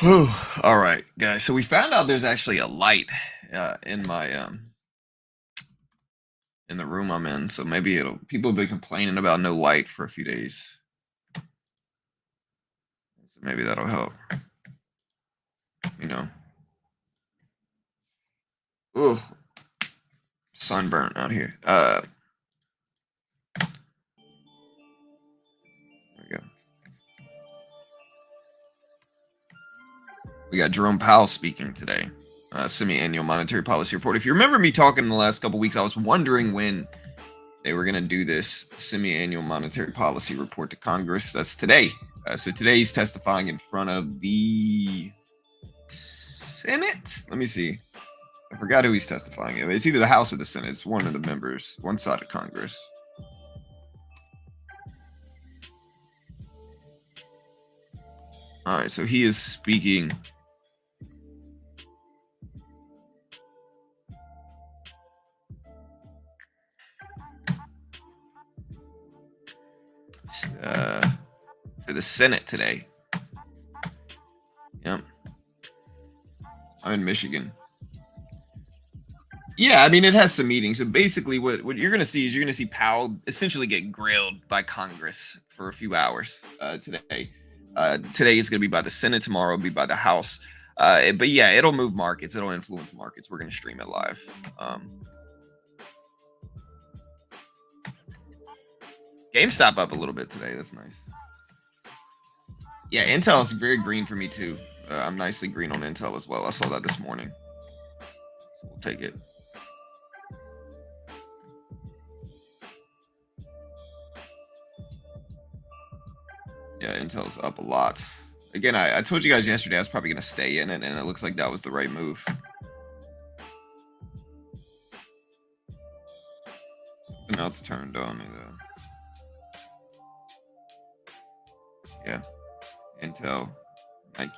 Whew. All right, guys. So we found out there's actually a light in the room I'm in. So maybe it'll people have been complaining about no light for a few days. So maybe that'll help. You know. Ooh, sunburnt out here. There we go. We got Jerome Powell speaking today. Semi-annual monetary policy report. If you remember me talking in the last couple weeks, I was wondering when they were going to do this semi-annual monetary policy report to Congress. That's today. So today he's testifying in front of the Senate. Let me see. I forgot who he's testifying in. It's either the House or the Senate. It's one of the members, one side of Congress. All right, so he is speaking. To the Senate today. Yep. I'm in Michigan. Yeah, I mean, it has some meetings. So basically, what you're going to see is you're going to see Powell essentially get grilled by Congress for a few hours today. Today is going to be by the Senate. Tomorrow will be by the House. But yeah, it'll move markets. It'll influence markets. We're going to stream it live. GameStop up a little bit today. That's nice. Yeah, Intel is very green for me too. I'm nicely green on Intel as well. I saw that this morning. So we'll take it. Yeah, Intel's up a lot. Again, I told you guys yesterday I was probably going to stay in it, and it looks like that was the right move. Something else turned on me, though. Yeah. Intel, Nike.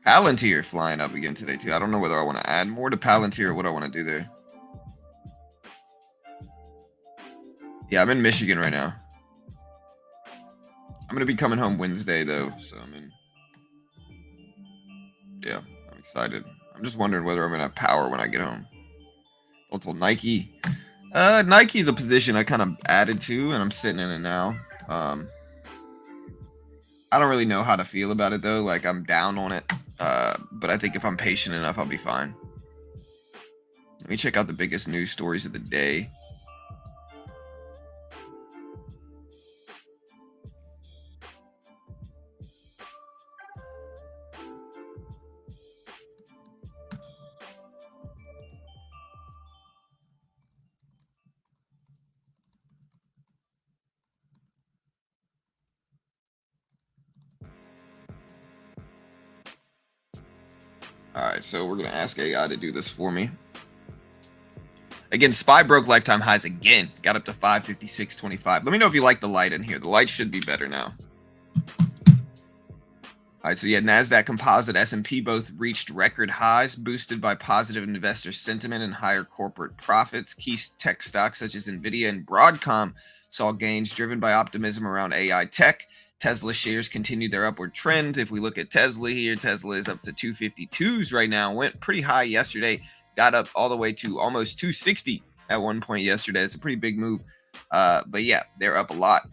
Palantir flying up again today, too. I don't know whether I want to add more to Palantir or what I want to do there. Yeah, I'm in Michigan right now. I'm going to be coming home Wednesday, though, so yeah, I'm excited. I'm just wondering whether I'm going to have power when I get home. Also, Nike. Nike is a position I kind of added to, and I'm sitting in it now. I don't really know how to feel about it, though. Like, I'm down on it. But I think if I'm patient enough, I'll be fine. Let me check out the biggest news stories of the day. All right, so we're going to ask AI to do this for me. Again, SPY broke lifetime highs again. Got up to 556.25. Let me know if you like the light in here. The light should be better now. All right, so yeah, NASDAQ Composite, S&P both reached record highs, boosted by positive investor sentiment and higher corporate profits. Key tech stocks such as NVIDIA and Broadcom saw gains driven by optimism around AI tech. Tesla shares continued their upward trend. If we look at Tesla here, Tesla is up to 252s right now. Went pretty high yesterday, got up all the way to almost 260 at one point yesterday. It's a pretty big move. But yeah, they're up a lot.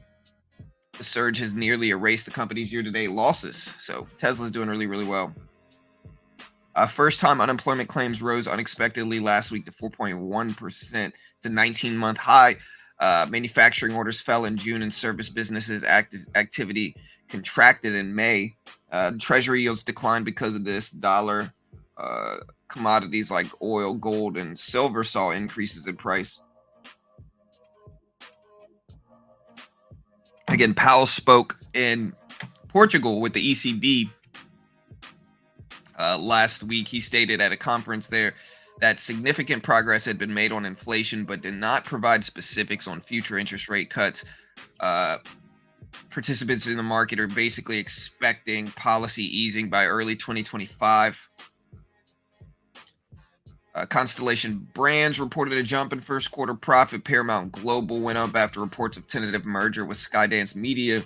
The surge has nearly erased the company's year-to-date losses. So Tesla's doing really, really well. First-time unemployment claims rose unexpectedly last week to 4.1%. It's a 19-month high. Manufacturing orders fell in June, and service businesses activity contracted in May. Treasury yields declined because of this. Dollar commodities like oil, gold, and silver saw increases in price. Again, Powell spoke in Portugal with the ECB last week. He stated at a conference there that significant progress had been made on inflation, but did not provide specifics on future interest rate cuts. Participants in the market are basically expecting policy easing by early 2025. Constellation Brands reported a jump in first quarter profit. Paramount Global went up after reports of tentative merger with Skydance Media.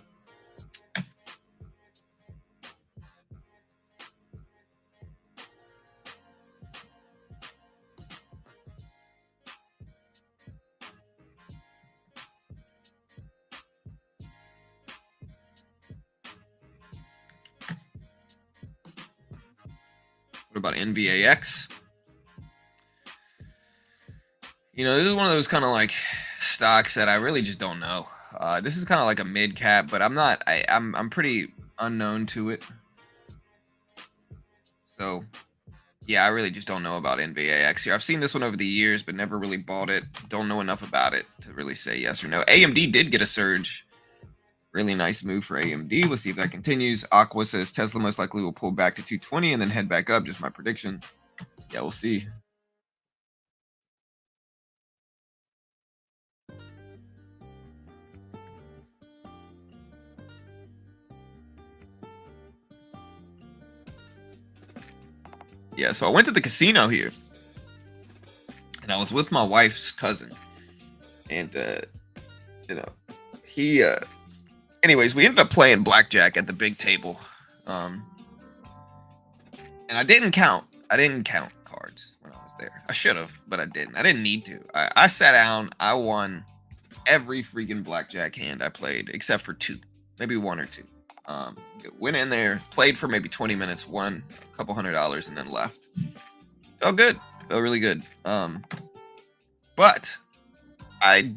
What about NVAX? You know, this is one of those kind of like stocks that I really just don't know. This is kind of like a mid cap, but I'm pretty unknown to it. So yeah, I really just don't know about NVAX here. I've seen this one over the years, but never really bought it. Don't know enough about it to really say yes or no. AMD did get a surge. Really nice move for AMD. We'll see if that continues. Aqua says Tesla most likely will pull back to 220 and then head back up. Just my prediction. Yeah, we'll see. Yeah, so I went to the casino here, and I was with my wife's cousin, and you know, he anyways, we ended up playing blackjack at the big table, and I didn't count cards when I was there. I should have, but I didn't. I didn't need to. I sat down. I won every freaking blackjack hand I played except for two, maybe one or two. Went in there, played for maybe 20 minutes, won a couple $100, and then left. Felt good. Felt really good. But I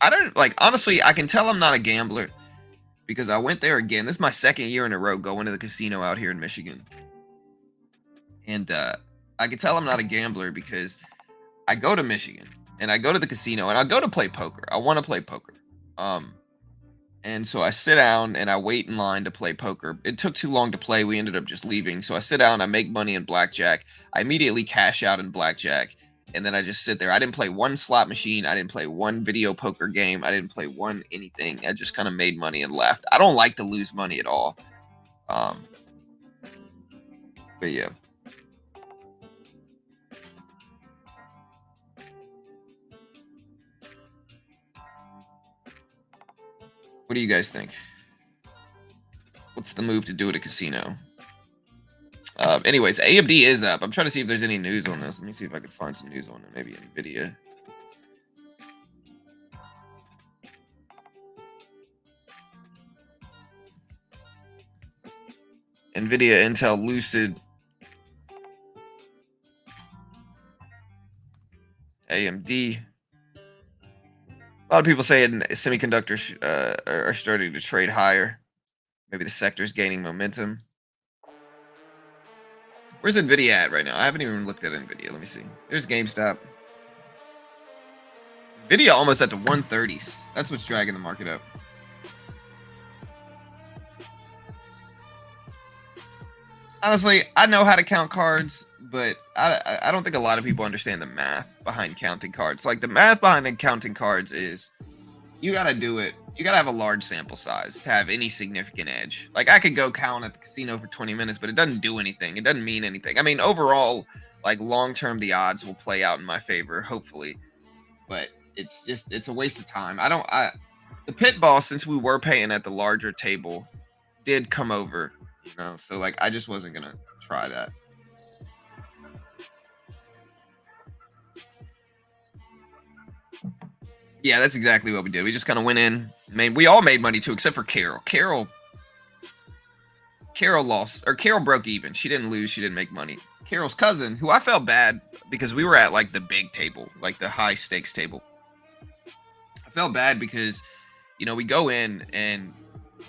don't like, honestly, I can tell I'm not a gambler because I went there again. This is my second year in a row going to the casino out here in Michigan. And I can tell I'm not a gambler because I go to Michigan and I go to the casino and I go to play poker. I want to play poker. And so I sit down and I wait in line to play poker. It took too long to play. We ended up just leaving. So I sit down, I make money in blackjack. I immediately cash out in blackjack. And then I just sit there. I didn't play one slot machine. I didn't play one video poker game. I didn't play one anything. I just kind of made money and left. I don't like to lose money at all. But yeah. What do you guys think? What's the move to do at a casino? Anyways, AMD is up. I'm trying to see if there's any news on this. Let me see if I can find some news on it. Maybe NVIDIA. NVIDIA, Intel, Lucid, AMD. A lot of people saying semiconductors are starting to trade higher. Maybe the sector's gaining momentum. Where's NVIDIA at right now? I haven't even looked at NVIDIA. Let me see. There's GameStop. NVIDIA almost at the 130s. That's what's dragging the market up. Honestly, I know how to count cards, but I don't think a lot of people understand the math behind counting cards. Like, the math behind counting cards is you got to do it. You got to have a large sample size to have any significant edge. Like, I could go count at the casino for 20 minutes, but it doesn't do anything. It doesn't mean anything. I mean, overall, like, long-term, the odds will play out in my favor, hopefully. But it's a waste of time. The pit boss, since we were paying at the larger table, did come over, you know, so like I just wasn't gonna try that. Yeah, that's exactly what we did. We just kind of went in. We all made money too, except for Carol. Carol lost, or Carol broke even. She didn't lose. She didn't make money. Carol's cousin, who I felt bad because we were at like the big table, like the high stakes table. I felt bad because, you know, we go in and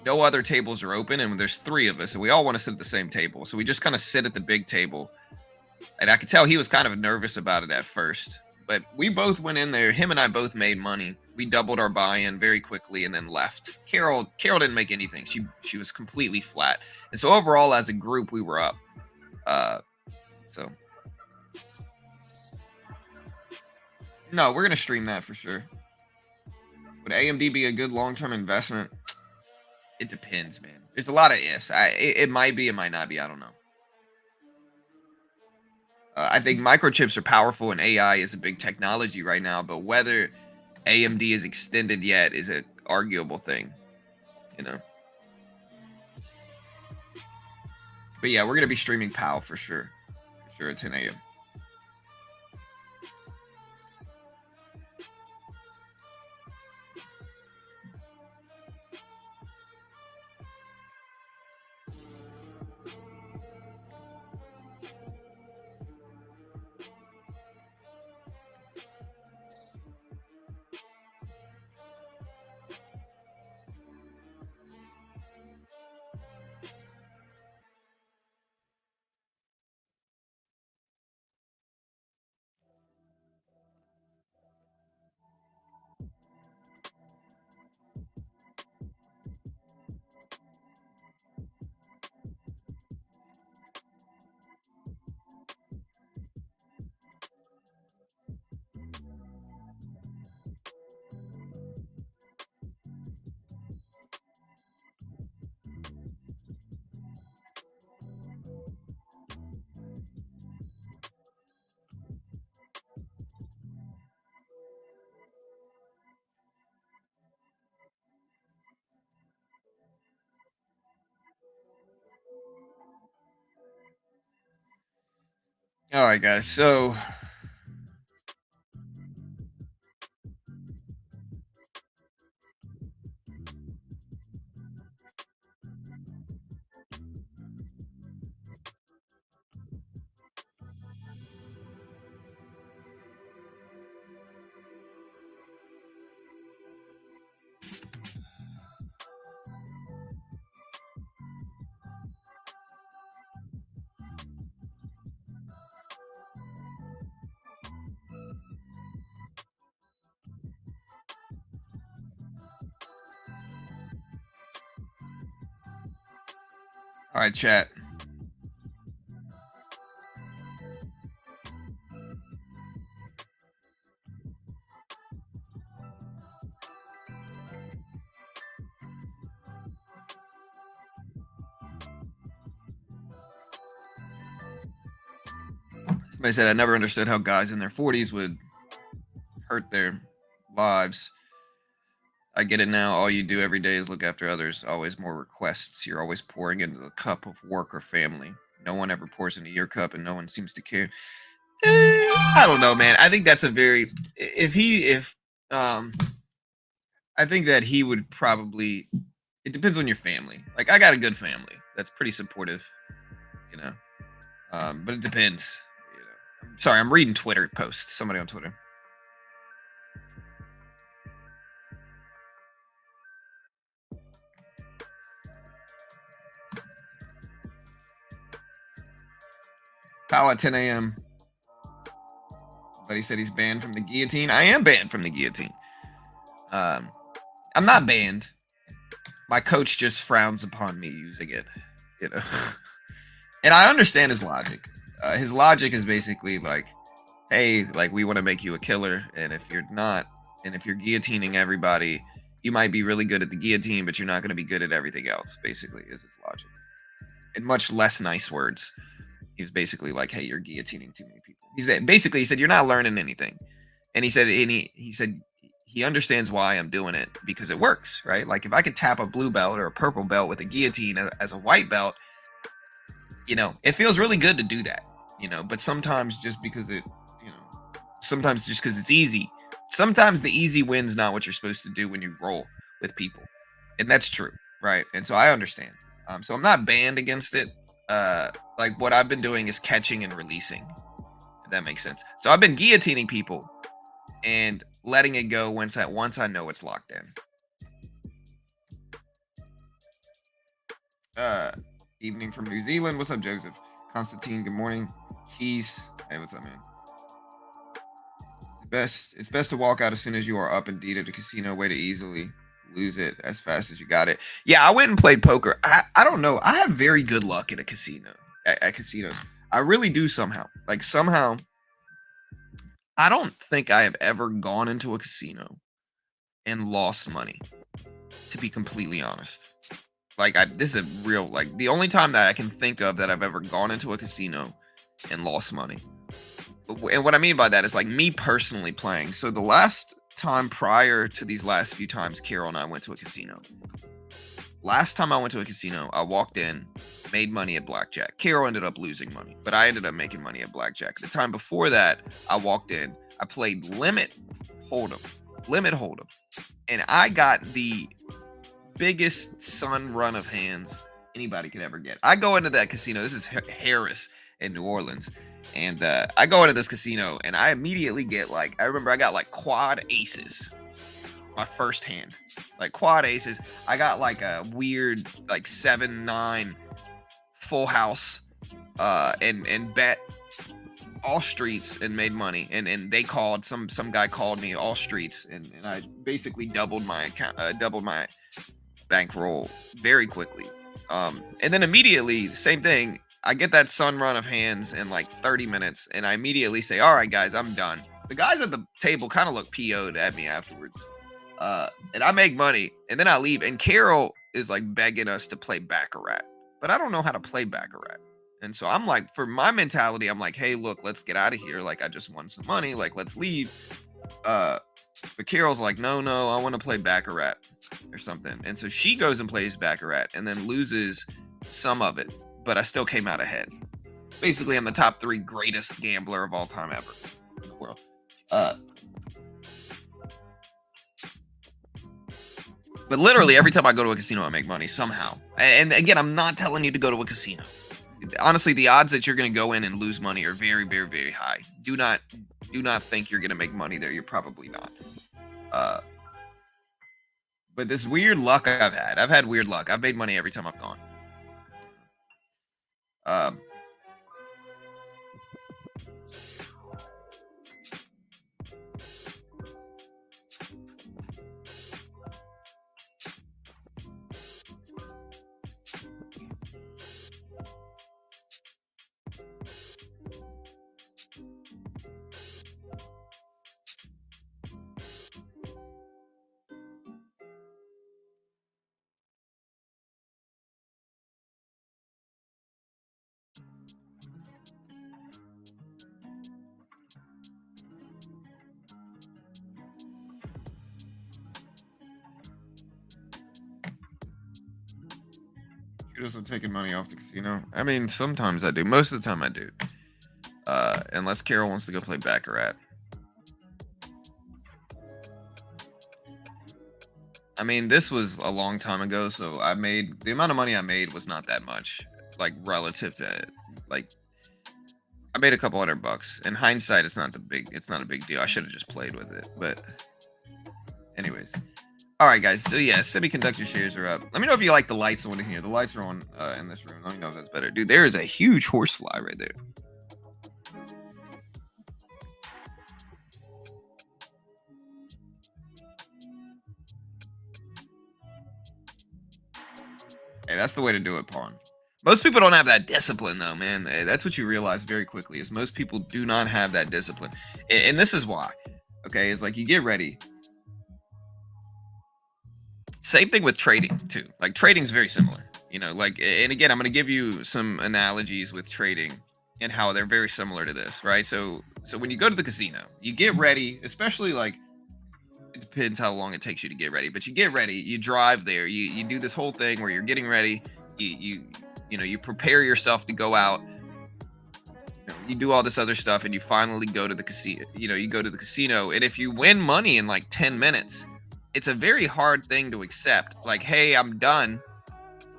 no other tables are open, and there's three of us, and we all want to sit at the same table. So we just kind of sit at the big table. And I could tell he was kind of nervous about it at first. But we both went in there. Him and I both made money. We doubled our buy-in very quickly and then left. Carol didn't make anything. She was completely flat. And so overall, as a group, we were up. So no, we're gonna stream that for sure. Would AMD be a good long-term investment? It depends, man. There's a lot of ifs. It might be, it might not be. I don't know. I think microchips are powerful and AI is a big technology right now, but whether AMD is extended yet is an arguable thing, you know. But yeah, we're gonna be streaming Powell for sure at 10 a.m. All right, guys. So all right, chat. Somebody said I never understood how guys in their 40s would hurt their lives. I get it now. All you do every day is look after others. Always more requests. You're always pouring into the cup of work or family. No one ever pours into your cup, and no one seems to care. I don't know, man. I think that's a very I think that he would probably. It depends on your family. Like I got a good family that's pretty supportive, you know. But it depends. You know. Sorry, I'm reading Twitter posts. Somebody on Twitter. Powell at 10 a.m. But he said he's banned from the guillotine. I am banned from the guillotine. I'm not banned. My coach just frowns upon me using it, you know. And I understand his logic. His logic is basically like, hey, like we want to make you a killer, and if you're not, and if you're guillotining everybody, you might be really good at the guillotine, but you're not going to be good at everything else. Basically, is his logic. In much less nice words, he was basically like, hey, you're guillotining too many people. He said you're not learning anything, and he said he understands why I'm doing it because it works, right? Like if I could tap a blue belt or a purple belt with a guillotine as a white belt, you know, it feels really good to do that, you know, but sometimes just because sometimes just because it's easy, sometimes the easy win's not what you're supposed to do when you roll with people. And that's true, right? And so I understand. So I'm not banned against it. Like what I've been doing is catching and releasing, if that makes sense. So I've been guillotining people and letting it go once I know it's locked in. Evening from New Zealand. What's up, Joseph? Constantine, good morning. Cheese. Hey, what's up, man? It's best to walk out as soon as you are up and deed at a casino. Way to easily lose it as fast as you got it. Yeah, I went and played poker. I don't know. I have very good luck at a casino. At casinos. I really do somehow. Like somehow I don't think I have ever gone into a casino and lost money, to be completely honest. Like this is a real, like the only time that I can think of that I've ever gone into a casino and lost money. And what I mean by that is like me personally playing. So the last time prior to these last few times, Carol and I went to a casino. Last time I went to a casino, I walked in, made money at blackjack. Carol ended up losing money, but I ended up making money at blackjack. The time before that, I walked in, I played limit hold'em, and I got the biggest sun run of hands anybody could ever get. I go into that casino. This is Harris in New Orleans. And I go into this casino and I immediately get like, I remember I got like quad aces. My first hand. Like quad aces. I got like a weird like 7-9 full house and bet all streets and made money. And they called, some guy called me all streets and I basically doubled my account, doubled my bankroll very quickly. And then immediately, same thing. I get that sun run of hands in like 30 minutes, and I immediately say, all right, guys, I'm done. The guys at the table kind of look PO'd at me afterwards. And I make money, and then I leave, and Carol is like begging us to play Baccarat. But I don't know how to play Baccarat. And so I'm like, for my mentality, I'm like, hey, look, let's get out of here. Like, I just won some money. Like, let's leave. But Carol's like, no, I want to play Baccarat or something. And so she goes and plays Baccarat and then loses some of it. But I still came out ahead. Basically, I'm the top 3 greatest gambler of all time ever in the world. But literally, every time I go to a casino, I make money somehow. And again, I'm not telling you to go to a casino. Honestly, the odds that you're going to go in and lose money are very, very, very high. Do not think you're going to make money there. You're probably not. But this weird luck I've had weird luck. I've made money every time I've gone. I'm taking money off the casino. I mean, sometimes I do. Most of the time I do. Unless Carol wants to go play Baccarat. I mean, this was a long time ago, so the amount of money I made was not that much. Like, relative to, like, I made a couple $100. In hindsight, it's not a big deal. I should have just played with it. But anyways. All right, guys. So yeah, semiconductor shares are up. Let me know if you like the lights on in here. The lights are on in this room. Let me know if that's better. Dude, there is a huge horsefly right there. Hey, that's the way to do it, Pawn. Most people don't have that discipline, though, man. That's what you realize very quickly, is most people do not have that discipline. And this is why. Okay, it's like you get ready. Same thing with trading too. Like trading is very similar, you know, like, and again, I'm going to give you some analogies with trading and how they're very similar to this, right? So when you go to the casino, you get ready, especially like, it depends how long it takes you to get ready, but you get ready, you drive there, you do this whole thing where you're getting ready, you prepare yourself to go out, you do all this other stuff, and you finally go to the casino. You go to the casino, and if you win money in like 10 minutes, it's a very hard thing to accept. Like, hey, I'm done.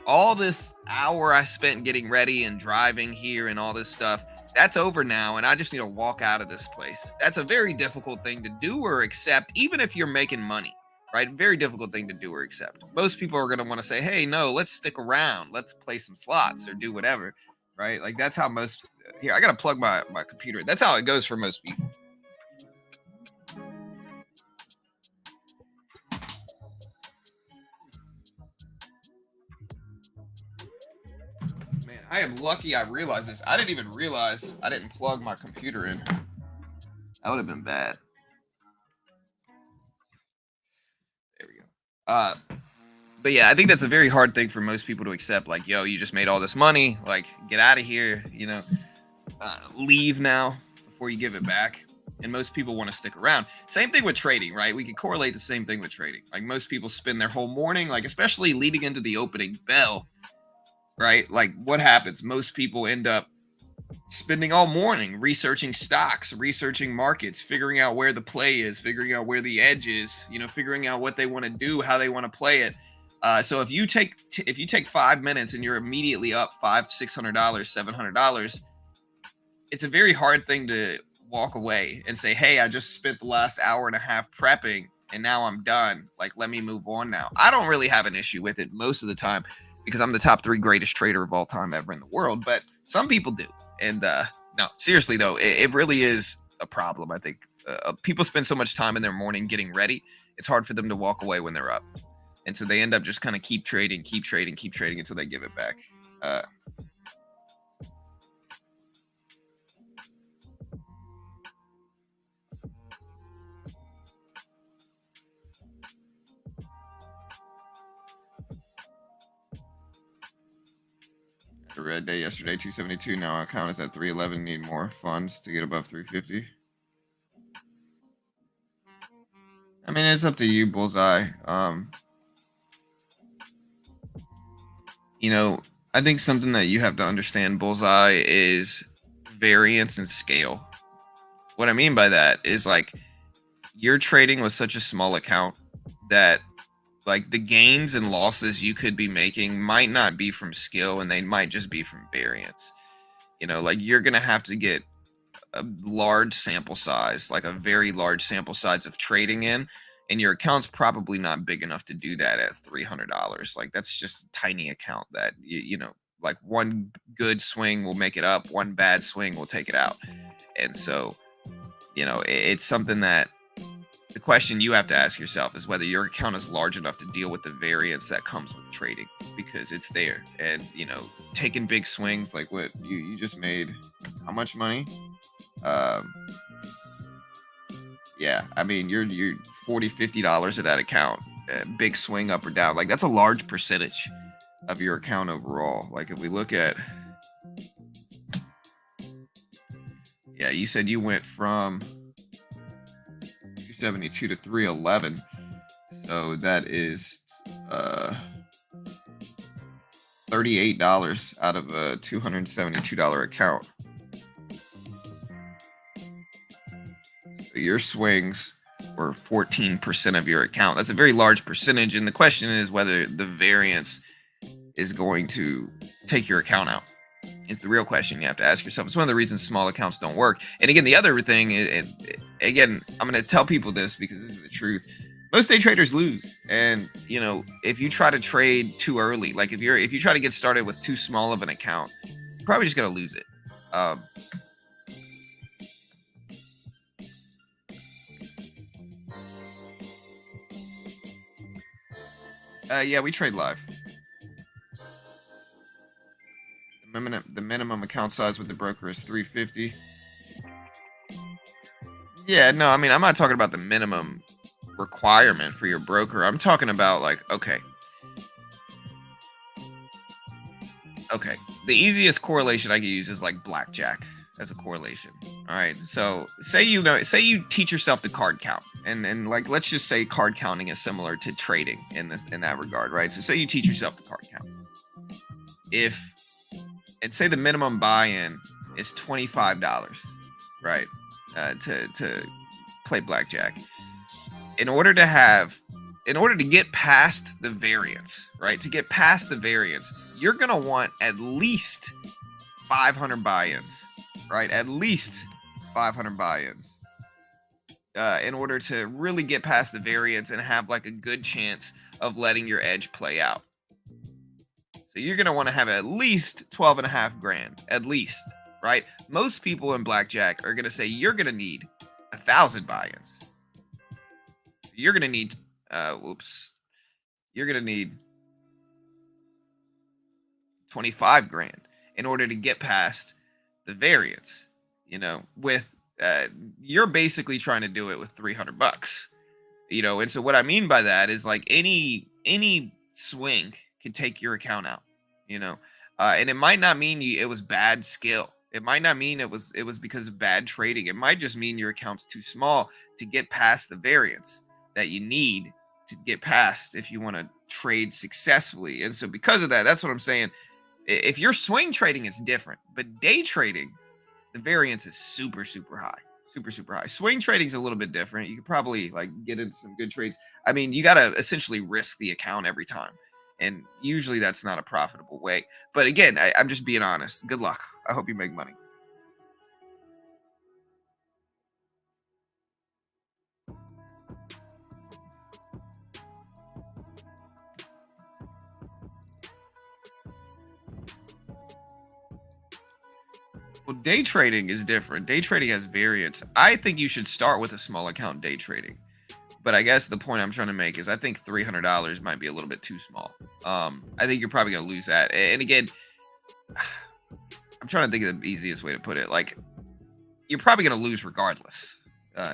All this hour I spent getting ready and driving here and all this stuff, that's over now, and I just need to walk out of this place. That's a very difficult thing to do or accept, even if you're making money, right? Very difficult thing to do or accept. Most people are going to want to say, hey, no, let's stick around. Let's play some slots or do whatever, right? Like, that's how most... Here, I got to plug my computer. That's how it goes for most people. Man, I am lucky I realized this. I didn't even realize I didn't plug my computer in. That would have been bad. There we go. But yeah, I think that's a very hard thing for most people to accept. Like, yo, you just made all this money. Like, get out of here, you know. leave now before you give it back. And most people want to stick around. Same thing with trading, right? We can correlate the same thing with trading. Like most people spend their whole morning, like especially leading into the opening bell, right? Like what happens? Most people end up spending all morning researching stocks, researching markets, figuring out where the play is, figuring out where the edge is, figuring out what they want to do, how they want to play it. So if you take 5 minutes and you're immediately up $500, $600, $700, it's a very hard thing to walk away and say, hey, I just spent the last hour and a half prepping and now I'm done. Like, let me move on now. I don't really have an issue with it most of the time because I'm the top 3 greatest trader of all time ever in the world. But some people do. And no, seriously, though, it really is a problem. I think people spend so much time in their morning getting ready. It's hard for them to walk away when they're up. And so they end up just kind of keep trading until they give it back. A red day yesterday, 272. Now our account is at 311. Need more funds to get above 350. I mean, it's up to you, Bullseye. I think something that you have to understand, Bullseye, is variance and scale. What I mean by that is like you're trading with such a small account that like the gains and losses you could be making might not be from skill and they might just be from variance. Like you're going to have to get a large sample size, like a very large sample size of trading in, and your account's probably not big enough to do that at $300. Like that's just a tiny account that like one good swing will make it up, one bad swing will take it out. And so, it's something that the question you have to ask yourself is whether your account is large enough to deal with the variance that comes with trading, because it's there. And taking big swings like what you just made, how much money? Yeah, I mean you're $40-$50 of that account, big swing up or down, like that's a large percentage of your account overall. Like if we look at, yeah, you said you went from 272 to 311, so that is $38 out of a $272 account. So your swings were 14% of your account. That's a very large percentage, and the question is whether the variance is going to take your account out. Is the real question you have to ask yourself. It's one of the reasons small accounts don't work. And again, the other thing is, again, I'm going to tell people this because this is the truth. Most day traders lose. And, if you try to trade too early, like if you try to get started with too small of an account, you're probably just going to lose it. Yeah, we trade live. The minimum account size with the broker is 350. Yeah, no, I mean, I'm not talking about the minimum requirement for your broker. I'm talking about like, okay. The easiest correlation I can use is like blackjack as a correlation. All right. So say you teach yourself the card count, and like let's just say card counting is similar to trading in that regard, right? So say you teach yourself the card count. And say the minimum buy-in is $25, right? To play blackjack. In order to get past the variance, right? To get past the variance, you're gonna want at least 500 buy-ins, right? At least 500 buy-ins in order to really get past the variance and have like a good chance of letting your edge play out. So you're going to want to have at least 12.5 grand, at least, right? Most people in blackjack are going to say you're going to need 1,000 buy-ins. You're going to need, you're going to need 25 grand in order to get past the variance, with, you're basically trying to do it with $300, and so what I mean by that is like any swing can take your account out, and it might not mean it was bad skill. It might not mean it was because of bad trading. It might just mean your account's too small to get past the variance that you need to get past if you want to trade successfully. And so because of that, that's what I'm saying. If you're swing trading, it's different. But day trading, the variance is super, super high. Super, super high. Swing trading's a little bit different. You could probably like get into some good trades. I mean, you gotta essentially risk the account every time. And usually that's not a profitable way. But again, I'm just being honest. Good luck. I hope you make money. Well, day trading is different. Day trading has variance. I think you should start with a small account day trading. But I guess the point I'm trying to make is I think $300 might be a little bit too small. I think you're probably gonna lose that. And again, I'm trying to think of the easiest way to put it. Like, you're probably going to lose regardless,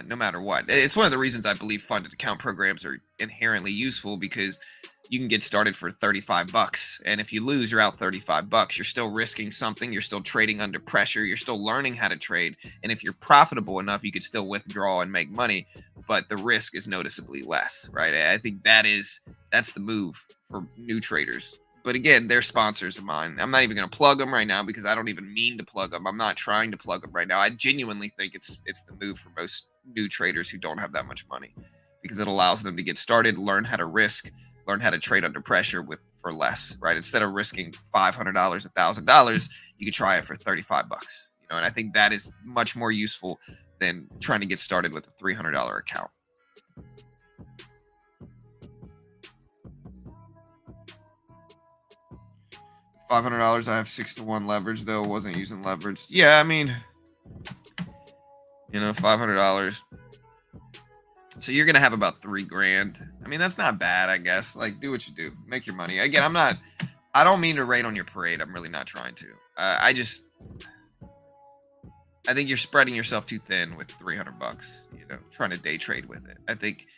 no matter what. It's one of the reasons I believe funded account programs are inherently useful because you can get started for 35 bucks. And if you lose, you're out 35 bucks. You're still risking something. You're still trading under pressure. You're still learning how to trade. And if you're profitable enough, you could still withdraw and make money, but the risk is noticeably less, right? I think that's the move for new traders. But again, they're sponsors of mine. I'm not even going to plug them right now because I don't even mean to plug them. I'm not trying to plug them right now. I genuinely think it's the move for most new traders who don't have that much money because it allows them to get started, learn how to risk, learn how to trade under pressure with for less, right? Instead of risking $500, $1,000, you could try it for 35 bucks. And I think that is much more useful than trying to get started with a $300 account. $500. I have 6-to-1 leverage though. Wasn't using leverage. Yeah, I mean, $500. So you're gonna have about $3,000. I mean, that's not bad, I guess. Like, do what you do, make your money. Again, I don't mean to rain on your parade. I'm really not trying to. I think you're spreading yourself too thin with 300 bucks. Trying to day trade with it. I think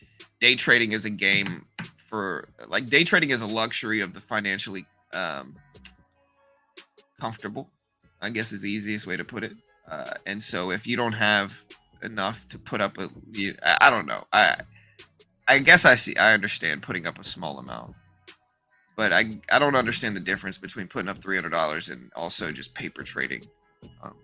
day trading is a game day trading is a luxury of the financially comfortable, I guess is the easiest way to put it. And so if you don't have enough to put up I don't know. I guess I understand putting up a small amount, but I don't understand the difference between putting up $300 and also just paper trading. Um,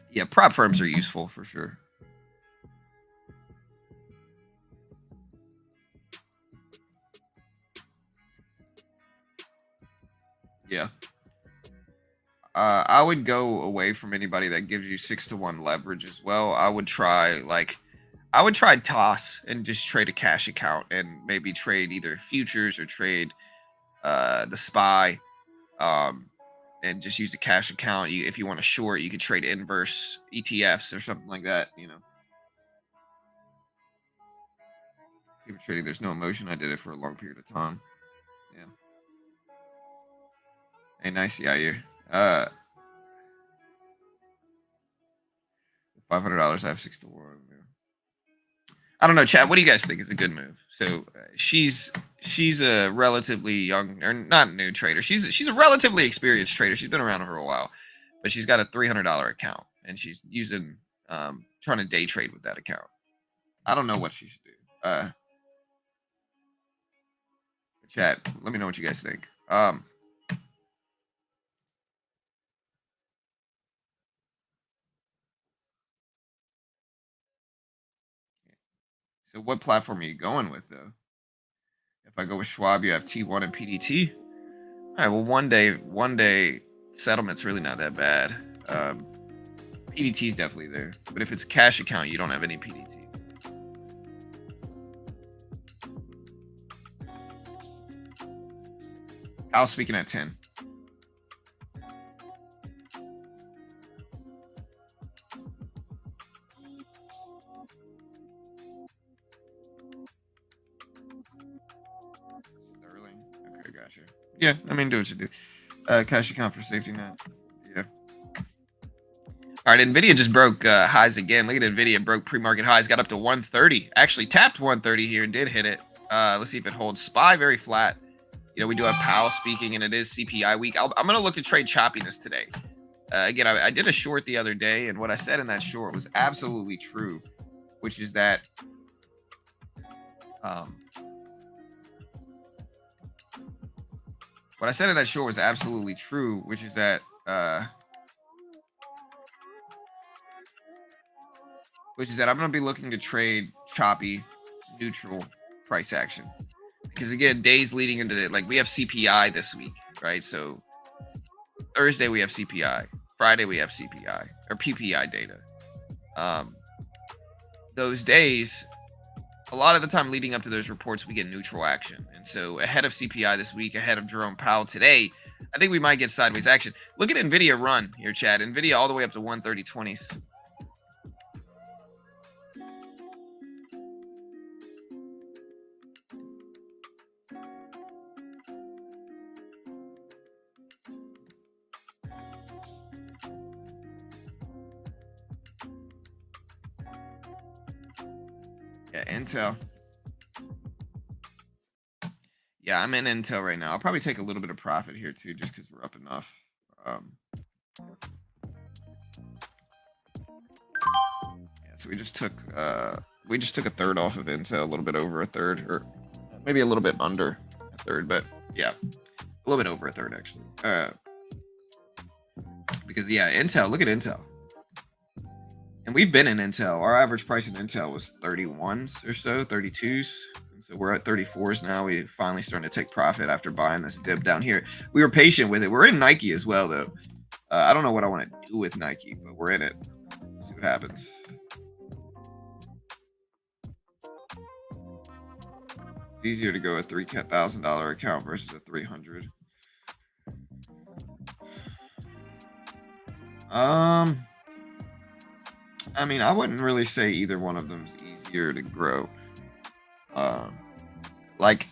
yeah, prop firms are useful for sure. Yeah. I would go away from anybody that gives you 6-to-1 leverage as well. I would try toss and just trade a cash account and maybe trade either futures or trade the SPY, and just use a cash account. If you want to short, you could trade inverse ETFs or something like that. Paper trading, there's no emotion. I did it for a long period of time. Yeah. Hey, nice. Yeah, you. $500. I have 6-to-1. Yeah. I don't know, Chad. What do you guys think is a good move? So she's a relatively young, or not new trader. She's a relatively experienced trader. She's been around for a while, but she's got a $300 account, and she's using trying to day trade with that account. I don't know what she should do. Chat, let me know what you guys think. So what platform are you going with though? If I go with Schwab, you have T1 and PDT. All right, well, one day settlement's really not that bad. PDT's definitely there, but if it's a cash account, you don't have any PDT. I was speaking at 10. Sterling. Okay, gotcha. Yeah, I mean, do what you do. Cash account for safety net. Yeah. All right, Nvidia just broke highs again. Look at Nvidia, broke pre-market highs, got up to 130. Actually tapped 130 here and did hit it. Let's see if it holds. SPY very flat. You know, we do have Powell speaking, and it is CPI week. I'm going to look to trade choppiness today. Again, I did a short the other day, and what I said in that short was absolutely true, which is that what I said in that short was absolutely true, which is that I'm going to be looking to trade choppy, neutral price action. Because again, days leading into it, like we have CPI this week, right? So Thursday we have CPI, Friday we have CPI or PPI data. Those days, a lot of the time leading up to those reports, we get neutral action. And so ahead of CPI this week, ahead of Jerome Powell today, I think we might get sideways action. Look at Nvidia run here, Chad. Nvidia all the way up to 130.20s. Yeah, Intel. Yeah, I'm in Intel right now. I'll probably take a little bit of profit here too, just because we're up enough. Yeah, so we just took a third off of Intel, a little bit over a third, or maybe a little bit under a third, but yeah, a little bit over a third actually. Because yeah, Intel. Look at Intel. And we've been in Intel. Our average price in Intel was 31s or so, 32s. So we're at 34s now. We finally starting to take profit after buying this dip down here. We were patient with it. We're in Nike as well, though. I don't know what I want to do with Nike, but we're in it. Let's see what happens. It's easier to go a $3,000 account versus a 300. I mean, I wouldn't really say either one of them is easier to grow. Like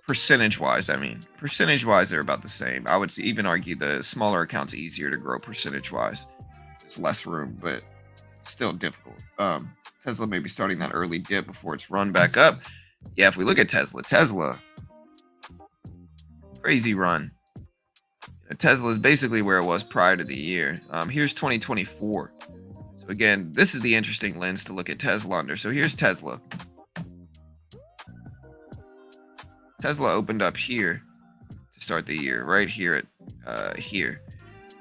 percentage-wise, percentage-wise, they're about the same. I would even argue the smaller account's easier to grow percentage-wise. It's less room, but still difficult. Tesla may be starting that early dip before it's run back up. Yeah, if we look at Tesla, crazy run. Tesla is basically where it was prior to the year. Here's 2024. So again, this is the interesting lens to look at Tesla under. So here's Tesla. Tesla opened up here to start the year, right here at here.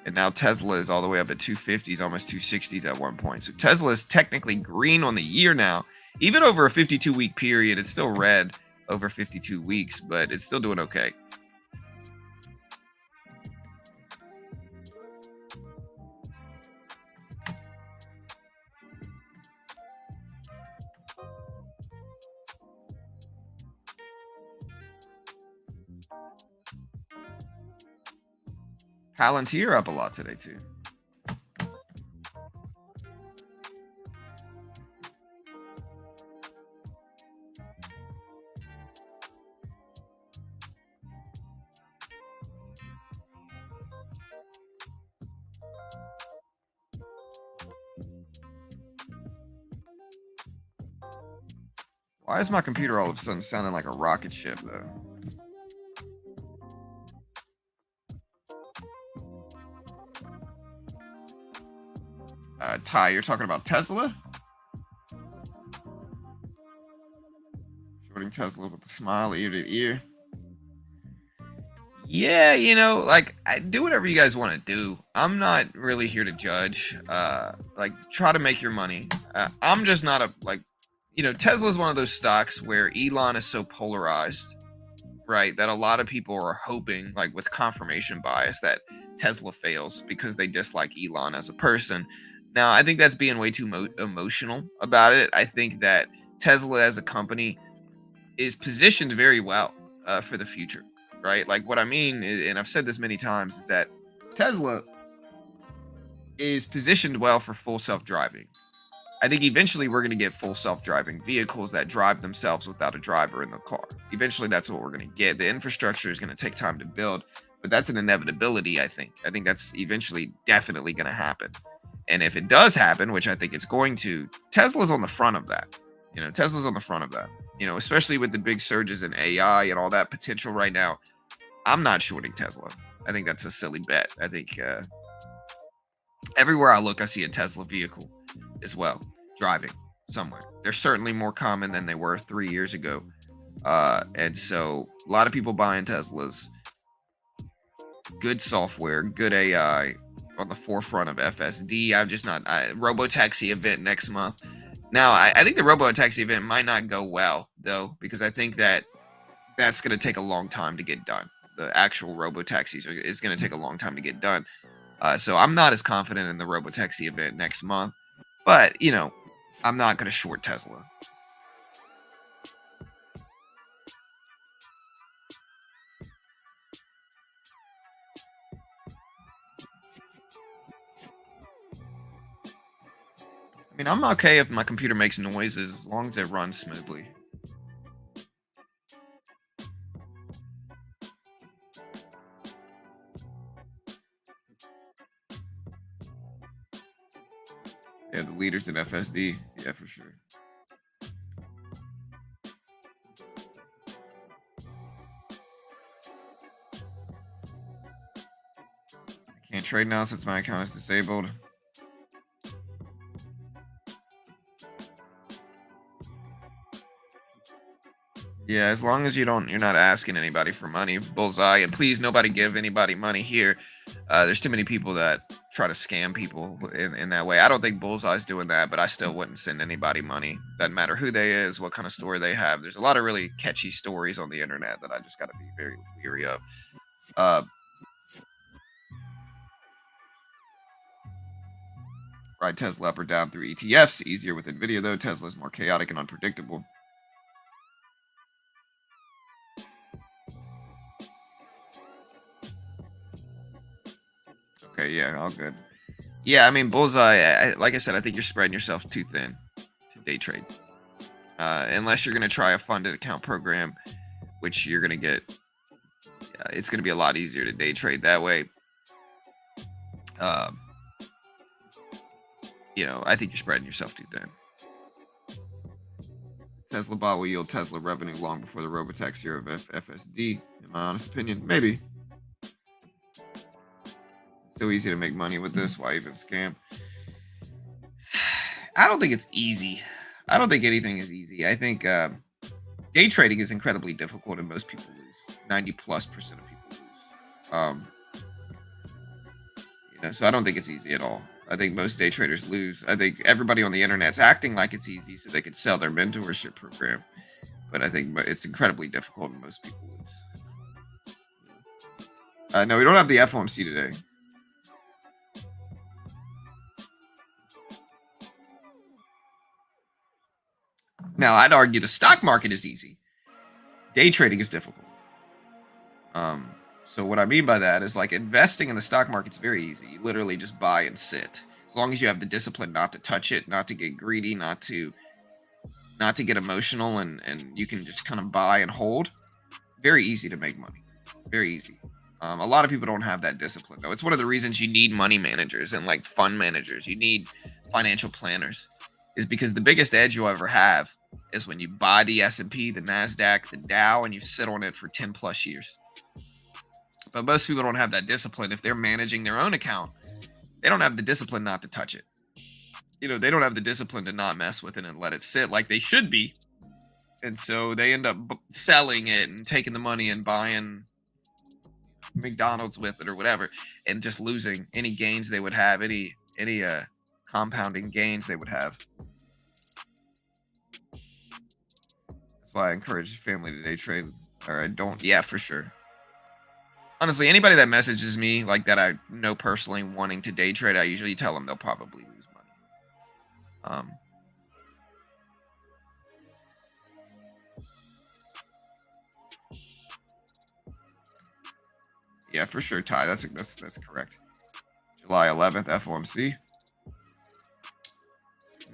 And now Tesla is all the way up at 250s, almost 260s at one point. So Tesla is technically green on the year now. Even over a 52-week period, it's still red over 52 weeks, but it's still doing okay. Palantir up a lot today too. Why is my computer all of a sudden sounding like a rocket ship though? Ty, you're talking about Tesla? Shorting Tesla with a smile ear to ear. Yeah, like do whatever you guys want to do. I'm not really here to judge. Like try to make your money. I'm just not Tesla's one of those stocks where Elon is so polarized, right? That a lot of people are hoping, like with confirmation bias, that Tesla fails because they dislike Elon as a person. Now, I think that's being way too emotional about it. I think that Tesla as a company is positioned very well for the future, right? Like what I mean, and I've said this many times, is that Tesla is positioned well for full self-driving. I think eventually we're going to get full self-driving vehicles that drive themselves without a driver in the car. Eventually, that's what we're going to get. The infrastructure is going to take time to build, but that's an inevitability, I think. I think that's eventually definitely going to happen. And if it does happen, which I think it's going to, Tesla's on the front of that. Tesla's on the front of that. Especially with the big surges in AI and all that potential right now. I'm not shorting Tesla. I think that's a silly bet. I think everywhere I look, I see a Tesla vehicle as well, driving somewhere. They're certainly more common than they were 3 years ago. And so a lot of people buying Teslas, good software, good AI on the forefront of FSD. I'm just not, Robotaxi event next month. Now, I think the Robotaxi event might not go well, though, because I think that's going to take a long time to get done. The actual Robotaxis is going to take a long time to get done. So I'm not as confident in the Robotaxi event next month. But, I'm not going to short Tesla. I mean, I'm okay if my computer makes noises as long as it runs smoothly. Yeah, the leaders in FSD. Yeah, for sure. I can't trade now since my account is disabled. Yeah, as long as you're not asking anybody for money, bullseye. And please, nobody give anybody money here. There's too many people that try to scam people in that way. I don't think Bullseye's doing that, but I still wouldn't send anybody money. Doesn't matter who they is, what kind of story they have. There's a lot of really catchy stories on the internet that I just got to be very leery of. Ride Tesla up or down through ETFs. Easier with NVIDIA, though. Tesla's more chaotic and unpredictable. Okay, yeah, all good. Yeah, I mean, Bullseye, like I said, I think you're spreading yourself too thin to day trade. Unless you're going to try a funded account program, which you're going to get, it's going to be a lot easier to day trade that way. I think you're spreading yourself too thin. Tesla bot will yield Tesla revenue long before the Robotaxi era of FSD, in my honest opinion. Maybe. So easy to make money with this. Why even scam? I don't think it's easy. I don't think anything is easy. I think day trading is incredibly difficult and most people lose. 90+% of people lose. So I don't think it's easy at all. I think most day traders lose. I think everybody on the internet's acting like it's easy so they can sell their mentorship program. But I think it's incredibly difficult and most people lose. No, we don't have the FOMC today. Now, I'd argue the stock market is easy. Day trading is difficult. So what I mean by that is like investing in the stock market's very easy. You literally just buy and sit. As long as you have the discipline not to touch it, not to get greedy, not to get emotional, and you can just kind of buy and hold. Very easy to make money. Very easy. A lot of people don't have that discipline, though. It's one of the reasons you need money managers and like fund managers. You need financial planners, is because the biggest edge you'll ever have is when you buy the S&P, the NASDAQ, the Dow, and you sit on it for 10+ years. But most people don't have that discipline. If they're managing their own account, they don't have the discipline not to touch it. They don't have the discipline to not mess with it and let it sit like they should be. And so they end up selling it and taking the money and buying McDonald's with it or whatever, and just losing any gains they would have, any compounding gains they would have. That's why I encourage family to day trade. Or I don't. Yeah, for sure. Honestly, anybody that messages me like that I know personally wanting to day trade, I usually tell them they'll probably lose money. Yeah, for sure, Ty. That's correct. July 11th, FOMC.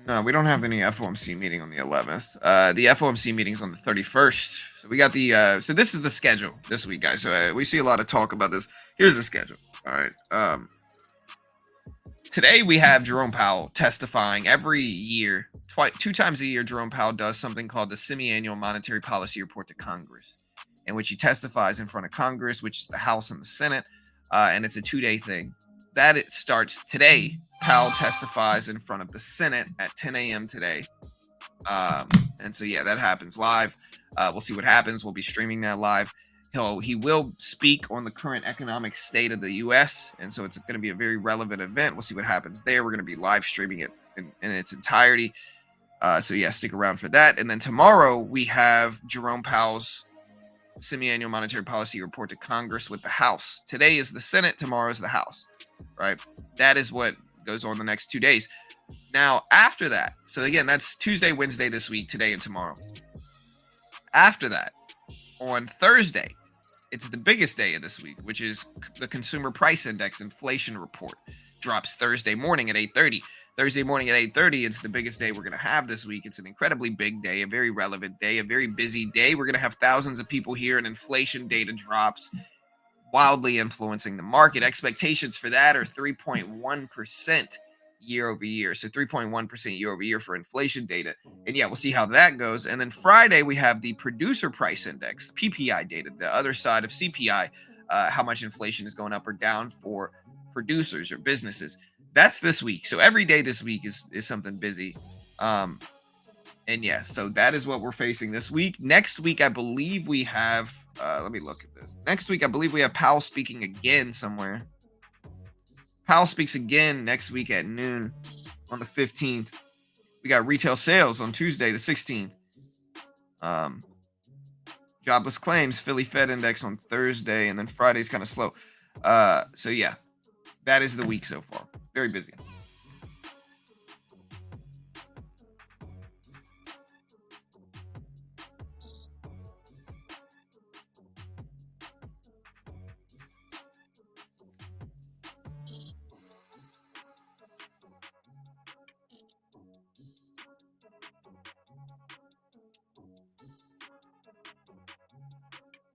No, we don't have any FOMC meeting on the 11th. The FOMC meeting's on the 31st. So we got the so this is the schedule this week, guys. So we see a lot of talk about this. Here's the schedule. All right. Today we have Jerome Powell testifying every year. Two times a year, Jerome Powell does something called the semi-annual monetary policy report to Congress, in which he testifies in front of Congress, which is the House and the Senate, and it's a 2-day thing. That it starts today. Powell testifies in front of the Senate at 10 a.m. today. And so, yeah, that happens live. We'll see what happens. We'll be streaming that live. He will speak on the current economic state of the U.S., and so it's going to be a very relevant event. We'll see what happens there. We're going to be live streaming it in its entirety. So, yeah, stick around for that. And then tomorrow we have Jerome Powell's semi-annual monetary policy report to Congress with the House. Today is the Senate. Tomorrow is the House, right? That is what goes on the next 2 days. Now, after that, so again, that's Tuesday, Wednesday this week, today and tomorrow. After that, on Thursday, it's the biggest day of this week, which is the Consumer Price Index inflation report. Drops Thursday morning at 8:30. Thursday morning at 8:30, it's the biggest day we're going to have this week. It's an incredibly big day, a very relevant day, a very busy day. We're going to have thousands of people here, and inflation data drops, wildly influencing the market. Expectations for that are 3.1% year over year. So 3.1% year over year for inflation data. And yeah, we'll see how that goes. And then Friday, we have the producer price index, PPI data, the other side of CPI, how much inflation is going up or down for producers or businesses. That's this week. So every day this week is something busy. And yeah, so that is what we're facing this week. Next week, I believe we have, let me look at this. Next week, I believe we have Powell speaking again somewhere. Powell speaks again next week at noon on the 15th. We got retail sales on Tuesday, the 16th. Jobless claims, Philly Fed index on Thursday, and then Friday's kind of slow. So yeah, that is the week so far. Very busy.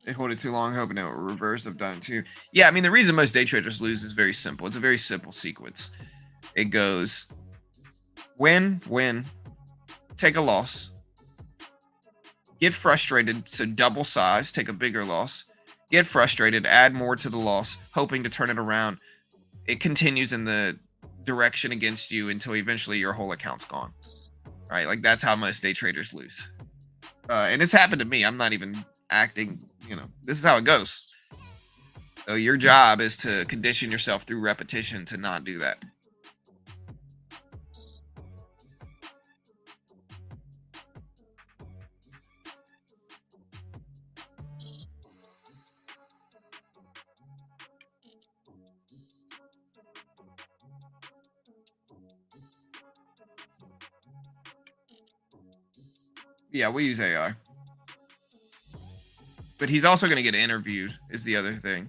They hold it too long, hoping it will reverse. I've done it too. Yeah, I mean, the reason most day traders lose is very simple. It's a very simple sequence. It goes win, take a loss, get frustrated, so double size, take a bigger loss, get frustrated, add more to the loss, hoping to turn it around. It continues in the direction against you until eventually your whole account's gone. Right? Like, that's how most day traders lose. And it's happened to me. I'm not even acting, this is how it goes. So your job is to condition yourself through repetition to not do that. Yeah, we use AI. But he's also going to get interviewed is the other thing,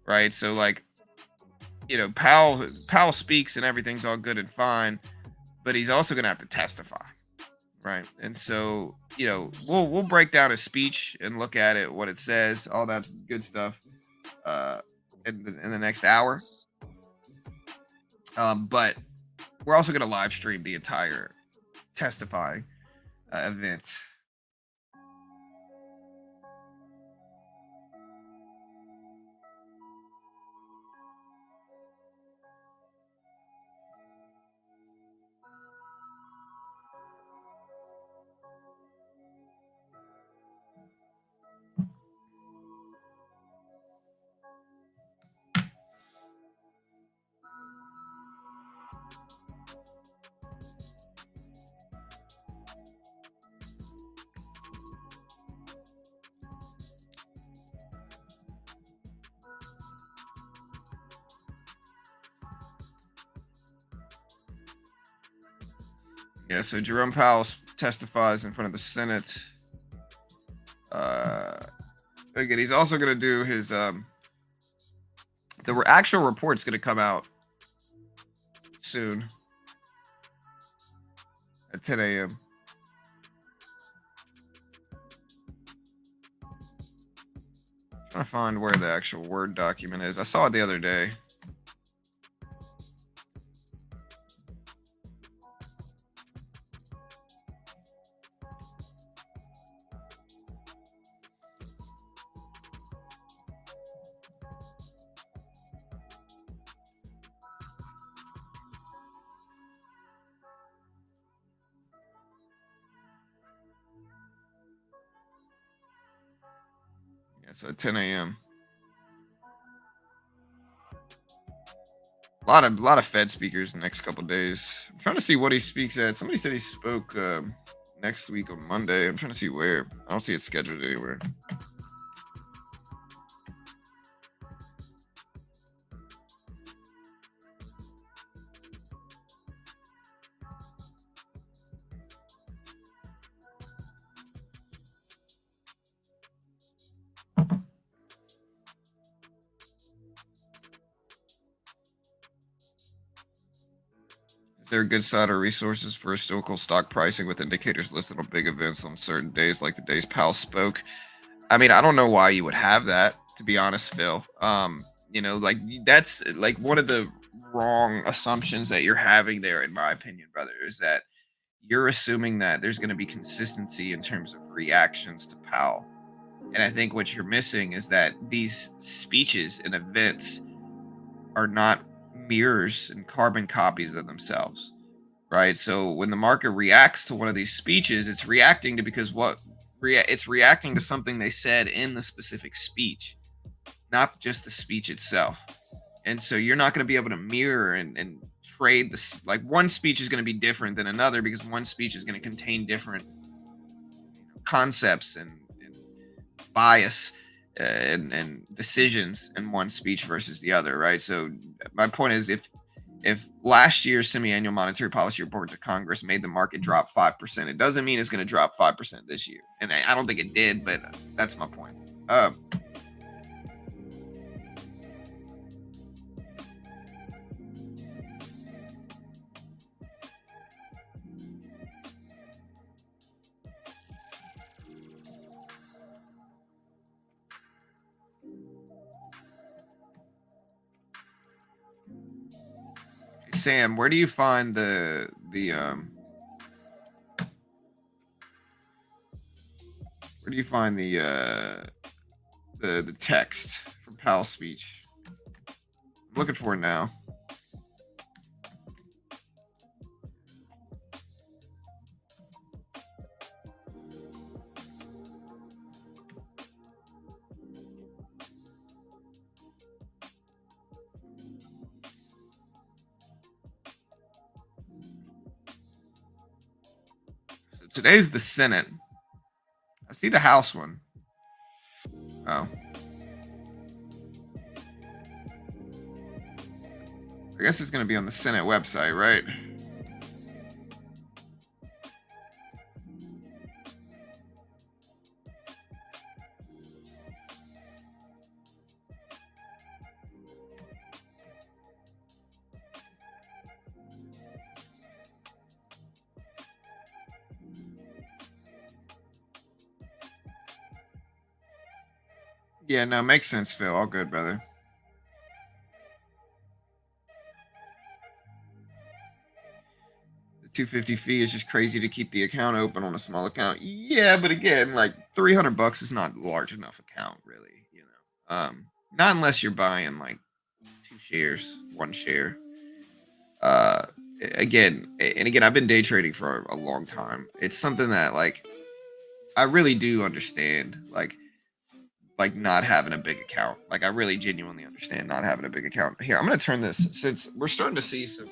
right? So like, Powell speaks and everything's all good and fine, but he's also going to have to testify, right? And so, we'll break down his speech and look at it, what it says, all that good stuff in the next hour. But we're also going to live stream the entire testifying event. Yeah, so Jerome Powell testifies in front of the Senate. Again, he's also going to do his the actual report's going to come out soon at 10 a.m. Trying to find where the actual Word document is. I saw it the other day. So at 10 a.m. A lot of Fed speakers the next couple days. I'm trying to see what he speaks at. Somebody said he spoke next week on Monday. I'm trying to see where. I don't see it scheduled anywhere. Is there a good side of resources for historical stock pricing with indicators listed on big events on certain days, like the days Powell spoke? I mean, I don't know why you would have that, to be honest, Phil. Like that's like one of the wrong assumptions that you're having there, in my opinion, brother, is that you're assuming that there's going to be consistency in terms of reactions to Powell. And I think what you're missing is that these speeches and events are not mirrors and carbon copies of themselves, right? So when the market reacts to one of these speeches, it's reacting to because it's reacting to something they said in the specific speech, not just the speech itself. And so you're not going to be able to mirror and trade this. Like one speech is going to be different than another because one speech is going to contain different concepts and bias and decisions in one speech versus the other, right? So my point is, if last year's semi-annual monetary policy report to Congress made the market drop 5%, it doesn't mean it's going to drop 5% this year. And I don't think it did, but that's my point. Sam, where do you find the text from Powell's speech? I'm looking for it now. Today's the Senate. I see the House one. Oh. I guess it's going to be on the Senate website, right? Yeah, no, makes sense, Phil. All good, brother. The 250 fee is just crazy to keep the account open on a small account. Yeah, but again, like $300 is not a large enough account, really. Not unless you're buying like 2 shares, 1 share. Again, I've been day trading for a long time. It's something that like I really do understand. Like not having a big account. Like I really genuinely understand not having a big account. Here, I'm gonna turn this since we're starting to see some.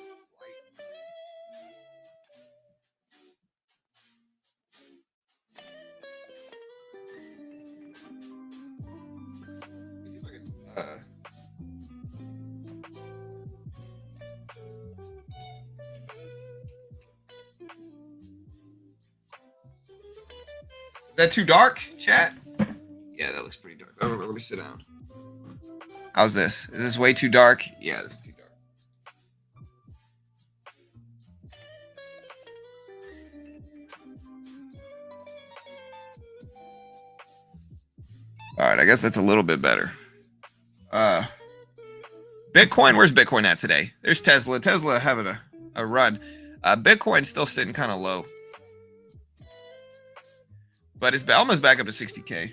Is that too dark, chat? Yeah, that looks pretty dark. Oh, let me sit down. How's this? Is this way too dark? Yeah, this is too dark. All right, I guess that's a little bit better. Bitcoin, where's Bitcoin at today? There's Tesla. Tesla having a run. Bitcoin's still sitting kind of low, but it's almost back up to 60K.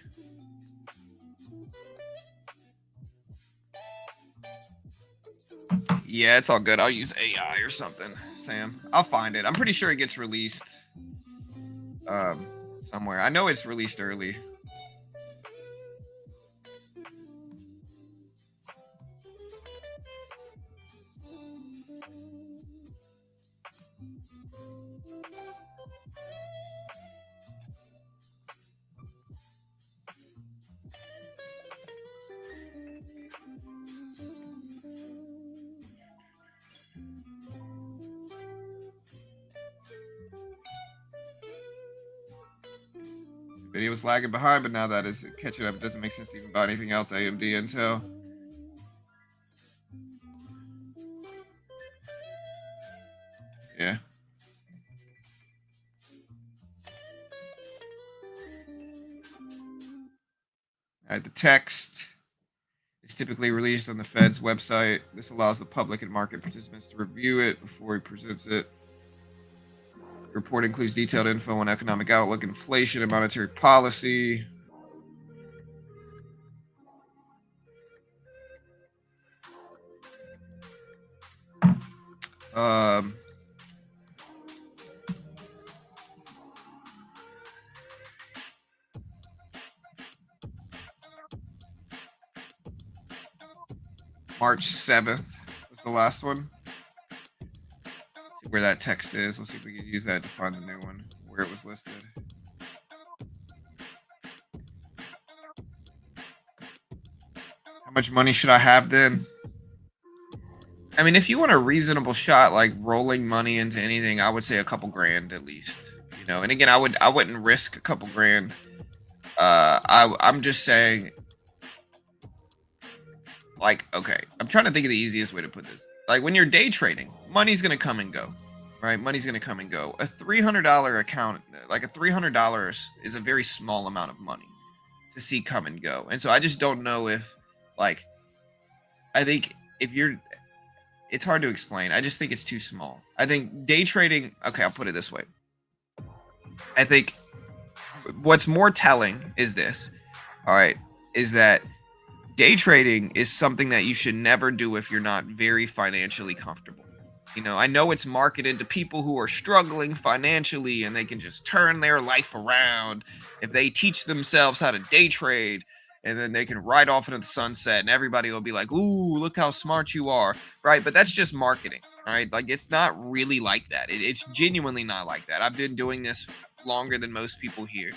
Yeah, it's all good. I'll use AI or something, Sam. I'll find it. I'm pretty sure it gets released somewhere. I know it's released early. Video was lagging behind, but now that is catching up. It doesn't make sense to even buy anything else. AMD, Intel. Yeah. All right, the text is typically released on the Fed's website. This allows the public and market participants to review it before he presents it. The report includes detailed info on economic outlook, inflation, and monetary policy. Um, March 7th was the last one. Let's see where that text is. We'll see if we can use that to find the new one, where it was listed. How much money should I have then? I mean, if you want a reasonable shot, like rolling money into anything, I would say a couple grand at least. You know, and again, I wouldn't risk a couple grand. I'm just saying, like, okay, I'm trying to think of the easiest way to put this. Like when you're day trading, money's gonna come and go, right? Money's gonna come and go. A $300 account, like a $300 is a very small amount of money to see come and go. And so I just don't know if, like, I think if you're, it's hard to explain. I just think it's too small. I think day trading, okay, I'll put it this way. I think what's more telling is this, all right, is that day trading is something that you should never do if you're not very financially comfortable. You know, I know it's marketed to people who are struggling financially and they can just turn their life around if they teach themselves how to day trade, and then they can ride off into the sunset and everybody will be like, "Ooh, look how smart you are." Right? But that's just marketing, right? Like it's not really like that. It's genuinely not like that. I've been doing this longer than most people here,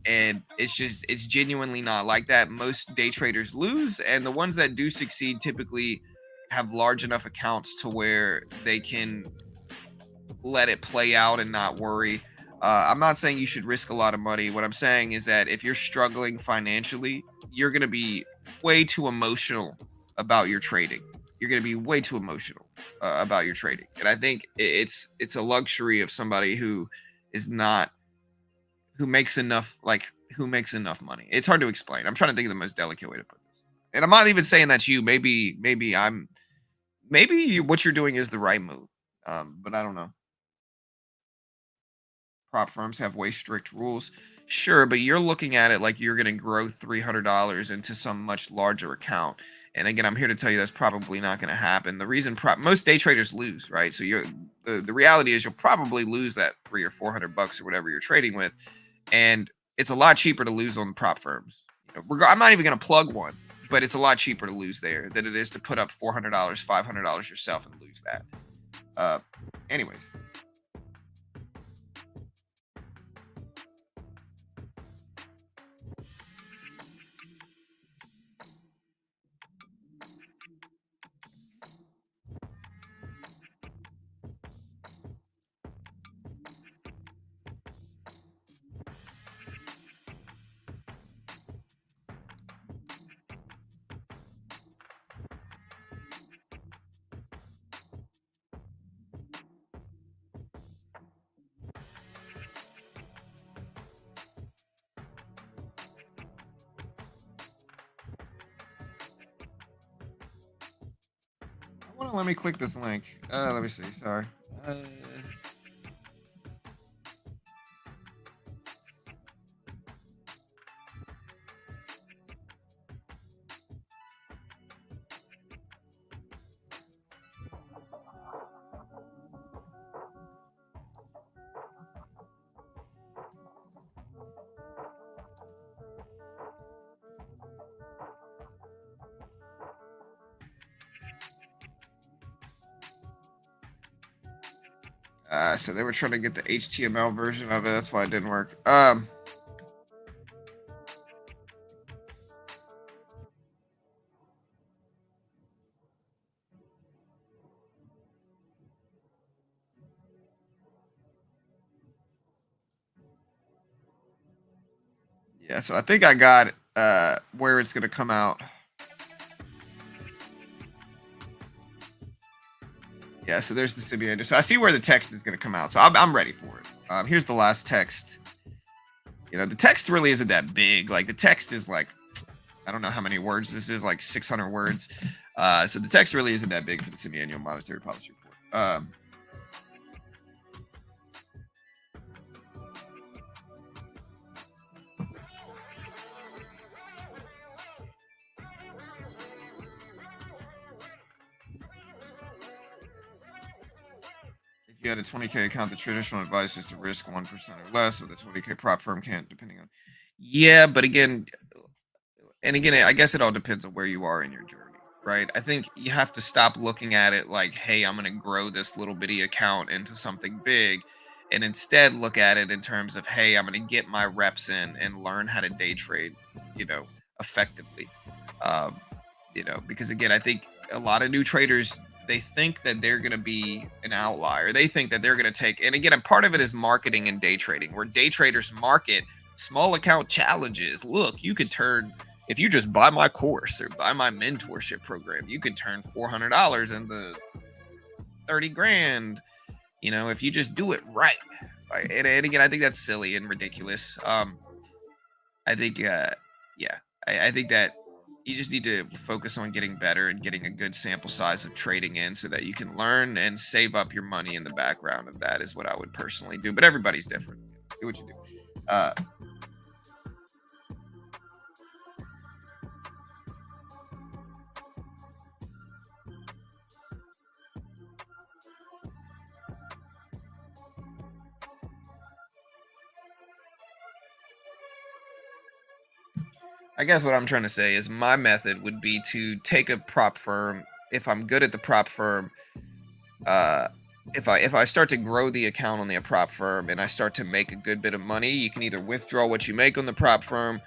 and it's genuinely not like that. Most day traders lose, and the ones that do succeed typically have large enough accounts to where they can let it play out and not worry. I'm not saying you should risk a lot of money. What I'm saying is that if you're struggling financially, you're going to be way too emotional about your trading. You're going to be way too emotional about your trading, and I think it's a luxury of somebody who is not, who makes enough, like who makes enough money. It's hard to explain. I'm trying to think of the most delicate way to put this. And I'm not even saying that's you. Maybe what you're doing is the right move. But I don't know. Prop firms have way strict rules. Sure, but you're looking at it like you're going to grow $300 into some much larger account. And again, I'm here to tell you that's probably not going to happen. The reason most day traders lose, right? So the reality is you'll probably lose that 300 or 400 bucks or whatever you're trading with, and it's a lot cheaper to lose on prop firms. You know, I'm not even going to plug one, but it's a lot cheaper to lose there than it is to put up $400, $500 yourself and lose that. Uh, anyways. Let me click this link. Let me see. Sorry. So they were trying to get the HTML version of it. That's why it didn't work. Yeah, so I think I got where it's gonna come out. Yeah, so there's the simulator. So I see where the text is gonna come out. So I'm ready for it. Here's the last text. The text really isn't that big. Like the text is like, I don't know how many words this is, like 600 words. So the text really isn't that big for the semi-annual monetary policy report. If you had a 20K account, the traditional advice is to risk 1% or less, or the 20K prop firm can't, depending on. Yeah, but again, and again, I guess it all depends on where you are in your journey, right? I think you have to stop looking at it like, hey, I'm going to grow this little bitty account into something big. And instead look at it in terms of, hey, I'm going to get my reps in and learn how to day trade, you know, effectively. Um, because again, I think a lot of new traders, they think that they're going to be an outlier. They think that they're going to take, and again, a part of it is marketing and day trading, where day traders market small account challenges. Look, you could turn, if you just buy my course or buy my mentorship program, you could turn $400 into 30 grand, if you just do it right. And again, I think that's silly and ridiculous. I think, yeah, I think that you just need to focus on getting better and getting a good sample size of trading in so that you can learn and save up your money in the background of that is what I would personally do. But everybody's different. Do what you do. I guess what I'm trying to say is my method would be to take a prop firm. If I'm good at the prop firm, uh, if I start to grow the account on the prop firm and I start to make a good bit of money, you can either withdraw what you make on the prop firm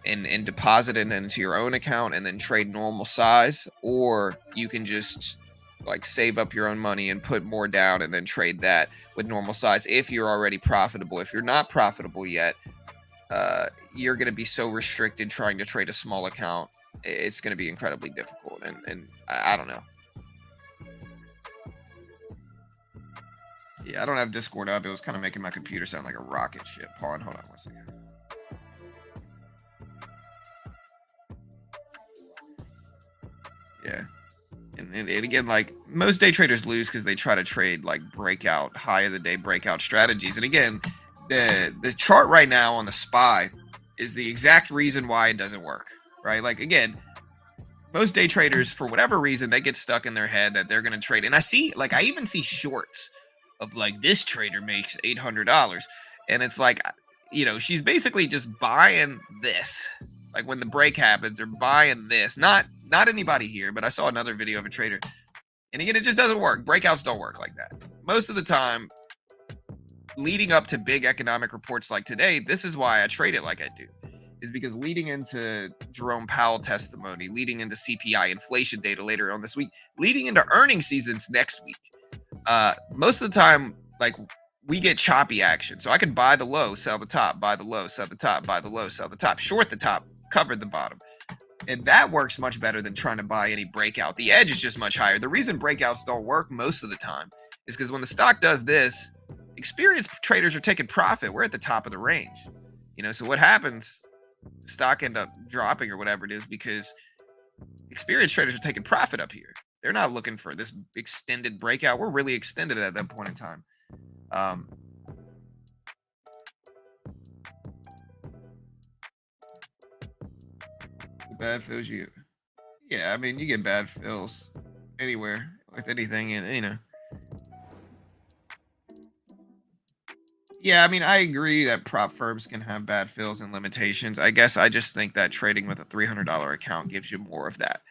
and deposit it into your own account and then trade normal size, or you can just like save up your own money and put more down and then trade that with normal size if you're already profitable. If you're not profitable yet, you're going to be so restricted trying to trade a small account. It's going to be incredibly difficult. And I don't know. Yeah, I don't have Discord up. It was kind of making my computer sound like a rocket ship. Hold on 1 second. Yeah. And again, like most day traders lose because they try to trade like breakout, high of the day breakout strategies. And again, the chart right now on the SPY is the exact reason why it doesn't work, right? Like again, most day traders, for whatever reason, they get stuck in their head that they're going to trade. And I even see shorts of like this trader makes $800, and it's like, she's basically just buying this. Like when the break happens, they're buying this. Not anybody here, but I saw another video of a trader, and again, it just doesn't work. Breakouts don't work like that. Most of the time, leading up to big economic reports like today, this is why I trade it like I do. Is because leading into Jerome Powell testimony, leading into CPI inflation data later on this week, leading into earnings seasons next week, most of the time, like we get choppy action. So I can buy the low, sell the top, buy the low, sell the top, buy the low, sell the top, short the top, cover the bottom. And that works much better than trying to buy any breakout. The edge is just much higher. The reason breakouts don't work most of the time is because when the stock does this, experienced traders are taking profit. We're at the top of the range. So what happens? Stock end up dropping or whatever it is because experienced traders are taking profit up here. They're not looking for this extended breakout. We're really extended at that point in time. Bad fills you. Yeah, I mean, you get bad fills anywhere with anything, and Yeah, I mean, I agree that prop firms can have bad fills and limitations. I guess I just think that trading with a $300 account gives you more of that,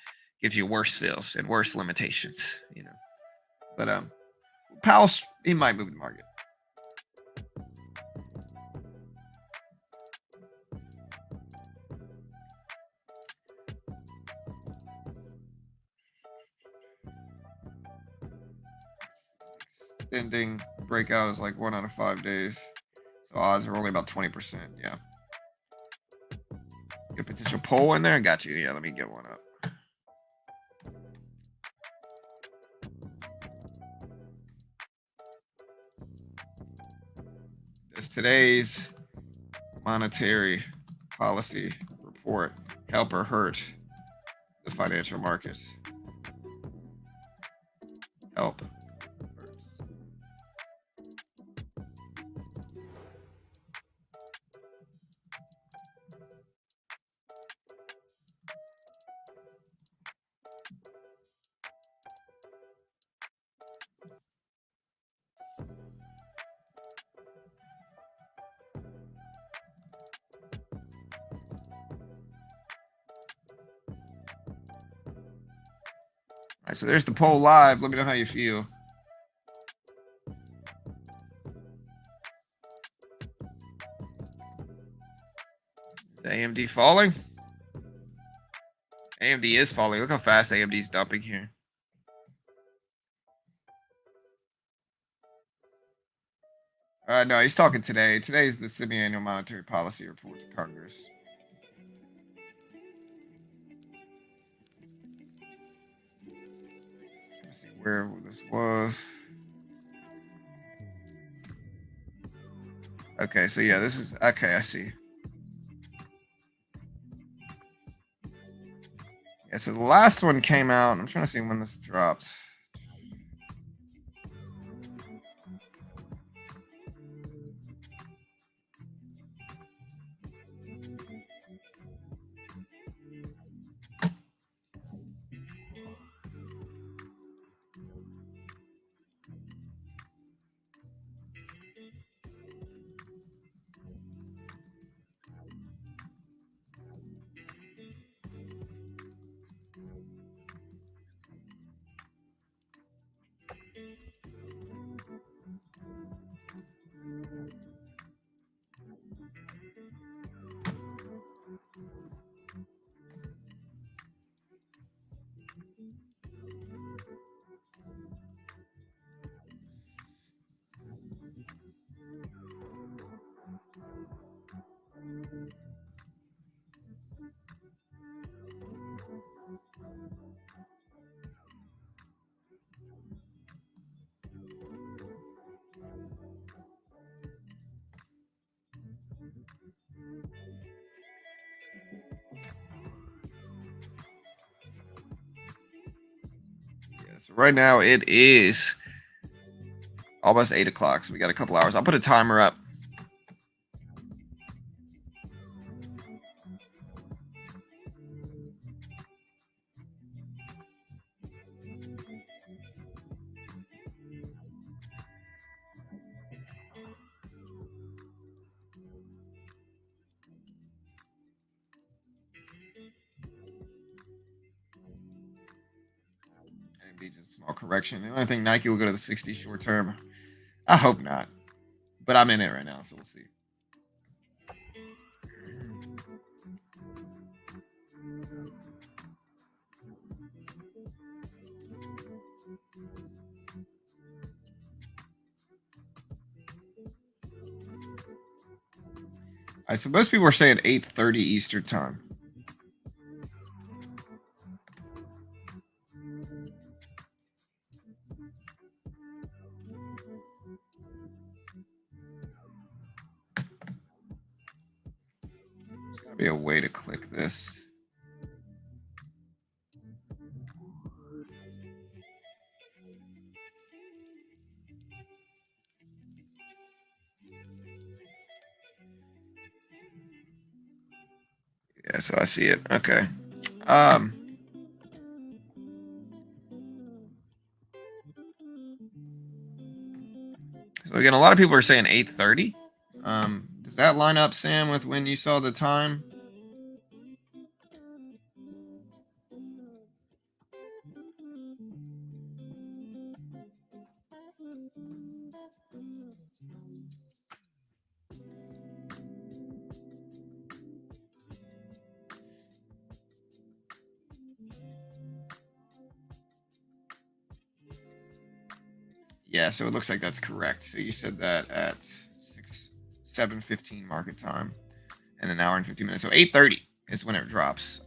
gives you worse fills and worse limitations. But Powell, he might move the market. Extending breakout is like 1 out of 5 days, so odds are only about 20%. Yeah. Good potential poll in there. Got you. Yeah, let me get one up. Does today's monetary policy report help or hurt the financial markets? Help. All right, so there's the poll live. Let me know how you feel. Is AMD falling? AMD is falling. Look how fast AMD is dumping here. No, he's talking today. Today's the semi-annual monetary policy report to Congress. Let's see where this was. Okay, so yeah, this is okay. I see. Yeah, so the last one came out. I'm trying to see when this dropped. So right now it is almost 8 o'clock, so we got a couple hours. I'll put a timer up. Just a small correction. I don't think Nike will go to the 60 short term. I hope not, but I'm in it right now, so we'll see. All right, so most people are saying 8:30 Eastern time. There's gotta be a way to click this. Yeah, so I see it. Okay. So again, a lot of people are saying 8:30. Does that line up, Sam, with when you saw the time? Yeah, so it looks like that's correct. So you said that at 7:15 market time and an hour and 50 minutes. So 8:30. is when it drops.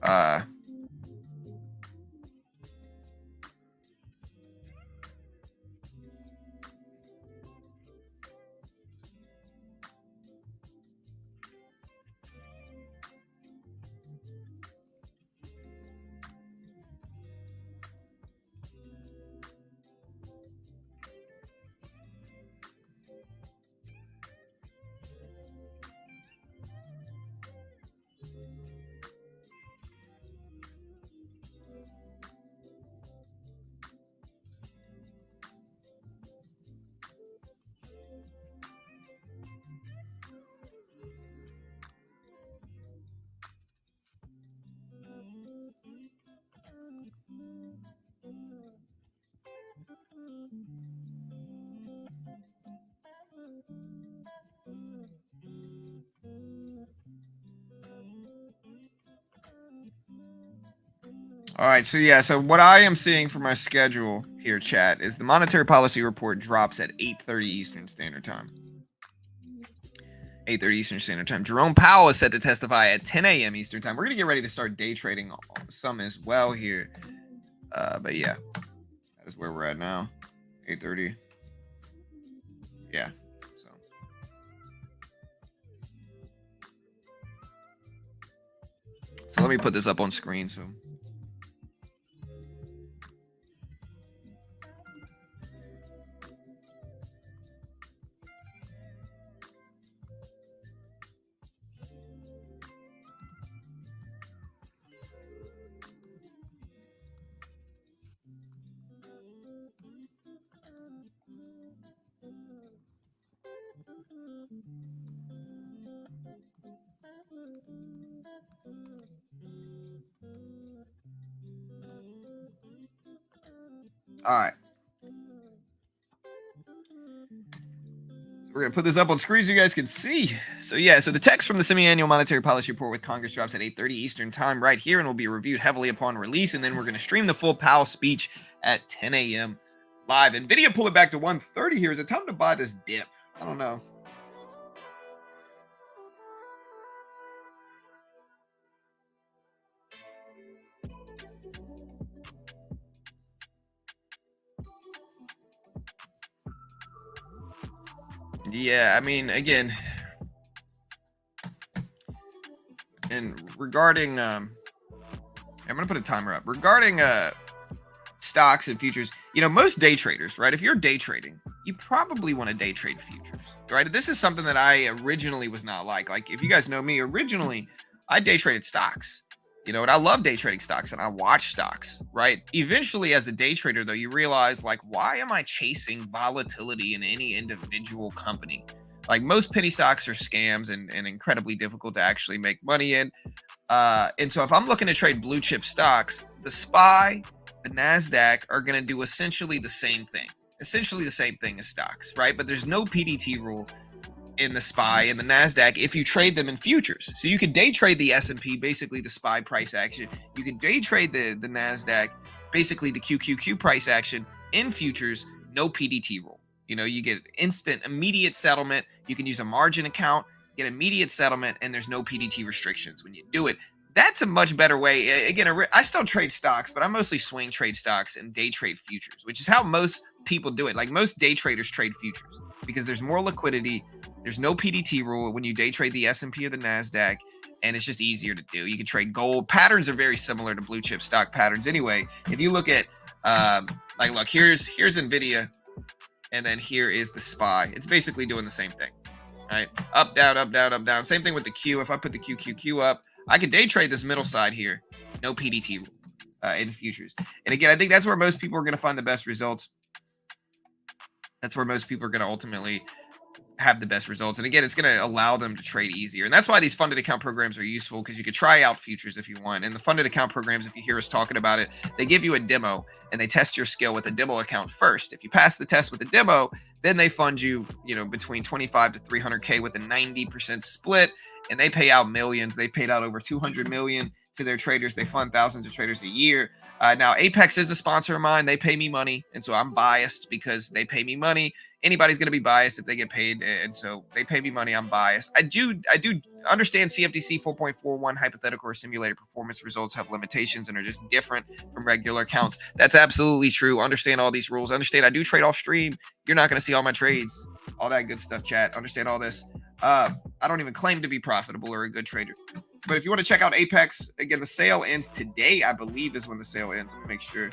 All right, so yeah, so what I am seeing for my schedule here, chat, is the monetary policy report drops at 8:30 Eastern Standard Time. 8:30 Eastern Standard Time. Jerome Powell is set to testify at 10 a.m. Eastern Time. We're gonna get ready to start day trading some as well here, but yeah, that is where we're at now. 8:30. Yeah. So let me put this up on screen. So. All right. So we're going to put this up on screen so you guys can see. So yeah, so the text from the semi-annual monetary policy report with Congress drops at 8:30 Eastern Time right here and will be reviewed heavily upon release. And then we're going to stream the full Powell speech at 10 a.m. live. NVIDIA pull it back to 130 here. Is it time to buy this dip? I don't know. Yeah, I mean, again, and regarding, I'm going to put a timer up. Regarding stocks and futures, you know, most day traders, right? If you're day trading, you probably want to day trade futures, right? This is something that I originally was not like. Like, if you guys know me, originally, I day traded stocks. You know, and I love day trading stocks and I watch stocks, right? Eventually, as a day trader, though, you realize, like, why am I chasing volatility in any individual company? Like, most penny stocks are scams and incredibly difficult to actually make money in. And so if I'm looking to trade blue chip stocks, the SPY, the NASDAQ are going to do essentially the same thing as stocks, right? But there's no PDT rule in the SPY and the NASDAQ if you trade them in futures. So you can day trade the S&P, basically the SPY price action. You can day trade the NASDAQ, basically the QQQ price action in futures, no PDT rule. You know, you get instant, immediate settlement. You can use a margin account, get immediate settlement, and there's no PDT restrictions when you do it. That's a much better way. Again, I still trade stocks, but I mostly swing trade stocks and day trade futures, which is how most people do it. Like, most day traders trade futures because there's more liquidity. There's no PDT rule when you day trade the S&P or the NASDAQ, and it's just easier to do. You can trade gold. Patterns are very similar to blue chip stock patterns anyway. If you look at, like, look, here's NVIDIA, and then here is the SPY. It's basically doing the same thing, right? Up, down, up, down, up, down. Same thing with the Q. If I put the QQQ up, I could day trade this middle side here. No PDT rule in futures. And again, I think that's where most people are going to find the best results. That's where most people are going to ultimately have the best results. And again, it's going to allow them to trade easier. And that's why these funded account programs are useful, because you could try out futures if you want. And the funded account programs, if you hear us talking about it, they give you a demo and they test your skill with a demo account first. If you pass the test with a demo, then they fund you, you know, between 25 to 300K with a 90% split, and they pay out millions. They paid out over 200 million to their traders. They fund thousands of traders a year. Now, Apex is a sponsor of mine. They pay me money, and so I'm biased because they pay me money. anybody's going to be biased if they get paid, and so they pay me money. I'm biased. I do understand CFTC 4.41 hypothetical or simulated performance results have limitations and are just different from regular accounts. That's absolutely true. Understand all these rules. Understand I do trade off stream. You're not going to see all my trades, all that good stuff, chat. Understand all this. I don't even claim to be profitable or a good trader. But if you want to check out Apex, again, the sale ends today, I believe is when the sale ends. Let me make sure.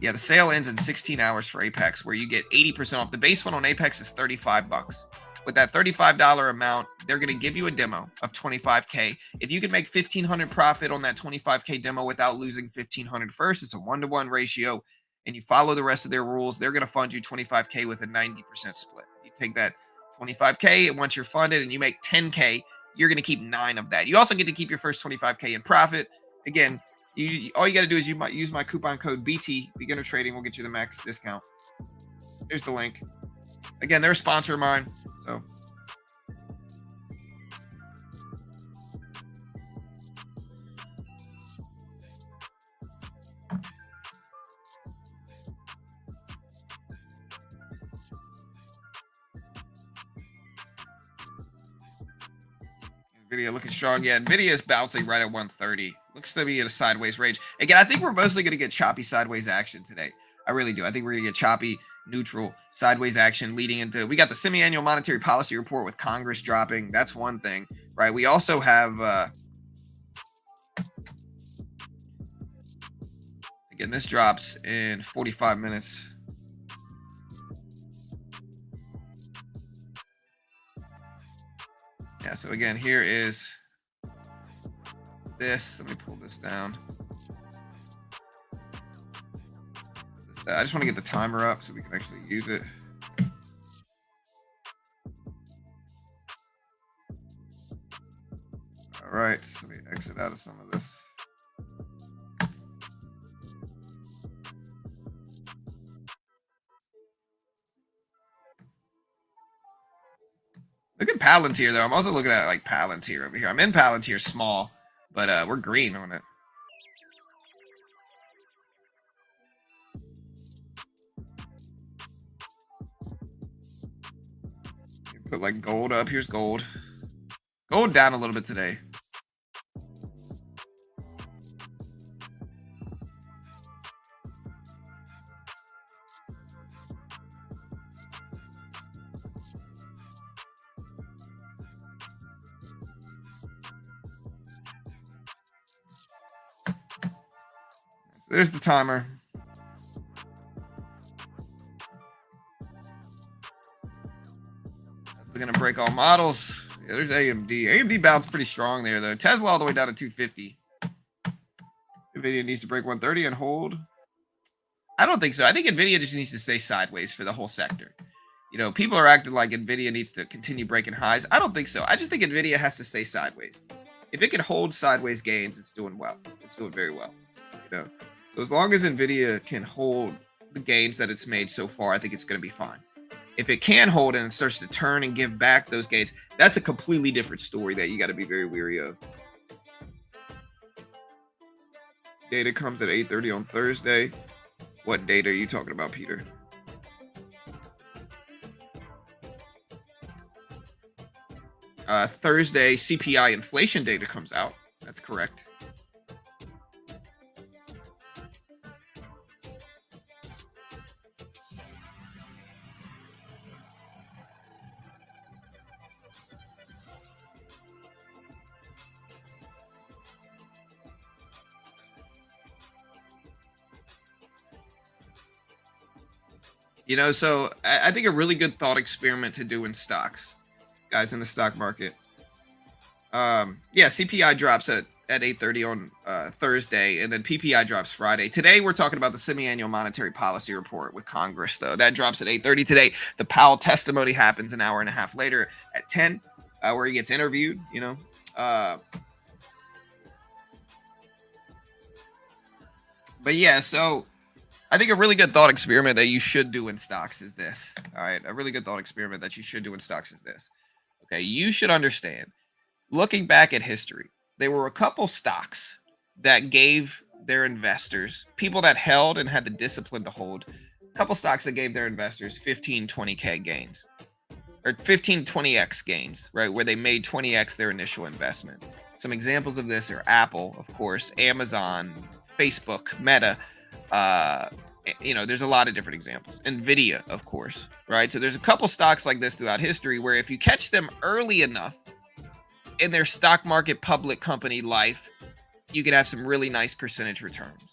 Yeah, the sale ends in 16 hours for Apex, where you get 80% off. The base one on Apex is $35. With that $35 amount, they're going to give you a demo of 25K. If you can make 1,500 profit on that 25K demo without losing 1,500 first, it's a 1-to-1 ratio, and you follow the rest of their rules, they're going to fund you 25K with a 90% split. You take that 25K, and once you're funded and you make 10K, you're going to keep 9 of that. You also get to keep your first 25K in profit. Again, all you got to do is you might use my coupon code BT beginner trading. Will get you the max discount. There's the link. Again, they're a sponsor of mine, so Nvidia looking strong. Yeah, Nvidia is bouncing right at 130. Looks to be in a sideways range. Again, I think we're mostly going to get choppy sideways action today. I really do. I think we're going to get choppy, neutral, sideways action leading into. We got the semi-annual monetary policy report with Congress dropping. That's one thing, right? We also have. Again, this drops in 45 minutes. Yeah, so again, here is this. Let me pull this down. I just want to get the timer up so we can actually use it. All right, so let me exit out of some of this. Look at Palantir though. I'm also looking at like Palantir over here. I'm in Palantir small, but we're green on it. Put like gold up. Here's gold. Gold down a little bit today. There's the timer. That's going to break all models. Yeah, there's AMD. AMD bounced pretty strong there, though. Tesla all the way down to 250. NVIDIA needs to break 130 and hold. I don't think so. I think NVIDIA just needs to stay sideways for the whole sector. You know, people are acting like NVIDIA needs to continue breaking highs. I don't think so. I just think NVIDIA has to stay sideways. If it can hold sideways gains, it's doing well. It's doing very well. You know, so as long as NVIDIA can hold the gains that it's made so far, I think it's going to be fine. If it can hold and it starts to turn and give back those gains, that's a completely different story that you got to be very wary of. Data comes at 8:30 on Thursday. What data are you talking about, Peter? Thursday, CPI inflation data comes out. That's correct. You know, so I think a really good thought experiment to do in stocks, guys, in the stock market. Yeah, CPI drops at 8:30 on Thursday, and then PPI drops Friday. Today, we're talking about the semi-annual monetary policy report with Congress, though. That drops at 8:30 today. The Powell testimony happens an hour and a half later at 10, where he gets interviewed, you know. But yeah, so I think a really good thought experiment that you should do in stocks is this. All right. A really good thought experiment that you should do in stocks is this. Okay. You should understand, looking back at history, there were a couple stocks that gave their investors, people that held and had the discipline to hold, Couple stocks that gave their investors 15, 20K gains, or 15, 20X gains, right? Where they made 20X their initial investment. Some examples of this are Apple, of course, Amazon, Facebook, Meta. There's a lot of different examples. Nvidia, of course, right? So there's a couple stocks like this throughout history where if you catch them early enough in their stock market public company life, you could have some really nice percentage returns.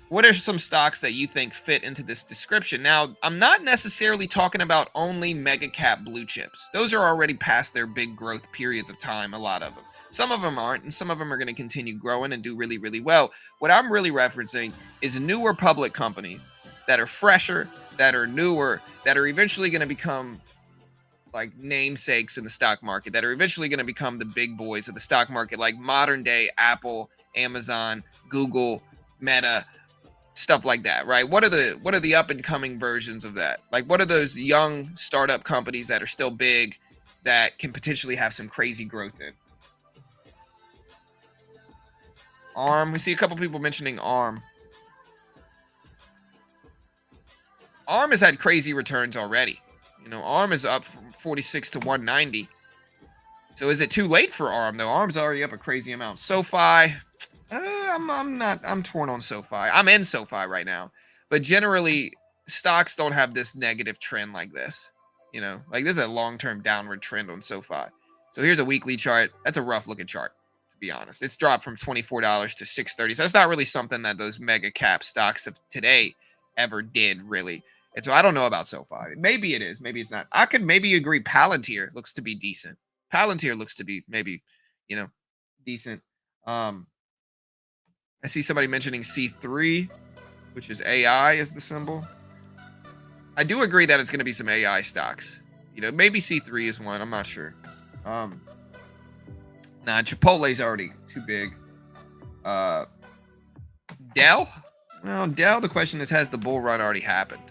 What are some stocks that you think fit into this description? Now, I'm not necessarily talking about only mega cap blue chips. Those are already past their big growth periods of time, a lot of them. Some of them aren't, and some of them are going to continue growing and do really, really well. What I'm really referencing is newer public companies that are fresher, that are newer, that are eventually going to become like namesakes in the stock market, that are eventually going to become the big boys of the stock market, like modern day Apple, Amazon, Google, Meta, stuff like that, right? What are the up and coming versions of that? Like, what are those young startup companies that are still big that can potentially have some crazy growth in? ARM, we see a couple people mentioning ARM. ARM has had crazy returns already. ARM is up from 46 to 190. So is it too late for ARM though? ARM's already up a crazy amount. SoFi, I'm torn on SoFi. I'm in SoFi right now, but generally stocks don't have this negative trend like this. Like this is a long-term downward trend on SoFi. So here's a weekly chart. That's a rough looking chart, to be honest. It's dropped from $24 to $6.30. So that's not really something that those mega cap stocks of today ever did, really. And so I don't know about SoFi. Maybe it is, maybe it's not. I could maybe agree Palantir looks to be decent. Palantir looks to be maybe, decent. I see somebody mentioning C3, which is AI is the symbol. I do agree that it's going to be some AI stocks. Maybe C3 is one. I'm not sure. Nah, Chipotle's already too big. Dell? Well, Dell, the question is, has the bull run already happened?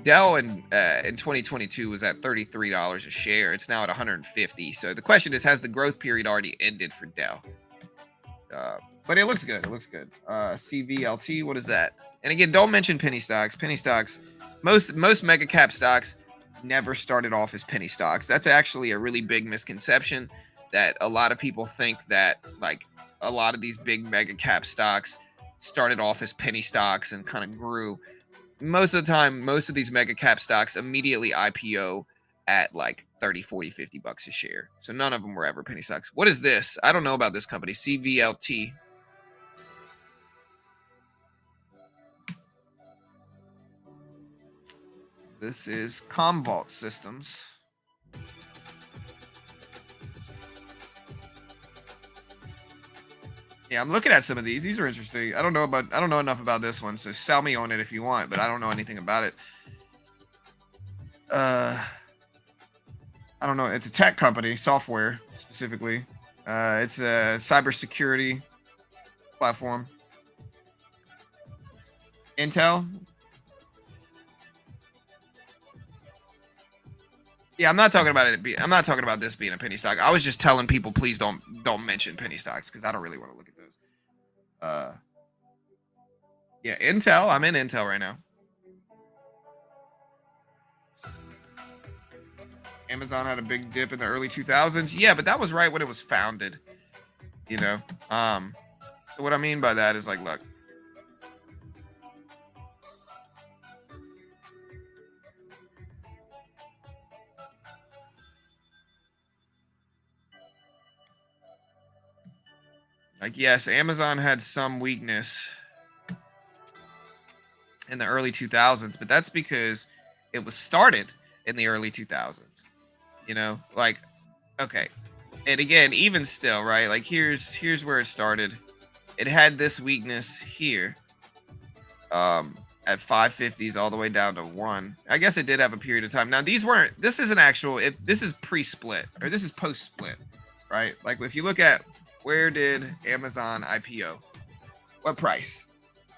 Dell in 2022 was at $33 a share. It's now at $150. So the question is, has the growth period already ended for Dell? But it looks good. It looks good. CVLT, what is that? And again, don't mention penny stocks. Penny stocks, most mega cap stocks never started off as penny stocks. That's actually a really big misconception, that a lot of people think that like a lot of these big mega cap stocks started off as penny stocks and kind of grew. Most of the time, most of these mega cap stocks immediately IPO at like 30, 40, 50 bucks a share. So none of them were ever penny stocks. What is this? I don't know about this company. CVLT. This is Commvault Systems. Yeah, I'm looking at some of these. These are interesting. I don't know enough about this one, so sell me on it if you want, but I don't know anything about it. I don't know. It's a tech company, software specifically. It's a cybersecurity platform. Intel. Yeah, I'm not talking about it. I'm not talking about this being a penny stock. I was just telling people, please don't mention penny stocks because I don't really want to look at those. Yeah, Intel. I'm in Intel right now. Amazon had a big dip in the early 2000s. Yeah, but that was right when it was founded. So what I mean by that is like, look. Like, yes, Amazon had some weakness in the early 2000s, but that's because it was started in the early 2000s. Like, okay. And again, even still, right? Like, here's where it started. It had this weakness here. At 550s all the way down to 1. I guess it did have a period of time. Now, this isn't actual, this is pre-split, or this is post-split, right? Like, if you look at where did Amazon IPO? What price?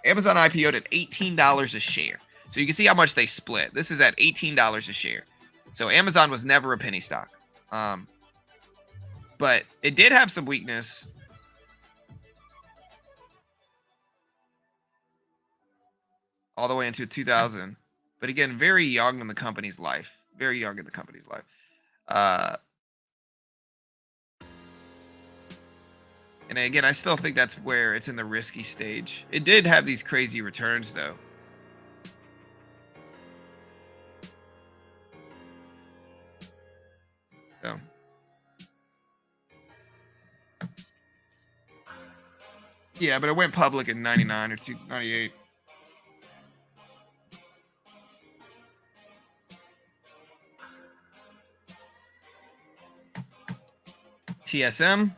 Amazon IPO'd at $18 a share. So you can see how much they split. This is at $18 a share. So Amazon was never a penny stock. But it did have some weakness. all the way into 2000. But again, very young in the company's life. Very young in the company's life. And again, I still think that's where it's in the risky stage. It did have these crazy returns, though. So, yeah, but it went public in 99 or 98. TSM,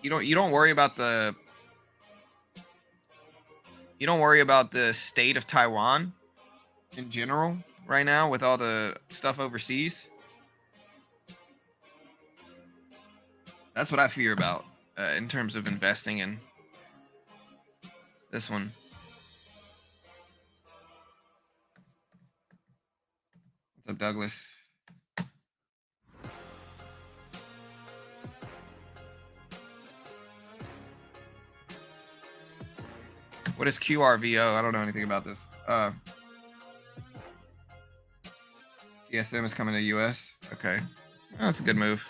you don't worry about the state of Taiwan in general right now with all the stuff overseas. That's what I fear about in terms of investing in this one. What's up, Douglas? What is QRVO? I don't know anything about this. TSM is coming to US. Okay. Oh, that's a good move.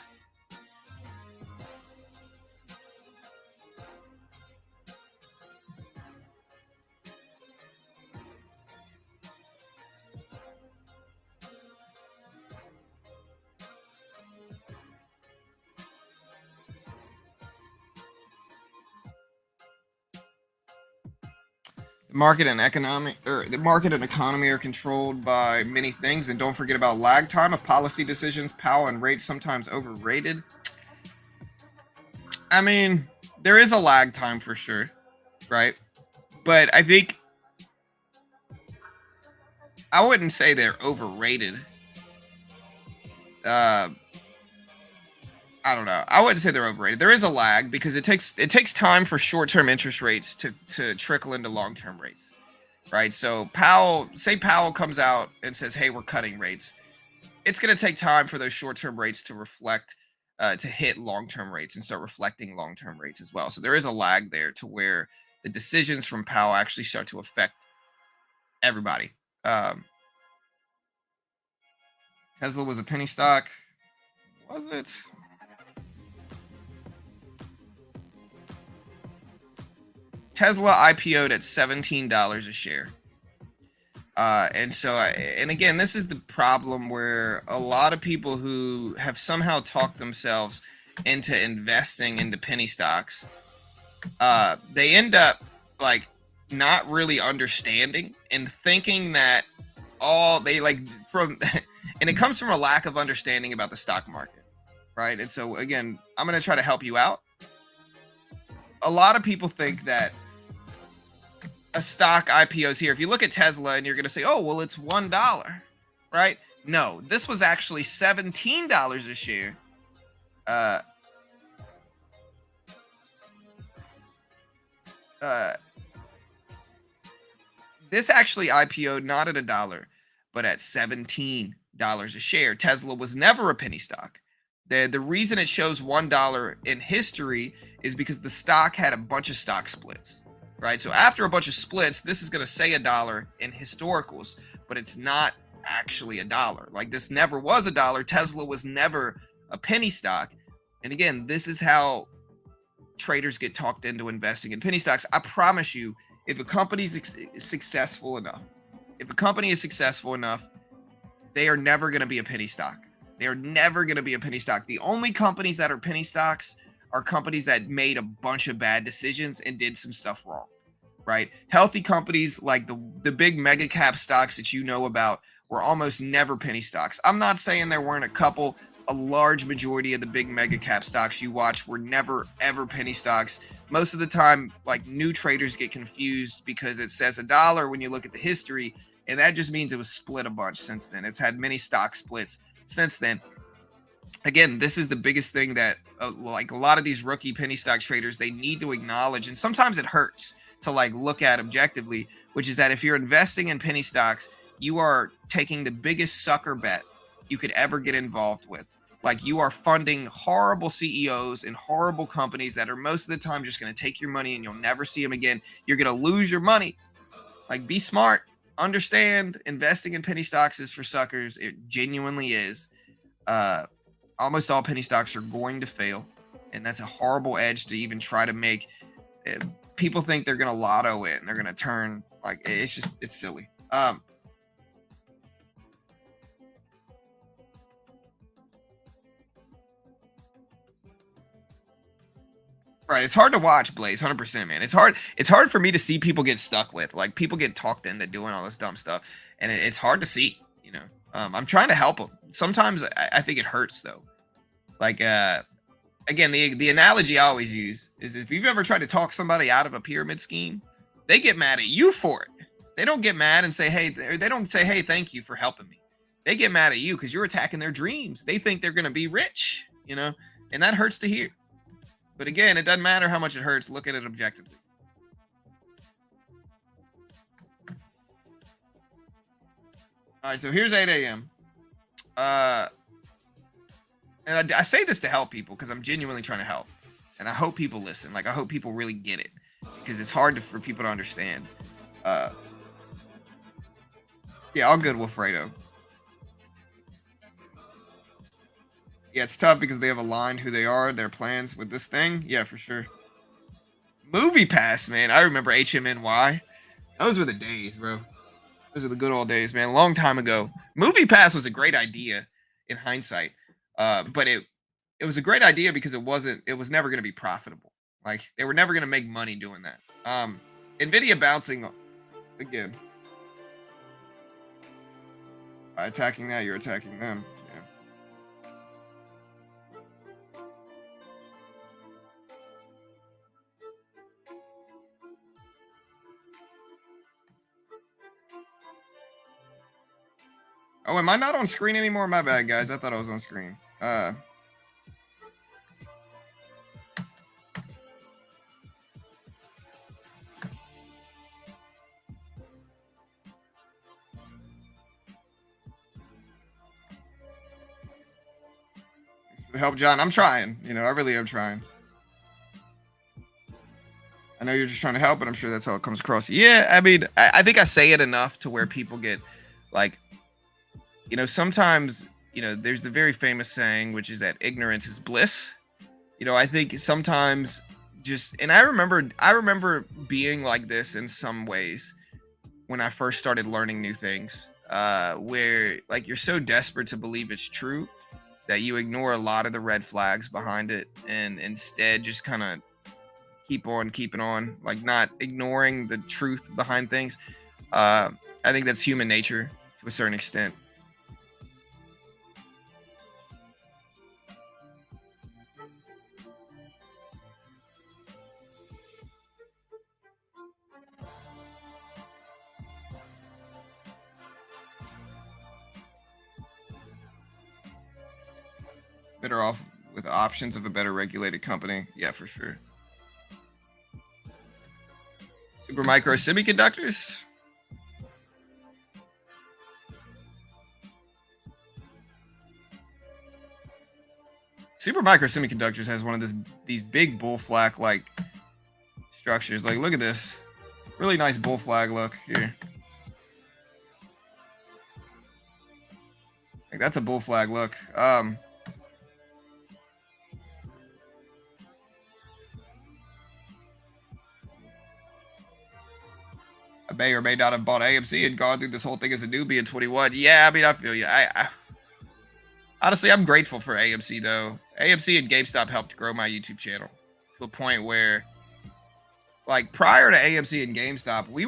The market and economy are controlled by many things, and don't forget about lag time of policy decisions. Powell and rates sometimes overrated. I mean, there is a lag time for sure, right? But I think I wouldn't say they're overrated. I don't know. I wouldn't say they're overrated. There is a lag because it takes time for short-term interest rates to trickle into long-term rates, right? So Powell comes out and says, "Hey, we're cutting rates." It's going to take time for those short-term rates to reflect, to hit long-term rates and start reflecting long-term rates as well. So there is a lag there to where the decisions from Powell actually start to affect everybody. Tesla was a penny stock, was it? Tesla IPO'd at $17 a share. And again, this is the problem where a lot of people who have somehow talked themselves into investing into penny stocks, they end up like not really understanding and thinking that and it comes from a lack of understanding about the stock market, right? And so again, I'm going to try to help you out. A lot of people think that a stock IPOs here. If you look at Tesla and you're going to say, "Oh, well, it's $1," right? No, this was actually $17 a share. This actually IPO'd not at $1, but at $17 a share. Tesla was never a penny stock. The reason it shows $1 in history is because the stock had a bunch of stock splits. Right, so after a bunch of splits, this is going to say $1 in historicals, but it's not actually $1. Like this never was $1. Tesla was never a penny stock, and again, this is how traders get talked into investing in penny stocks. I promise you, if a company is successful enough, they are never going to be a penny stock. They are never going to be a penny stock. The only companies that are penny stocks are companies that made a bunch of bad decisions and did some stuff wrong, right? Healthy companies like the big mega cap stocks that you know about were almost never penny stocks. I'm not saying there weren't a large majority of the big mega cap stocks you watch were never ever penny stocks. Most of the time, like new traders get confused because it says $1 when you look at the history, and that just means it was split a bunch since then. It's had many stock splits since then. Again, this is the biggest thing that like a lot of these rookie penny stock traders, they need to acknowledge, and sometimes it hurts to like look at objectively, which is that if you're investing in penny stocks, you are taking the biggest sucker bet you could ever get involved with. Like you are funding horrible CEOs and horrible companies that are most of the time just going to take your money and you'll never see them again. You're going to lose your money. Like be smart. understand investing in penny stocks is for suckers. It genuinely is. Uh, Almost all penny stocks are going to fail, and that's a horrible edge to even try to make. uh, People think they're going to lotto it and they're going to turn like it's silly. Right, it's hard to watch Blaze, 100%, man. It's hard for me to see people get stuck with. Like people get talked into doing all this dumb stuff, and it's hard to see, you know. I'm trying to help them. Sometimes I think it hurts though. Like again, the analogy I always use is if you've ever tried to talk somebody out of a pyramid scheme, they get mad at you for it. They don't get mad and say, "Hey," they don't say, "Hey, thank you for helping me." They get mad at you because you're attacking their dreams. They think they're going to be rich, you know, and that hurts to hear. But again, it doesn't matter how much it hurts. Look at it objectively. All right, so here's 8 a.m. Uh, and I say this to help people because I'm genuinely trying to help, and I hope people listen. Like I hope people really get it because it's hard for people to understand. Uh, yeah, all good, Wilfredo. Yeah, it's tough because they have aligned who they are, their plans with this thing. Yeah, for sure. Movie Pass, man. I remember HMNY. Those were the days, bro. Those are the good old days, man. A long time ago. Movie Pass was a great idea in hindsight. But it was a great idea because it was never going to be profitable. Like they were never going to make money doing that. Nvidia bouncing again. By attacking that, you're attacking them. Yeah. Oh, am I not on screen anymore? My bad, guys. I thought I was on screen. Help, John. I'm trying. You know, I really am trying. I know you're just trying to help, but I'm sure that's how it comes across. Yeah, I mean, I think I say it enough to where people get like, you know, sometimes, you know, there's the very famous saying, which is that ignorance is bliss. You know, I think sometimes just, and I remember being like this in some ways when I first started learning new things, where like you're so desperate to believe it's true that you ignore a lot of the red flags behind it and instead just kind of keep on keeping on, like not ignoring the truth behind things. I think that's human nature to a certain extent. Better off with options of a better regulated company. Yeah, for sure. Supermicro semiconductors. Supermicro semiconductors has one of these big bull flag like structures. Like, look at this. Really nice bull flag look here. Like that's a bull flag look. I may or may not have bought AMC and gone through this whole thing as a newbie in 21. Yeah, I mean, I feel you. I honestly, I'm grateful for AMC though. AMC and GameStop helped grow my YouTube channel to a point where, like, prior to AMC and GameStop, we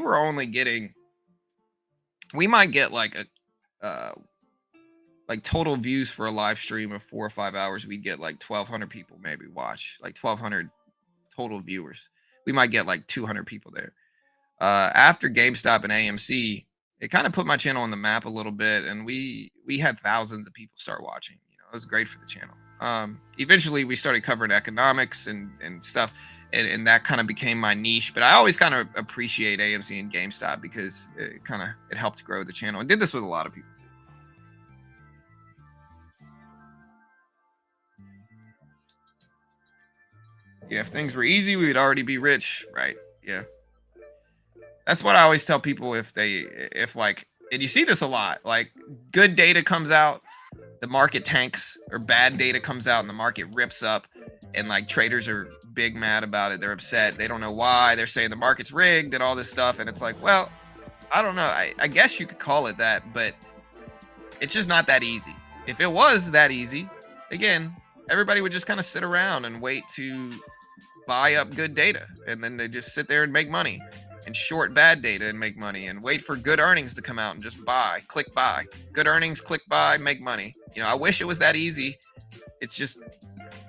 might get like like total views for a live stream of 4 or 5 hours. We'd get like 1,200 people maybe watch, like 1,200 total viewers. We might get like 200 people there. After GameStop and AMC, it kind of put my channel on the map a little bit, and we had thousands of people start watching. You know, it was great for the channel. Eventually, we started covering economics and stuff, and that kind of became my niche. But I always kind of appreciate AMC and GameStop because it helped grow the channel, and did this with a lot of people too. Yeah, if things were easy, we would already be rich, right? Yeah. That's what I always tell people if like, and you see this a lot, like good data comes out, the market tanks, or bad data comes out and the market rips up, and like traders are big mad about it. They're upset. They don't know why. They're saying the market's rigged and all this stuff. And it's like, well, I don't know. I guess you could call it that, but it's just not that easy. If it was that easy, again, everybody would just kind of sit around and wait to buy up good data, and then they just sit there and make money, and short bad data and make money, and wait for good earnings to come out and just buy, click buy, good earnings, click buy, make money. I wish it was that easy. It's just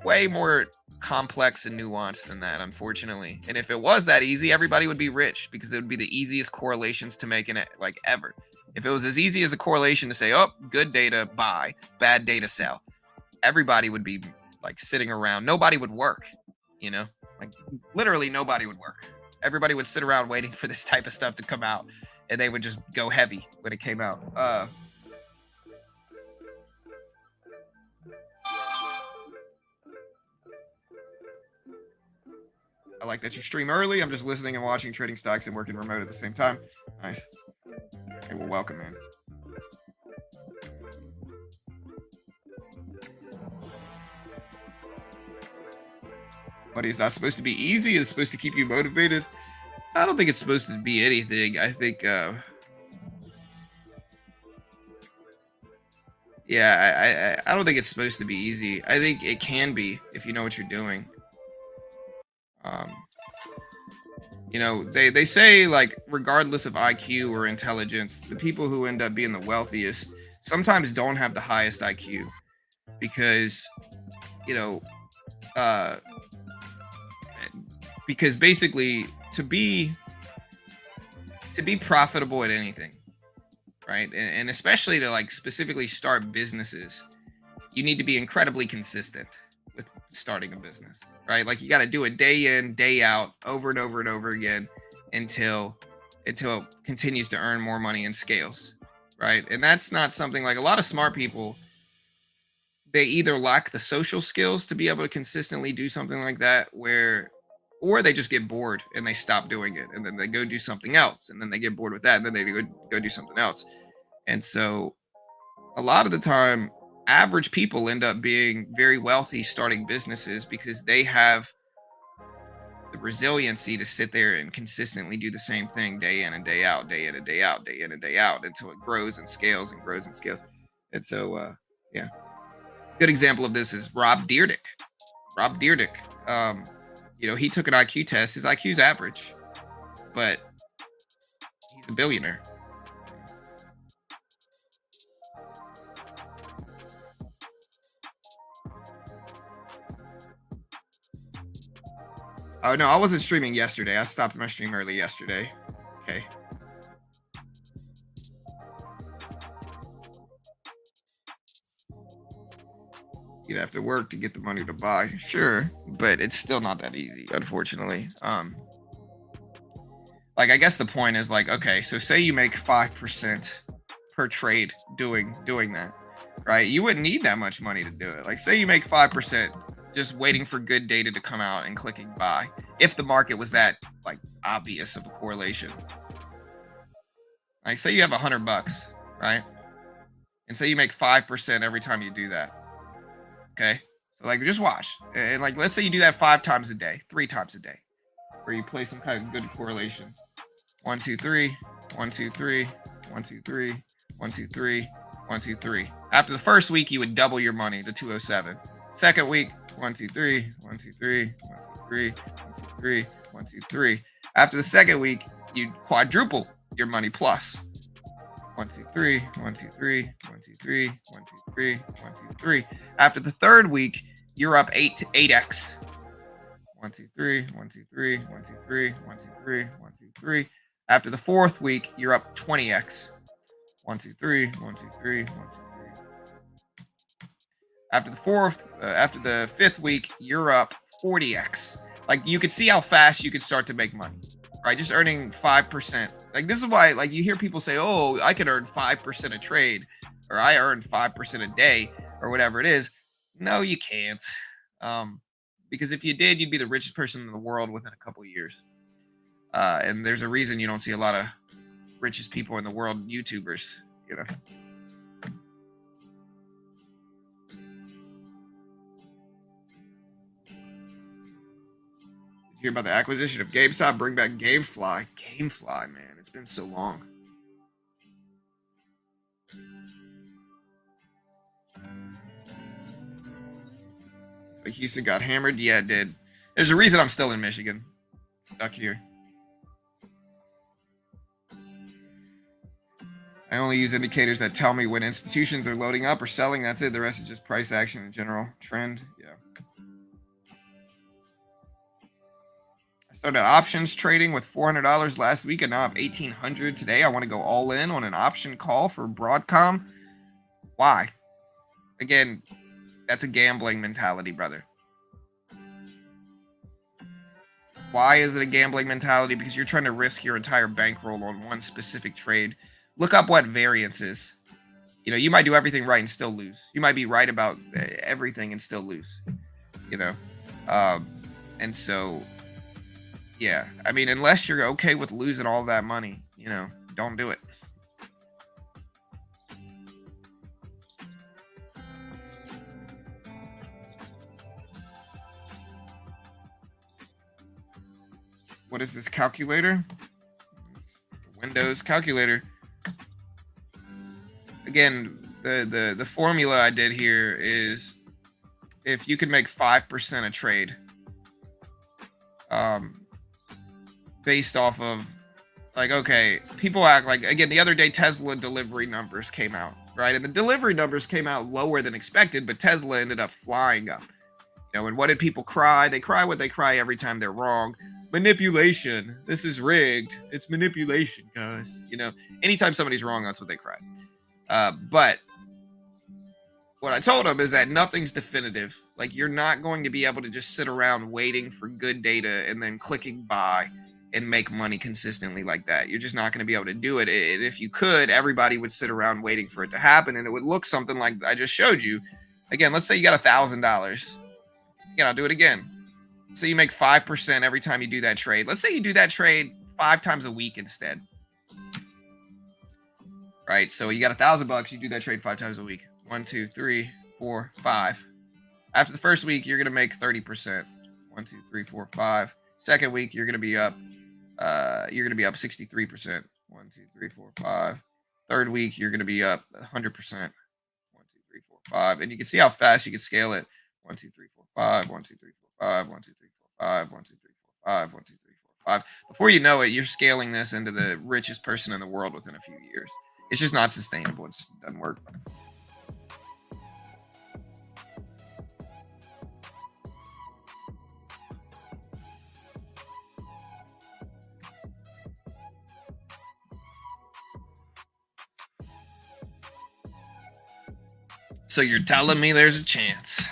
way more complex and nuanced than that, unfortunately. And if it was that easy, everybody would be rich, because it would be the easiest correlations to make in it, like, ever. If it was as easy as a correlation to say, oh, good data buy, bad data sell, everybody would be like sitting around. Nobody would work, like literally nobody would work. Everybody would sit around waiting for this type of stuff to come out, and they would just go heavy when it came out. I like that you stream early. I'm just listening and watching trading stocks and working remote at the same time. Nice. Hey, well, welcome, man. But it's not supposed to be easy. It's supposed to keep you motivated. I don't think it's supposed to be anything. I think, yeah, I don't think it's supposed to be easy. I think it can be if you know what you're doing. They say, like, regardless of IQ or intelligence, the people who end up being the wealthiest sometimes don't have the highest IQ, because, uh, because basically to be profitable at anything, right, and especially to like specifically start businesses, you need to be incredibly consistent with starting a business, right? Like, you got to do it day in, day out, over and over and over again, until it continues to earn more money and scales, right? And that's not something, like, a lot of smart people, they either lack the social skills to be able to consistently do something like that, or they just get bored and they stop doing it, and then they go do something else, and then they get bored with that, and then they go do something else. And so a lot of the time, average people end up being very wealthy starting businesses, because they have the resiliency to sit there and consistently do the same thing day in and day out, day in and day out, day in and day out, until it grows and scales and grows and scales. And so, yeah, good example of this is Rob Dyrdek. Rob Dyrdek, he took an IQ test. His IQ's average, but he's a billionaire. Oh, no, I wasn't streaming yesterday. I stopped my stream early yesterday. Okay. You'd have to work to get the money to buy. Sure, but it's still not that easy, unfortunately. Like, I guess the point is, like, okay, so say you make 5% per trade doing that, right? You wouldn't need that much money to do it. Like, say you make 5% just waiting for good data to come out and clicking buy, if the market was that, like, obvious of a correlation. Like, say you have $100, right? And say you make 5% every time you do that. Okay, so, like, just watch, and, like, let's say you do that 5 times a day, 3 times a day, where you play some kind of good correlation. 1 2 3, 1 2 3, 1 2 3, 1 2 3, 1 2 3. After the first week, you would double your money to 207. Second week, 1 2 3, 1 2 3, 1 2 3, 1 2 3, 1 2 3. After the second week, you quadruple your money plus. 1 2 3, 1 2 3, 1 2 3, 1 2 3, 1 2 3. After the third week, you're up 8x. 1 2 3, 1 2 3, 1 2 3, 1 2 3, 1 2 3. After the fourth week, you're up 20x. 1 2 3, 1 2 3, 1 2 3. After the fifth week, you're up 40x. Like, you could see how fast you could start to make money, right? Just earning 5%. Like, this is why, like, you hear people say, oh, I could earn 5% a trade, or I earn 5% a day, or whatever it is. No, you can't. Because if you did, you'd be the richest person in the world within a couple of years. And there's a reason you don't see a lot of richest people in the world YouTubers, you know. Did you hear about the acquisition of GameStop? Bring back Gamefly. Gamefly, man, it's been so long. It's like Houston got hammered. Yeah, it did. There's a reason I'm still in Michigan, stuck here. I only use indicators that tell me when institutions are loading up or selling. That's it. The rest is just price action and general trend. Yeah. I started options trading with $400 last week, and now I have $1,800 today. I want to go all in on an option call for Broadcom. Why? Again, that's a gambling mentality, brother. Why is it a gambling mentality? Because you're trying to risk your entire bankroll on one specific trade. Look up what variance is. You know, you might do everything right and still lose. You might be right about everything and still lose. You know, and so, yeah. I mean, unless you're okay with losing all that money, you know, don't do it. What is this calculator? It's the Windows calculator. Again, the formula I did here is if you could make 5% a trade, based off of, like, okay, people act like, again, the other day Tesla delivery numbers came out, right? And the delivery numbers came out lower than expected, but Tesla ended up flying up. You know, and what did people cry? They cry what they cry every time they're wrong. Manipulation. This is rigged. It's manipulation, guys. You know, anytime somebody's wrong, that's what they cry. But what I told them is that nothing's definitive. Like, you're not going to be able to just sit around waiting for good data and then clicking buy and make money consistently like that. You're just not going to be able to do it. And if you could, everybody would sit around waiting for it to happen, and it would look something like I just showed you. Again, let's say you got $1,000. Again, I'll do it again. So you make 5% every time you do that trade. Let's say you do that trade 5 times a week instead. Right? So you got $1,000, you do that trade 5 times a week. 1, 2, 3, 4, 5. After the first week, you're gonna make 30%. 1, 2, 3, 4, 5. Second week, you're gonna be up 63%. 1, 2, 3, 4, 5. Third week, you're gonna be up 100%. 1, 2, 3, 4, 5. And you can see how fast you can scale it. 1, 2, 3, 4, 5. 1, 2, 3, 4, 5. 1, 2, 3, 4, 5. 1, 2, 3, 4, 5. 1, 2, 3, 4, 5. Before you know it, you're scaling this into the richest person in the world within a few years. It's just not sustainable. It just doesn't work. So you're telling me there's a chance.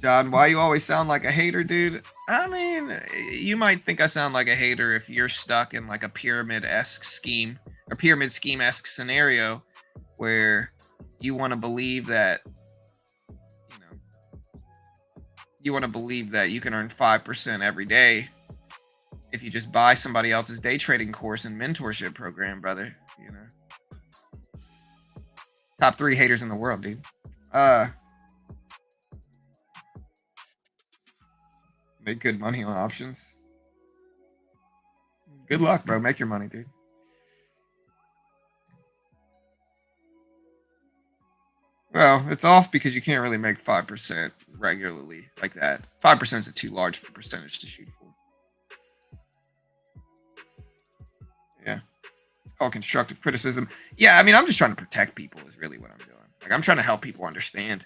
John, why you always sound like a hater, dude? I mean, you might think I sound like a hater if you're stuck in like a pyramid-esque scheme, or pyramid scheme-esque scenario where you want to believe that, you want to believe that you can earn 5% every day if you just buy somebody else's day trading course and mentorship program, brother. You know, top 3 haters in the world, dude. Make good money on options. Good luck, bro. Make your money, dude. Well, it's off because you can't really make 5% regularly like that. 5% is too large of a percentage to shoot for. Yeah. It's called constructive criticism. Yeah, I mean, I'm just trying to protect people is really what I'm doing. Like, I'm trying to help people understand.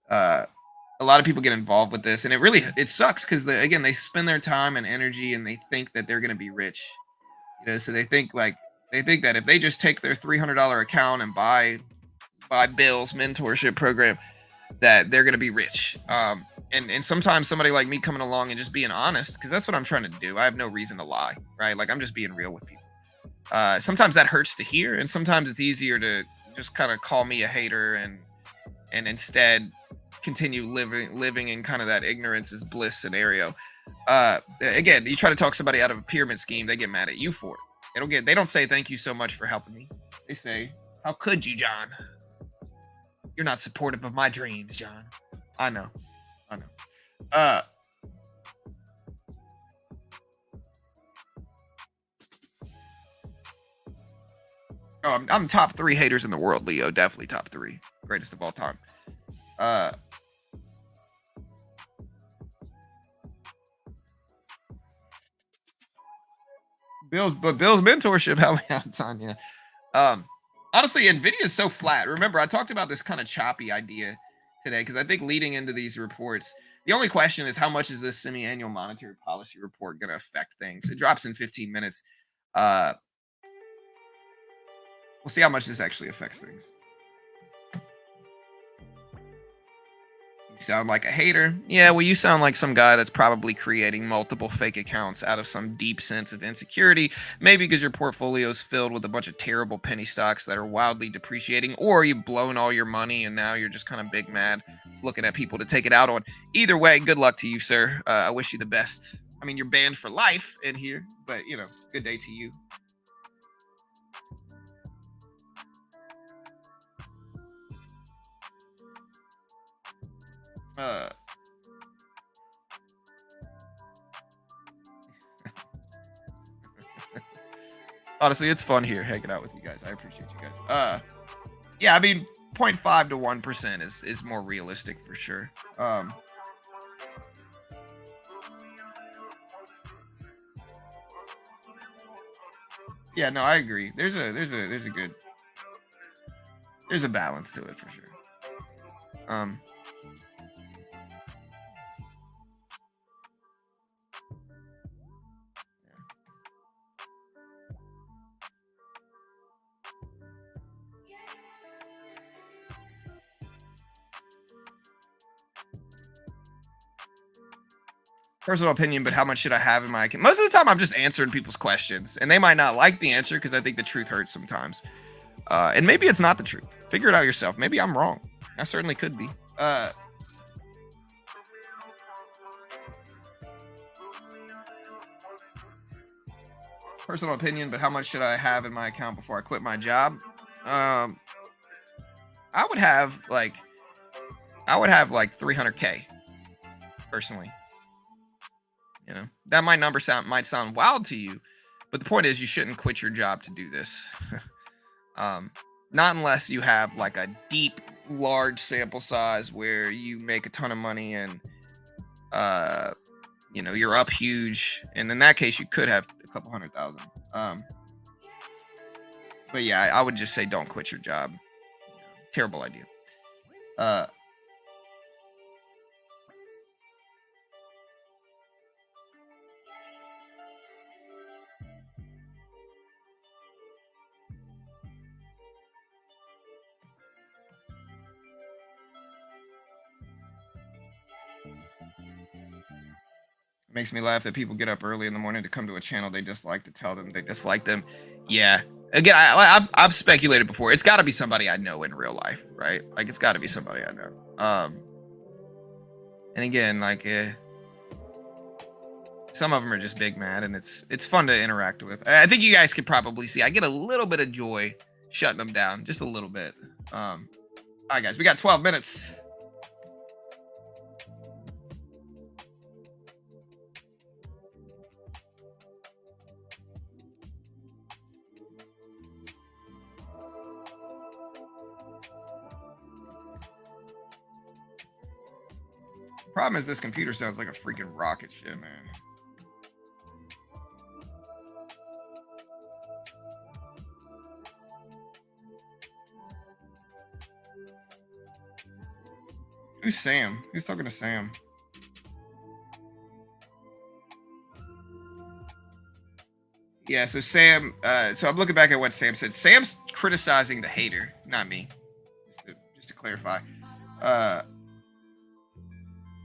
A lot of people get involved with this, and it sucks because again, they spend their time and energy and they think that they're going to be rich. You know, so they think that if they just take their $300 account and buy Bill's mentorship program, that they're going to be rich. And sometimes somebody like me coming along and just being honest, because that's what I'm trying to do. I have no reason to lie, right? Like, I'm just being real with people. Sometimes that hurts to hear, and sometimes it's easier to just kind of call me a hater and instead, continue living in kind of that ignorance is bliss scenario. Again, you try to talk somebody out of a pyramid scheme, they get mad at you for it. They don't say thank you so much for helping me. They say, how could you, John? You're not supportive of my dreams, John. I know. Oh, I'm top 3 haters in the world, Leo. Definitely top 3. Greatest of all time. Bill's mentorship helped me out a ton, yeah. Honestly, Nvidia is so flat. Remember, I talked about this kind of choppy idea today because I think leading into these reports, the only question is how much is this semi-annual monetary policy report going to affect things? It drops in 15 minutes. We'll see how much this actually affects things. You sound like a hater. Yeah, well, you sound like some guy that's probably creating multiple fake accounts out of some deep sense of insecurity. Maybe because your portfolio is filled with a bunch of terrible penny stocks that are wildly depreciating, or you've blown all your money and now you're just kind of big mad looking at people to take it out on. Either way, good luck to you, sir. I wish you the best. I mean, you're banned for life in here, but, you know, good day to you. Honestly, it's fun here hanging out with you guys. I appreciate you guys. Yeah, I mean, 0.5 to 1% is more realistic for sure. Yeah, no, I agree. There's a balance to it for sure. Personal opinion, but how much should I have in my account? Most of the time, I'm just answering people's questions, and they might not like the answer because I think the truth hurts sometimes. And maybe it's not the truth. Figure it out yourself. Maybe I'm wrong. I certainly could be. Personal opinion, but how much should I have in my account before I quit my job? I would have like 300K personally. You know, that might sound wild to you, but the point is you shouldn't quit your job to do this. Not unless you have like a deep, large sample size where you make a ton of money and you know, you're up huge, and in that case you could have a couple 100,000. But yeah, I would just say don't quit your job. Terrible idea. It makes me laugh that people get up early in the morning to come to a channel they dislike to tell them they dislike them. Yeah. Again, I've speculated before. It's got to be somebody I know in real life, right? Like, it's got to be somebody I know. And again, like, some of them are just big mad, and it's fun to interact with. I think you guys could probably see I get a little bit of joy shutting them down, just a little bit. All right, guys, we got 12 minutes. Problem is, this computer sounds like a freaking rocket ship, man. Who's Sam? Who's talking to Sam? Yeah, so Sam, so I'm looking back at what Sam said. Sam's criticizing the hater, not me. Just to clarify.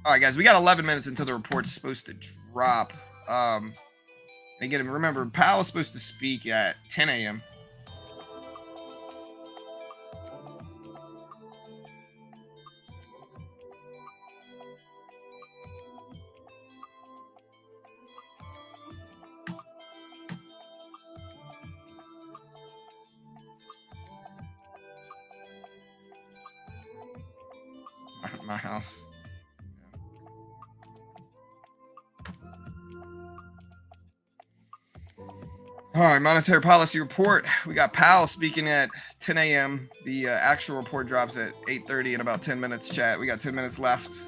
All right, guys, we got 11 minutes until the report's supposed to drop. Again, remember, Powell's supposed to speak at 10 a.m. at my house. All right, monetary policy report. We got Powell speaking at 10 a.m. The actual report drops at 8:30 in about 10 minutes, chat. We got 10 minutes left.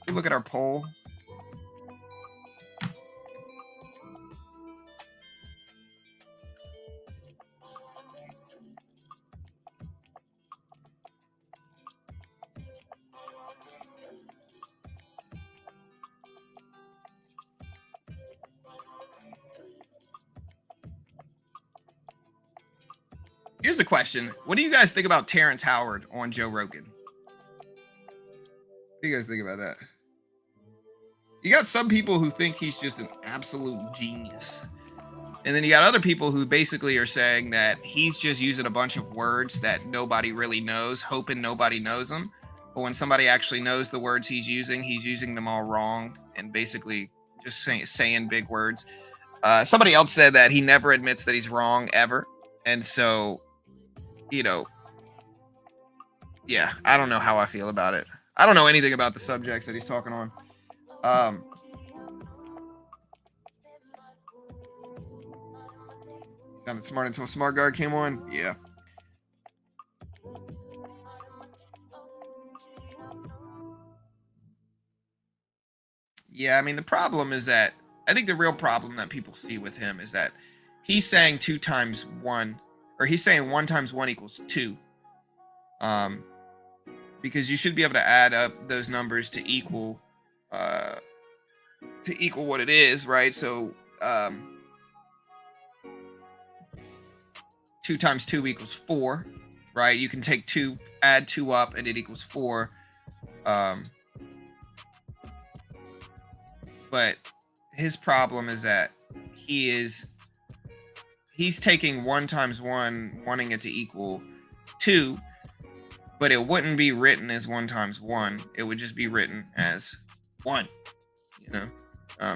We look at our poll. Here's a question. What do you guys think about Terrence Howard on Joe Rogan? What do you guys think about that? You got some people who think he's just an absolute genius. And then you got other people who basically are saying that he's just using a bunch of words that nobody really knows, hoping nobody knows them. But when somebody actually knows the words he's using them all wrong and basically just saying big words. Somebody else said that he never admits that he's wrong ever. And so, you know, yeah, I don't know how I feel about it. I don't know anything about the subjects that he's talking on. Sounded smart until Smart Guard came on. Yeah. Yeah, I mean, the problem is that I think the real problem that people see with him is that he's saying 2 times 1, or he's saying 1 times 1 equals 2. Because you should be able to add up those numbers to equal what it is, right? So 2 times 2 equals 4, right? You can take 2, add 2 up, and it equals 4. But his problem is that he's taking 1 times 1, wanting it to equal 2, but it wouldn't be written as 1 times 1. It would just be written as 1, you know?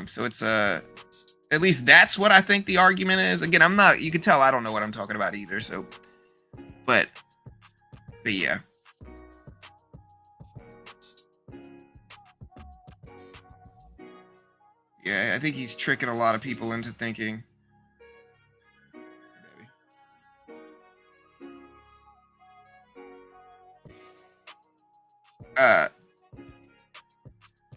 So it's at least that's what I think the argument is. Again, you can tell I don't know what I'm talking about either. So, but yeah. Yeah, I think he's tricking a lot of people into thinking.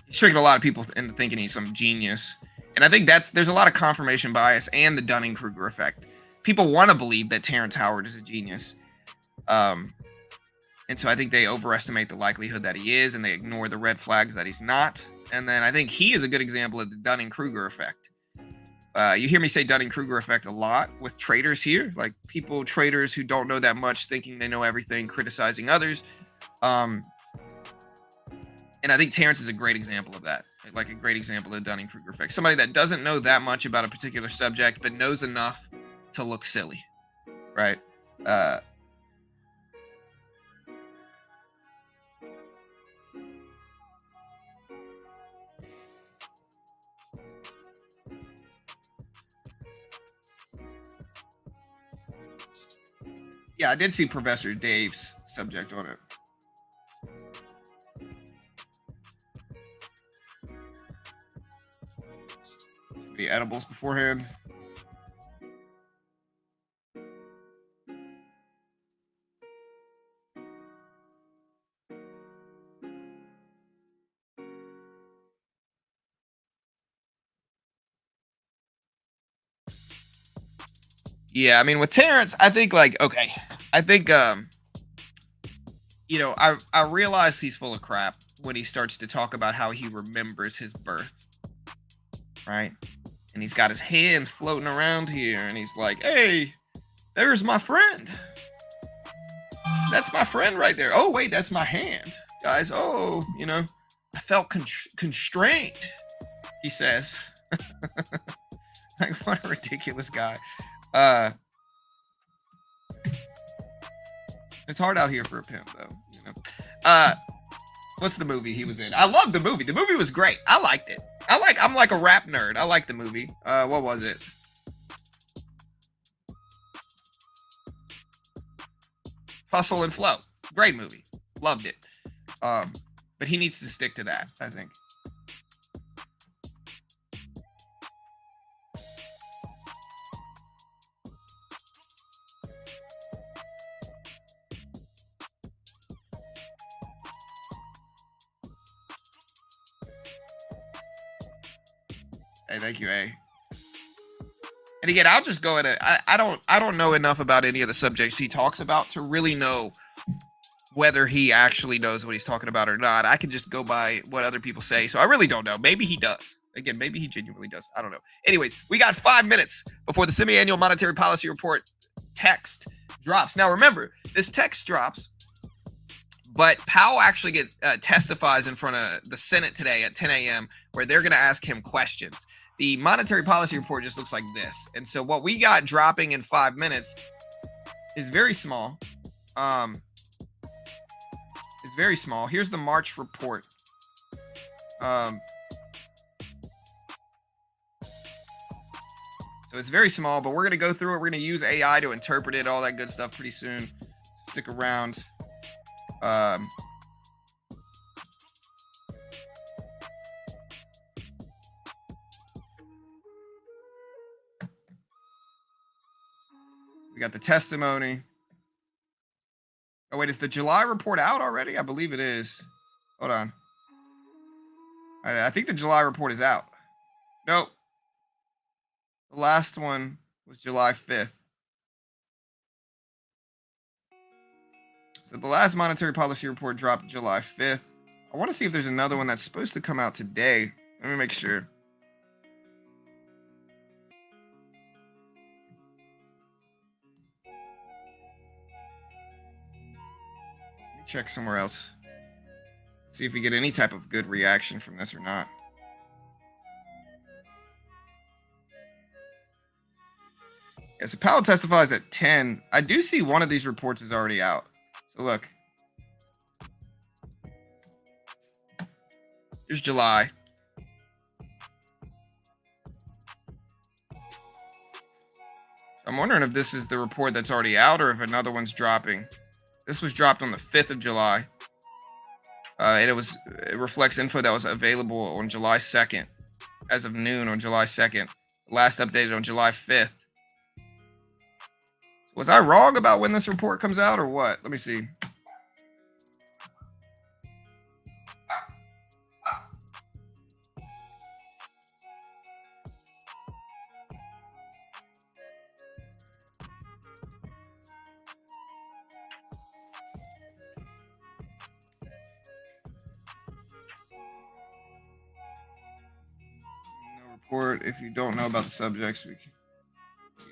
He's tricking a lot of people into thinking he's some genius. And I think there's a lot of confirmation bias and the Dunning-Kruger effect. People want to believe that Terrence Howard is a genius. And so I think they overestimate the likelihood that he is, and they ignore the red flags that he's not. And then I think he is a good example of the Dunning-Kruger effect. You hear me say Dunning-Kruger effect a lot with traders here, like traders who don't know that much, thinking they know everything, criticizing others. And I think Terrence is a great example of that, like a great example of the Dunning-Kruger effect. Somebody that doesn't know that much about a particular subject, but knows enough to look silly, right? Yeah, I did see Professor Dave's subject on it. The edibles beforehand. Yeah, I mean, with Terrence, I think I realize he's full of crap when he starts to talk about how he remembers his birth, right? And he's got his hand floating around here, and he's like, hey, there's my friend. That's my friend right there. Oh, wait, that's my hand. Guys, oh, I felt constrained, he says. Like, what a ridiculous guy. It's hard out here for a pimp, though. What's the movie he was in? I love the movie. The movie was great. I liked it. I'm like a rap nerd. I like the movie. What was it? Hustle and Flow. Great movie. Loved it. But he needs to stick to that, I think. Hey, thank you, A. And again, I'll just go at it. I don't know enough about any of the subjects he talks about to really know whether he actually knows what he's talking about or not. I can just go by what other people say. So I really don't know. Maybe he does. Again, maybe he genuinely does. I don't know. Anyways, we got 5 minutes before the semi-annual monetary policy report text drops. Now, remember, this text drops, but Powell actually testifies in front of the Senate today at 10 a.m. where they're going to ask him questions. The monetary policy report just looks like this. And so what we got dropping in 5 minutes is very small. Is very small. Here's the March report. So it's very small, but we're going to go through it. We're going to use AI to interpret it, all that good stuff pretty soon. Stick around. We got the testimony. Oh, wait, is the July report out already? I believe it is. Hold on. I think the July report is out. Nope. The last one was July 5th. So the last monetary policy report dropped July 5th. I want to see if there's another one that's supposed to come out today. Let me make sure. Check somewhere else. See if we get any type of good reaction from this or not. Yeah, so Powell testifies at 10. I do see one of these reports is already out. So look. Here's July. I'm wondering if this is the report that's already out or if another one's dropping. This was dropped on the 5th of July. And it reflects info that was available on July 2nd, as of noon on July 2nd. Last updated on July 5th. Was I wrong about when this report comes out or what? Let me see. Report. If you don't know about the subjects, we can.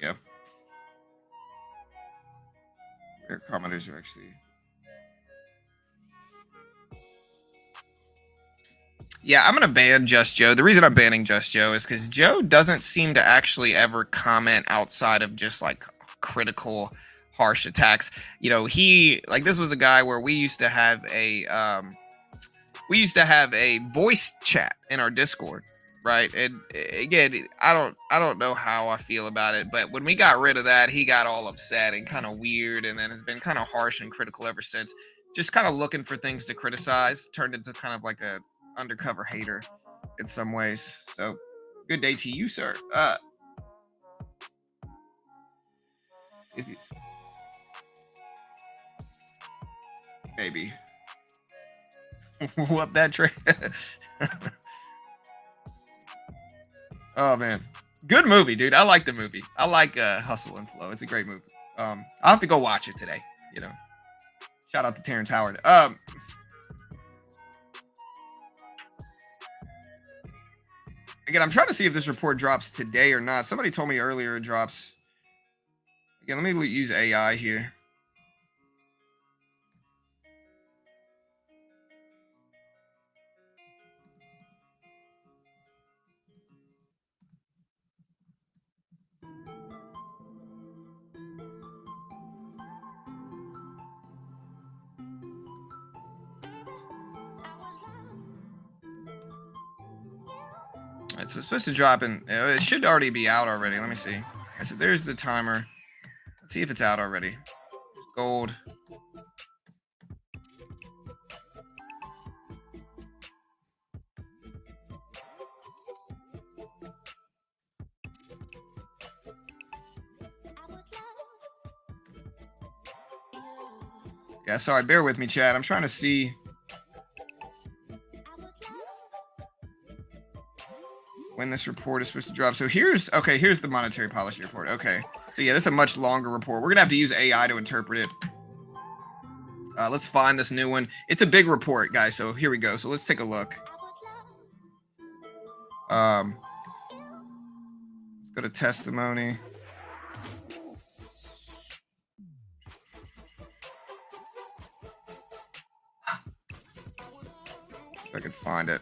Yeah. Where commenters are actually. Yeah, I'm gonna ban Just Joe. The reason I'm banning Just Joe is because Joe doesn't seem to actually ever comment outside of just like critical, harsh attacks. You know, this was a guy where we used to have a voice chat in our Discord. Right. And again, I don't know how I feel about it, but when we got rid of that, he got all upset and kind of weird, and then has been kind of harsh and critical ever since. Just kind of looking for things to criticize, turned into kind of like a undercover hater in some ways. So good day to you, sir. If you maybe whoop that trick. Oh man, good movie, dude. I like the movie. I like Hustle and Flow. It's a great movie. I'll have to go watch it today. You know, shout out to Terrence Howard. Again, I'm trying to see if this report drops today or not. Somebody told me earlier it drops. Again, let me use AI here. So it's supposed to drop in. It should already be out already. Let me see. So there's the timer. Let's see if it's out already. Gold. Yeah, sorry, bear with me, chat. I'm trying to see when this report is supposed to drop. So here's the monetary policy report. Okay. So yeah, this is a much longer report. We're gonna have to use AI to interpret it. Let's find this new one. It's a big report, guys. So here we go. So let's take a look. Let's go to testimony. If I can find it.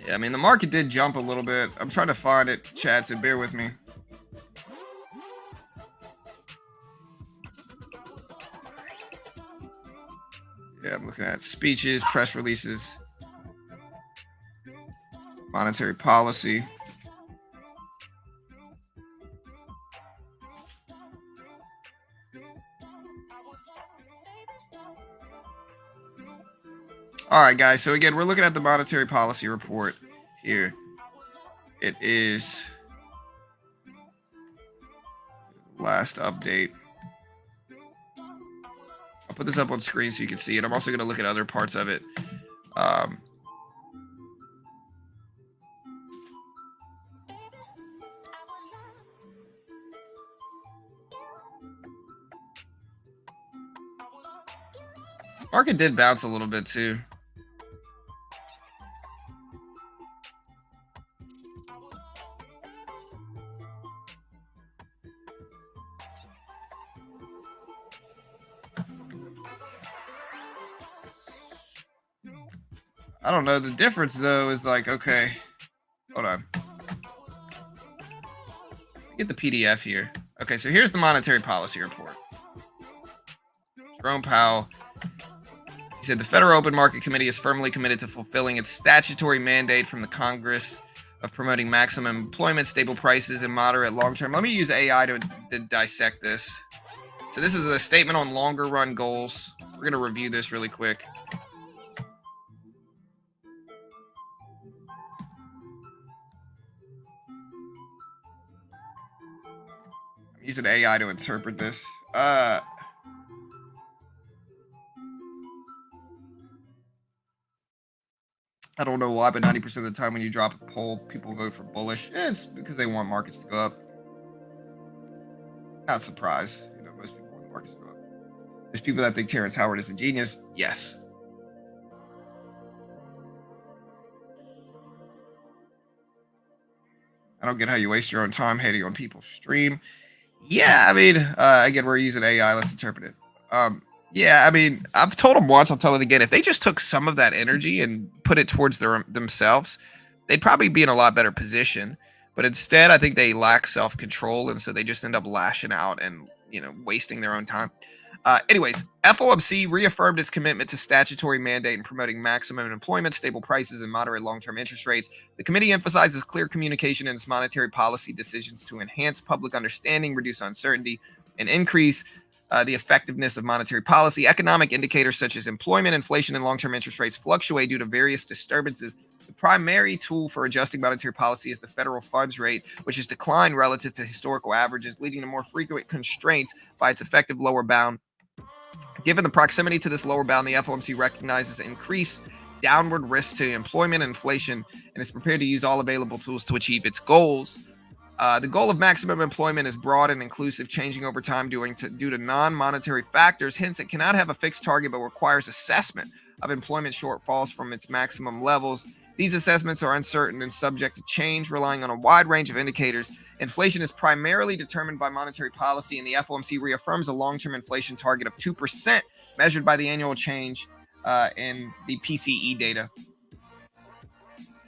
Yeah, I mean, the market did jump a little bit. I'm trying to find it, chat, so bear with me. Yeah, I'm looking at speeches, press releases, monetary policy. All right, guys. So again, we're looking at the monetary policy report here. It is last update. I'll put this up on screen so you can see it. I'm also going to look at other parts of it. Market did bounce a little bit too. I don't know. The difference though is like, okay, hold on. Get the PDF here. Okay, so here's the monetary policy report. Jerome Powell. He said the Federal Open Market Committee is firmly committed to fulfilling its statutory mandate from the Congress of promoting maximum employment, stable prices, and moderate long-term. Let me use AI to dissect this. So this is a statement on longer run goals. We're going to review this really quick. I'm using AI to interpret this. I don't know why, but 90% of the time when you drop a poll, people vote for bullish. It's because they want markets to go up. Not surprised. You know, most people want markets to go up. There's people that think Terrence Howard is a genius. Yes. I don't get how you waste your own time hating on people's stream. Yeah, I mean, again, we're using AI. Let's interpret it. Yeah, I mean, I've told them once, I'll tell it again. If they just took some of that energy and put it towards themselves, they'd probably be in a lot better position. But instead, I think they lack self-control, and so they just end up lashing out and, you know, wasting their own time. Anyways, FOMC reaffirmed its commitment to statutory mandate in promoting maximum employment, stable prices, and moderate long-term interest rates. The committee emphasizes clear communication in its monetary policy decisions to enhance public understanding, reduce uncertainty, and increase the effectiveness of monetary policy. Economic indicators such as employment, inflation, and long-term interest rates fluctuate due to various disturbances. The primary tool for adjusting monetary policy is the federal funds rate, which has declined relative to historical averages, leading to more frequent constraints by its effective lower bound. Given the proximity to this lower bound, the FOMC recognizes increased downward risk to employment and inflation and is prepared to use all available tools to achieve its goals. The goal of maximum employment is broad and inclusive, changing over time due to non-monetary factors. Hence, it cannot have a fixed target, but requires assessment of employment shortfalls from its maximum levels. These assessments are uncertain and subject to change, relying on a wide range of indicators. Inflation is primarily determined by monetary policy, and the FOMC reaffirms a long-term inflation target of 2%, measured by the annual change in the PCE data.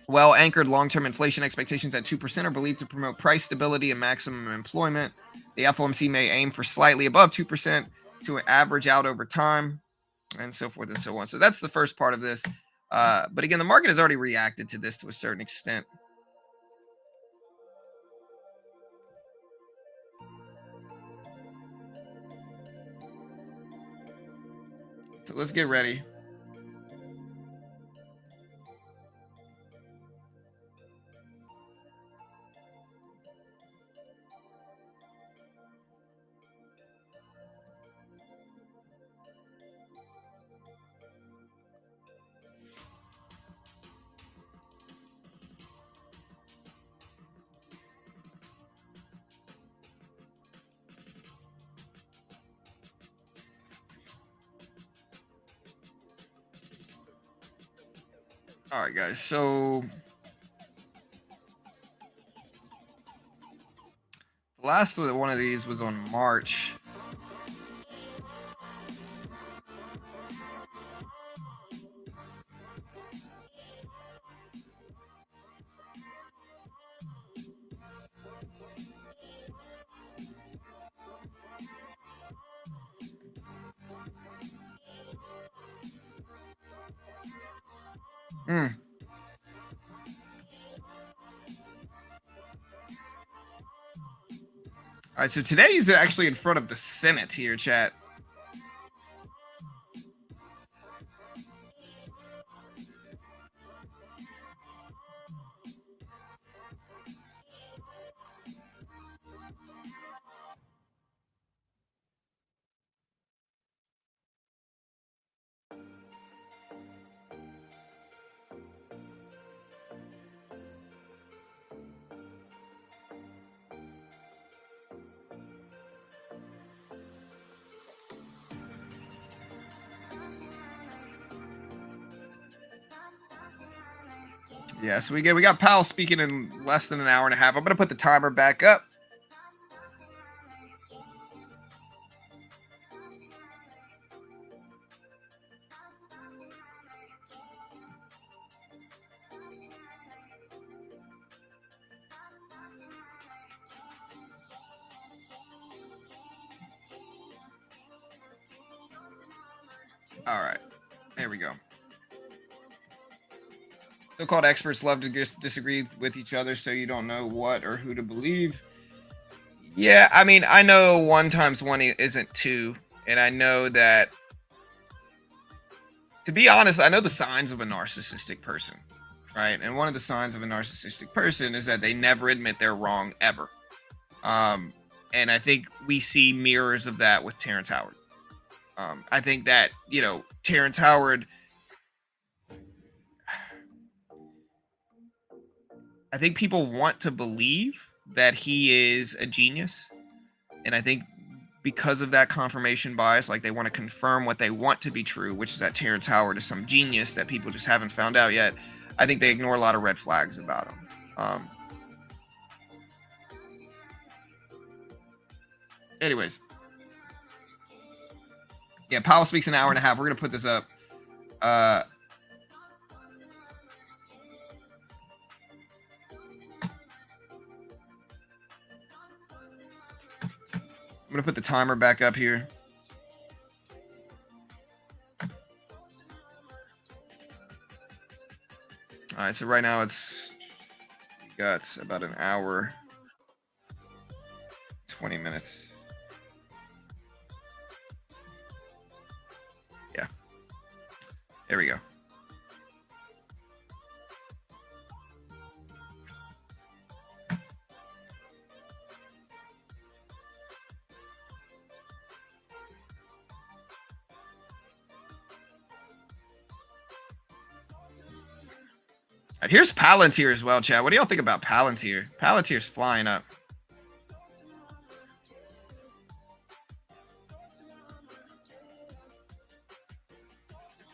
Well-anchored long-term inflation expectations at 2% are believed to promote price stability and maximum employment. The FOMC may aim for slightly above 2% to average out over time, and so forth and so on. So that's the first part of this. But again, the market has already reacted to this to a certain extent. So let's get ready. All right, guys. So the last one of these was on March. All right, so today he's actually in front of the Senate here, chat. Yeah, so we got Powell speaking in less than an hour and a half. I'm gonna put the timer back up. All right, there we go. So-called experts love to disagree with each other, so you don't know what or who to believe. Yeah, I mean, I know 1 times 1 isn't 2, and I know that, to be honest, I know the signs of a narcissistic person, right? And one of the signs of a narcissistic person is that they never admit they're wrong ever. And I think we see mirrors of that with Terrence Howard. I think that, Terrence Howard, I think people want to believe that he is a genius. And I think because of that confirmation bias, like they want to confirm what they want to be true, which is that Terrence Howard is some genius that people just haven't found out yet. I think they ignore a lot of red flags about him. Anyways. Yeah, Powell speaks an hour and a half. We're going to put this up. I'm going to put the timer back up here. All right, so right now we got about an hour, 20 minutes. Yeah. There we go. All right, here's Palantir as well, Chad. What do y'all think about Palantir? Palantir's flying up.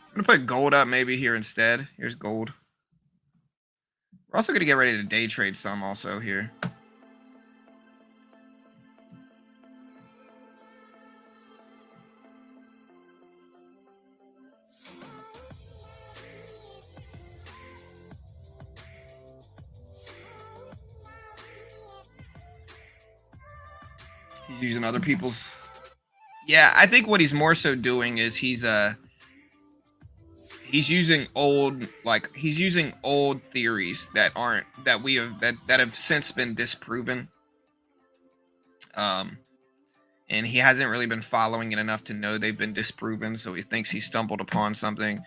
I'm going to put gold up maybe here instead. Here's gold. We're also going to get ready to day trade some also here. He's using other people's. Yeah, I think what he's more so doing is he's using old theories that have since been disproven. And he hasn't really been following it enough to know they've been disproven, so he thinks he stumbled upon something.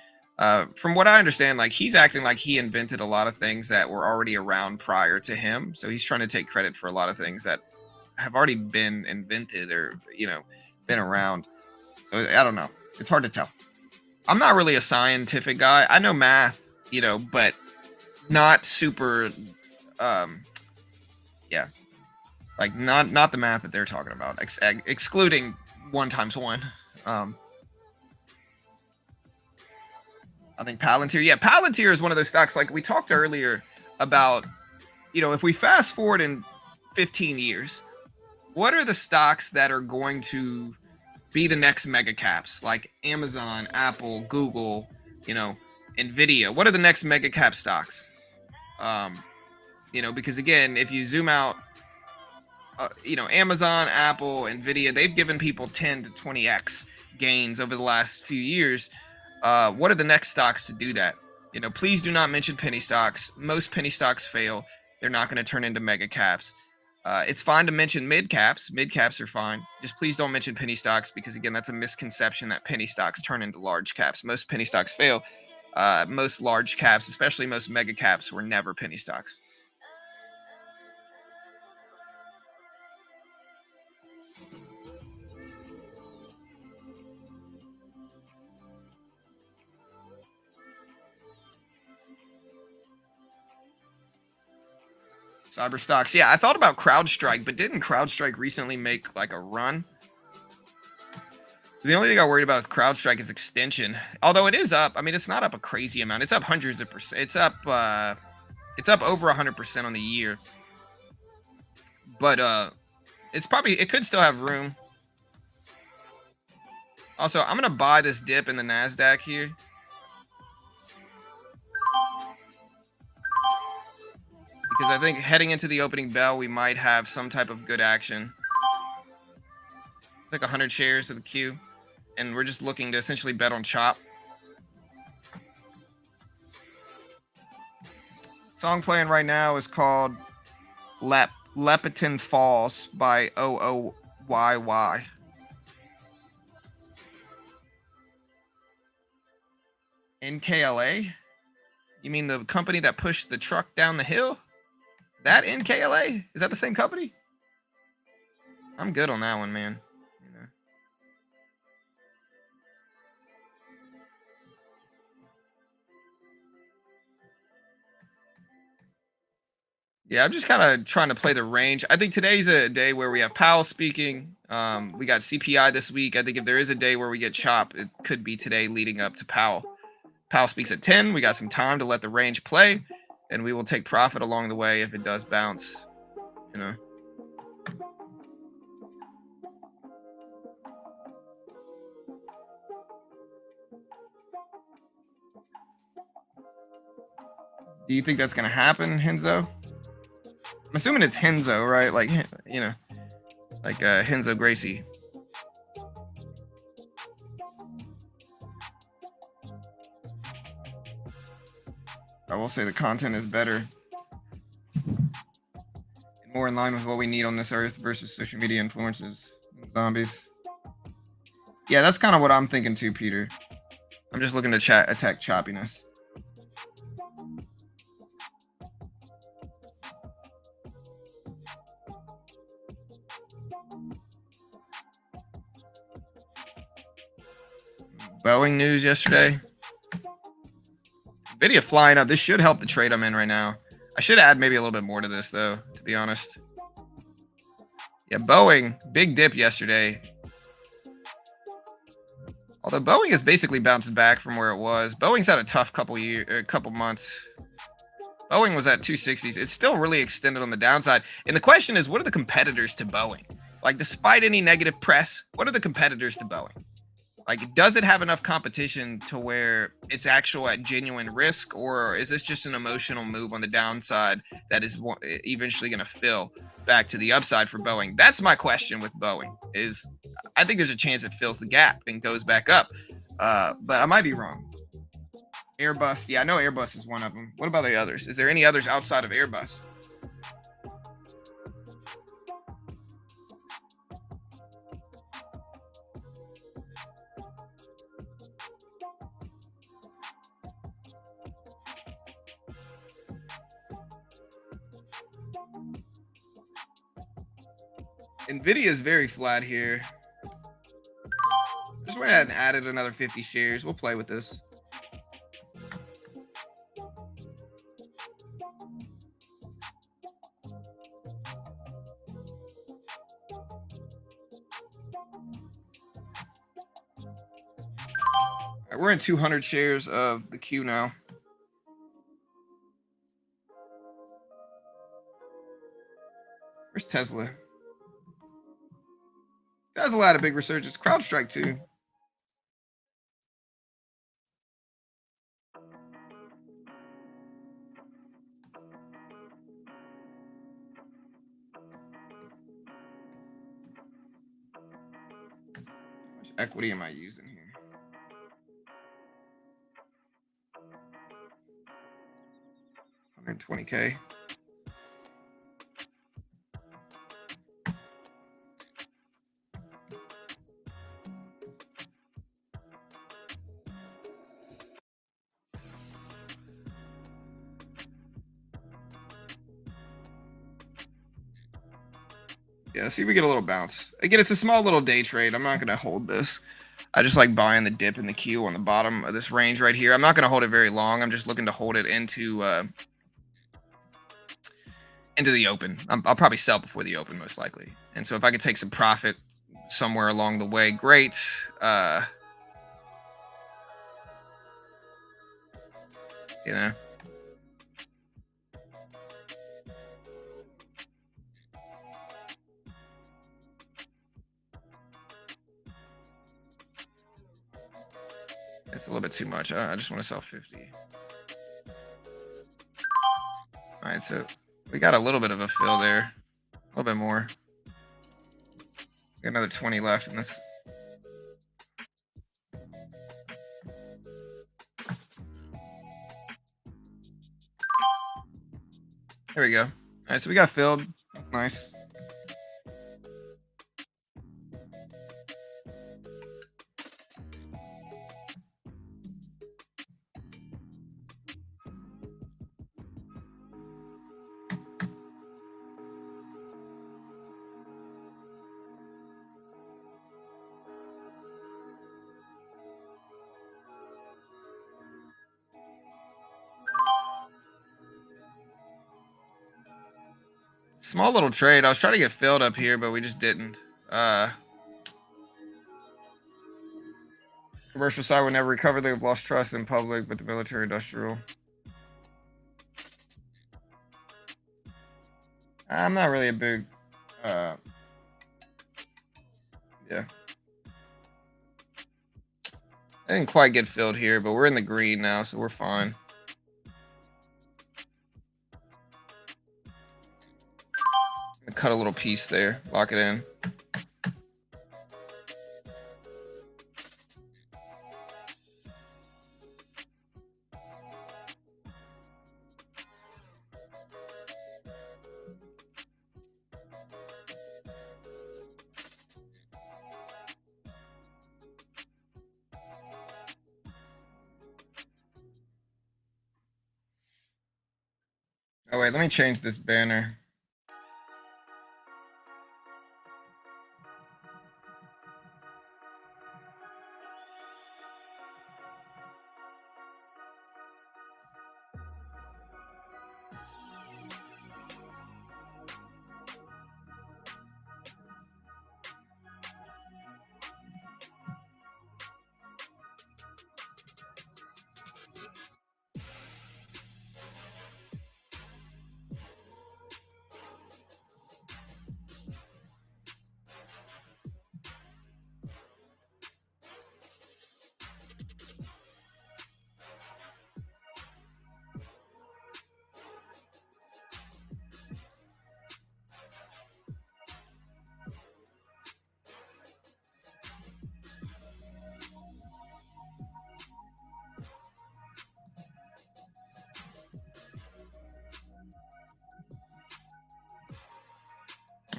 From what I understand, like he's acting like he invented a lot of things that were already around prior to him. So he's trying to take credit for a lot of things that have already been invented or, been around. So I don't know. It's hard to tell. I'm not really a scientific guy. I know math, but not super, yeah. Like not the math that they're talking about, excluding 1 times 1. I think Palantir. Yeah, Palantir is one of those stocks like we talked earlier about, if we fast forward in 15 years, what are the stocks that are going to be the next mega caps like Amazon, Apple, Google, Nvidia? What are the next mega cap stocks? Because again, if you zoom out, Amazon, Apple, Nvidia, they've given people 10 to 20x gains over the last few years. What are the next stocks to do that? Please do not mention penny stocks. Most penny stocks fail. They're not going to turn into mega caps. It's fine to mention mid caps. Mid caps are fine. Just please don't mention penny stocks because, again, that's a misconception that penny stocks turn into large caps. Most penny stocks fail. Most large caps, especially most mega caps, were never penny stocks. Cyber stocks. Yeah, I thought about CrowdStrike, but didn't CrowdStrike recently make like a run? The only thing I worried about with CrowdStrike is extension. Although it is up. I mean, it's not up a crazy amount. It's up hundreds of percent. It's up over 100% on the year. But it could still have room. Also, I'm gonna buy this dip in the NASDAQ here. Because I think heading into the opening bell, we might have some type of good action. It's like 100 shares of the queue. And we're just looking to essentially bet on chop. Song playing right now is called Lepiton Falls by OOYY. NKLA? You mean the company that pushed the truck down the hill? That NKLA? Is that the same company? I'm good on that one, man. Yeah, I'm just kind of trying to play the range. I think today's a day where we have Powell speaking. We got CPI this week. I think if there is a day where we get chop, it could be today leading up to Powell. Powell speaks at 10. We got some time to let the range play, and we will take profit along the way if it does bounce. Do you think that's going to happen, Henzo? I'm assuming it's Henzo, right? Like, Henzo Gracie. I will say the content is better. More in line with what we need on this earth versus social media influencers and zombies. Yeah, that's kind of what I'm thinking too, Peter. I'm just looking to attack choppiness. Boeing news yesterday. Nvidia flying up. This should help the trade I'm in right now. I should add maybe a little bit more to this, though, to be honest. Yeah, Boeing, big dip yesterday. Although Boeing has basically bounced back from where it was. Boeing's had a tough couple months. Boeing was at 260s. It's still really extended on the downside. And the question is, what are the competitors to Boeing? Like, despite any negative press, what are the competitors to Boeing? Like, does it have enough competition to where it's actual at genuine risk, or is this just an emotional move on the downside that is eventually going to fill back to the upside for Boeing? That's my question with Boeing. Is I think there's a chance it fills the gap and goes back up, but I might be wrong. Airbus, yeah, I know Airbus is one of them. What about the others? Is there any others outside of Airbus? Nvidia is very flat here. Just went ahead and added another 50 shares. We'll play with this. We're we're in 200 shares of the Q now. Where's Tesla? Tesla had a big resurgence. CrowdStrike too. How much equity am I using here? $120K. Yeah, see if we get a little bounce. Again, it's a small little day trade. I'm not going to hold this. I just like buying the dip in the Q on the bottom of this range right here. I'm not going to hold it very long. I'm just looking to hold it into the open. I'll probably sell before the open most likely. And so if I could take some profit somewhere along the way, great. You know. It's a little bit too much. I just want to sell 50. All right, so we got a little bit of a fill there. A little bit more. Got another 20 left in this. There we go. All right, so we got filled. That's nice. Small little trade. I was trying to get filled up here, but we just didn't. Commercial side would never recover. They've lost trust in public, but the military industrial. I'm not really a big yeah. I didn't quite get filled here, but we're in the green now, so we're fine. Cut a little piece there, lock it in. Oh wait, let me change this banner.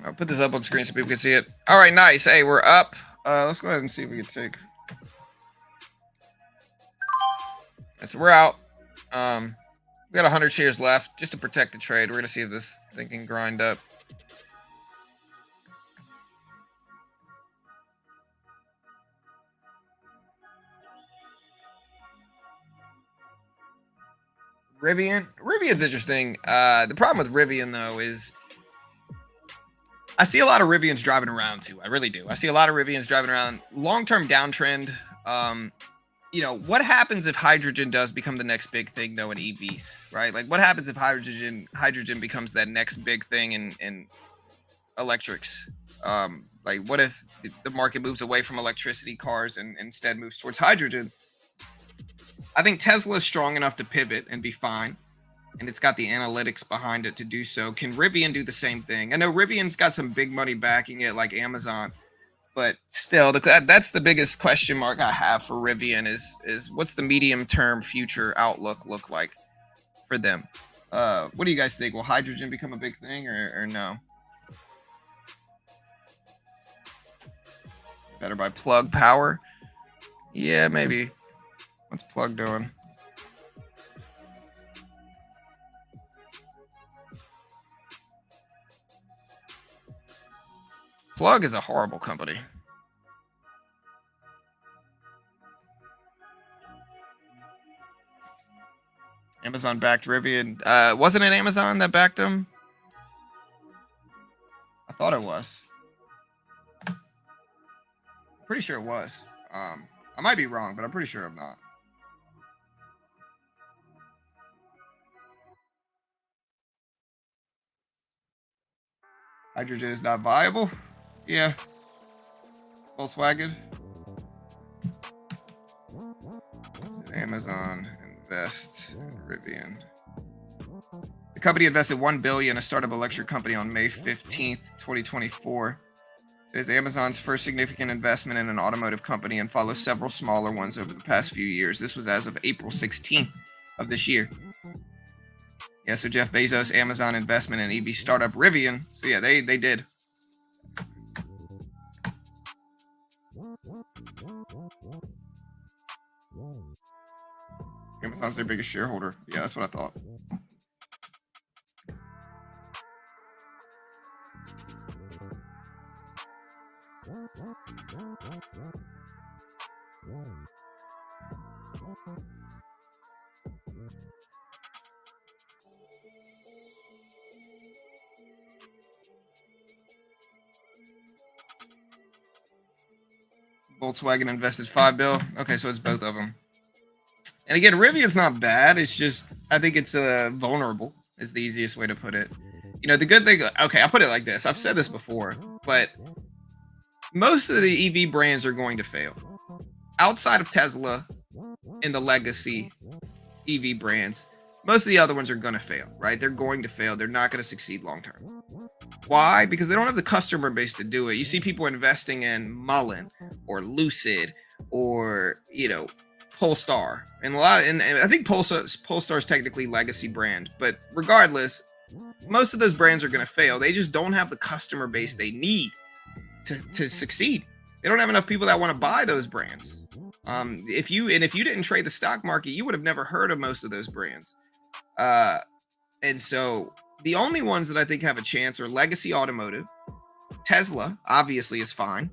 I'll put this up on screen so people can see it. All right, nice. Hey, we're up. Let's go ahead and see if we can take. So we're out. We got 100 shares left just to protect the trade. We're gonna see if this thing can grind up. Rivian's interesting. The problem with Rivian though is I see a lot of Rivians driving around too. I really do. I see a lot of Rivians driving around. Long-term downtrend. what happens if hydrogen does become the next big thing though in EVs, right? Like what happens if hydrogen becomes that next big thing in electrics? Like what if the market moves away from electricity cars and instead moves towards hydrogen? I think Tesla is strong enough to pivot and be fine, and it's got the analytics behind it to do so. Can Rivian do the same thing? I know Rivian's got some big money backing it, like Amazon, but still, that's the biggest question mark I have for Rivian is what's the medium term future outlook look like for them? What do you guys think? Will hydrogen become a big thing or no? Better by Plug Power? Yeah, maybe. What's Plug doing? Plug is a horrible company. Amazon backed Rivian. Wasn't it Amazon that backed them? I thought it was. Pretty sure it was. I might be wrong, but I'm pretty sure I'm not. Hydrogen is not viable. Yeah. Volkswagen. Amazon invest in Rivian. The company invested $1 billion in a startup electric company on May 15th, 2024. It is Amazon's first significant investment in an automotive company and follows several smaller ones over the past few years. This was as of April 16th of this year. Yeah, so Jeff Bezos, Amazon investment in EV startup Rivian. So yeah, they did. Amazon's their biggest shareholder. Yeah, that's what I thought. Volkswagen invested $5 billion. Okay, so it's both of them. And again, Rivian's not bad. It's just, I think it's vulnerable is the easiest way to put it. The good thing, okay, I'll put it like this. I've said this before, but most of the EV brands are going to fail. Outside of Tesla and the legacy EV brands, most of the other ones are going to fail, right? They're going to fail. They're not going to succeed long term. Why? Because they don't have the customer base to do it. You see people investing in Mullen or Lucid or, Polestar and and I think Polestar is technically legacy brand, but regardless, most of those brands are going to fail. They just don't have the customer base they need to succeed. They don't have enough people that want to buy those brands. If you didn't trade the stock market, you would have never heard of most of those brands. And so the only ones that I think have a chance are legacy automotive. Tesla obviously is fine,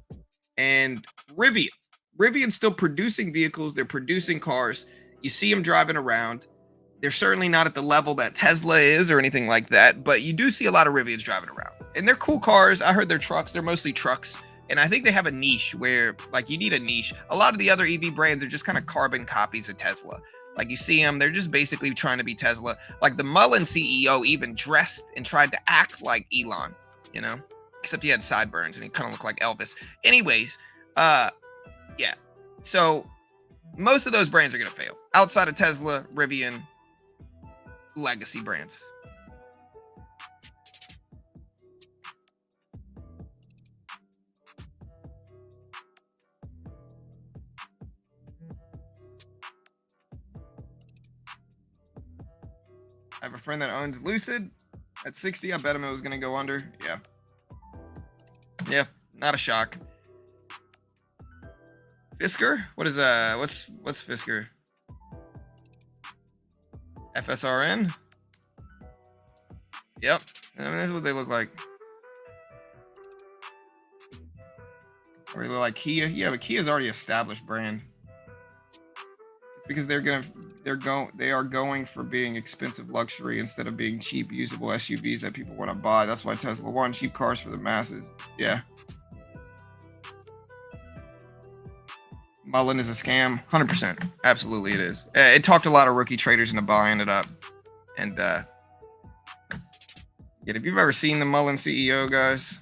and Rivian. Rivian's still producing vehicles. They're producing cars. You see them driving around. They're certainly not at the level that Tesla is or anything like that, but you do see a lot of Rivians driving around. And they're cool cars. I heard they're trucks. They're mostly trucks. And I think they have a niche where, you need a niche. A lot of the other EV brands are just kind of carbon copies of Tesla. Like, you see them, they're just basically trying to be Tesla. Like, the Mullen CEO even dressed and tried to act like Elon, Except he had sideburns and he kind of looked like Elvis. Anyways, yeah. So most of those brands are going to fail. Outside of Tesla, Rivian, legacy brands. I have a friend that owns Lucid. At 60, I bet him it was going to go under. Yeah. Yeah, not a shock. Fisker? What's Fisker? FSRN? Yep. I mean, that's what they look like. Or they look like Kia. Yeah, but Kia's already established brand. It's because they are going for being expensive luxury instead of being cheap, usable SUVs that people want to buy. That's why Tesla won. Cheap cars for the masses. Yeah. Mullen is a scam. 100%. Absolutely it is. It talked a lot of rookie traders into buying it up. And yeah, if you've ever seen the Mullen CEO, guys,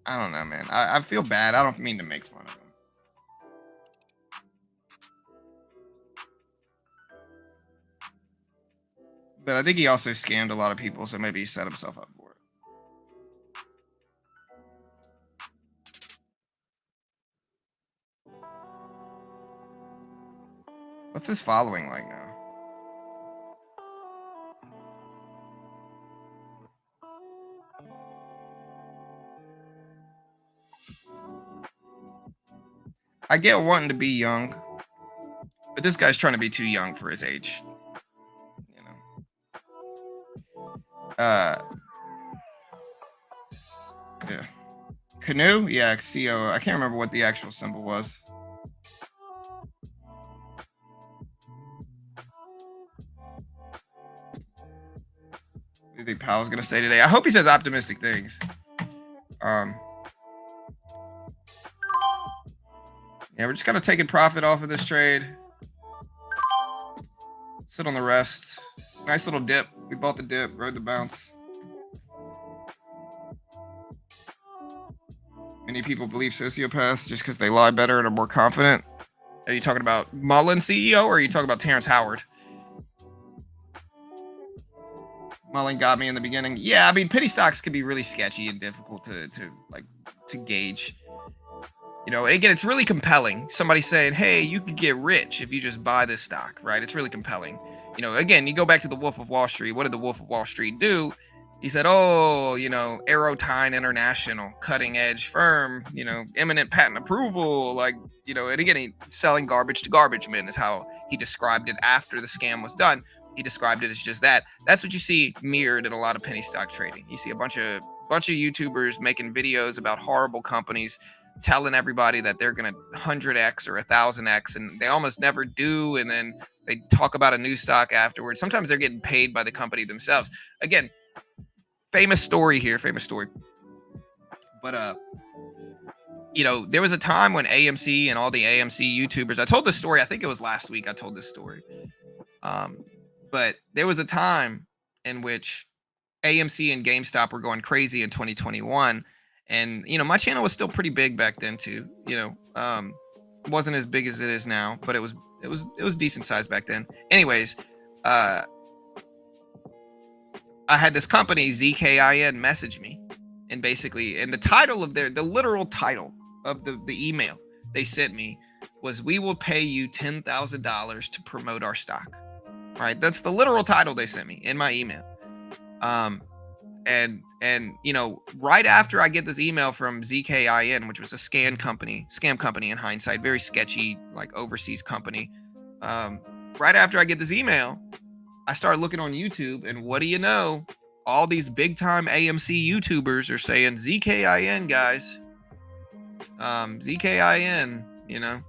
I don't know, man. I feel bad. I don't mean to make fun of him. But I think he also scammed a lot of people, so maybe he set himself up for it. What's his following like now? I get wanting to be young, but this guy's trying to be too young for his age. You know. Yeah. Canoe? Yeah, CO. I can't remember what the actual symbol was. What do you think Powell's gonna say today? I hope he says optimistic things. Yeah, we're just kind of taking profit off of this trade. Sit on the rest. Nice little dip. We bought the dip, rode the bounce. Many people believe sociopaths just because they lie better and are more confident. Are you talking about Mullen CEO or are you talking about Terrence Howard? Mullen got me in the beginning. Yeah, I mean, penny stocks can be really sketchy and difficult to gauge. You know, again, it's really compelling. Somebody saying, hey, you could get rich if you just buy this stock, right? It's really compelling. You know, again, you go back to the Wolf of Wall Street. What did the Wolf of Wall Street do? He said, oh, you know, Aerotine International, cutting edge firm, you know, imminent patent approval. Like, you know, and again, selling garbage to garbage men is how he described it after the scam was done. He described it as just that. That's what you see mirrored in a lot of penny stock trading. You see a bunch of YouTubers making videos about horrible companies, telling everybody that they're going to 100x or 1000x, and they almost never do. And then they talk about a new stock afterwards. Sometimes they're getting paid by the company themselves. Again, famous story here, But, you know, there was a time when AMC and all the AMC YouTubers, I told this story, I think it was last week I told this story. But there was a time in which AMC and GameStop were going crazy in 2021. And, you know, my channel was still pretty big back then too. You know, wasn't as big as it is now, but it was decent size back then. Anyways, I had this company, ZKIN, message me. And basically, and the literal title of the email they sent me was, we will pay you $10,000 to promote our stock. Right? That's the literal title they sent me in my email. And you know, right after I get this email from ZKIN, which was a scam company in hindsight, very sketchy, like overseas company. Right after I get this email, I start looking on YouTube, and what do you know? All these big time AMC YouTubers are saying ZKIN, guys. ZKIN, you know.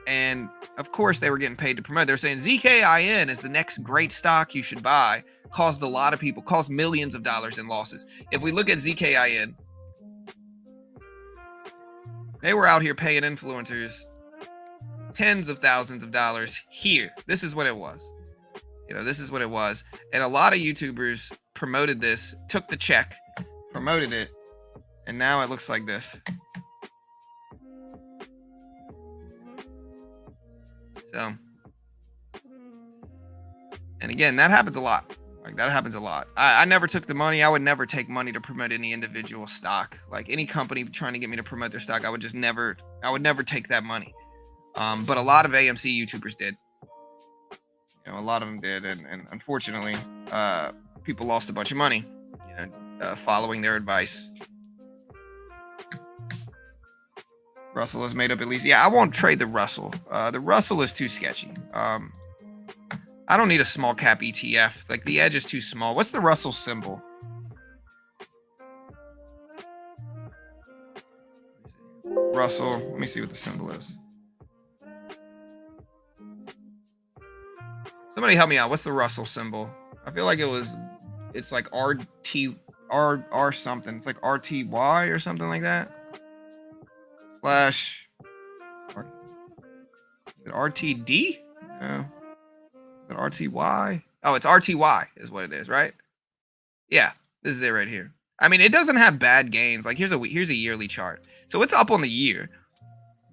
And of course they were getting paid to promote. They're saying ZKIN is the next great stock you should buy. Caused a lot of people, caused millions of dollars in losses. If we look at ZKIN, they were out here paying influencers tens of thousands of dollars here. This is what it was. You know, this is what it was. And a lot of YouTubers promoted this, took the check, promoted it, and now it looks like this. So, and again, that happens a lot. Like, that happens a lot. I never took the money. I would never take money to promote any individual stock. Like, any company trying to get me to promote their stock, I would never take that money. But a lot of AMC YouTubers did. You know, a lot of them did, and unfortunately, people lost a bunch of money, you know, following their advice. Russell has made up at least. Yeah, I won't trade the Russell. The Russell is too sketchy. I don't need a small cap ETF. Like, the edge is too small. What's the Russell symbol? Russell. Let me see what the symbol is. Somebody help me out. What's the Russell symbol? I feel like it's like R something. It's like RTY or something like that. Slash, is it RTD? No. Is it RTY? Oh, it's RTY is what it is, right? Yeah, this is it right here. I mean, it doesn't have bad gains. Like here's a yearly chart. So it's up on the year,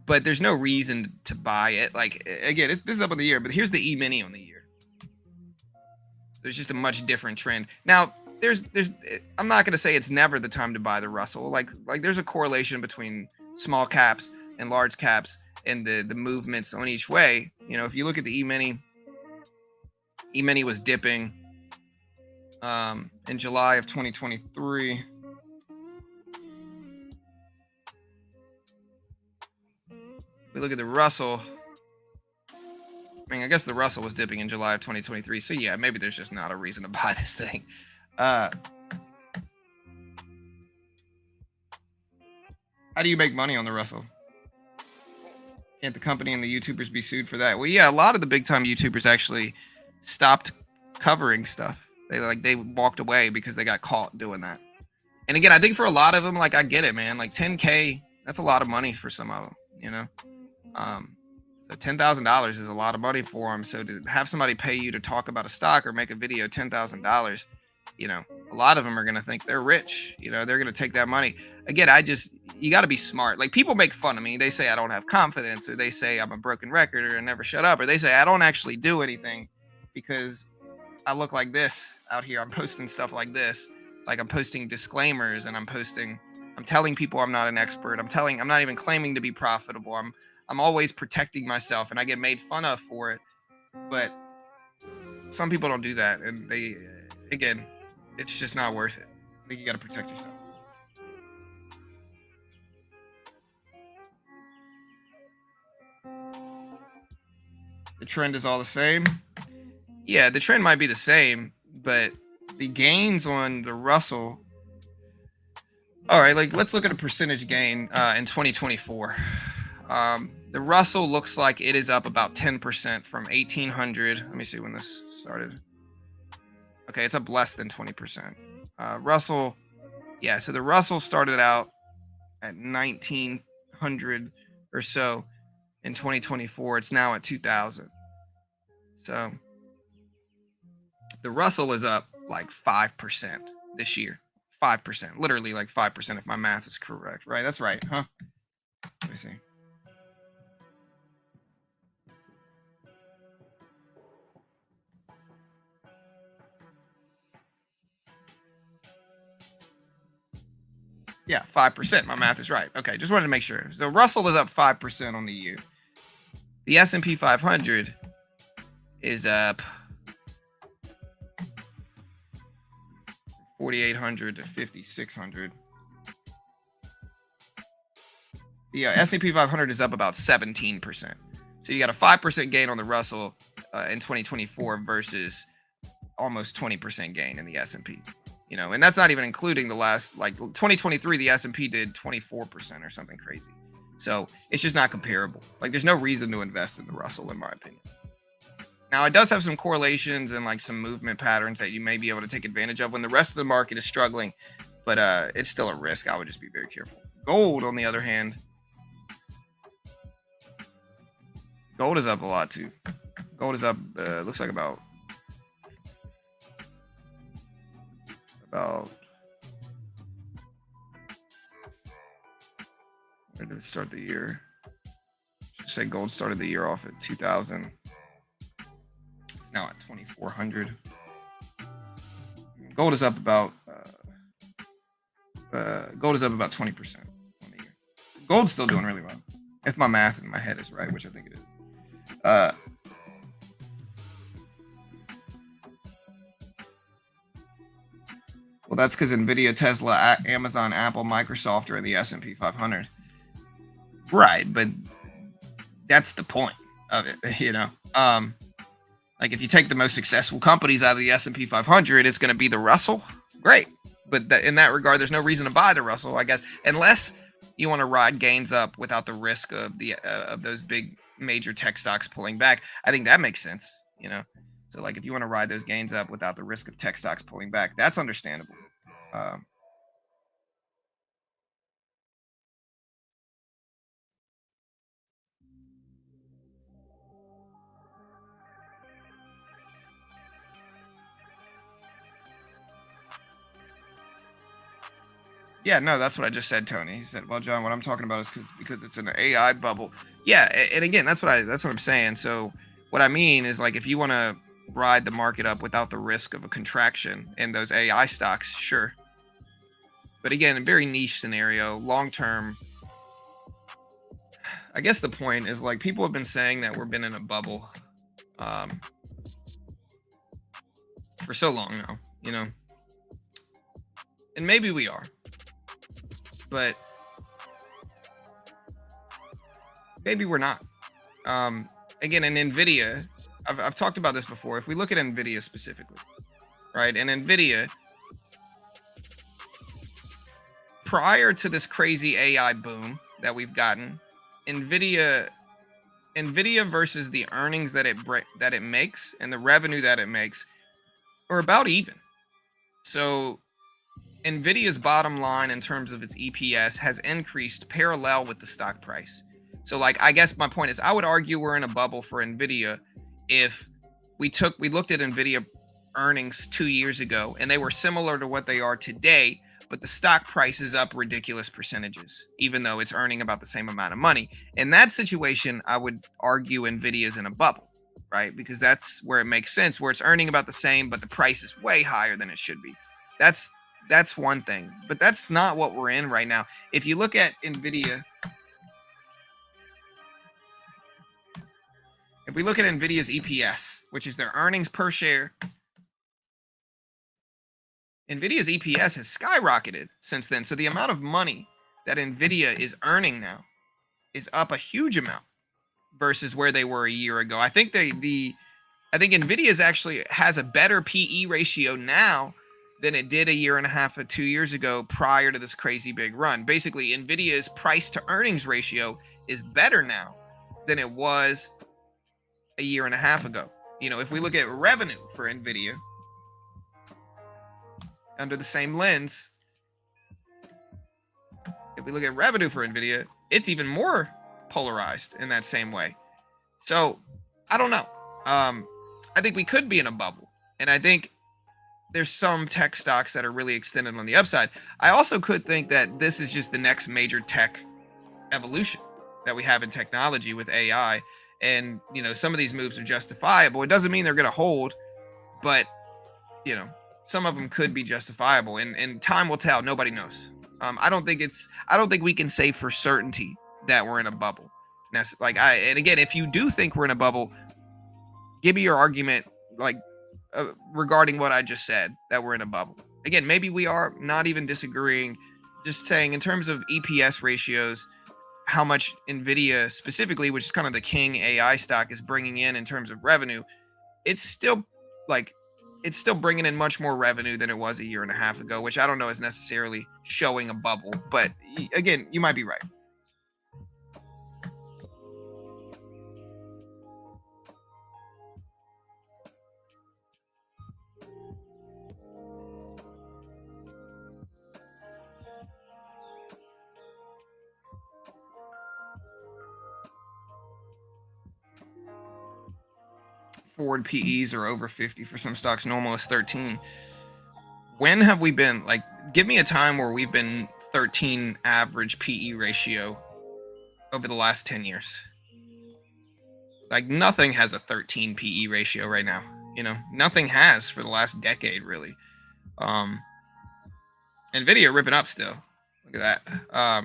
but there's no reason to buy it. Like again, this is up on the year, but here's the E-mini on the year. So it's just a much different trend. Now, I'm not going to say it's never the time to buy the Russell. Like there's a correlation between small caps and large caps and the movements on each way. You know, if you look at the E-mini was dipping in July of 2023. We look at the Russell. I mean, I guess the Russell was dipping in July of 2023. So yeah, maybe there's just not a reason to buy this thing. How do you make money on the Russell? Can't the company and the YouTubers be sued for that? Well, yeah, a lot of the big time YouTubers actually stopped covering stuff. They walked away because they got caught doing that. And again, I think for a lot of them, like I get it, man. Like 10K, that's a lot of money for some of them, you know. So $10,000 is a lot of money for them. So to have somebody pay you to talk about a stock or make a video, $10,000, you know, a lot of them are going to think they're rich. You know, they're going to take that money. Again, you got to be smart. Like people make fun of me. They say I don't have confidence, or they say I'm a broken record or never shut up, or they say I don't actually do anything because I look like this out here. I'm posting stuff like this. Like I'm posting disclaimers and I'm telling people I'm not an expert. I'm not even claiming to be profitable. I'm always protecting myself, and I get made fun of for it. But some people don't do that, and again, it's just not worth it. I think you got to protect yourself. The trend is all the same. Yeah, the trend might be the same, but the gains on the Russell. All right, like let's look at a percentage gain in 2024. The Russell looks like it is up about 10% from 1800. Let me see when this started. Okay, it's up less than 20%. Russell, yeah, so the Russell started out at 1900 or so in 2024. It's now at 2000. So the Russell is up like 5% this year. 5%, literally like 5% if my math is correct, right? That's right, huh? Let me see. Yeah, 5%. My math is right. Okay, just wanted to make sure. So Russell is up 5% on the year. The S&P 500 is up 4,800 to 5,600. The S&P 500 is up about 17%. So you got a 5% gain on the Russell in 2024 versus almost 20% gain in the S&P. You know, and that's not even including the last, like 2023, the S&P did 24% or something crazy. So it's just not comparable. Like there's no reason to invest in the Russell, in my opinion. Now it does have some correlations and like some movement patterns that you may be able to take advantage of when the rest of the market is struggling, but it's still a risk. I would just be very careful. Gold, on the other hand, gold is up a lot too. Gold is up, looks like about where did it start the year? Should say gold started the year off at 2000. It's now at 2400. Gold is up about 20% on the year. Gold's still doing really well, if my math in my head is right, which I think it is. Well, that's because Nvidia, Tesla, Amazon, Apple, Microsoft are in the S&P 500. Right, but that's the point of it, you know. Like if you take the most successful companies out of the S&P 500, it's going to be the Russell. Great, but in that regard, there's no reason to buy the Russell, I guess, unless you want to ride gains up without the risk of the of those big major tech stocks pulling back. I think that makes sense, you know. So like if you want to ride those gains up without the risk of tech stocks pulling back, that's understandable. Um, Yeah, no, that's what I just said, Tony. He said, "Well, John, what I'm talking about is because it's an AI bubble." Yeah, and again, that's what I'm saying. So what I mean is like if you want to ride the market up without the risk of a contraction in those AI stocks, sure. But again, a very niche scenario, long term. I guess the point is like people have been saying that we've been in a bubble um, for so long now, and maybe we are, but maybe we're not. Um, Again, in Nvidia, I've talked about this before. If we look at Nvidia specifically, right, and Nvidia prior to this crazy AI boom that we've gotten, Nvidia versus the earnings that it makes and the revenue that it makes are about even. So Nvidia's bottom line in terms of its EPS has increased parallel with the stock price. So like I guess my point is I would argue we're in a bubble for Nvidia if we looked at Nvidia earnings 2 years ago and they were similar to what they are today, but the stock price is up ridiculous percentages even though it's earning about the same amount of money. In that situation, I would argue Nvidia is in a bubble, right? Because that's where it makes sense, where it's earning about the same but the price is way higher than it should be. That's one thing, but that's not what we're in right now. If you look at Nvidia, if we look at Nvidia's EPS, which is their earnings per share, Nvidia's EPS has skyrocketed since then. So the amount of money that Nvidia is earning now is up a huge amount versus where they were a year ago. I think I think Nvidia's actually has a better PE ratio now than it did a year and a half or 2 years ago prior to this crazy big run. Basically, Nvidia's price to earnings ratio is better now than it was a year and a half ago. If we look at revenue for Nvidia under the same lens, if we look at revenue for Nvidia, it's even more polarized in that same way. So I don't know. I think we could be in a bubble, and I think there's some tech stocks that are really extended on the upside. I also could think that this is just the next major tech evolution that we have in technology with AI. And, some of these moves are justifiable. It doesn't mean they're going to hold, but, some of them could be justifiable, and time will tell. Nobody knows. I don't think we can say for certainty that we're in a bubble. And again, if you do think we're in a bubble, give me your argument, regarding what I just said, that we're in a bubble. Again, maybe we are, not even disagreeing, just saying in terms of EPS ratios, how much Nvidia specifically, which is kind of the king AI stock, is bringing in terms of revenue. It's still bringing in much more revenue than it was a year and a half ago, which I don't know is necessarily showing a bubble. But again, you might be right. Forward PEs are over 50 for some stocks. Normal is 13. When have we been, give me a time where we've been 13 average PE ratio over the last 10 years. Nothing has a 13 PE ratio right now. Nothing has for the last decade, really. Nvidia ripping up still. Look at that.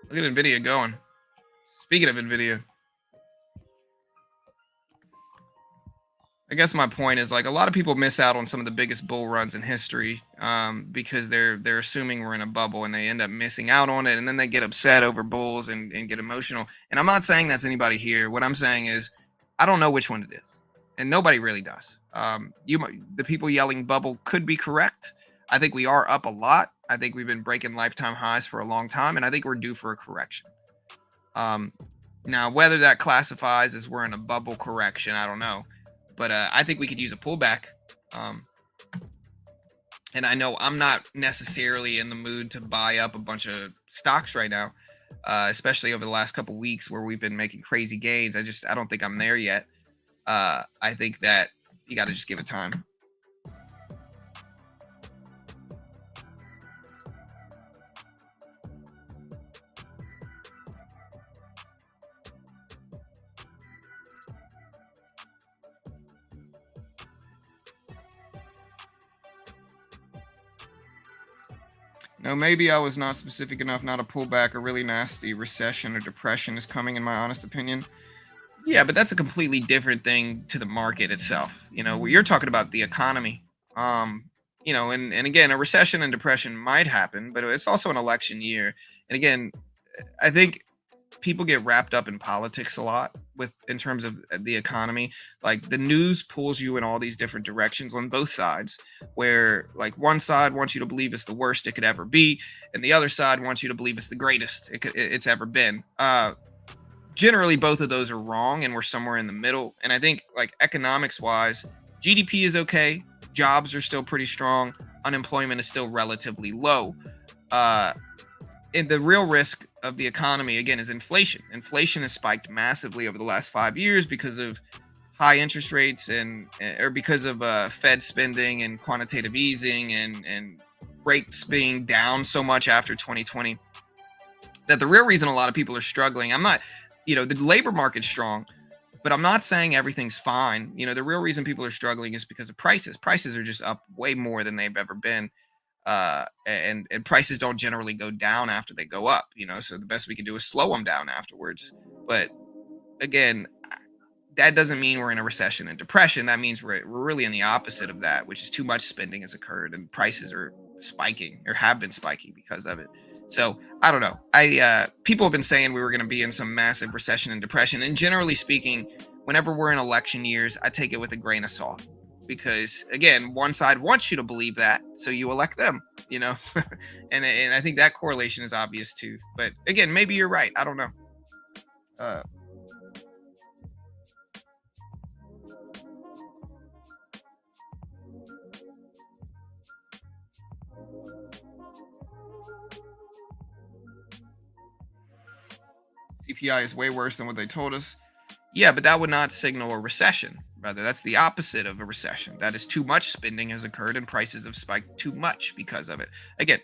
Look at Nvidia going. Speaking of Nvidia, I guess my point is a lot of people miss out on some of the biggest bull runs in history because they're assuming we're in a bubble, and they end up missing out on it, and then they get upset over bulls and get emotional. And I'm not saying that's anybody here. What I'm saying is I don't know which one it is, and nobody really does. The people yelling bubble could be correct. I think we are up a lot. I think we've been breaking lifetime highs for a long time, and I think we're due for a correction. Um, Now, whether that classifies as we're in a bubble correction, I don't know. But I think we could use a pullback. Um, and I know I'm not necessarily in the mood to buy up a bunch of stocks right now, especially over the last couple weeks where we've been making crazy gains. I don't think I'm there yet. I think that you got to just give it time. No, maybe I was not specific enough. Not a pullback. A really nasty recession or depression is coming, in my honest opinion. Yeah, but that's a completely different thing to the market itself. You're talking about the economy. And again, a recession and depression might happen, but it's also an election year. And again, I think people get wrapped up in politics a lot with in terms of the economy. Like the news pulls you in all these different directions on both sides, where like one side wants you to believe it's the worst it could ever be, and the other side wants you to believe it's the greatest it's ever been. Generally both of those are wrong, and we're somewhere in the middle. And I think like economics wise, GDP is okay, jobs are still pretty strong, unemployment is still relatively low. And the real risk of the economy again is inflation has spiked massively over the last 5 years because of high interest rates and or because of Fed spending and quantitative easing and rates being down so much after 2020, that the real reason a lot of people are struggling, I'm not, the labor market's strong, but I'm not saying everything's fine. The real reason people are struggling is because of prices are just up way more than they've ever been. And prices don't generally go down after they go up, so the best we can do is slow them down afterwards. But again, that doesn't mean we're in a recession and depression. That means we're really in the opposite of that, which is too much spending has occurred and prices are spiking or have been spiking because of it. So I don't know. People have been saying we were going to be in some massive recession and depression, and generally speaking, whenever we're in election years, I take it with a grain of salt. Because again, one side wants you to believe that, so you elect them, and I think that correlation is obvious too. But again, maybe you're right. I don't know. Uh, CPI is way worse than what they told us. Yeah, but that would not signal a recession. Rather, that's the opposite of a recession. That is too much spending has occurred and prices have spiked too much because of it. Again,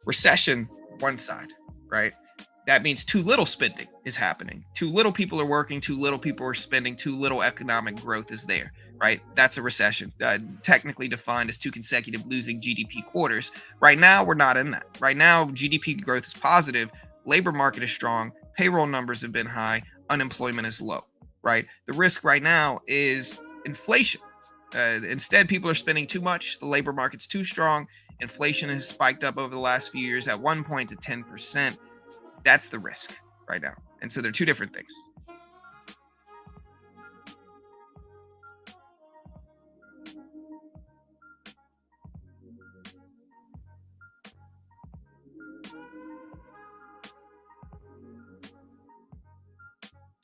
recession, one side, right? That means too little spending is happening. Too little people are working, too little people are spending, too little economic growth is there, right? That's a recession, technically defined as 2 consecutive losing GDP quarters. Right now, we're not in that. Right now, GDP growth is positive, labor market is strong, payroll numbers have been high, unemployment is low, right? The risk right now is inflation. Instead, people are spending too much, the labor market's too strong, inflation has spiked up over the last few years at one point to 10%. That's the risk right now. And so they're two different things.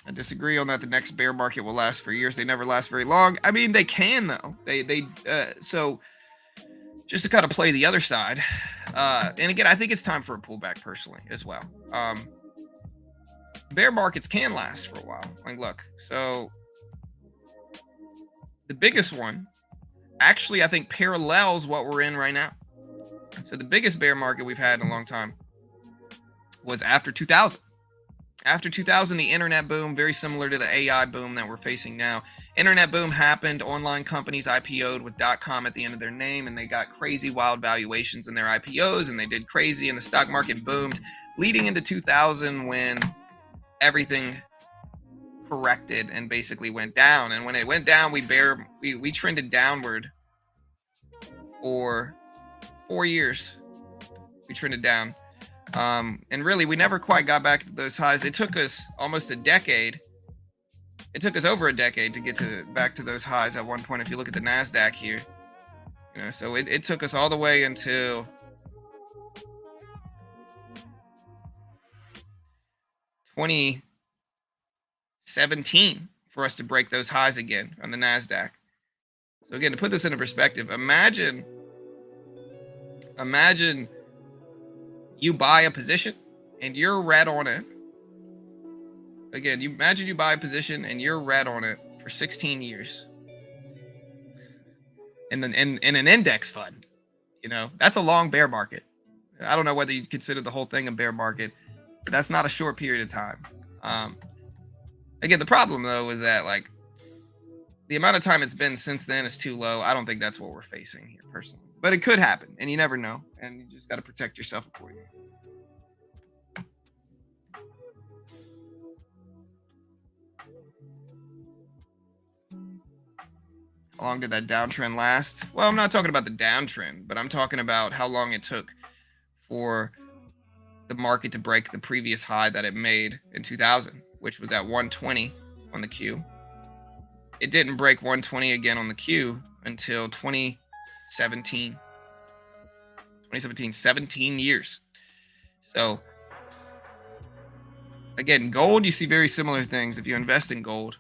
I disagree on that. The next bear market will last for years. They never last very long. I mean, they can though. So just to kind of play the other side. And again, I think it's time for a pullback personally as well. Bear markets can last for a while. Like, look, so the biggest one actually, I think, parallels what we're in right now. So the biggest bear market we've had in a long time was after 2000. After 2000, the internet boom, very similar to the AI boom that we're facing now. Internet boom happened. Online companies IPO'd with .com at the end of their name, and they got crazy wild valuations in their IPOs, and they did crazy, and the stock market boomed, leading into 2000 when everything corrected and basically went down. And when it went down, we trended downward for 4 years. We trended down. And really, we never quite got back to those highs. It took us almost a decade. It took us over a decade to get back to those highs at one point. If you look at the NASDAQ here, So it took us all the way until 2017 for us to break those highs again on the NASDAQ. So again, to put this into perspective, imagine you buy a position and you're red on it. Again, you imagine you buy a position and you're red on it for 16 years. And then in an index fund, that's a long bear market. I don't know whether you'd consider the whole thing a bear market, but that's not a short period of time. Again, the problem though is that like the amount of time it's been since then is too low. I don't think that's what we're facing here personally, but it could happen and you never know. And you just got to protect yourself accordingly. How long did that downtrend last? Well, I'm not talking about the downtrend, but I'm talking about how long it took for the market to break the previous high that it made in 2000, which was at 120 on the Q. It didn't break 120 again on the Q until 2017. 17 years. So again, gold, you see very similar things if you invest in gold.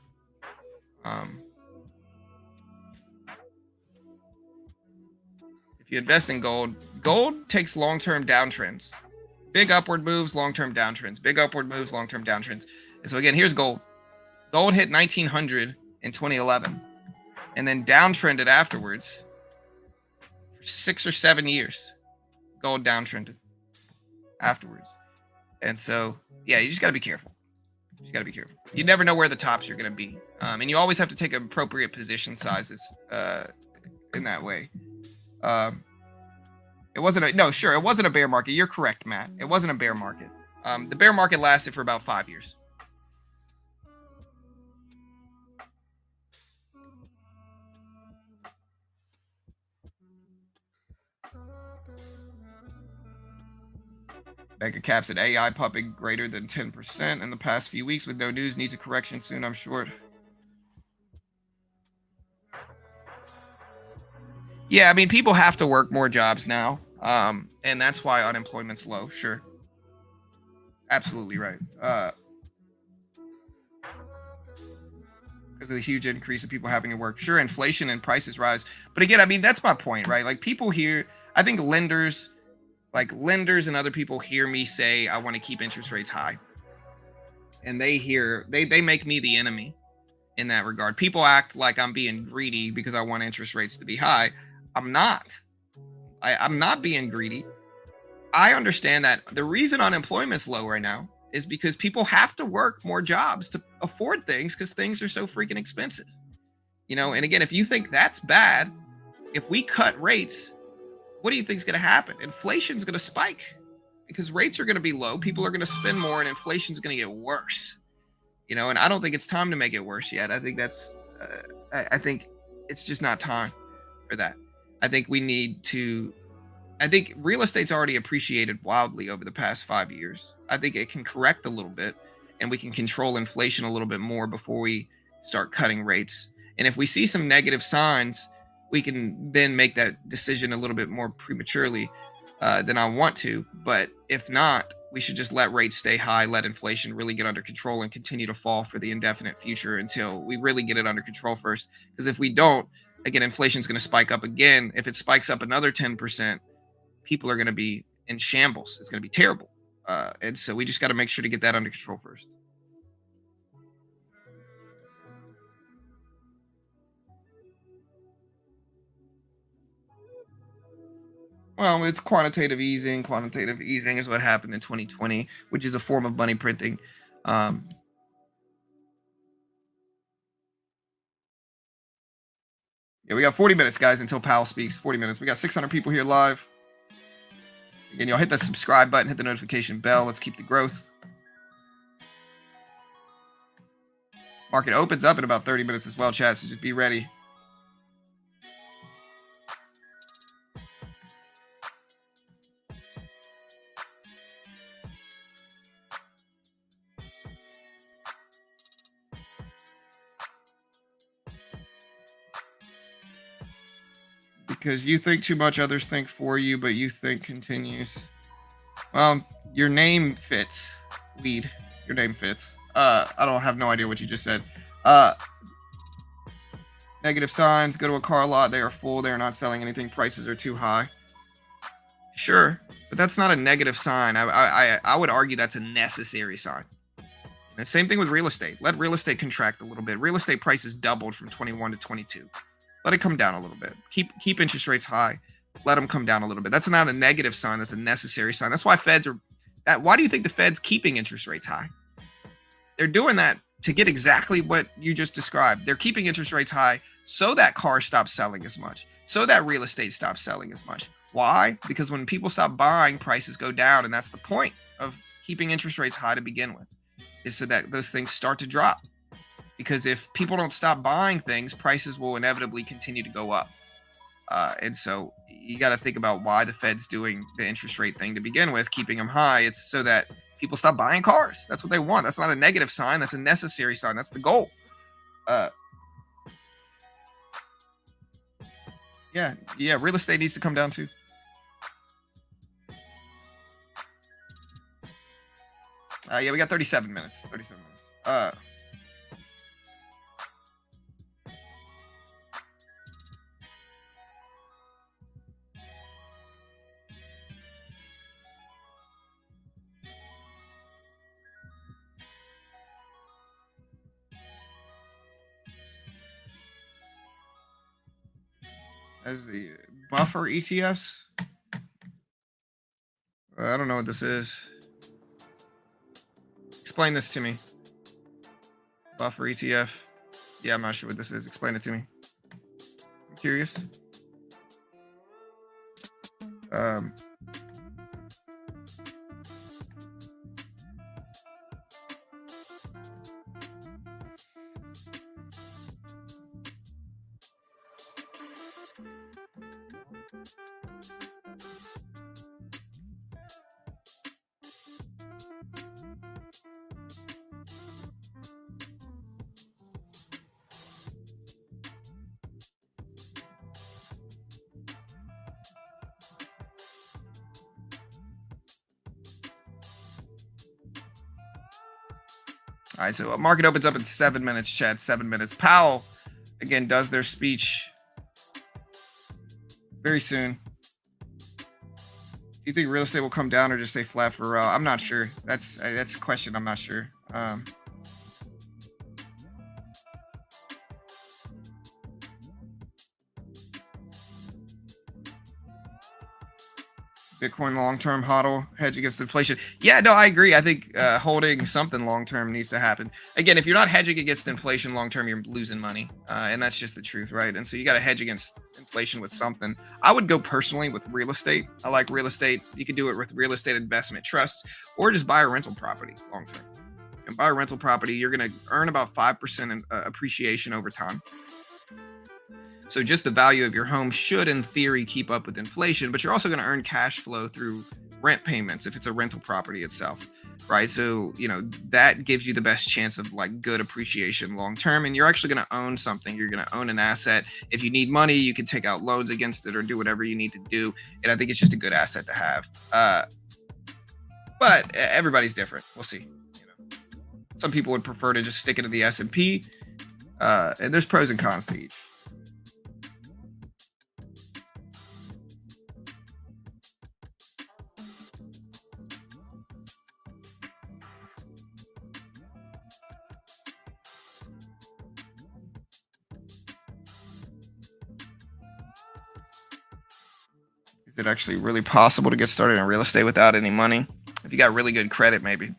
If you invest in gold, gold takes long-term downtrends. Big upward moves, long-term downtrends. Big upward moves, long-term downtrends. And so again, here's gold. Gold hit 1900 in 2011 and then downtrended afterwards for 6 or 7 years. Gold downtrended afterwards. And so, yeah, you just got to be careful. You never know where the tops are going to be. And you always have to take appropriate position sizes in that way. It wasn't a bear market. You're correct, Matt. It wasn't a bear market. The bear market lasted for about 5 years. Mega caps at AI pumping greater than 10% in the past few weeks with no news. Needs a correction soon, I'm short. Yeah, I mean, people have to work more jobs now. And that's why unemployment's low. Sure. Absolutely right. Because of the huge increase of people having to work. Sure, inflation and prices rise. But again, I mean, that's my point, right? Like people here, I think lenders and other people hear me say, I want to keep interest rates high. And they make me the enemy in that regard. People act like I'm being greedy because I want interest rates to be high. I'm not. I'm not being greedy. I understand that the reason unemployment's low right now is because people have to work more jobs to afford things because things are so freaking expensive. And again, if you think that's bad, if we cut rates, what do you think is going to happen? Inflation's going to spike because rates are going to be low. People are going to spend more and inflation's going to get worse. And I don't think it's time to make it worse yet. I think I think it's just not time for that. I think real estate's already appreciated wildly over the past 5 years. I think it can correct a little bit and we can control inflation a little bit more before we start cutting rates. And if we see some negative signs, we can then make that decision a little bit more prematurely than I want to. But if not, we should just let rates stay high, let inflation really get under control and continue to fall for the indefinite future until we really get it under control first. Because if we don't, again, inflation is going to spike up again. If it spikes up another 10%, people are going to be in shambles. It's going to be terrible. And so we just got to make sure to get that under control first. Well, it's quantitative easing. Quantitative easing is what happened in 2020, which is a form of money printing. Yeah, we got 40 minutes, guys, until Powell speaks. 40 minutes. We got 600 people here live. Again, y'all hit that subscribe button, hit the notification bell. Let's keep the growth. Market opens up in about 30 minutes as well, chat, so just be ready. because you think too much, others think for you, but you think continues. Well, your name fits. Weed. Your name fits. I don't have no idea what you just said. Negative signs. Go to a car lot. They are full. They are not selling anything. Prices are too high. Sure, but that's not a negative sign. I would argue that's a necessary sign. Same thing with real estate. Let real estate contract a little bit. Real estate prices doubled from 21 to 22. Let it come down a little bit. Keep interest rates high. Let them come down a little bit. That's not a negative sign. That's a necessary sign. That's why Feds are. Why do you think the Fed's keeping interest rates high? They're doing that to get exactly what you just described. They're keeping interest rates high so that cars stop selling as much, so that real estate stops selling as much. Why? Because when people stop buying, prices go down, and that's the point of keeping interest rates high to begin with, is so that those things start to drop. Because if people don't stop buying things, prices will inevitably continue to go up. And so you got to think about why the Fed's doing the interest rate thing to begin with, keeping them high. It's so that people stop buying cars. That's what they want. That's not a negative sign. That's a necessary sign. That's the goal. Yeah. Real estate needs to come down too. Yeah, we got 37 minutes. 37 minutes. As the buffer ETFs. I don't know what this is. Explain this to me. Buffer ETF. Yeah, I'm not sure what this is. Explain it to me. I'm curious. All right, so market opens up in 7 minutes, Chad. 7 minutes. Powell, again, does their speech very soon. Do you think real estate will come down or just stay flat for a while? I'm not sure. That's a question. I'm not sure. Bitcoin long-term hodl, hedge against inflation. Yeah, no, I agree. I think holding something long-term needs to happen. Again, if you're not hedging against inflation long-term, you're losing money. And that's just the truth, right? And so you got to hedge against inflation with something. I would go personally with real estate. I like real estate. You could do it with real estate investment trusts or just buy a rental property long-term. And buy a rental property, you're going to earn about 5% in, appreciation over time. So just the value of your home should, in theory, keep up with inflation, but you're also going to earn cash flow through rent payments if it's a rental property itself, right? So, that gives you the best chance of like good appreciation long term, and you're actually going to own something. You're going to own an asset. If you need money, you can take out loans against it or do whatever you need to do, and I think it's just a good asset to have. But everybody's different. We'll see. Some people would prefer to just stick it to the S&P, and there's pros and cons to each. Is it actually really possible to get started in real estate without any money? If you got really good credit, maybe.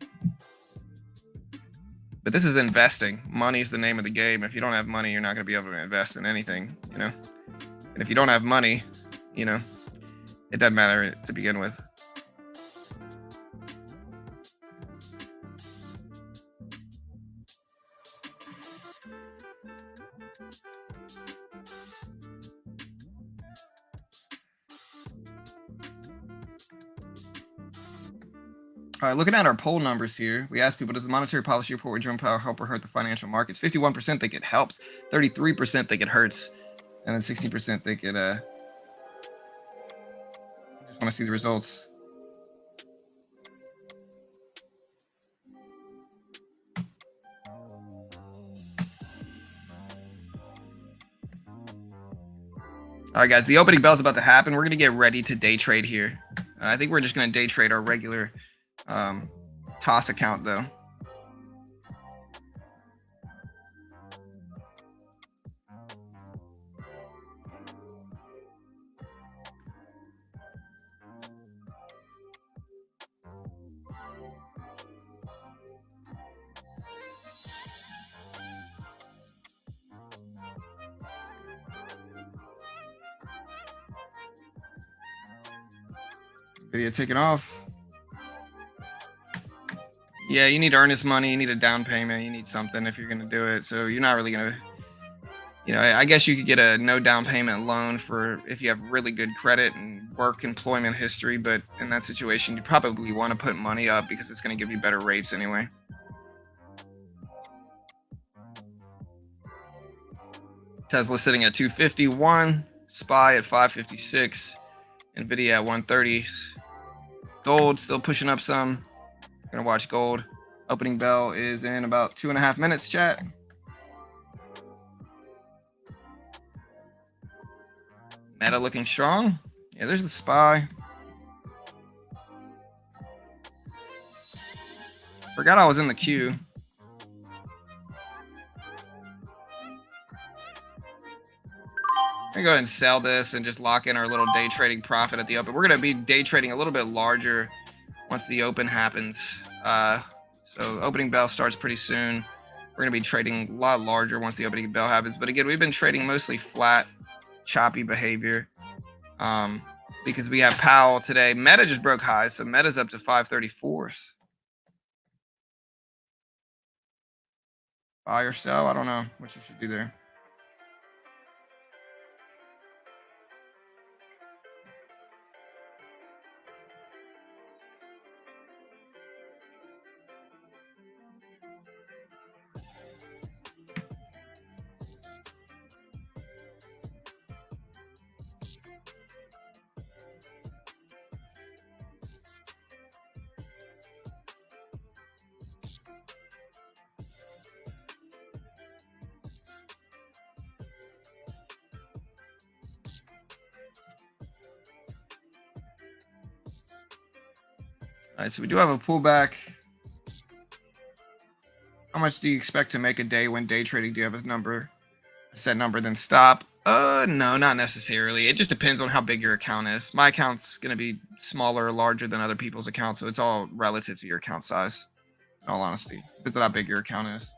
But this is investing. Money's the name of the game. If you don't have money, you're not going to be able to invest in anything, And if you don't have money, it doesn't matter to begin with. All right, looking at our poll numbers here, we asked people, does the monetary policy report with Jerome Powell help or hurt the financial markets? 51% think it helps, 33% think it hurts, and then 60% think it Just want to see the results. All right, guys, the opening bell is about to happen. We're going to get ready to day trade here. I think we're just going to day trade our regular toss account, though. Video taking off. Yeah, you need earnest money. You need a down payment. You need something if you're going to do it. So you're not really going to, you know, I guess you could get a no down payment loan for if you have really good credit and work employment history. But in that situation, you probably want to put money up because it's going to give you better rates anyway. Tesla sitting at 251, SPY at 556, NVIDIA at 130. Gold still pushing up some. Gonna watch gold. Opening bell is in about 2.5 minutes, chat. Meta looking strong. Yeah, there's the SPY. Forgot I was in the queue. I'm gonna go ahead and sell this and just lock in our little day trading profit at the open. We're gonna be day trading a little bit larger once the open happens. So opening bell starts pretty soon. We're gonna be trading a lot larger once the opening bell happens. But again, we've been trading mostly flat, choppy behavior because we have Powell today. Meta just broke highs, so Meta's up to 534s. Buy or sell? I don't know what you should do there. All right, so we do have a pullback. How much do you expect to make a day when day trading? Do you have a number, a set number, then stop? No, not necessarily. It just depends on how big your account is. My account's going to be smaller or larger than other people's accounts, so it's all relative to your account size, in all honesty. Depends on how big your account is.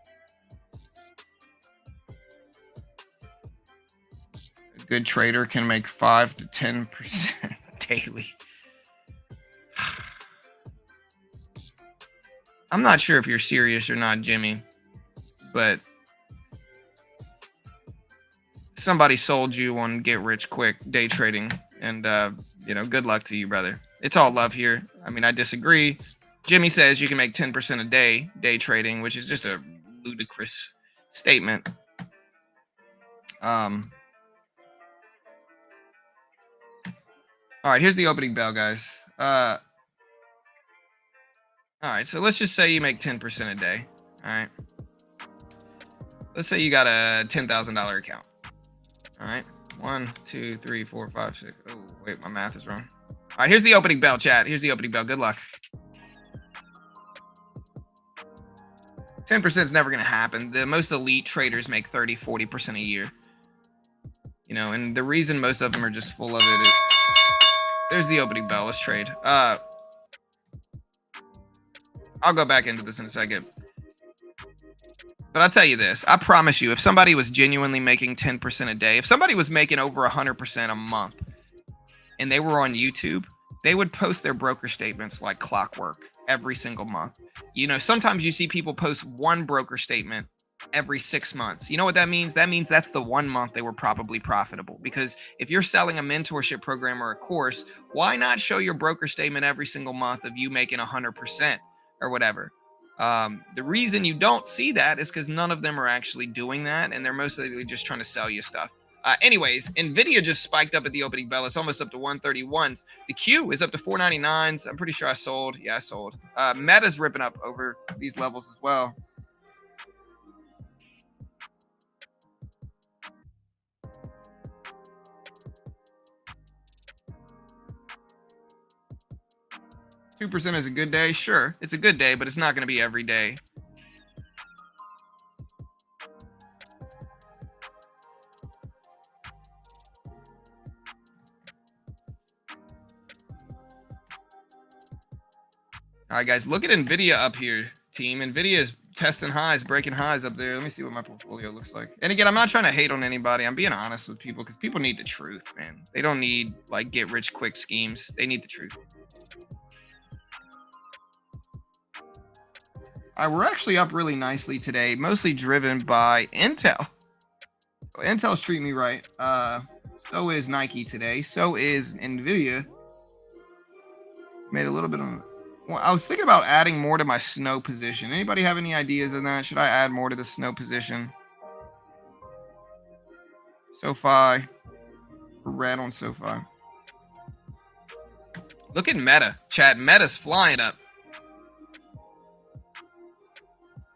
A good trader can make 5 to 10% daily. I'm not sure if you're serious or not, Jimmy, but somebody sold you on get rich quick day trading, and you know, good luck to you, brother. It's all love here. I mean, I disagree. Jimmy says you can make 10% a day trading, which is just a ludicrous statement. All right, here's the opening bell, guys. All right, so let's just say you make 10% a day. All right. Let's say you got a $10,000 account. All right. 1, 2, 3, 4, 5, 6. Oh, wait, my math is wrong. All right, here's the opening bell, chat. Here's the opening bell. Good luck. 10% is never going to happen. The most elite traders make 30, 40% a year. You know, and the reason most of them are just full of it is... There's the opening bell. Let's trade. I'll go back into this in a second. But I'll tell you this. I promise you, if somebody was genuinely making 10% a day, if somebody was making over 100% a month, and they were on YouTube, they would post their broker statements like clockwork every single month. You know, sometimes you see people post one broker statement every 6 months. You know what that means? That means that's the 1 month they were probably profitable. Because if you're selling a mentorship program or a course, why not show your broker statement every single month of you making 100%? Or whatever. The reason you don't see that is because none of them are actually doing that, and they're mostly just trying to sell you stuff. Anyways, Nvidia just spiked up at the opening bell. It's almost up to 131s. The Q is up to 499s. I'm pretty sure I sold. Yeah, I sold. Meta's ripping up over these levels as well. %2 is a good day. Sure, it's a good day, but it's not going to be every day. All right, guys, look at Nvidia up here, team. Nvidia is testing highs, breaking highs up there. Let me see what my portfolio looks like. And again, I'm not trying to hate on anybody. I'm being honest with people because people need the truth, man. They don't need like get rich quick schemes. They need the truth. All right, we're actually up really nicely today, mostly driven by Intel. So Intel's treating me right. So is Nike today. So is Nvidia. Made a little bit of. Well, I was thinking about adding more to my snow position. Anybody have any ideas on that? Should I add more to the snow position? SoFi. Red on SoFi. Look at Meta. Chat. Meta's flying up.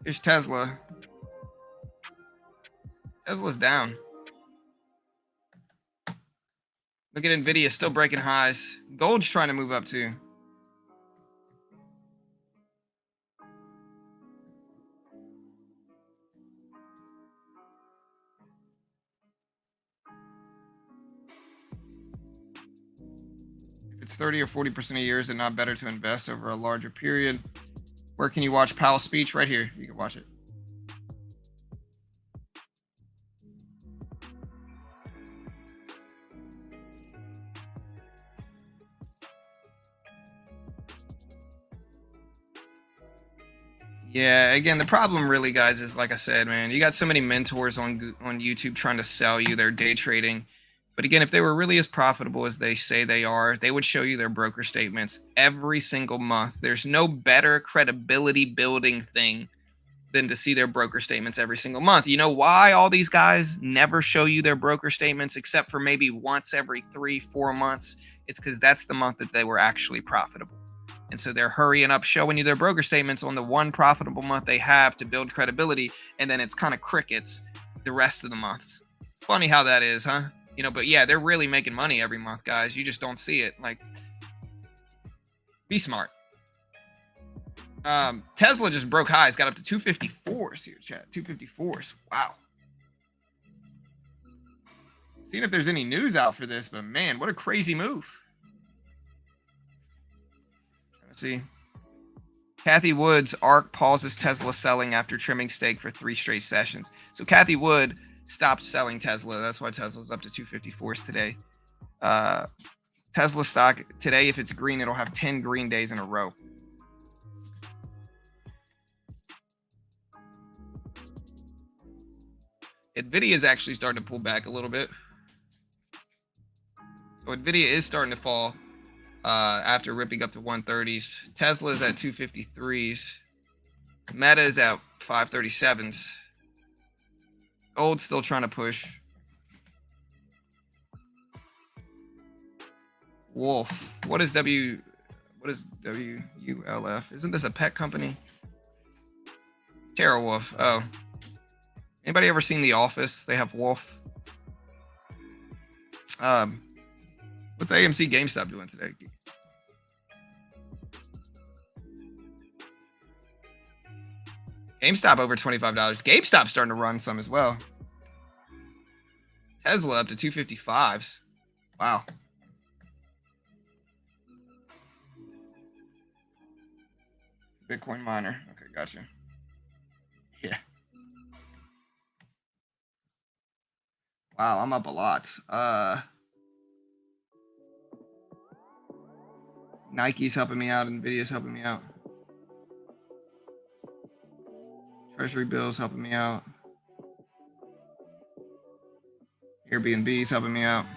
Here's Tesla. Tesla's down. Look at Nvidia still breaking highs. Gold's trying to move up too. If it's 30 or 40% a year, is it not better to invest over a larger period? Where can you watch Powell's speech? Right here. You can watch it. Yeah, again, the problem really, guys, is like I said, man, you got so many mentors on YouTube trying to sell you their day trading. But again, if they were really as profitable as they say they are, they would show you their broker statements every single month. There's no better credibility building thing than to see their broker statements every single month. You know why all these guys never show you their broker statements except for maybe once every 3-4 months? It's because that's the month that they were actually profitable. And so they're hurrying up, showing you their broker statements on the one profitable month they have to build credibility. And then it's kind of crickets the rest of the months. Funny how that is, huh? You know, but yeah, they're really making money every month, guys. You just don't see it. Like, be smart. Tesla just broke highs, got up to 254s here, chat. 254s. Wow. Seeing if there's any news out for this, but man, what a crazy move. Let's see. Kathy Wood's ARK pauses Tesla selling after trimming stake for 3 straight sessions. So Kathy Wood stopped selling Tesla. That's why Tesla's up to 254s today. Tesla stock today, if it's green, it'll have 10 green days in a row. Nvidia is actually starting to pull back a little bit. So Nvidia is starting to fall after ripping up to 130s. Tesla is at 253s. Meta is at 537s. Gold's still trying to push. Wolf. What is WULF? Isn't this a pet company? TerraWolf. Oh. Anybody ever seen The Office? They have Wolf. What's AMC GameStop doing today? GameStop over $25. GameStop starting to run some as well. Tesla up to 255s. Wow. It's a Bitcoin miner. Okay, gotcha. Yeah. Wow, I'm up a lot. Nike's helping me out. Nvidia's helping me out. Treasury bills helping me out. Airbnb's helping me out.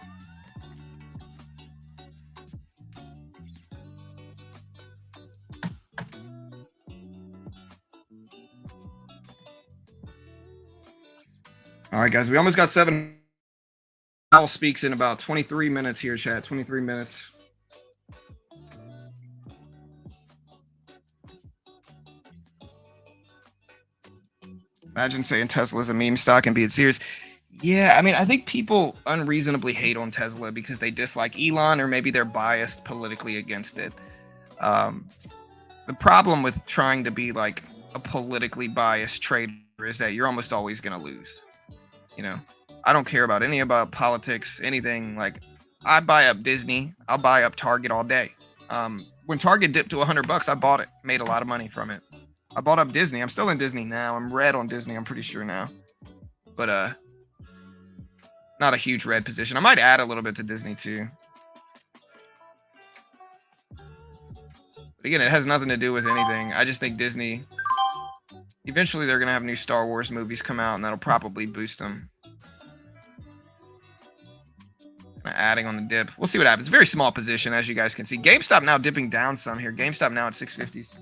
All right, guys, we almost got 7 Powell speaks in about 23 minutes here, chat. 23 minutes. Imagine saying Tesla's a meme stock and being serious. Yeah, I mean, I think people unreasonably hate on Tesla because they dislike Elon, or maybe they're biased politically against it. The problem with trying to be like a politically biased trader is that you're almost always going to lose. You know, I don't care about politics, anything. Like, I buy up Disney, I'll buy up Target all day. When Target dipped to $100, I bought it, made a lot of money from it. I bought up Disney. I'm still in Disney now. I'm red on Disney, I'm pretty sure now. But not a huge red position. I might add a little bit to Disney too. But again, it has nothing to do with anything. I just think Disney, eventually they're going to have new Star Wars movies come out, and that'll probably boost them. Adding on the dip. We'll see what happens. Very small position, as you guys can see. GameStop now dipping down some here. GameStop now at 650s.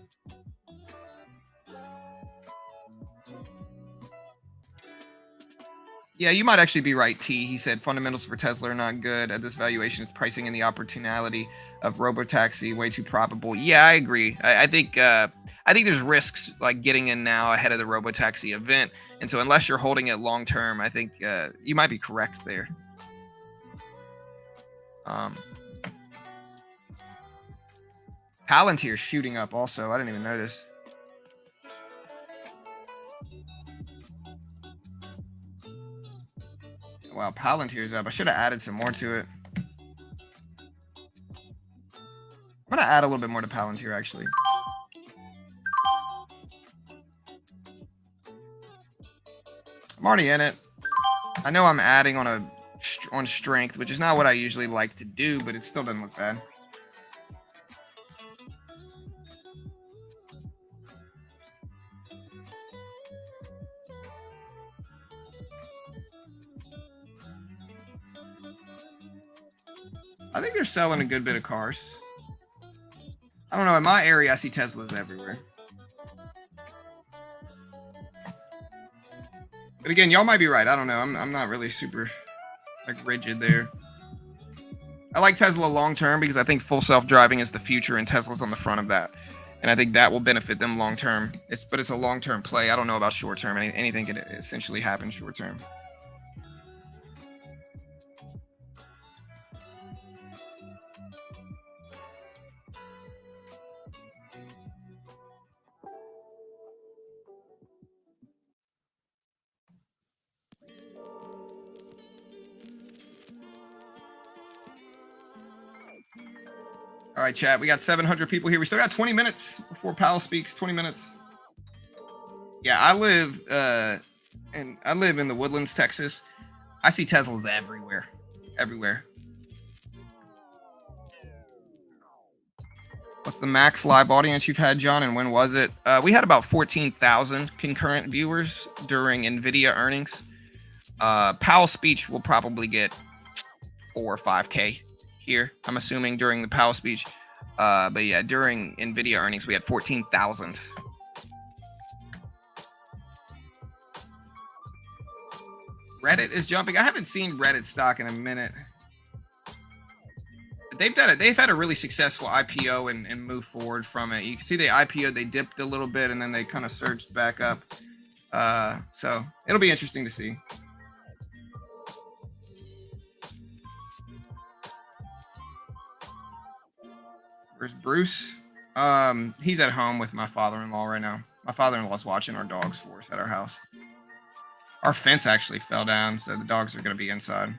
Yeah, you might actually be right, T. He said fundamentals for Tesla are not good. At this valuation, it's pricing in the opportunity of robotaxi way too probable. Yeah, I agree. I think there's risks like getting in now ahead of the robotaxi event. And so unless you're holding it long term, I think you might be correct there. Palantir shooting up also. I didn't even notice. Wow, Palantir's up. I should have added some more to it. I'm gonna add a little bit more to Palantir actually. I'm already in it. I know I'm adding on strength, which is not what I usually like to do, but it still doesn't look bad. I think they're selling a good bit of cars. I don't know. In my area, I see Teslas everywhere. But again, y'all might be right. I don't know. I'm not really super like rigid there. I like Tesla long term because I think full self-driving is the future, and Tesla's on the front of that. And I think that will benefit them long term. But it's a long term play. I don't know about short term. Anything could essentially happen short term. All right, chat. We got 700 people here. We still got 20 minutes before Powell speaks. 20 minutes. Yeah, I live in the Woodlands, Texas. I see Teslas everywhere. Everywhere. What's the max live audience you've had, John, and when was it? We had about 14,000 concurrent viewers during NVIDIA earnings. Powell's speech will probably get 4 or 5K here, I'm assuming, during the Powell speech. But yeah, during NVIDIA earnings, we had 14,000. Reddit is jumping. I haven't seen Reddit stock in a minute. They've had a really successful IPO and move forward from it. You can see the IPO, they dipped a little bit and then they kind of surged back up. So it'll be interesting to see. Where's Bruce? He's at home with my father-in-law right now. My father-in-law's watching our dogs for us at our house. Our fence actually fell down, so the dogs are going to be inside.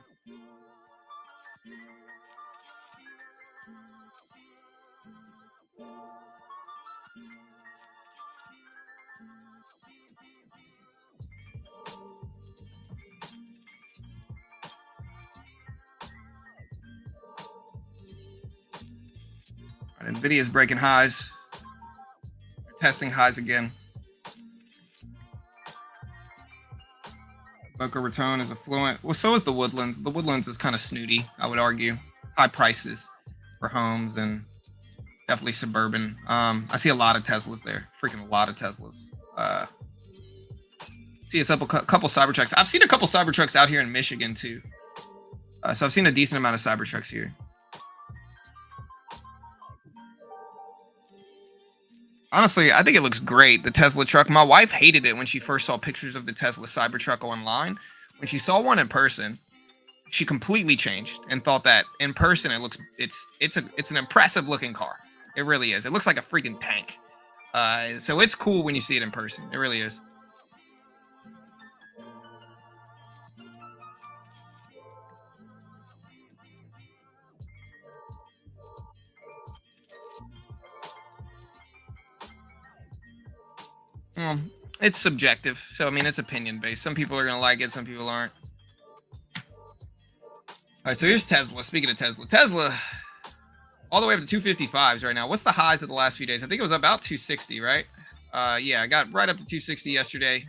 Right, NVIDIA's breaking highs. They're testing highs again. Boca Raton is affluent. Well, so is the Woodlands. The Woodlands is kind of snooty, I would argue. High prices for homes and definitely suburban. I see a lot of Teslas there. Freaking a lot of Teslas. See a couple Cybertrucks. I've seen a couple Cybertrucks out here in Michigan too. So I've seen a decent amount of Cybertrucks here. Honestly, I think it looks great, the Tesla truck. My wife hated it when she first saw pictures of the Tesla Cybertruck online. When she saw one in person, she completely changed and thought that in person it's an impressive looking car. It really is. It looks like a freaking tank. So it's cool when you see it in person. It really is. Well, it's subjective. So I mean, it's opinion based. Some people are gonna like it, some people aren't. All right, so here's Tesla. Speaking of Tesla, all the way up to 255s right now. What's the highs of the last few days? I think it was about 260, right? Yeah, I got right up to 260 yesterday.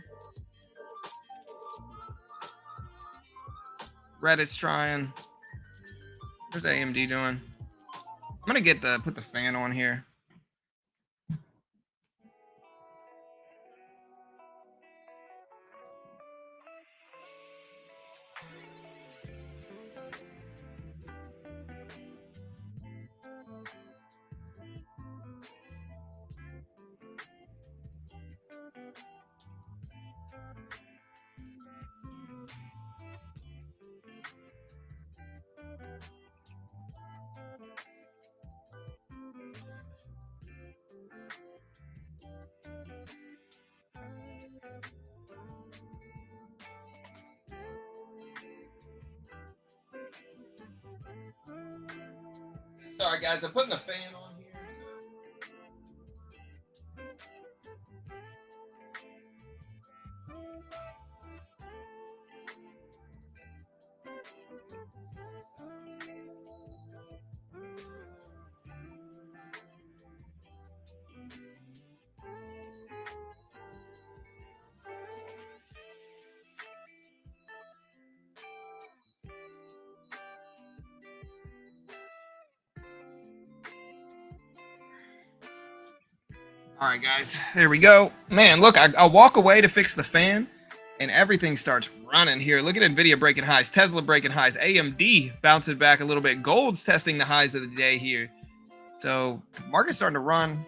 Reddit's trying. Where's AMD doing? I'm gonna put the fan on here. Sorry guys, I'm putting the fan on here. All right, guys, there we go. Man, look, I walk away to fix the fan, and everything starts running here. Look at NVIDIA breaking highs, Tesla breaking highs, AMD bouncing back a little bit. Gold's testing the highs of the day here. So market's starting to run.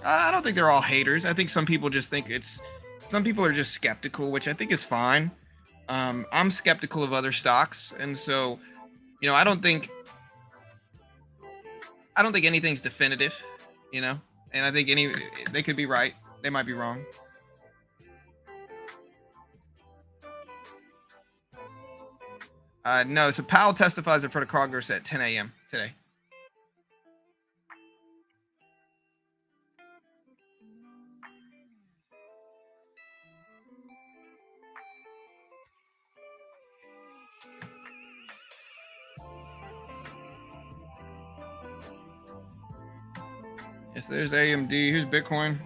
I don't think they're all haters. I think some people just think some people are just skeptical, which I think is fine. I'm skeptical of other stocks, and so, you know, I don't think anything's definitive, you know, and I think they could be right, they might be wrong. No, so Powell testifies in front of Congress at 10 a.m. today. Yes, there's AMD. Here's Bitcoin.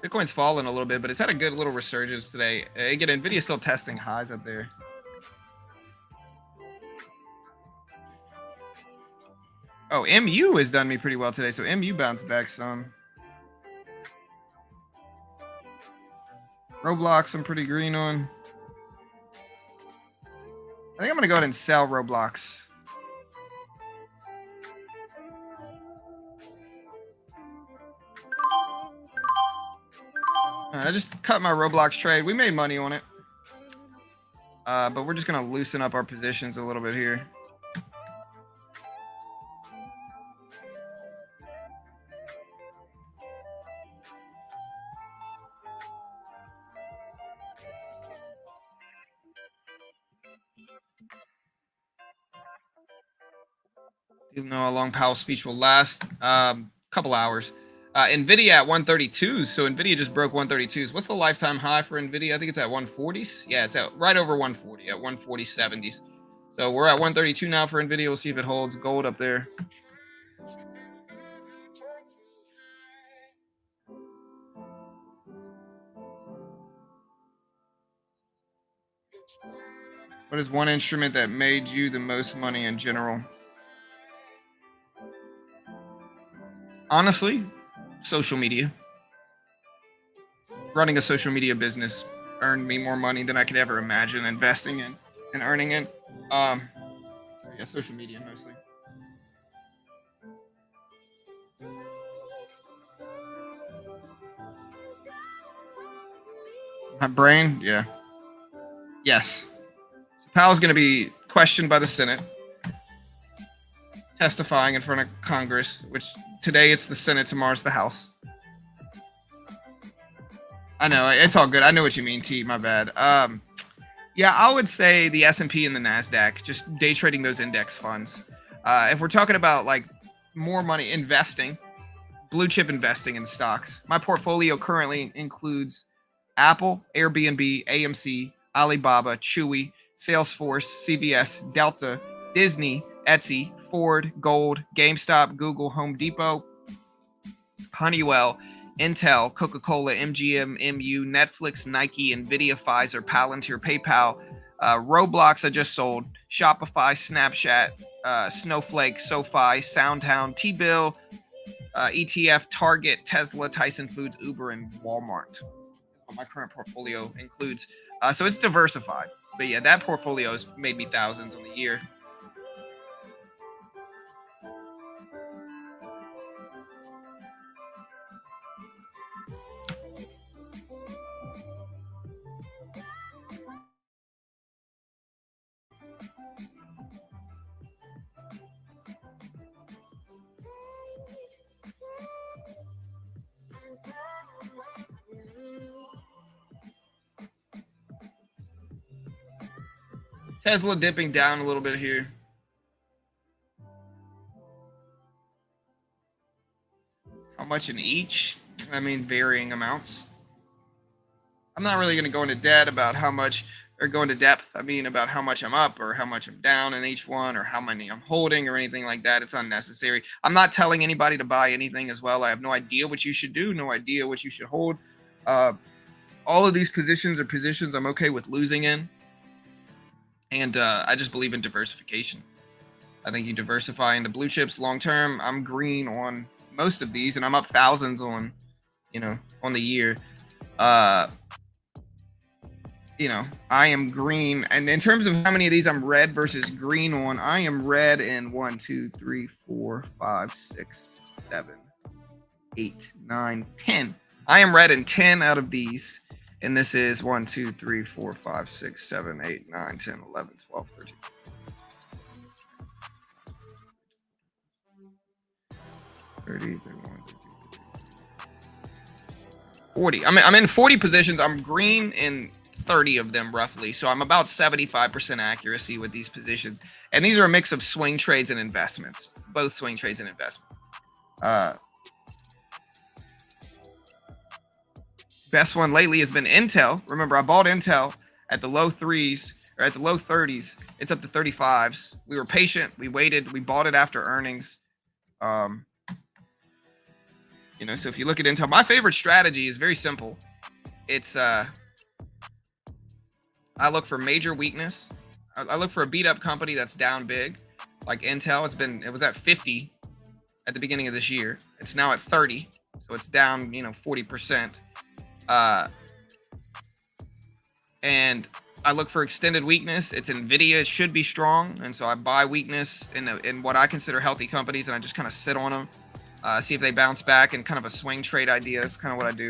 Bitcoin's fallen a little bit, but it's had a good little resurgence today. Again, NVIDIA's still testing highs up there. Oh, MU has done me pretty well today, so MU bounced back some. Roblox, I'm pretty green on. I think I'm gonna go ahead and sell Roblox. I just cut my Roblox trade. We made money on it, but we're just gonna loosen up our positions a little bit here. You know how long Powell's speech will last. Couple hours. NVIDIA at 132. So NVIDIA just broke 132s. What's the lifetime high for NVIDIA? I think it's at 140s. Yeah, it's at right over 140 at 140.70s. So we're at 132 now for NVIDIA. We'll see if it holds. Gold up there. What is one instrument that made you the most money in general? Honestly, social media. running a social media business earned me more money than I could ever imagine investing in and earning in. So yeah, social media mostly. My brain, yeah. Yes. So Powell's going to be questioned by the Senate, testifying in front of Congress, which today it's the Senate, tomorrow it's the House. I know, it's all good. I know what you mean, T. My bad. Yeah, I would say the S&P and the NASDAQ, just day trading those index funds. If we're talking about like more money investing, blue chip investing in stocks, my portfolio currently includes Apple, Airbnb, AMC, Alibaba, Chewy, Salesforce, CVS, Delta, Disney, Etsy, Ford, Gold, GameStop, Google, Home Depot, Honeywell, Intel, Coca-Cola, MGM, MU, Netflix, Nike, Nvidia, Pfizer, Palantir, PayPal, Roblox I just sold, Shopify, Snapchat, Snowflake, SoFi, SoundHound, T-Bill, ETF, Target, Tesla, Tyson Foods, Uber, and Walmart. My current portfolio includes. So it's diversified. But yeah, that portfolio has made me thousands on the year. Tesla dipping down a little bit here. How much in each? I mean, varying amounts. I'm not really going to go into debt about how much, or go into depth. I mean, about how much I'm up or how much I'm down in each one or how many I'm holding or anything like that. It's unnecessary. I'm not telling anybody to buy anything as well. I have no idea what you should do, no idea what you should hold. All of these positions are positions I'm okay with losing in. And I just believe in diversification. I think you diversify into blue chips long term. I'm green on most of these, and I'm up thousands on, on the year. I am green. And in terms of how many of these I'm red versus green on, I am red in 1, 2, 3, 4, 5, 6, 7, 8, 9, 10. I am red in 10 out of these. And this is 1, 2, 3, 4, 5, 6, 7, 8, 9, 10, 11, 12, 13. 30, 31, 32, 40. I'm in 40 positions. I'm green in 30 of them roughly. So I'm about 75% accuracy with these positions. And these are a mix of swing trades and investments. Both swing trades and investments. Best one lately has been Intel. Remember, I bought Intel at the low 3s or at the low 30s. It's up to 35s. We were patient. We waited. We bought it after earnings. So if you look at Intel, my favorite strategy is very simple. It's I look for major weakness. I look for a beat up company that's down big, like Intel. It was at 50 at the beginning of this year. It's now at 30, so it's down 40%. And I look for extended weakness. It's Nvidia. It should be strong, and so I buy weakness in what I consider healthy companies, and I just kind of sit on them, see if they bounce back, and kind of a swing trade idea is kind of what I do.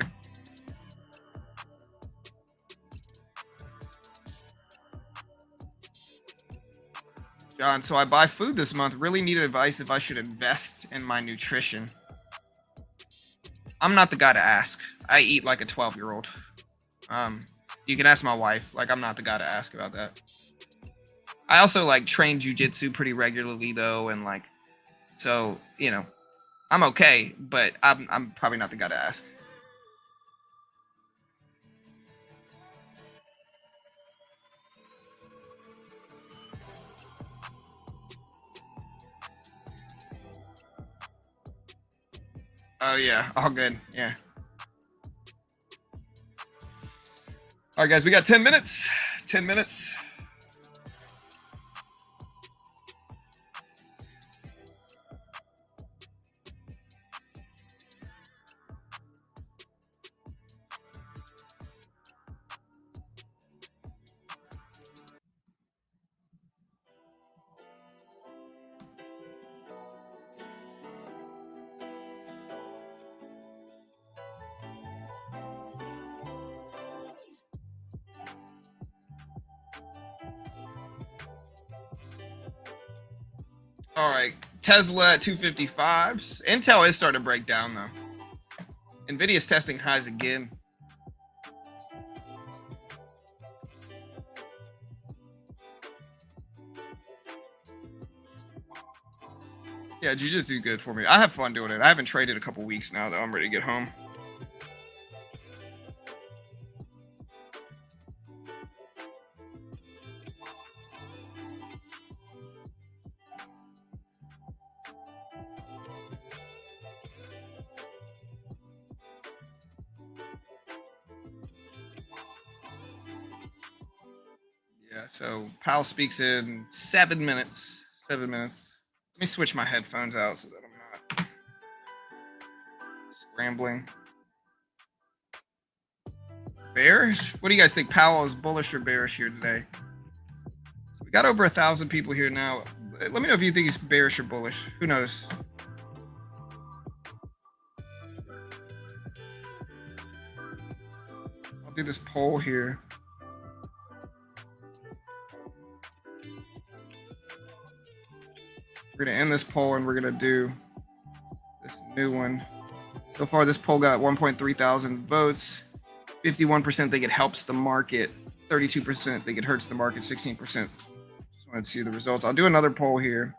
John, so I buy food this month. Really need advice if I should invest in my nutrition. I'm not the guy to ask. I eat like a 12-year-old. You can ask my wife. Like, I'm not the guy to ask about that. I also train jujitsu pretty regularly though, and so I'm okay, but I'm probably not the guy to ask. Oh yeah, all good. Yeah. All right, guys, we got 10 minutes. 10 minutes. All right, Tesla at 255s. Intel is starting to break down though. Nvidia's testing highs again. Yeah, Jiu-Jitsu do good for me. I have fun doing it. I haven't traded a couple weeks now though. I'm ready to get home. Yeah, so Powell speaks in 7 minutes. 7 minutes. Let me switch my headphones out so that I'm not scrambling. Bearish? What do you guys think? Powell is bullish or bearish here today? So we got over 1,000 people here now. Let me know if you think he's bearish or bullish. Who knows? I'll do this poll here. We're going to end this poll and we're going to do this new one. So far, this poll got 1.3 thousand votes. 51% think it helps the market. 32% think it hurts the market. 16% just wanted to see the results. I'll do another poll here.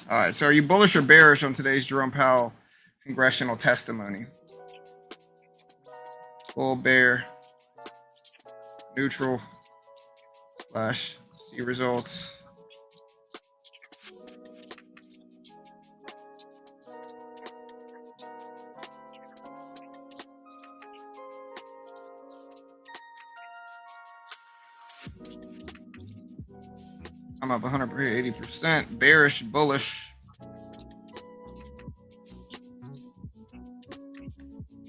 All right, so are you bullish or bearish on today's Jerome Powell congressional testimony? Bull, bear, neutral, / see results. I'm up 180%. Bearish, bullish.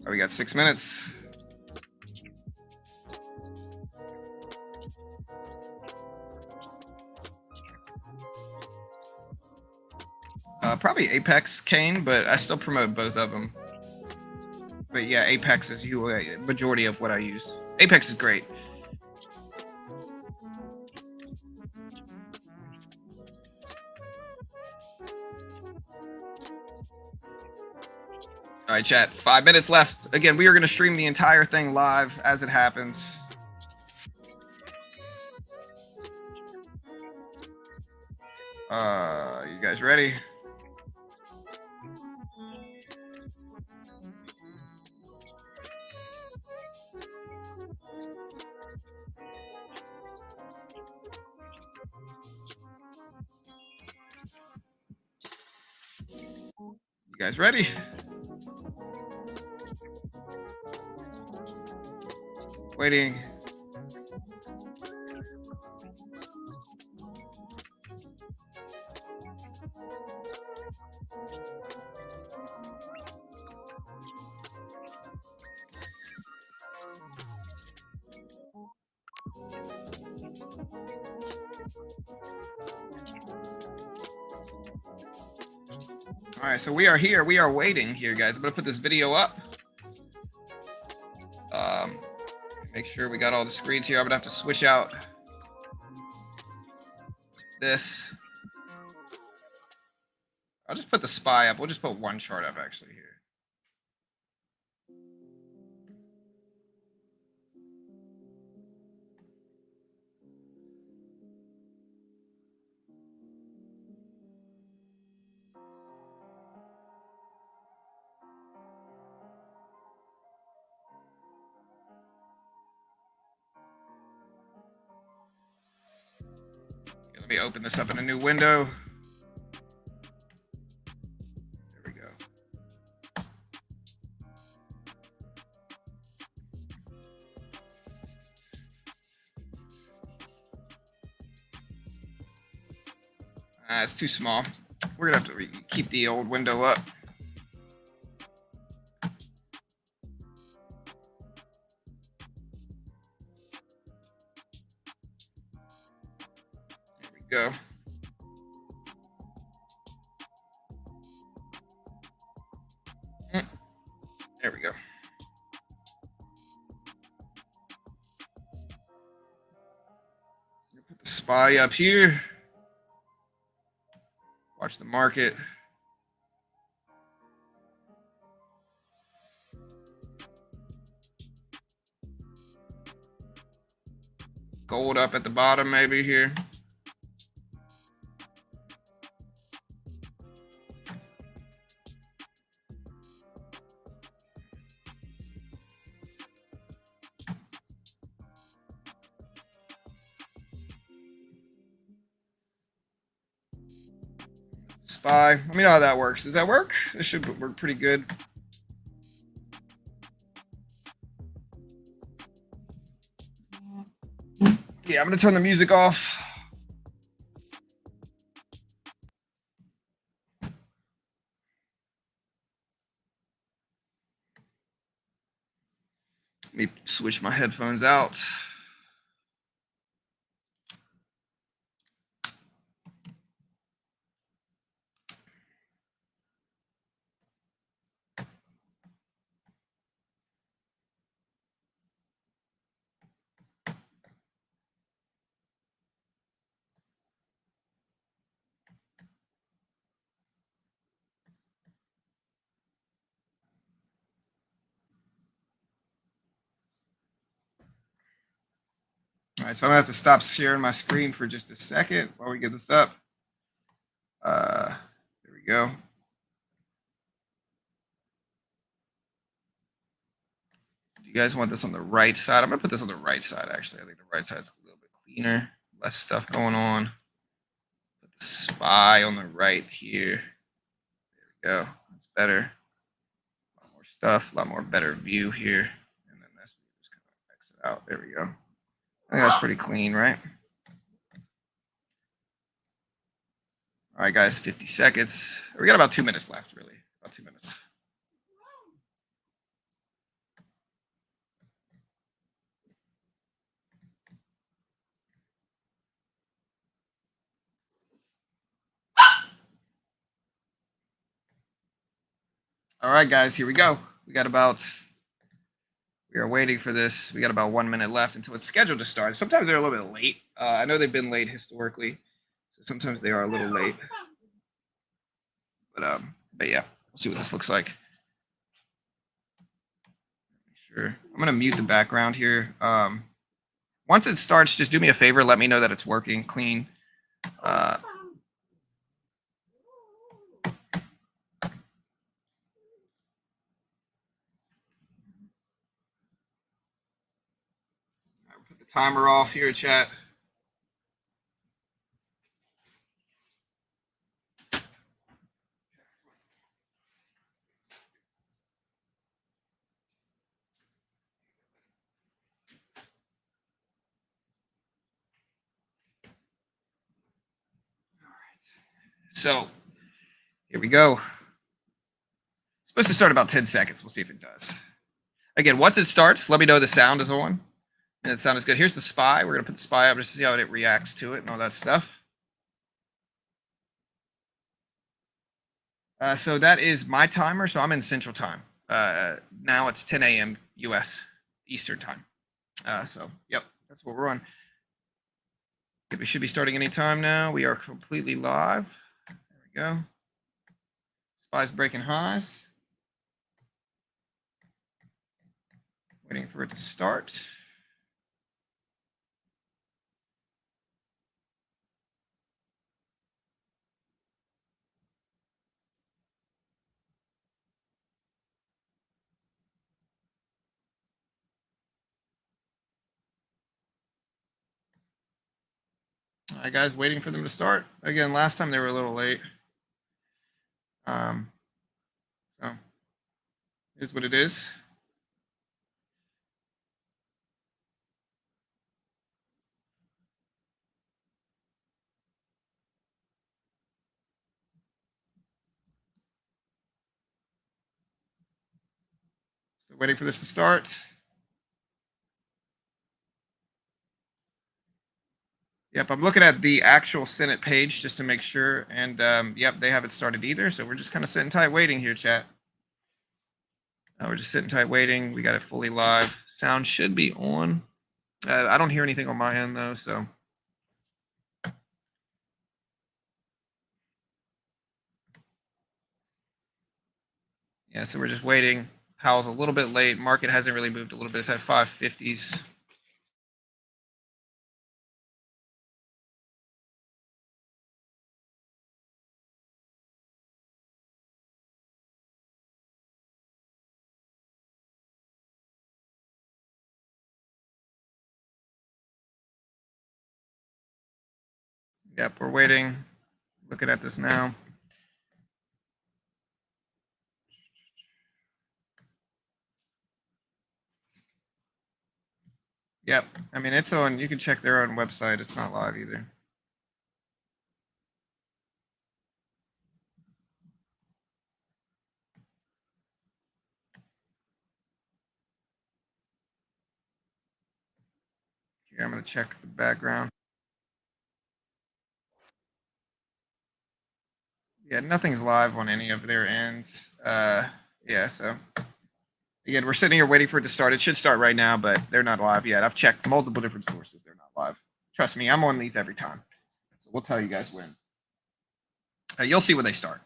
Oh, we got 6 minutes. Probably Apex Kane, but I still promote both of them. But yeah, Apex is a majority of what I use. Apex is great. All right, chat. 5 minutes left. Again, we are going to stream the entire thing live as it happens. You guys ready? You guys ready? Waiting. All right, so we are here. We are waiting here, guys. I'm going to put this video up. Make sure we got all the screens here. I'm going to have to switch out this. I'll just put the SPY up. We'll just put one chart up actually here. Let me open this up in a new window. There we go. It's too small. We're gonna have to keep the old window up. Go. There we go. Put the SPY up here. Watch the market. Gold up at the bottom maybe here. SPY. Let me know how that works. Does that work? This should work pretty good. Yeah, I'm going to turn the music off. Let me switch my headphones out. All right, so I'm gonna have to stop sharing my screen for just a second while we get this up. There we go. Do you guys want this on the right side? I'm gonna put this on the right side, actually. I think the right side's a little bit cleaner, less stuff going on. Put the SPY on the right here. There we go. That's better. A lot more stuff, a lot more better view here. And then this just kind of exit out. There we go. I think that's pretty clean, right? All right, guys, 50 seconds. We got about 2 minutes left, really. About 2 minutes. All right, guys, here we go. We are waiting for this. We got about 1 minute left until it's scheduled to start. Sometimes they're a little bit late. I know they've been late historically, so sometimes they are a little late. But yeah, we'll see what this looks like. Sure. I'm gonna mute the background here. Once it starts, just do me a favor. Let me know that it's working clean. Put the timer off here, chat. So here we go. It's supposed to start about 10 seconds. We'll see if it does. Again, once it starts, let me know the sound is on. And the sound is good. Here's the SPY. We're going to put the SPY up just to see how it reacts to it and all that stuff. So that is my timer. So I'm in Central Time. Now it's 10 a.m. U.S. Eastern Time. So, yep, that's what we're on. We should be starting any time now. We are completely live. There we go. SPY's breaking highs. Waiting for it to start. All right, guys, waiting for them to start. Again, last time they were a little late. So here's what it is. So waiting for this to start. Yep, I'm looking at the actual Senate page just to make sure, and yep, they haven't started either. So we're just kind of sitting tight, waiting here, chat. We're just sitting tight, waiting. We got it fully live. Sound should be on. I don't hear anything on my end though, so. Yeah, so we're just waiting. Powell's a little bit late. Market hasn't really moved a little bit. It's at 550s. Yep, we're waiting. Looking at this now. Yep. I mean, it's on. You can check their own website. It's not live either. Here, I'm going to check the background. Yeah, nothing's live on any of their ends. Yeah, so again, we're sitting here waiting for it to start. It should start right now, but they're not live yet. I've checked multiple different sources. They're not live. Trust me, I'm on these every time. So we'll tell you guys when. You'll see when they start.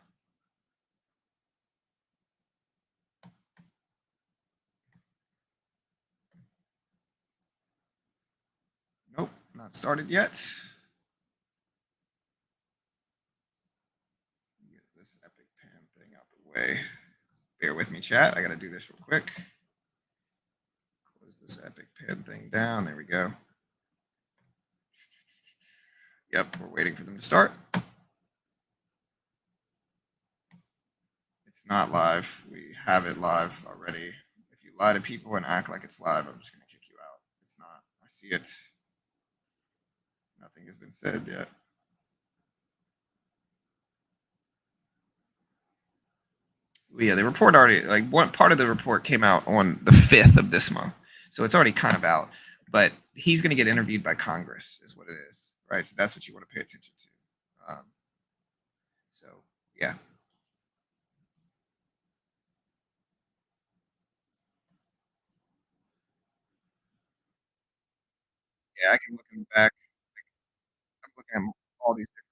Nope, not started yet. Get this epic pan thing out the way. Bear with me, chat. I got to do this real quick. Close this epic pen thing down. There we go. Yep, we're waiting for them to start. It's not live. We have it live already. If you lie to people and act like it's live, I'm just going to kick you out. It's not. I see it. Nothing has been said yet. Yeah, the report already, like, one part of the report came out on the 5th of this month. So it's already kind of out. But he's going to get interviewed by Congress, is what it is. Right. So that's what you want to pay attention to. So, yeah. Yeah, I can look in the back. I'm looking at all these different.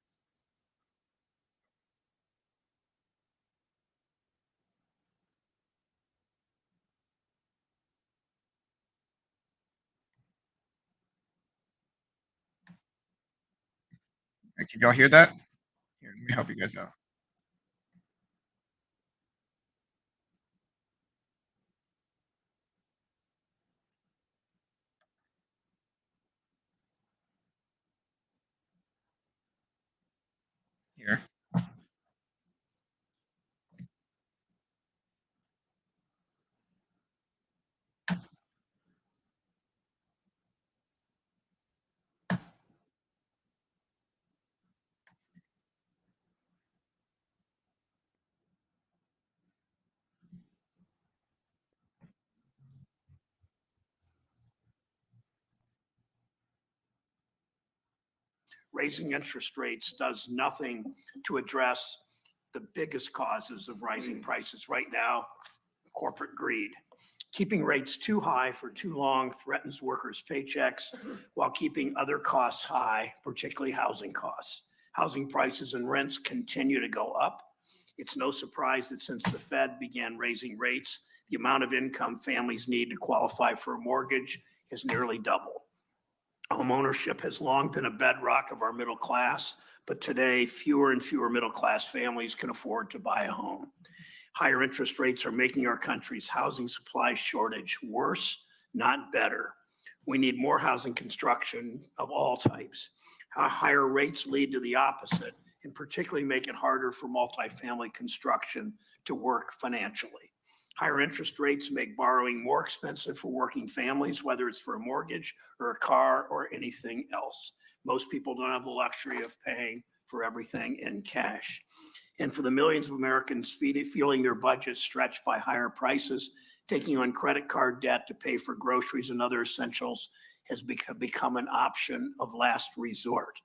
Can y'all hear that? Here, let me help you guys out. Here. Raising interest rates does nothing to address the biggest causes of rising prices right now: corporate greed. Keeping rates too high for too long threatens workers' paychecks while keeping other costs high, particularly housing costs. Housing prices and rents continue to go up. It's no surprise that since the Fed began raising rates, the amount of income families need to qualify for a mortgage has nearly doubled. Homeownership has long been a bedrock of our middle class, but today fewer and fewer middle class families can afford to buy a home. Higher interest rates are making our country's housing supply shortage worse, not better. We need more housing construction of all types. Higher rates lead to the opposite, and particularly make it harder for multifamily construction to work financially. Higher interest rates make borrowing more expensive for working families, whether it's for a mortgage or a car or anything else. Most people don't have the luxury of paying for everything in cash. And for the millions of Americans feeling their budgets stretched by higher prices, taking on credit card debt to pay for groceries and other essentials has become an option of last resort.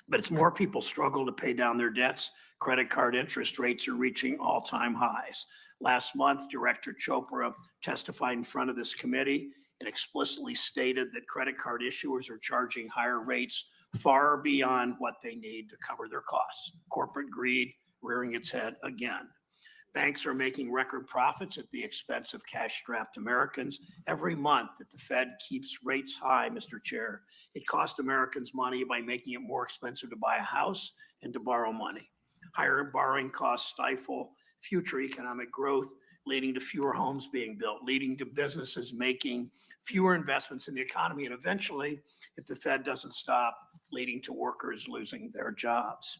But as more people struggle to pay down their debts, credit card interest rates are reaching all-time highs. Last month, Director Chopra testified in front of this committee and explicitly stated that credit card issuers are charging higher rates far beyond what they need to cover their costs. Corporate greed rearing its head again. Banks are making record profits at the expense of cash-strapped Americans. Every month that the Fed keeps rates high, Mr. Chair, it costs Americans money by making it more expensive to buy a house and to borrow money. Higher borrowing costs stifle future economic growth, leading to fewer homes being built, leading to businesses making fewer investments in the economy, and eventually, if the Fed doesn't stop, leading to workers losing their jobs.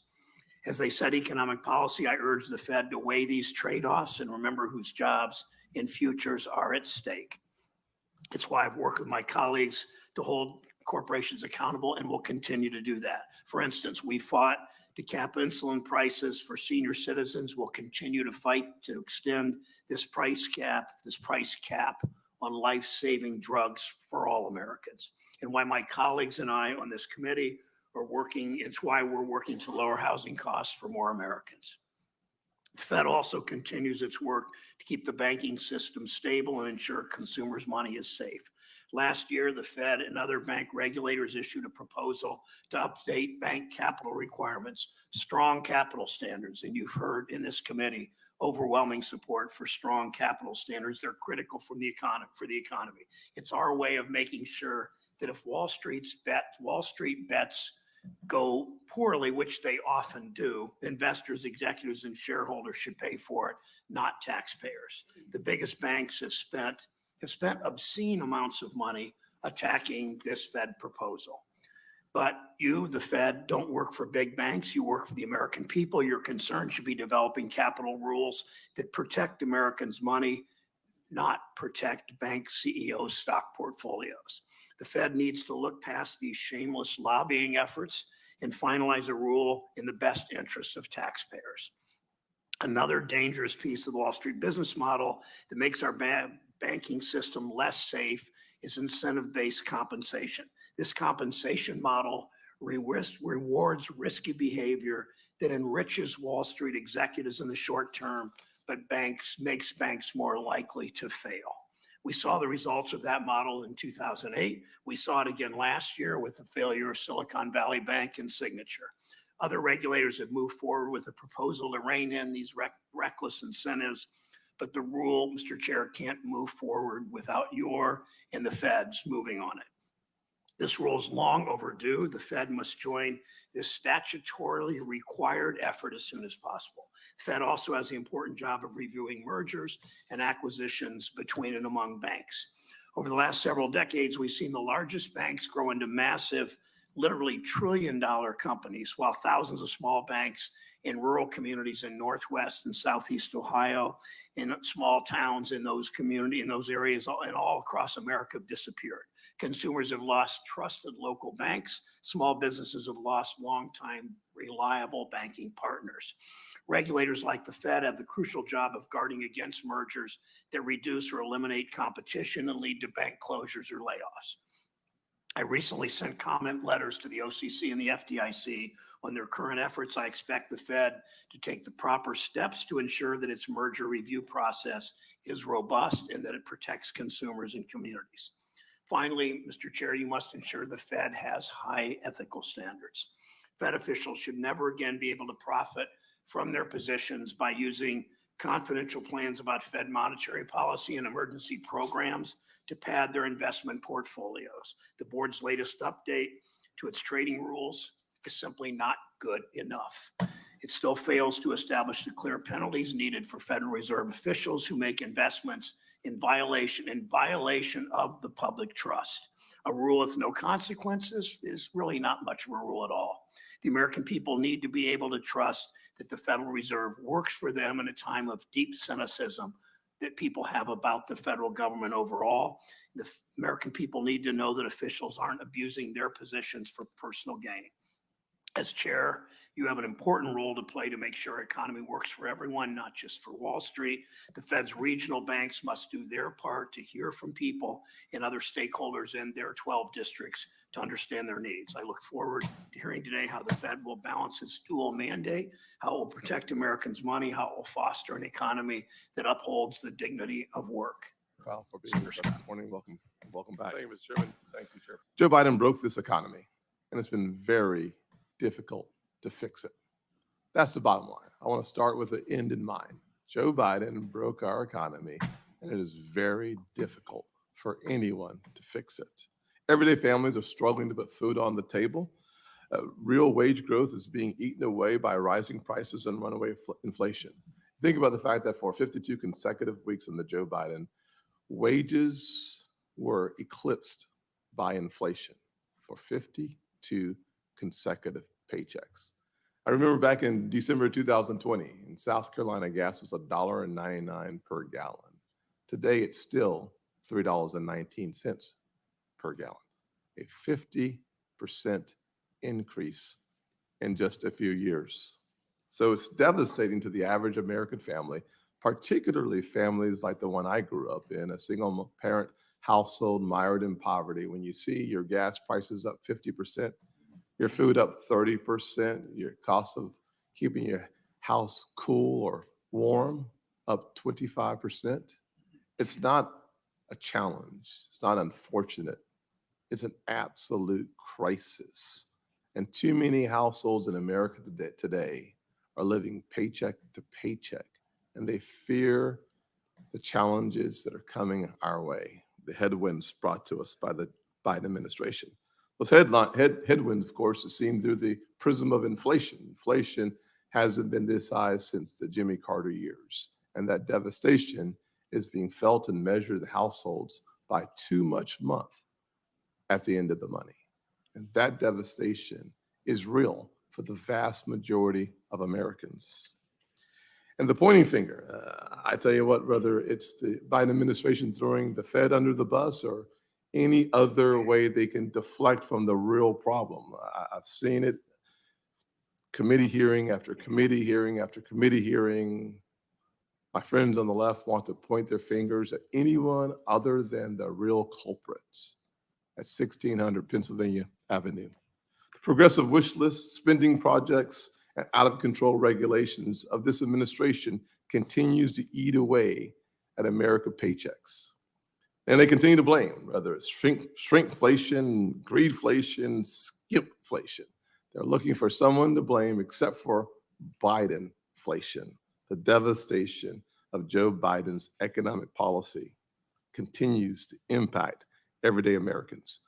As they set economic policy, I urge the Fed to weigh these trade-offs and remember whose jobs and futures are at stake. It's why I've worked with my colleagues to hold corporations accountable and will continue to do that. For instance, we fought to cap insulin prices for senior citizens. We'll continue to fight to extend this price cap on life-saving drugs for all Americans. And why my colleagues and I on this committee are working, it's why we're working to lower housing costs for more Americans. The Fed also continues its work to keep the banking system stable and ensure consumers' money is safe. Last year, the Fed and other bank regulators issued a proposal to update bank capital requirements, strong capital standards, and you've heard in this committee overwhelming support for strong capital standards. They're critical for the economy. It's our way of making sure that if Wall Street bets go poorly, which they often do, investors, executives, and shareholders should pay for it, not taxpayers. The biggest banks have spent obscene amounts of money attacking this Fed proposal. But you, the Fed, don't work for big banks. You work for the American people. Your concern should be developing capital rules that protect Americans' money, not protect bank CEOs' stock portfolios. The Fed needs to look past these shameless lobbying efforts and finalize a rule in the best interest of taxpayers. Another dangerous piece of the Wall Street business model that makes our banking system less safe is incentive-based compensation. This compensation model rewards risky behavior that enriches Wall Street executives in the short term, but makes banks more likely to fail. We saw the results of that model in 2008. We saw it again last year with the failure of Silicon Valley Bank and Signature. Other regulators have moved forward with a proposal to rein in these reckless incentives, but the rule, Mr. Chair, can't move forward without your and the Fed's moving on it. This rule is long overdue. The Fed must join this statutorily required effort as soon as possible. The Fed also has the important job of reviewing mergers and acquisitions between and among banks. Over the last several decades, we've seen the largest banks grow into massive, literally trillion-dollar companies, while thousands of small banks in rural communities in Northwest and Southeast Ohio, in small towns in those communities, in those areas, and all across America have disappeared. Consumers have lost trusted local banks. Small businesses have lost longtime reliable banking partners. Regulators like the Fed have the crucial job of guarding against mergers that reduce or eliminate competition and lead to bank closures or layoffs. I recently sent comment letters to the OCC and the FDIC on their current efforts. I expect the Fed to take the proper steps to ensure that its merger review process is robust and that it protects consumers and communities. Finally, Mr. Chair, you must ensure the Fed has high ethical standards. Fed officials should never again be able to profit from their positions by using confidential plans about Fed monetary policy and emergency programs to pad their investment portfolios. The board's latest update to its trading rules is simply not good enough. It still fails to establish the clear penalties needed for Federal Reserve officials who make investments in violation of the public trust. A rule with no consequences is really not much of a rule at all. The American people need to be able to trust that the Federal Reserve works for them in a time of deep cynicism that people have about the federal government overall. The American people need to know that officials aren't abusing their positions for personal gain. As chair, you have an important role to play to make sure our economy works for everyone, not just for Wall Street. The Fed's regional banks must do their part to hear from people and other stakeholders in their 12 districts to understand their needs. I look forward to hearing today how the Fed will balance its dual mandate, how it will protect Americans' money, how it will foster an economy that upholds the dignity of work. Powell, for being with us this morning. Welcome back. Thank you, Mr. Chairman. Thank you, Chair. Joe Biden broke this economy, and it's been very difficult to fix it. That's the bottom line. I want to start with the end in mind. Joe Biden broke our economy, and it is very difficult for anyone to fix it. Everyday families are struggling to put food on the table. Real wage growth is being eaten away by rising prices and runaway inflation. Think about the fact that for 52 consecutive weeks under Joe Biden, wages were eclipsed by inflation for 52 consecutive paychecks. I remember back in December 2020, in South Carolina, gas was $1.99 per gallon. Today, it's still $3.19 per gallon, a 50% increase in just a few years. So it's devastating to the average American family, particularly families like the one I grew up in, a single parent household mired in poverty. When you see your gas prices up 50%, your food up 30%, your cost of keeping your house cool or warm up 25%, it's not a challenge. It's not unfortunate. It's an absolute crisis. And too many households in America today are living paycheck to paycheck, and they fear the challenges that are coming our way, the headwinds brought to us by the Biden administration. Those headwinds, of course, are seen through the prism of inflation. Inflation hasn't been this high since the Jimmy Carter years, and that devastation is being felt and measured in households by too much month at the end of the money. And that devastation is real for the vast majority of Americans. And the pointing finger, I tell you what, whether it's the Biden administration throwing the Fed under the bus or any other way they can deflect from the real problem. I've seen it, committee hearing after committee hearing after committee hearing. My friends on the left want to point their fingers at anyone other than the real culprits at 1600 Pennsylvania Avenue. The progressive wish list, spending projects, and out-of-control regulations of this administration continues to eat away at American paychecks. And they continue to blame, whether it's shrinkflation, greedflation, skipflation. They're looking for someone to blame except for Bidenflation. The devastation of Joe Biden's economic policy continues to impact everyday Americans.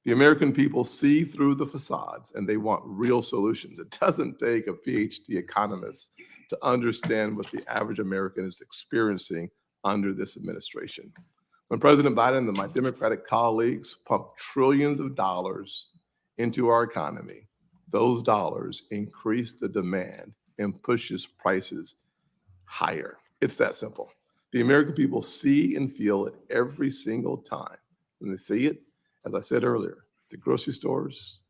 The American people see through the facades and they want real solutions. It doesn't take a PhD economist to understand what the average American is experiencing under this administration. When President Biden and my Democratic colleagues pump trillions of dollars into our economy, those dollars increase the demand and pushes prices higher. It's that simple. The American people see and feel it every single time. And they see it, as I said earlier, the grocery stores,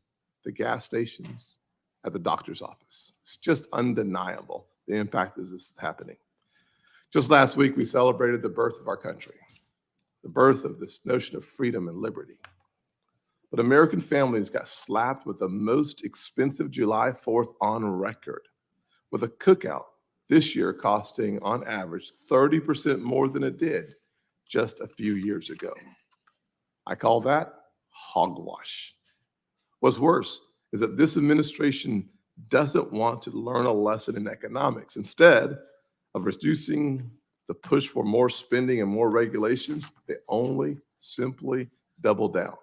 the gas stations, at the doctor's office. It's just undeniable the impact that this is happening. Just last week, we celebrated the birth of our country, the birth of this notion of freedom and liberty. But American families got slapped with the most expensive July 4th on record, with a cookout this year costing, on average, 30% more than it did just a few years ago. I call that hogwash. What's worse is that this administration doesn't want to learn a lesson in economics. Instead of reducing the push for more spending and more regulation, they only simply double down.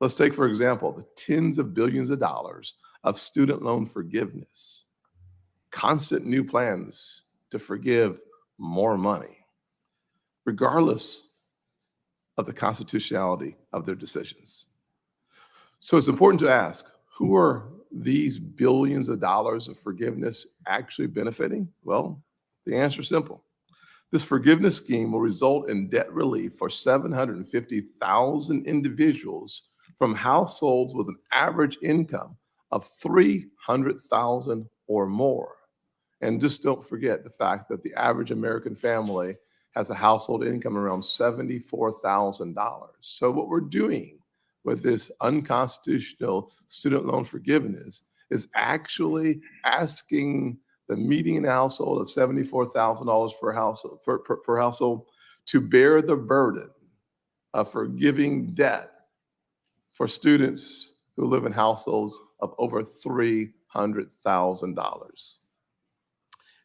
Let's take, for example, the tens of billions of dollars of student loan forgiveness, constant new plans to forgive more money, regardless of the constitutionality of their decisions. So it's important to ask, who are these billions of dollars of forgiveness actually benefiting? Well, the answer is simple. This forgiveness scheme will result in debt relief for 750,000 individuals from households with an average income of 300,000 or more. And just don't forget the fact that the average American family has a household income around $74,000. So what we're doing with this unconstitutional student loan forgiveness is actually asking the median household of $74,000 per household to bear the burden of forgiving debt for students who live in households of over $300,000.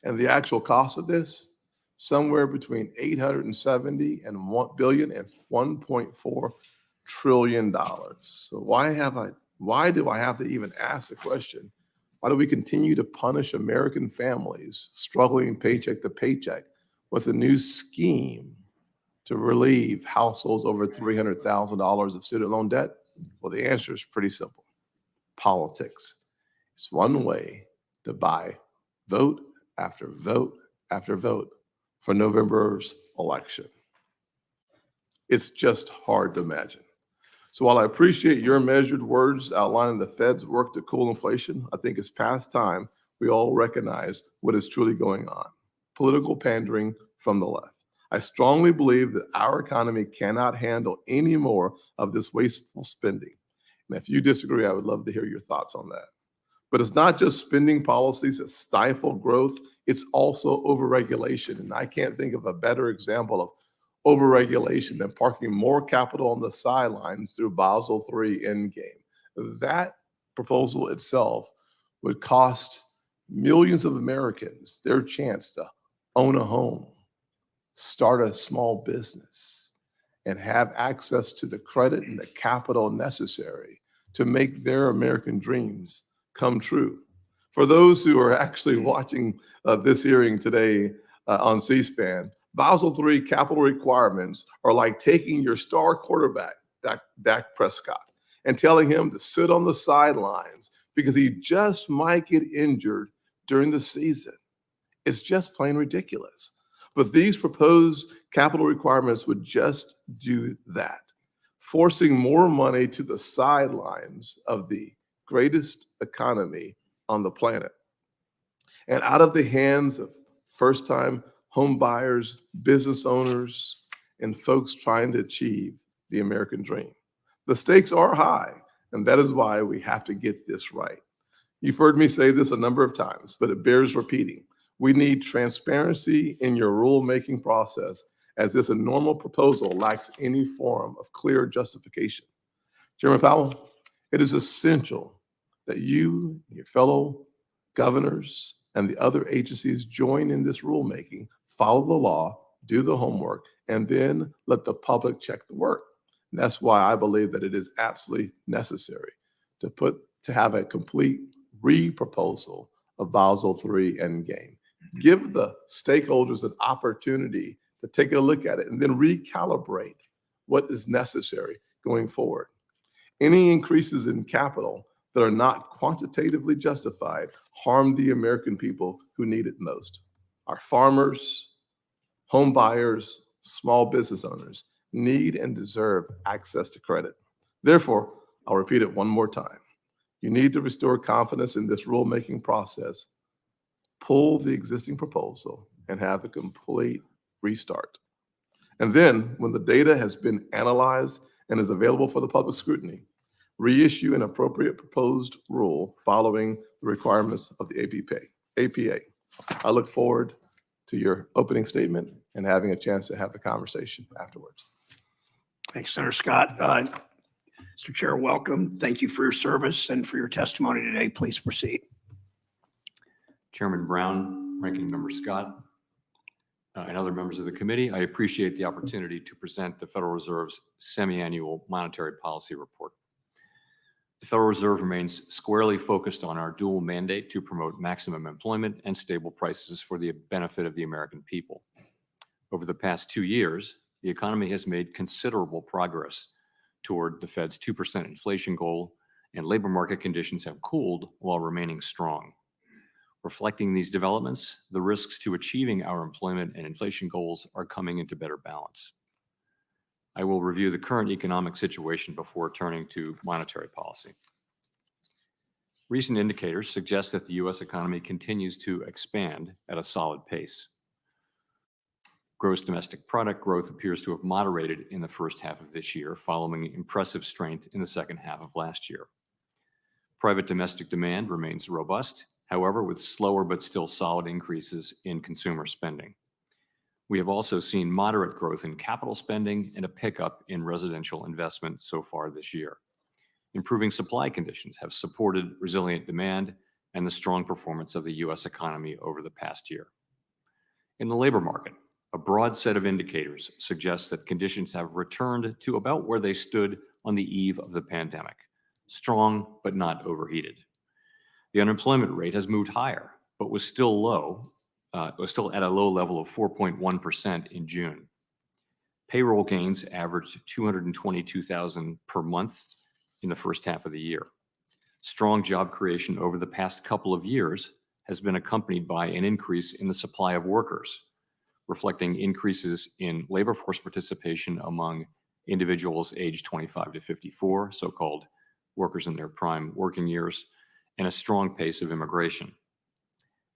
And the actual cost of this, somewhere between 870 and 1 billion and 1.4 trillion dollars. So why do I have to even ask the question? Why do we continue to punish American families struggling paycheck to paycheck with a new scheme to relieve households over $300,000 of student loan debt? Well, the answer is pretty simple. Politics. It's one way to buy vote after vote after vote for November's election. It's just hard to imagine. So while I appreciate your measured words outlining the Fed's work to cool inflation, I think it's past time we all recognize what is truly going on. Political pandering from the left. I strongly believe that our economy cannot handle any more of this wasteful spending. And if you disagree, I would love to hear your thoughts on that. But it's not just spending policies that stifle growth, it's also overregulation. And I can't think of a better example of overregulation than parking more capital on the sidelines through Basel III endgame. That proposal itself would cost millions of Americans their chance to own a home, start a small business, and have access to the credit and the capital necessary to make their American dreams come true. For those who are actually watching this hearing today on C-SPAN, Basel III capital requirements are like taking your star quarterback, Dak Prescott, and telling him to sit on the sidelines because he just might get injured during the season. It's just plain ridiculous. But these proposed capital requirements would just do that, forcing more money to the sidelines of the greatest economy on the planet and out of the hands of first-time home buyers, business owners, and folks trying to achieve the American dream. The stakes are high, and that is why we have to get this right. You've heard me say this a number of times, but it bears repeating. We need transparency in your rulemaking process, as this normal proposal lacks any form of clear justification. Jerome Powell, it is essential that you, your fellow governors, and the other agencies join in this rulemaking, follow the law, do the homework, and then let the public check the work. And that's why I believe that it is absolutely necessary to have a complete re-proposal of Basel III endgame. Give the stakeholders an opportunity to take a look at it and then recalibrate what is necessary going forward. Any increases in capital that are not quantitatively justified harm the American people who need it most. Our farmers, home buyers, small business owners need and deserve access to credit. Therefore, I'll repeat it one more time. You need to restore confidence in this rulemaking process, pull the existing proposal, and have a complete restart. And then, when the data has been analyzed and is available for the public scrutiny, reissue an appropriate proposed rule following the requirements of the APA. I look forward to your opening statement and having a chance to have a conversation afterwards. Thanks, Senator Scott. Mr. Chair, welcome. Thank you for your service and for your testimony today. Please proceed. Chairman Brown, Ranking Member Scott, and other members of the committee, I appreciate the opportunity to present the Federal Reserve's semi-annual monetary policy report. The Federal Reserve remains squarely focused on our dual mandate to promote maximum employment and stable prices for the benefit of the American people. Over the past 2 years, the economy has made considerable progress toward the Fed's 2% inflation goal, and labor market conditions have cooled while remaining strong. Reflecting these developments, the risks to achieving our employment and inflation goals are coming into better balance. I will review the current economic situation before turning to monetary policy. Recent indicators suggest that the U.S. economy continues to expand at a solid pace. Gross domestic product growth appears to have moderated in the first half of this year, following impressive strength in the second half of last year. Private domestic demand remains robust, however, with slower but still solid increases in consumer spending. We have also seen moderate growth in capital spending and a pickup in residential investment so far this year. Improving supply conditions have supported resilient demand and the strong performance of the U.S. economy over the past year. In the labor market, a broad set of indicators suggests that conditions have returned to about where they stood on the eve of the pandemic, strong but not overheated. The unemployment rate has moved higher, but was still at a low level of 4.1% in June. Payroll gains averaged 222,000 per month in the first half of the year. Strong job creation over the past couple of years has been accompanied by an increase in the supply of workers, reflecting increases in labor force participation among individuals aged 25 to 54, so-called workers in their prime working years, and a strong pace of immigration.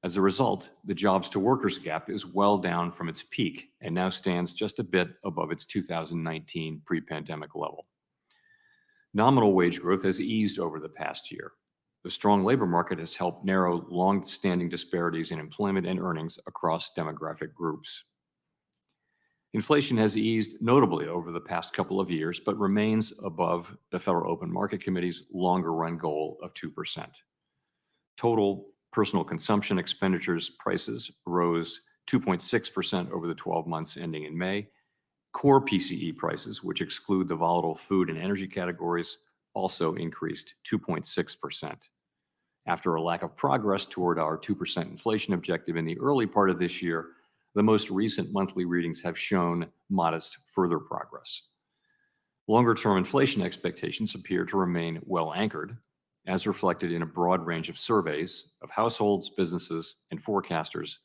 As a result, the jobs to workers gap is well down from its peak and now stands just a bit above its 2019 pre-pandemic level. Nominal wage growth has eased over the past year. The strong labor market has helped narrow long-standing disparities in employment and earnings across demographic groups. Inflation has eased notably over the past couple of years, but remains above the Federal Open Market Committee's longer-run goal of 2%. Total personal consumption expenditures prices rose 2.6% over the 12 months ending in May. Core PCE prices, which exclude the volatile food and energy categories, also increased 2.6%. After a lack of progress toward our 2% inflation objective in the early part of this year, the most recent monthly readings have shown modest further progress. Longer-term inflation expectations appear to remain well anchored, as reflected in a broad range of surveys of households, businesses, and forecasters,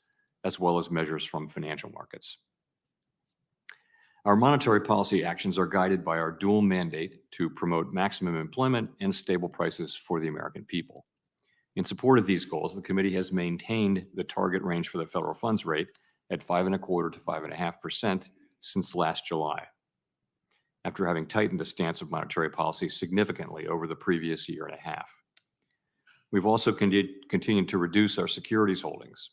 as well as measures from financial markets. Our monetary policy actions are guided by our dual mandate to promote maximum employment and stable prices for the American people. In support of these goals, the committee has maintained the target range for the federal funds rate at 5.25% to 5.5% since last July, after having tightened the stance of monetary policy significantly over the previous year and a half. We've also continued to reduce our securities holdings.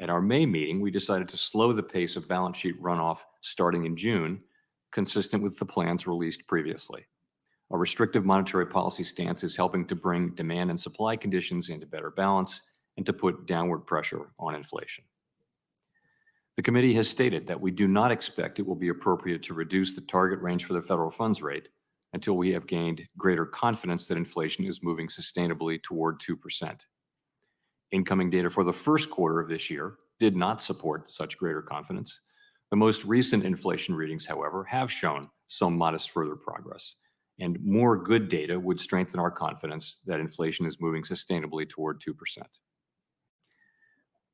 At our May meeting, we decided to slow the pace of balance sheet runoff starting in June, consistent with the plans released previously. A restrictive monetary policy stance is helping to bring demand and supply conditions into better balance and to put downward pressure on inflation. The committee has stated that we do not expect it will be appropriate to reduce the target range for the federal funds rate until we have gained greater confidence that inflation is moving sustainably toward 2%. Incoming data for the first quarter of this year did not support such greater confidence. The most recent inflation readings, however, have shown some modest further progress, and more good data would strengthen our confidence that inflation is moving sustainably toward 2%.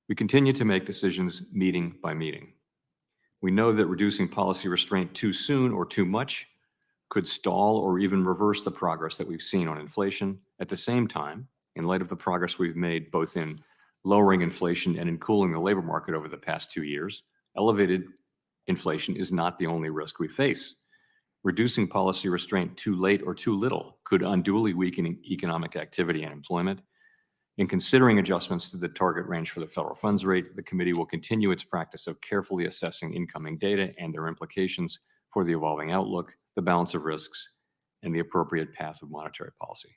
We continue to make decisions meeting by meeting. We know that reducing policy restraint too soon or too much could stall or even reverse the progress that we've seen on inflation. At the same time, in light of the progress we've made both in lowering inflation and in cooling the labor market over the past 2 years, elevated inflation is not the only risk we face. Reducing policy restraint too late or too little could unduly weaken economic activity and employment. In considering adjustments to the target range for the federal funds rate, the committee will continue its practice of carefully assessing incoming data and their implications for the evolving outlook, the balance of risks, and the appropriate path of monetary policy.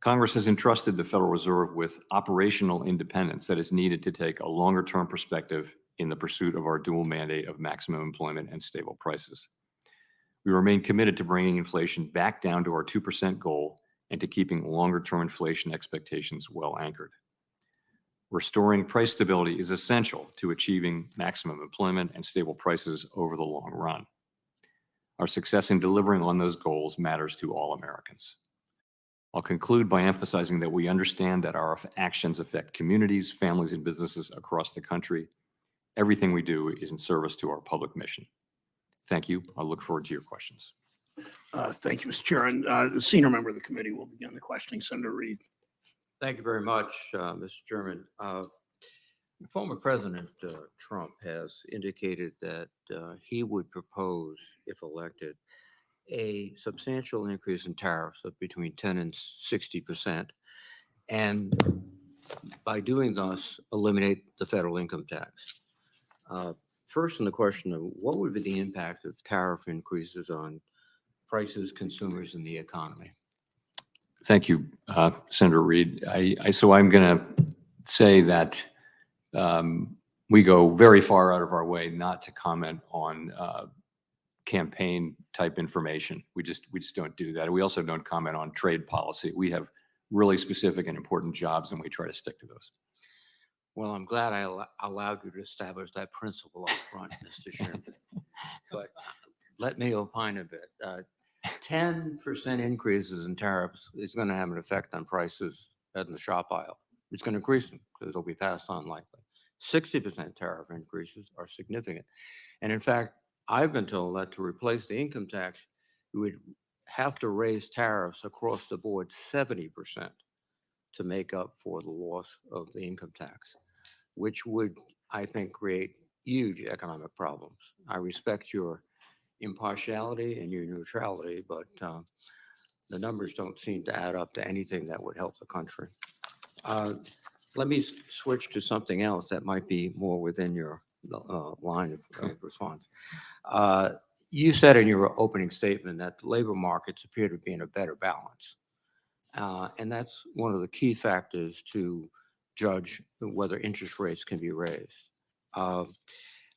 Congress has entrusted the Federal Reserve with operational independence that is needed to take a longer-term perspective in the pursuit of our dual mandate of maximum employment and stable prices. We remain committed to bringing inflation back down to our 2% goal and to keeping longer-term inflation expectations well anchored. Restoring price stability is essential to achieving maximum employment and stable prices over the long run. Our success in delivering on those goals matters to all Americans. I'll conclude by emphasizing that we understand that our actions affect communities, families, and businesses across the country. Everything we do is in service to our public mission. Thank you. I look forward to your questions. Thank you, Mr. Chair. And the senior member of the committee will begin the questioning. Senator Reed. Thank you very much, Mr. Chairman. Former President Trump has indicated that he would propose, if elected, a substantial increase in tariffs of between 10 and 60%, and by doing thus, eliminate the federal income tax. First, on the question of what would be the impact of tariff increases on prices, consumers, and the economy? Thank you, Senator Reed. So I'm going to say that we go very far out of our way not to comment on campaign type information. We just don't do that. We also don't comment on trade policy. We have really specific and important jobs, and we try to stick to those. Well, I'm glad I allowed you to establish that principle up front, Mr. Chairman. But let me opine a bit. 10% increases in tariffs is going to have an effect on prices in the shop aisle. It's going to increase them because they'll be passed on likely. 60% tariff increases are significant. And in fact, I've been told that to replace the income tax, you would have to raise tariffs across the board 70% to make up for the loss of the income tax, which would, I think, create huge economic problems. I respect your impartiality and your neutrality, but the numbers don't seem to add up to anything that would help the country. Let me switch to something else that might be more within your line of response. You said in your opening statement that the labor markets appear to be in a better balance. And that's one of the key factors to judge whether interest rates can be raised.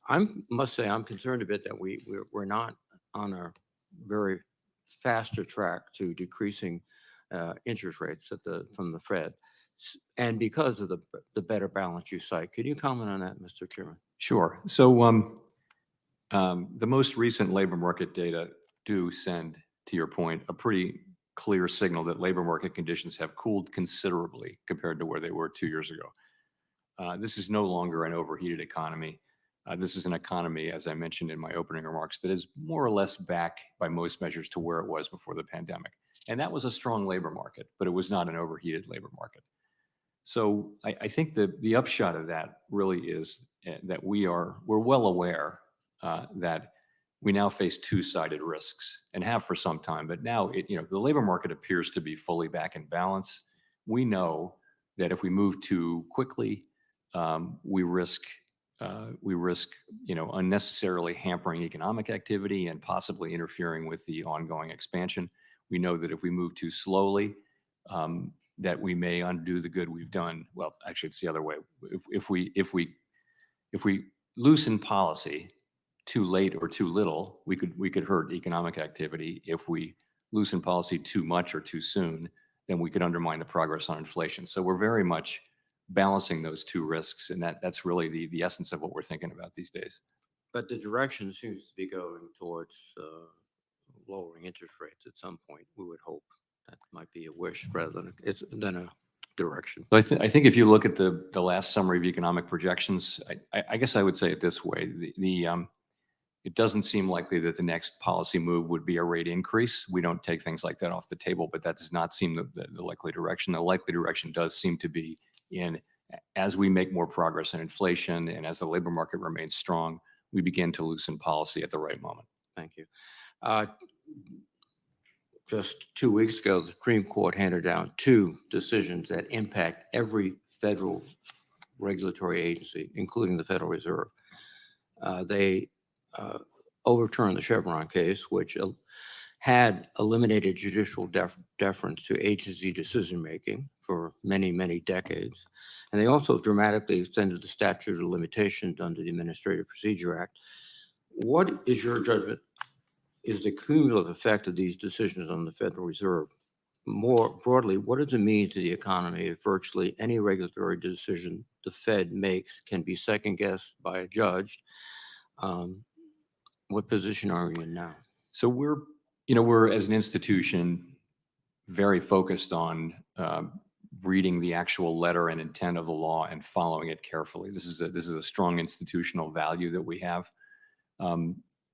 I must say I'm concerned a bit that we're not on a very faster track to decreasing interest rates from the Fed, and because of the better balance you cite. Could you comment on that, Mr. Chairman? Sure. So the most recent labor market data do send, to your point, a pretty clear signal that labor market conditions have cooled considerably compared to where they were 2 years ago. This is no longer an overheated economy. This is an economy, as I mentioned in my opening remarks, that is more or less back by most measures to where it was before the pandemic. And that was a strong labor market, but it was not an overheated labor market. So I think the upshot of that really is that we're well aware that we now face two-sided risks and have for some time. But now the labor market appears to be fully back in balance. We know that if we move too quickly, we risk unnecessarily hampering economic activity and possibly interfering with the ongoing expansion. We know that if we move too slowly, that we may undo the good we've done. Well, actually, it's the other way. If we loosen policy too late or too little, we could hurt economic activity. If we loosen policy too much or too soon, then we could undermine the progress on inflation. So we're very much balancing those two risks, and that's really the essence of what we're thinking about these days. But the direction seems to be going towards lowering interest rates at some point. We would hope that might be a wish rather than a direction. I think if you look at the last summary of economic projections, I guess I would say it this way: it doesn't seem likely that the next policy move would be a rate increase. We don't take things like that off the table, but that does not seem the likely direction. The likely direction does seem to be as we make more progress in inflation and as the labor market remains strong, we begin to loosen policy at the right moment. Thank you. Just 2 weeks ago, the Supreme Court handed down 2 decisions that impact every federal regulatory agency, including the Federal Reserve. They overturned the Chevron case, which had eliminated judicial deference to agency decision-making for many, many decades. And they also dramatically extended the statute of limitations under the Administrative Procedure Act. What is your judgment is the cumulative effect of these decisions on the Federal Reserve? More broadly, what does it mean to the economy if virtually any regulatory decision the Fed makes can be second-guessed by a judge? What position are we in now? So we're as an institution very focused on reading the actual letter and intent of the law and following it carefully. This is a strong institutional value that we have.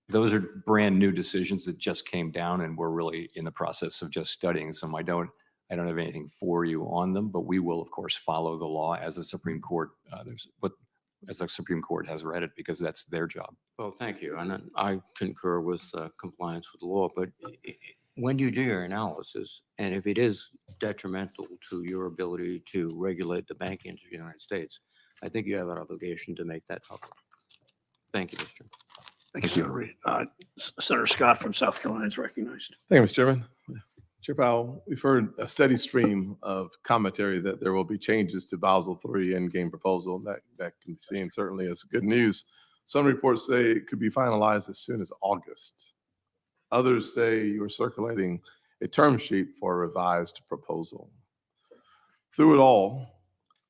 Those are brand new decisions that just came down, and we're really in the process of just studying some. I I don't have anything for you on them, but we will, of course, follow the law as the Supreme Court, as the Supreme Court has read it, because that's their job. Well, thank you. And I concur with compliance with the law, but when you do your analysis, and if it is detrimental to your ability to regulate the banking industry in the United States, I think you have an obligation to make that public. Thank you, Mr. Chairman. Thank you, Senator Reed. Senator Scott from South Carolina is recognized. Thank you, Mr. Chairman. Chair Powell, we've heard a steady stream of commentary that there will be changes to Basel III endgame proposal. That can be seen certainly as good news. Some reports say it could be finalized as soon as August. Others say you're circulating a term sheet for a revised proposal. Through it all,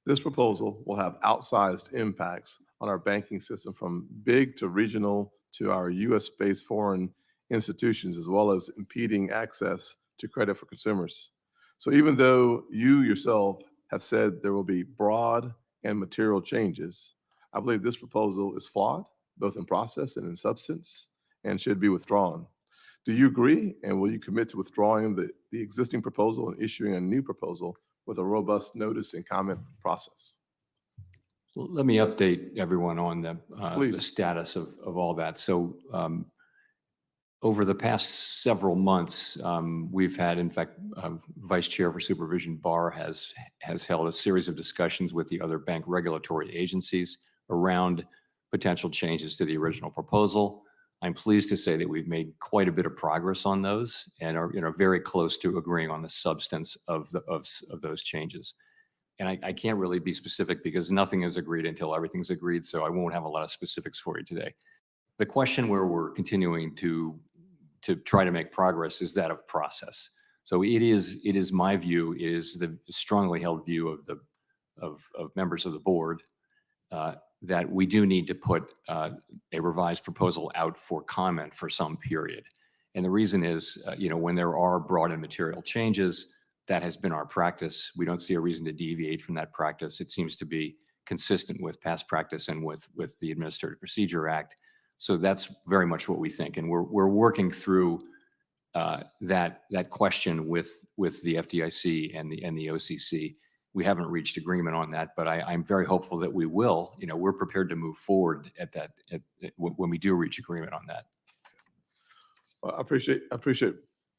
this proposal will have outsized impacts on our banking system, from big to regional to our US-based foreign institutions, as well as impeding access to credit for consumers. So even though you yourself have said there will be broad and material changes, I believe this proposal is flawed, both in process and in substance, and should be withdrawn. Do you agree? And will you commit to withdrawing the existing proposal and issuing a new proposal with a robust notice and comment process? So let me update everyone on the Please. status of all that. So over the past several months, we've had, in fact, Vice Chair for Supervision Barr has held a series of discussions with the other bank regulatory agencies around potential changes to the original proposal. I'm pleased to say that we've made quite a bit of progress on those and are very close to agreeing on the substance of those changes. And I can't really be specific because nothing is agreed until everything's agreed, so I won't have a lot of specifics for you today. The question where we're continuing to try to make progress is that of process. So it is my view, it is the strongly held view of members of the board that we do need to put a revised proposal out for comment for some period. And the reason is, when there are broad and material changes, that has been our practice. We don't see a reason to deviate from that practice. It seems to be consistent with past practice and with the Administrative Procedure Act. So that's very much what we think. And we're working through that question with the FDIC and the OCC. We haven't reached agreement on that, but I'm very hopeful that we will. We're prepared to move forward when we do reach agreement on that. Well, I appreciate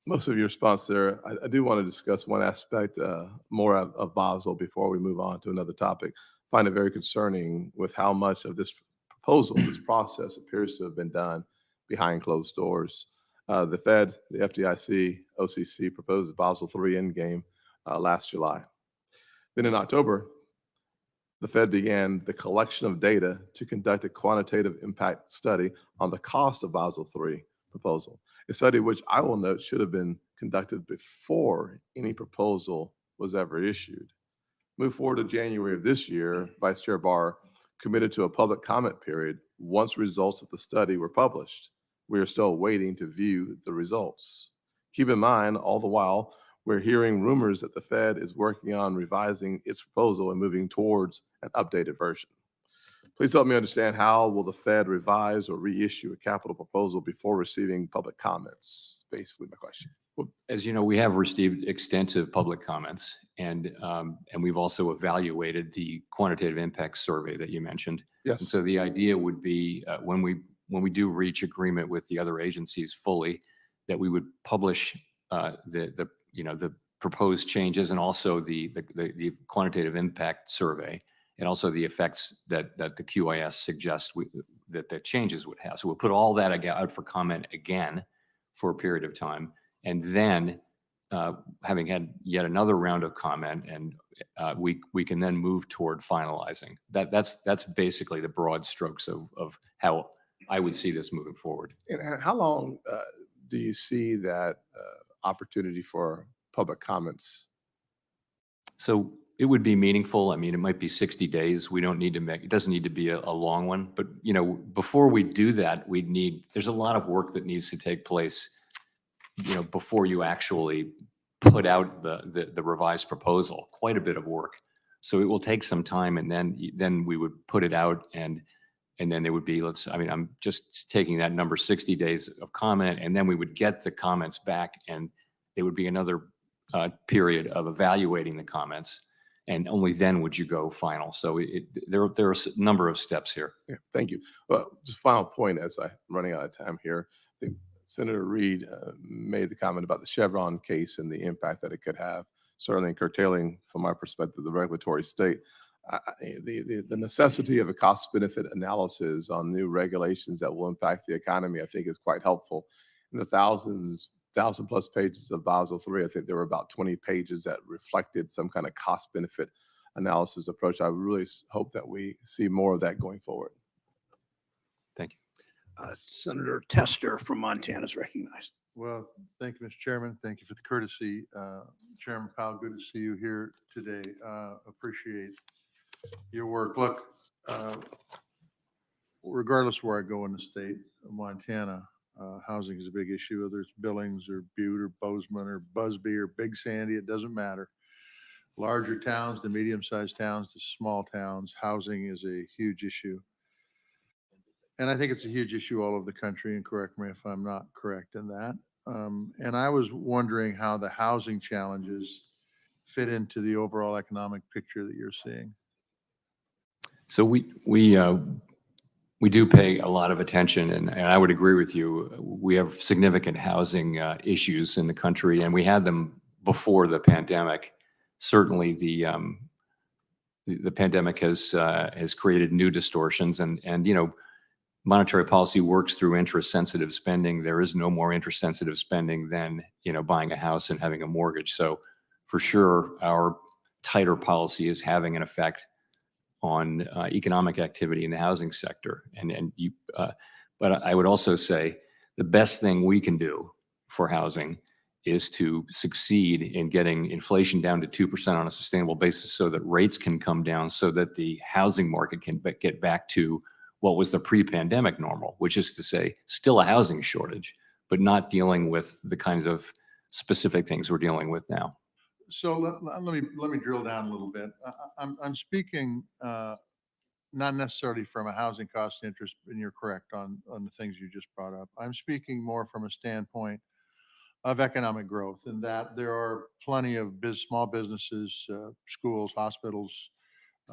most of your response there. I do want to discuss one aspect more of Basel before we move on to another topic. I find it very concerning with how much of this proposal, this process appears to have been done behind closed doors. The Fed, the FDIC, OCC proposed the Basel III endgame last July. Then in October, the Fed began the collection of data to conduct a quantitative impact study on the cost of Basel III proposal, a study which I will note should have been conducted before any proposal was ever issued. Move forward to January of this year, Vice Chair Barr committed to a public comment period once results of the study were published. We are still waiting to view the results. Keep in mind, all the while, we're hearing rumors that the Fed is working on revising its proposal and moving towards an updated version. Please help me understand, how will the Fed revise or reissue a capital proposal before receiving public comments? Basically my question. Well, as you know, we have received extensive public comments, and we've also evaluated the quantitative impact survey that you mentioned. Yes. And so the idea would be when we do reach agreement with the other agencies fully, that we would publish the proposed changes and also the quantitative impact survey, and also the effects that the QIS suggests that the changes would have. So we'll put all that out for comment again for a period of time. And then having had yet another round of comment, and we can then move toward finalizing. That's basically the broad strokes of how I would see this moving forward. And how long do you see that opportunity for public comments? So it would be meaningful. I mean, it might be 60 days. We don't need to it doesn't need to be a long one, but before we do that, there's a lot of work that needs to take place, before you actually put out the revised proposal, quite a bit of work. So it will take some time, and then we would put it out, and then there would be, I'm just taking that number, 60 days of comment, and then we would get the comments back, and there would be another period of evaluating the comments, and only then would you go final. So there are a number of steps here. Yeah, thank you. Well, just final point as I'm running out of time here. I think Senator Reed made the comment about the Chevron case and the impact that it could have, certainly curtailing, from my perspective, the regulatory state. The necessity of a cost-benefit analysis on new regulations that will impact the economy, I think, is quite helpful. In the thousand plus pages of Basel III, I think there were about 20 pages that reflected some kind of cost-benefit analysis approach. I really hope that we see more of that going forward. Thank you. Senator Tester from Montana is recognized. Well, thank you, Mr. Chairman. Thank you for the courtesy. Chairman Powell, good to see you here today. Appreciate your work. Look, regardless of where I go in the state of Montana, housing is a big issue, whether it's Billings or Butte or Bozeman or Busby or Big Sandy, it doesn't matter. Larger towns to medium-sized towns to small towns, housing is a huge issue. And I think it's a huge issue all over the country, and correct me if I'm not correct in that. And I was wondering how the housing challenges fit into the overall economic picture that you're seeing. So we do pay a lot of attention, and I would agree with you. We have significant housing issues in the country, and we had them before the pandemic. Certainly, the pandemic has created new distortions, and you know, monetary policy works through interest-sensitive spending. There is no more interest-sensitive spending than, you know, buying a house and having a mortgage. So, for sure, our tighter policy is having an effect on economic activity in the housing sector. But I would also say the best thing we can do for housing is to succeed in getting inflation down to 2% on a sustainable basis, so that rates can come down, so that the housing market can get back to what was the pre-pandemic normal, which is to say still a housing shortage, but not dealing with the kinds of specific things we're dealing with now. So let me drill down a little bit. I'm speaking not necessarily from a housing cost interest, and you're correct on the things you just brought up. I'm speaking more from a standpoint of economic growth, and that there are plenty of small businesses, schools, hospitals,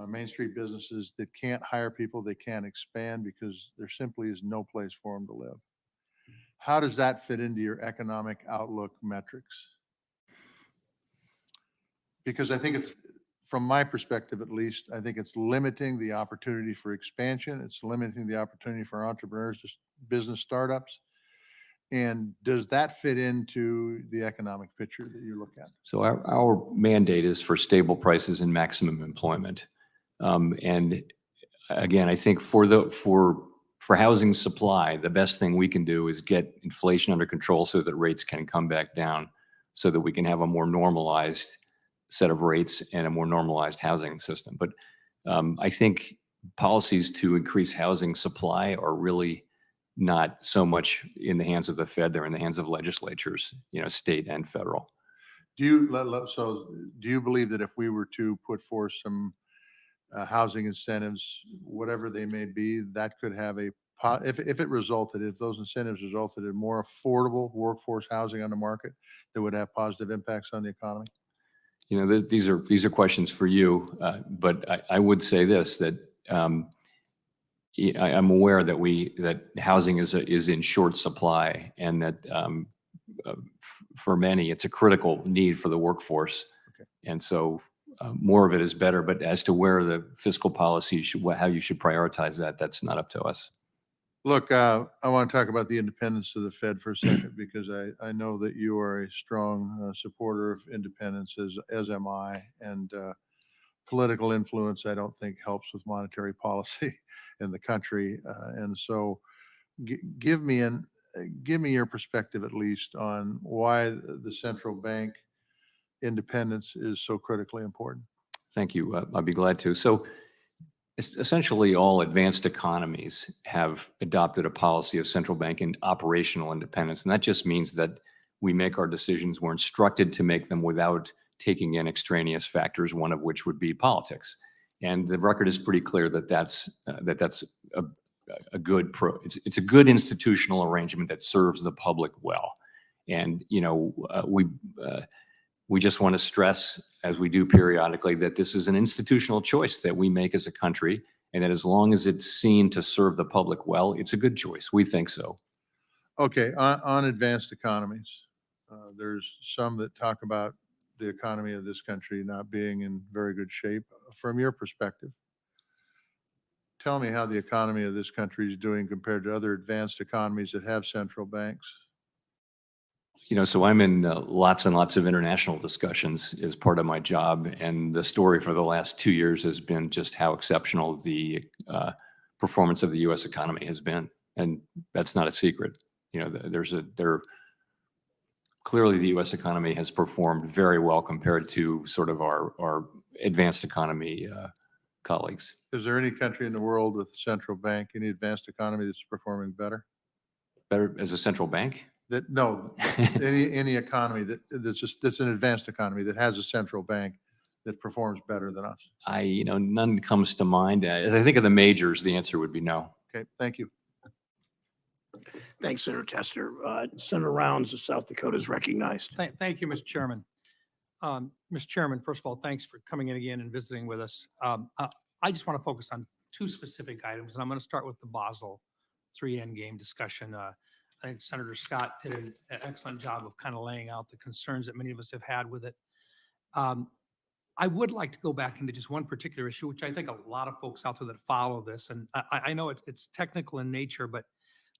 Main Street businesses that can't hire people, they can't expand because there simply is no place for them to live. How does that fit into your economic outlook metrics? Because I think it's, from my perspective at least, I think it's limiting the opportunity for expansion. It's limiting the opportunity for entrepreneurs, just business startups. And does that fit into the economic picture that you look at? So our mandate is for stable prices and maximum employment. And again, I think for housing supply, the best thing we can do is get inflation under control so that rates can come back down, so that we can have a more normalized set of rates and a more normalized housing system. But I think policies to increase housing supply are really not so much in the hands of the Fed, they're in the hands of legislatures, you know, state and federal. Do you believe that if we were to put forth some housing incentives, whatever they may be, that could have if those incentives resulted in more affordable workforce housing on the market, that would have positive impacts on the economy? You know, these are questions for you, but I would say this, that I'm aware that housing is in short supply, and that for many it's a critical need for the workforce. Okay. And so more of it is better. But as to where the fiscal policy how you should prioritize that, that's not up to us. Look, I want to talk about the independence of the Fed for a second, because I know that you are a strong supporter of independence, as am I. And political influence, I don't think, helps with monetary policy in the country. And so give me your perspective, at least, on why the central bank independence is so critically important. Thank you. I'd be glad to. So essentially all advanced economies have adopted a policy of central bank and operational independence. And that just means that we make our decisions, we're instructed to make them without taking in extraneous factors, one of which would be politics. And the record is pretty clear that that's a good it's a good institutional arrangement that serves the public well. And, you know, We just want to stress, as we do periodically, that this is an institutional choice that we make as a country, and that as long as it's seen to serve the public well, it's a good choice. We think so. Okay, on advanced economies, there's some that talk about the economy of this country not being in very good shape. From your perspective, tell me how the economy of this country is doing compared to other advanced economies that have central banks. So I'm in lots and lots of international discussions as part of my job. And the story for the last 2 years has been just how exceptional the performance of the U.S. economy has been. And that's not a secret. Clearly the U.S. economy has performed very well compared to sort of our advanced economy colleagues. Is there any country in the world with a central bank, any advanced economy that's performing better? Better as a central bank? No, any economy that's an advanced economy that has a central bank that performs better than us. None comes to mind. As I think of the majors, the answer would be no. Okay, thank you. Thanks, Senator Tester. Senator Rounds of South Dakota is recognized. Thank you, Mr. Chairman. Mr. Chairman, first of all, thanks for coming in again and visiting with us. I just want to focus on two specific items, and I'm going to start with the Basel III endgame discussion. I think Senator Scott did an excellent job of kind of laying out the concerns that many of us have had with it. I would like to go back into just one particular issue, which I think a lot of folks out there that follow this, and I know it's technical in nature, but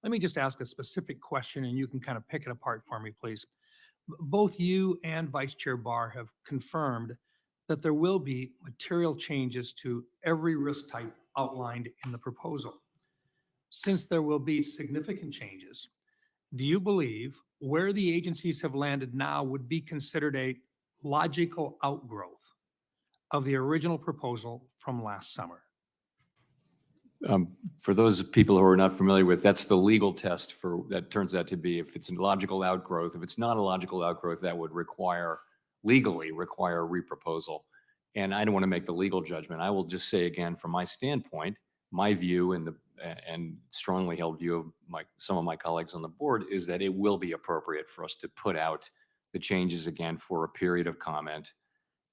let me just ask a specific question and you can kind of pick it apart for me, please. Both you and Vice Chair Barr have confirmed that there will be material changes to every risk type outlined in the proposal. Since there will be significant changes, do you believe where the agencies have landed now would be considered a logical outgrowth of the original proposal from last summer? For those people who are not familiar with, that's the legal test for that turns out to be if it's a logical outgrowth. If it's not a logical outgrowth, that would legally require reproposal. And I don't want to make the legal judgment. I will just say again, from my standpoint, my view and strongly held view of some of my colleagues on the board is that it will be appropriate for us to put out the changes again for a period of comment,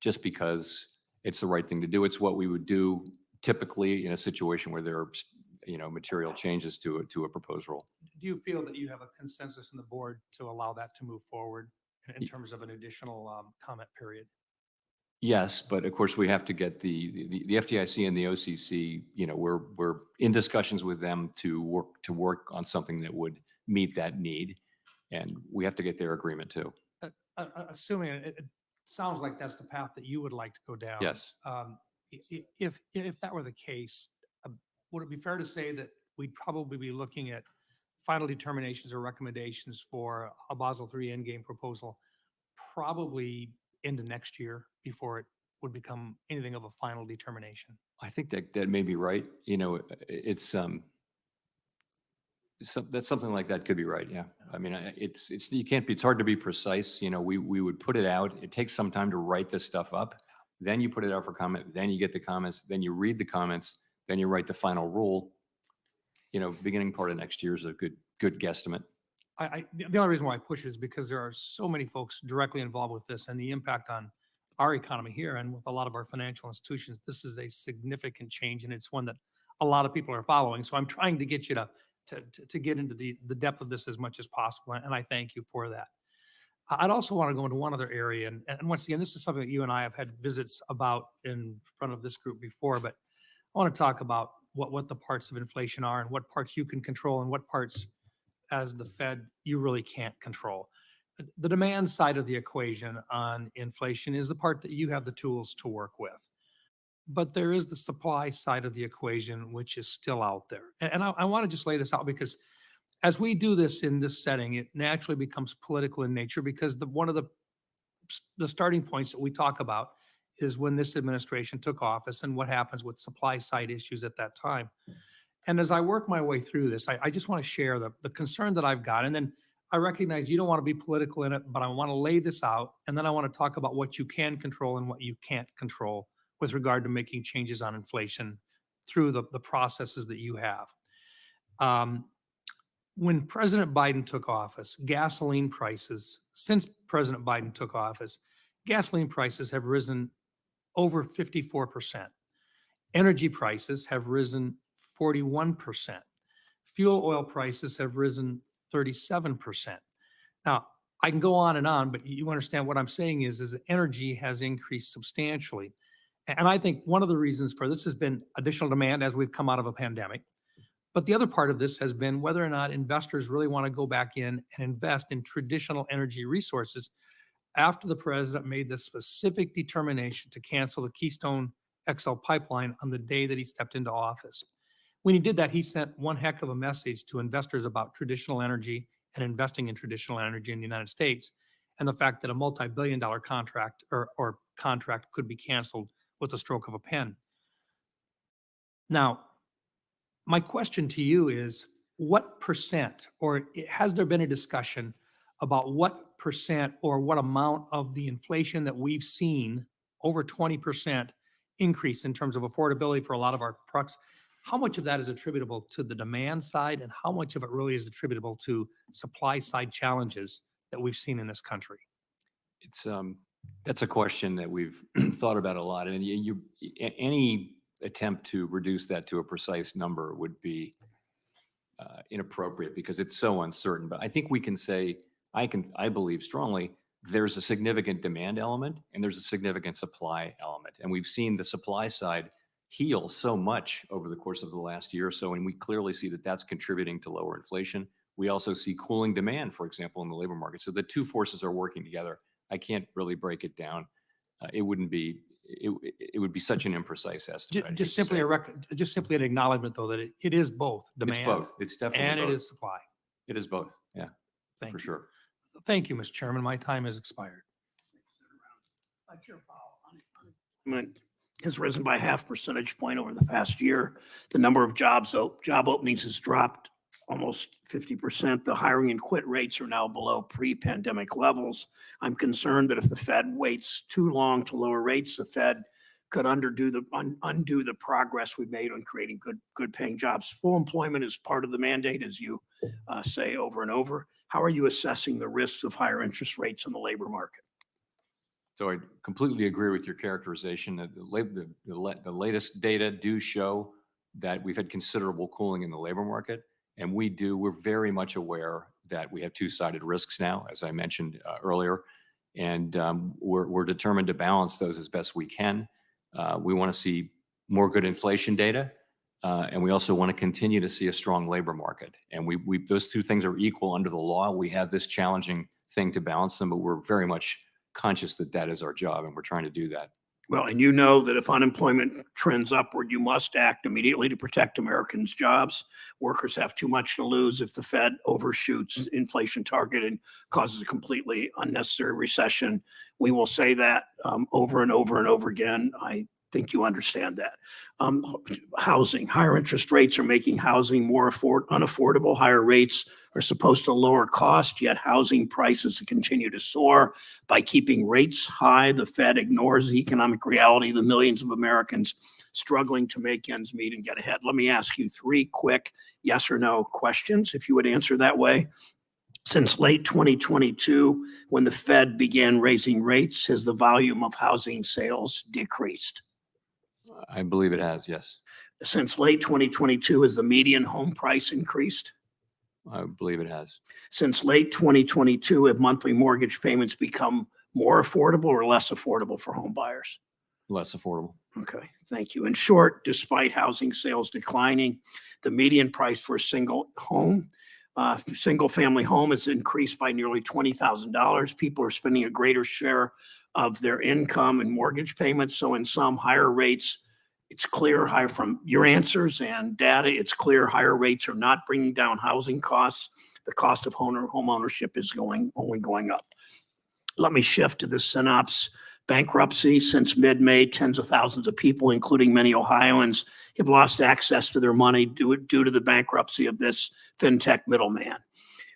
just because it's the right thing to do. It's what we would do typically in a situation where there are, material changes to a proposed rule. Do you feel that you have a consensus in the board to allow that to move forward in terms of an additional comment period? Yes, but of course we have to get the FDIC and the OCC. We're in discussions with them to work on something that would meet that need, and we have to get their agreement too. Assuming it sounds like that's the path that you would like to go down. Yes. If that were the case, would it be fair to say that we'd probably be looking at final determinations or recommendations for a Basel III endgame proposal probably into next year before it would become anything of a final determination? I think that may be right. It's that's something like that could be right. Yeah. I mean, it's hard to be precise. We would put it out. It takes some time to write this stuff up. Then you put it out for comment. Then you get the comments. Then you read the comments. Then you write the final rule. Beginning part of next year is a good guesstimate. The only reason why I push is because there are so many folks directly involved with this and the impact on our economy here and with a lot of our financial institutions. This is a significant change, and it's one that a lot of people are following. So I'm trying to get you to get into the depth of this as much as possible, and I thank you for that. I'd also want to go into one other area, and once again, this is something that you and I have had visits about in front of this group before, but I want to talk about what the parts of inflation are and what parts you can control and what parts, as the Fed, you really can't control. The demand side of the equation on inflation is the part that you have the tools to work with. But there is the supply side of the equation, which is still out there. And I want to just lay this out because as we do this in this setting, it naturally becomes political in nature because one of the starting points that we talk about is when this administration took office and what happens with supply side issues at that time. And as I work my way through this, I just want to share the concern that I've got. And then I recognize you don't want to be political in it, but I want to lay this out. And then I want to talk about what you can control and what you can't control with regard to making changes on inflation through the processes that you have. When President Biden took office, gasoline prices, since President Biden took office, gasoline prices have risen over 54%. Energy prices have risen 41%. Fuel oil prices have risen 37%. Now, I can go on and on, but you understand what I'm saying is energy has increased substantially. And I think one of the reasons for this has been additional demand as we've come out of a pandemic. But the other part of this has been whether or not investors really want to go back in and invest in traditional energy resources after the president made the specific determination to cancel the Keystone XL pipeline on the day that he stepped into office. When he did that, he sent one heck of a message to investors about traditional energy and investing in traditional energy in the United States, and the fact that a multi-billion-dollar contract or contract could be canceled with the stroke of a pen. Now, my question to you is, what percent, or has there been a discussion about what percent or what amount of the inflation that we've seen, over 20% increase in terms of affordability for a lot of our products, how much of that is attributable to the demand side and how much of it really is attributable to supply side challenges that we've seen in this country? It's that's a question that we've thought about a lot, and any attempt to reduce that to a precise number would be inappropriate because it's so uncertain. But I think we can say, I believe strongly, there's a significant demand element and there's a significant supply element, and we've seen the supply side heal so much over the course of the last year or so, and we clearly see that that's contributing to lower inflation. We also see cooling demand, for example, in the labor market. So the two forces are working together. I can't really break it down. It would be such an imprecise estimate. Just simply an acknowledgement, though, that it is both demand. It's both. It's definitely and both. it is supply. It is both. Yeah, Thank for you. sure. Thank you, Mr. Chairman. My time has expired. Chair Powell, unemployment has risen by 0.5 percentage point over the past year. The number of job openings has dropped almost 50%. The hiring and quit rates are now below pre-pandemic levels. I'm concerned that if the Fed waits too long to lower rates, the Fed could undo the progress we've made on creating good paying jobs. Full employment is part of the mandate, as you say over and over. How are you assessing the risks of higher interest rates in the labor market? So I completely agree with your characterization. The latest data do show that we've had considerable cooling in the labor market, and we're very much aware that we have two-sided risks now, as I mentioned earlier, and we're determined to balance those as best we can. We want to see more good inflation data, and we also want to continue to see a strong labor market. And those two things are equal under the law. We have this challenging thing to balance them, but we're very much conscious that that is our job, and we're trying to do that. Well, and you know that if unemployment trends upward, you must act immediately to protect Americans' jobs. Workers have too much to lose if the Fed overshoots inflation target and causes a completely unnecessary recession. We will say that over and over and over again. I think you understand that. Housing, higher interest rates are making housing more unaffordable. Higher rates are supposed to lower cost, yet housing prices continue to soar. By keeping rates high, the Fed ignores the economic reality of the millions of Americans struggling to make ends meet and get ahead. Let me ask you 3 quick yes or no questions, if you would answer that way. Since late 2022, when the Fed began raising rates, has the volume of housing sales decreased? I believe it has, yes. Since late 2022, has the median home price increased? I believe it has. Since late 2022, have monthly mortgage payments become more affordable or less affordable for home buyers? Less affordable. Okay, thank you. In short, despite housing sales declining, the median price for a single family home has increased by nearly $20,000. People are spending a greater share of their income in mortgage payments. So in some higher rates, it's clear from your answers and data, it's clear higher rates are not bringing down housing costs. The cost of home ownership is only going up. Let me shift to the synopsis. Bankruptcy. Since mid-May, tens of thousands of people, including many Ohioans, have lost access to their money due to the bankruptcy of this fintech middleman.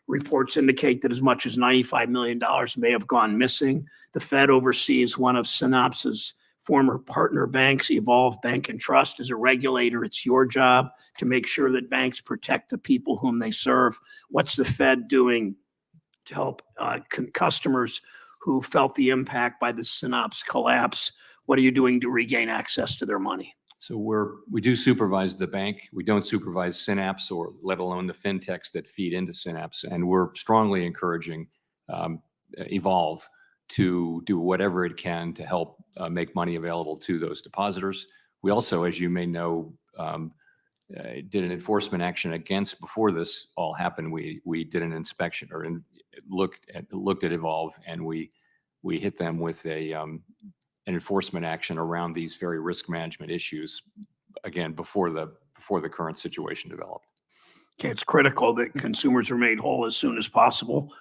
Reports indicate that as much as $95 million may have gone missing. The Fed oversees one of Synopsys' former partner banks, Evolve Bank and Trust. As a regulator, it's your job to make sure that banks protect the people whom they serve. What's the Fed doing to help customers who felt the impact by the Synapse collapse. What are you doing to regain access to their money? So we do supervise the bank. We don't supervise Synapse or let alone the fintechs that feed into Synapse. And we're strongly encouraging Evolve to do whatever it can to help make money available to those depositors. We also, as you may know, did an enforcement action against, before this all happened, we did an inspection or looked at Evolve, and we hit them with an enforcement action around these very risk management issues, again, before the current situation developed. Okay, it's critical that consumers are made whole as soon as possible.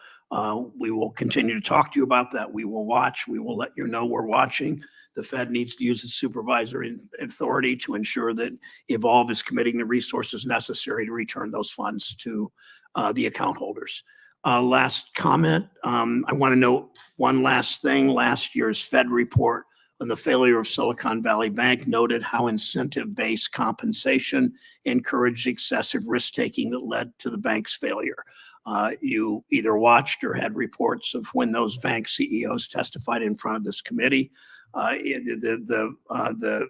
We will continue to talk to you about that. We will watch. We will let you know we're watching. The Fed needs to use its supervisory authority to ensure that Evolve is committing the resources necessary to return those funds to the account holders. Last comment, I want to note one last thing. Last year's Fed report on the failure of Silicon Valley Bank noted how incentive-based compensation encouraged excessive risk-taking that led to the bank's failure. You either watched or had reports of when those bank CEOs testified in front of this committee. The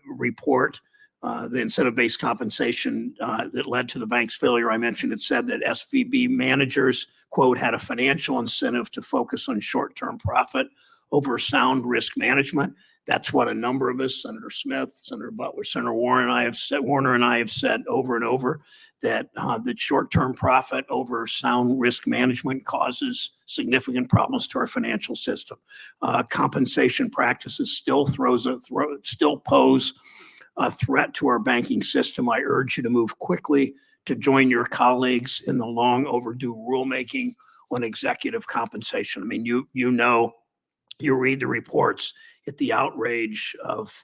report, the incentive-based compensation that led to the bank's failure, I mentioned, it said that SVB managers, quote, had a financial incentive to focus on short-term profit over sound risk management. That's what a number of us, Senator Smith, Senator Butler, Senator Warner and I have said over and over, that short-term profit over sound risk management causes significant problems to our financial system. Compensation practices still pose a threat to our banking system. I urge you to move quickly to join your colleagues in the long overdue rulemaking on executive compensation. I mean, you read the reports at the outrage of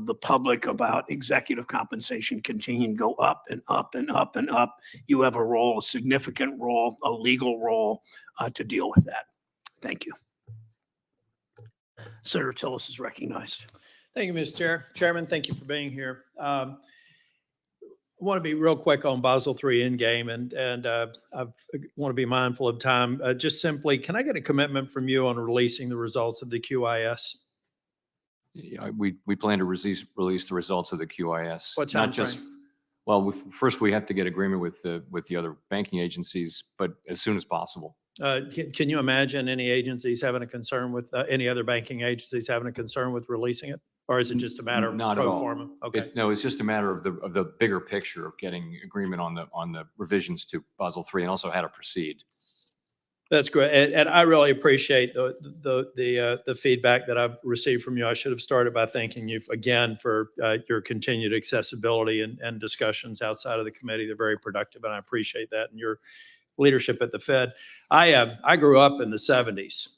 the public about executive compensation continuing to go up and up and up and up. You have a role, a significant role, a legal role to deal with that. Thank you. Senator Tillis is recognized. Thank you, Mr. Chair. Chairman, thank you for being here. I want to be real quick on Basel III Endgame, and I want to be mindful of time. Just simply, can I get a commitment from you on releasing the results of the QIS? We plan to release the results of the QIS. What time not just frame? Well, first we have to get agreement with the other banking agencies, but as soon as possible. Can you imagine any agencies having a concern with any other banking agencies having a concern with releasing it, or is it just a matter of Not at pro all. forma? Okay. It's just a matter of the bigger picture of getting agreement on the revisions to Basel III and also how to proceed. That's great, and I really appreciate the feedback that I've received from you. I should have started by thanking you again for your continued accessibility and discussions outside of the committee. They're very productive, and I appreciate that and your leadership at the Fed. I grew up in the 70s.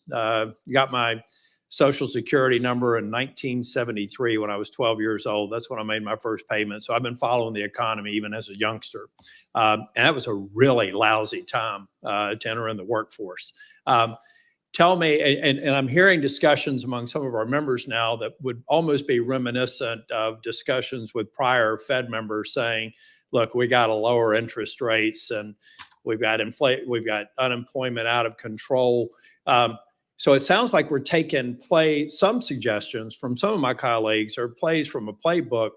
Got my Social Security number in 1973 when I was 12 years old. That's when I made my first payment. So I've been following the economy even as a youngster. And that was a really lousy time to enter in the workforce. Tell me, and I'm hearing discussions among some of our members now that would almost be reminiscent of discussions with prior Fed members saying, look, we got to lower interest rates and we've got unemployment out of control. So it sounds like we're taking some suggestions from some of my colleagues or plays from a playbook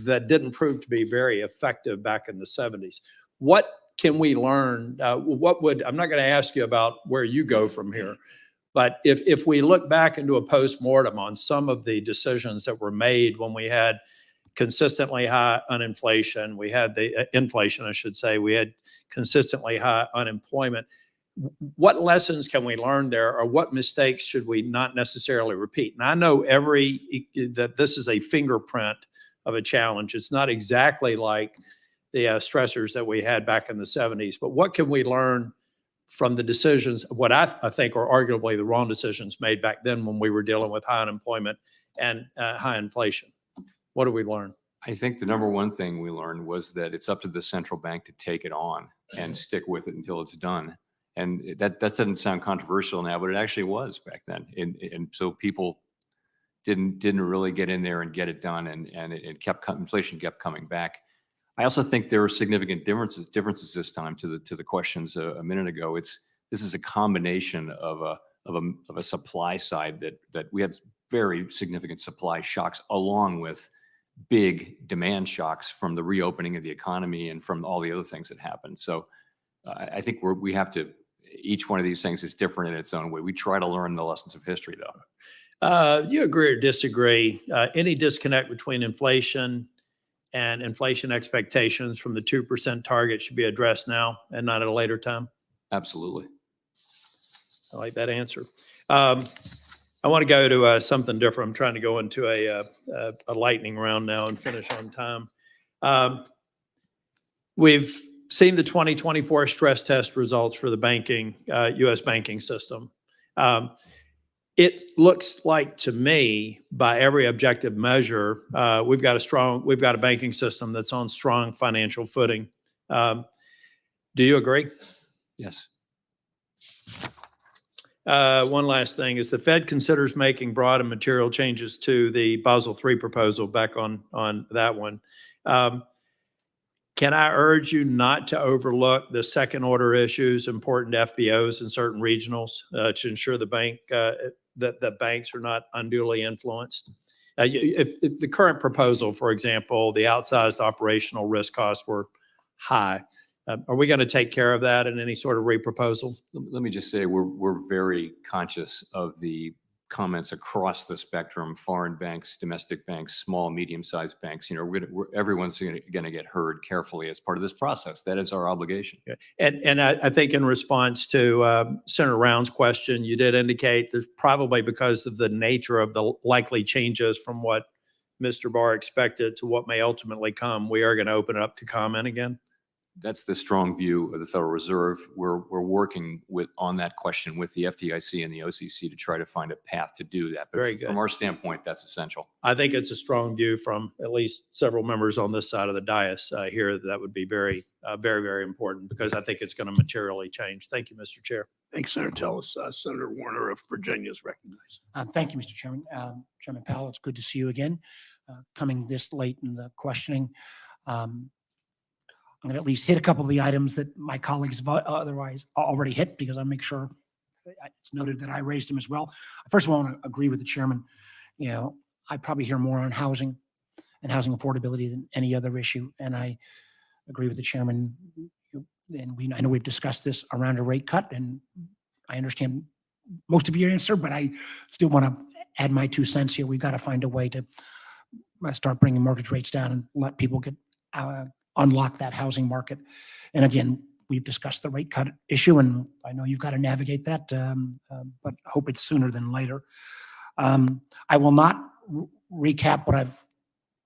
that didn't prove to be very effective back in the 70s. What can we learn? I'm not going to ask you about where you go from here, but if we look back into a post-mortem on some of the decisions that were made when we had consistently high inflation, we had consistently high unemployment. What lessons can we learn there, or what mistakes should we not necessarily repeat? And I know that this is a fingerprint of a challenge. It's not exactly like the stressors that we had back in the 70s, but what can we learn from the decisions, what I think are arguably the wrong decisions made back then when we were dealing with high unemployment and high inflation? What did we learn? I think the number one thing we learned was that it's up to the central bank to take it on and stick with it until it's done. And that doesn't sound controversial now, but it actually was back then. And so people didn't really get in there and get it done, and inflation kept coming back. I also think there are significant differences this time to the questions a minute ago. This is a combination of of a supply side that we had very significant supply shocks along with big demand shocks from the reopening of the economy and from all the other things that happened. So I think we have to, each one of these things is different in its own way. We try to learn the lessons of history, though. You agree or disagree? Any disconnect between inflation and inflation expectations from the 2% target should be addressed now and not at a later time? Absolutely. I like that answer. I want to go to something different. I'm trying to go into a lightning round now and finish on time. We've seen the 2024 stress test results for the banking, U.S. banking system. It looks like to me, by every objective measure, we've got a banking system that's on strong financial footing. Do you agree? Yes. One last thing is the Fed considers making broad and material changes to the Basel III proposal. Back on that one. Can I urge you not to overlook the second order issues important to FBOs in certain regionals to ensure the banks are not unduly influenced? If the current proposal, for example, the outsized operational risk costs were high, are we going to take care of that in any sort of reproposal? Let me just say we're very conscious of the comments across the spectrum: foreign banks, domestic banks, small, medium-sized banks. Everyone's going to get heard carefully as part of this process. That is our obligation. And I think in response to Senator Round's question, you did indicate there's probably, because of the nature of the likely changes from what Mr. Barr expected to what may ultimately come, we are going to open it up to comment again. That's the strong view of the Federal Reserve. We're working on that question with the FDIC and the OCC to try to find a path to do that. But Very good. From our standpoint, that's essential. I think it's a strong view from at least several members on this side of the dais here. That would be very, very important, because I think it's going to materially change. Thank you, Mr. Chair. Thanks, Senator Tillis. Senator Warner of Virginia is recognized. Thank you, Mr. Chairman. Chairman Powell, it's good to see you again, coming this late in the questioning. I'm going to at least hit a couple of the items that my colleagues have otherwise already hit, because I make sure it's noted that I raised them as well. First of all, I want to agree with the chairman. I probably hear more on housing and housing affordability than any other issue. And I agree with the chairman. And I know we've discussed this around a rate cut, and I understand most of your answer, but I still want to add my 2 cents here. We've got to find a way to start bringing mortgage rates down and let people get unlock that housing market. And again, we've discussed the rate cut issue, and I know you've got to navigate that, but I hope it's sooner than later. I will not recap what I've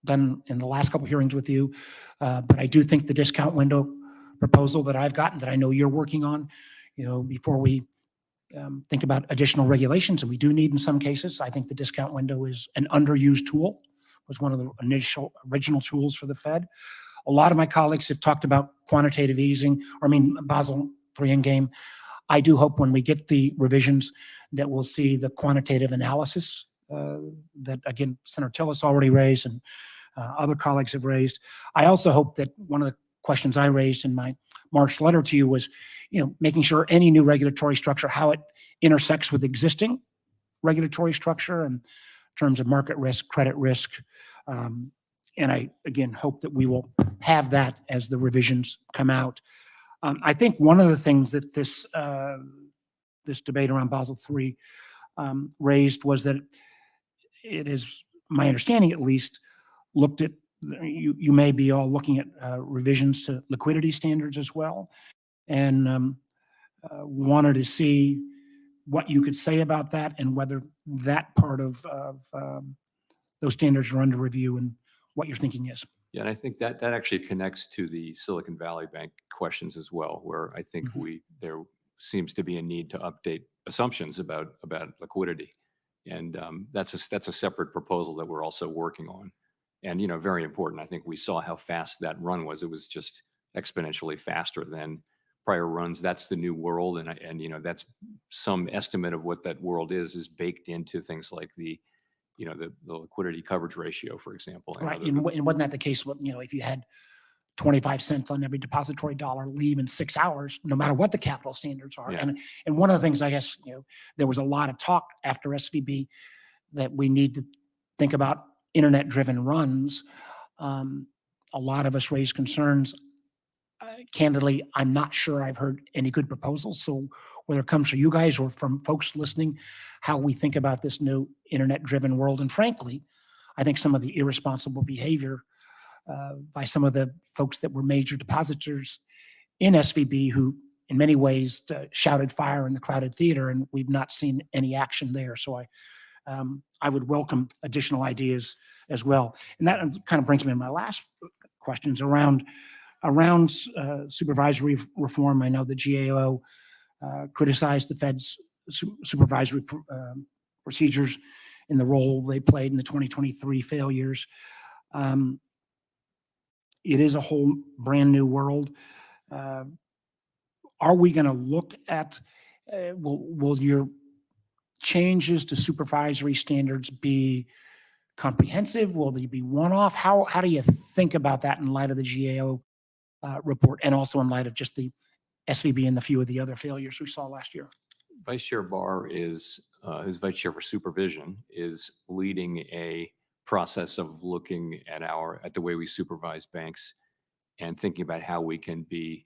done in the last couple of hearings with you, but I do think the discount window proposal that I've gotten, that I know you're working on, before we think about additional regulations, and we do need in some cases, I think the discount window is an underused tool, was one of the original tools for the Fed. A lot of my colleagues have talked about quantitative easing, Basel III endgame. I do hope when we get the revisions that we'll see the quantitative analysis that, again, Senator Tillis already raised and other colleagues have raised. I also hope that one of the questions I raised in my March letter to you was, making sure any new regulatory structure, how it intersects with existing regulatory structure in terms of market risk, credit risk. And I, again, hope that we will have that as the revisions come out. I think one of the things that this debate around Basel III raised was that it is, my understanding at least, looked at, you may be all looking at revisions to liquidity standards as well, and wanted to see what you could say about that and whether that part of those standards are under review and what your thinking is. Yeah, and I think that actually connects to the Silicon Valley Bank questions as well, where I think there seems to be a need to update assumptions about liquidity, and that's a separate proposal that we're also working on, and very important. I think we saw how fast that run was. It was just exponentially faster than prior runs. That's the new world, and that's some estimate of what that world is baked into things like the liquidity coverage ratio, for example. Right, and wasn't that the case? If you had 25 cents on every depository dollar leave in 6 hours, no matter what the capital standards are. Yeah. And one of the things, I guess, there was a lot of talk after SVB that we need to think about internet-driven runs. A lot of us raised concerns. Candidly, I'm not sure I've heard any good proposals. So whether it comes from you guys or from folks listening, how we think about this new internet-driven world. And frankly, I think some of the irresponsible behavior by some of the folks that were major depositors in SVB who in many ways shouted fire in the crowded theater, and we've not seen any action there. So I would welcome additional ideas as well. And that kind of brings me to my last questions around supervisory reform. I know the GAO criticized the Fed's supervisory procedures in the role they played in the 2023 failures. It is a whole brand new world. Are we going to look at, will your changes to supervisory standards be comprehensive? Will they be one-off? How do you think about that in light of the GAO report and also in light of just the SVB and the few of the other failures we saw last year? Vice Chair Barr is, who's Vice Chair for Supervision, is leading a process of looking at the way we supervise banks and thinking about how we can be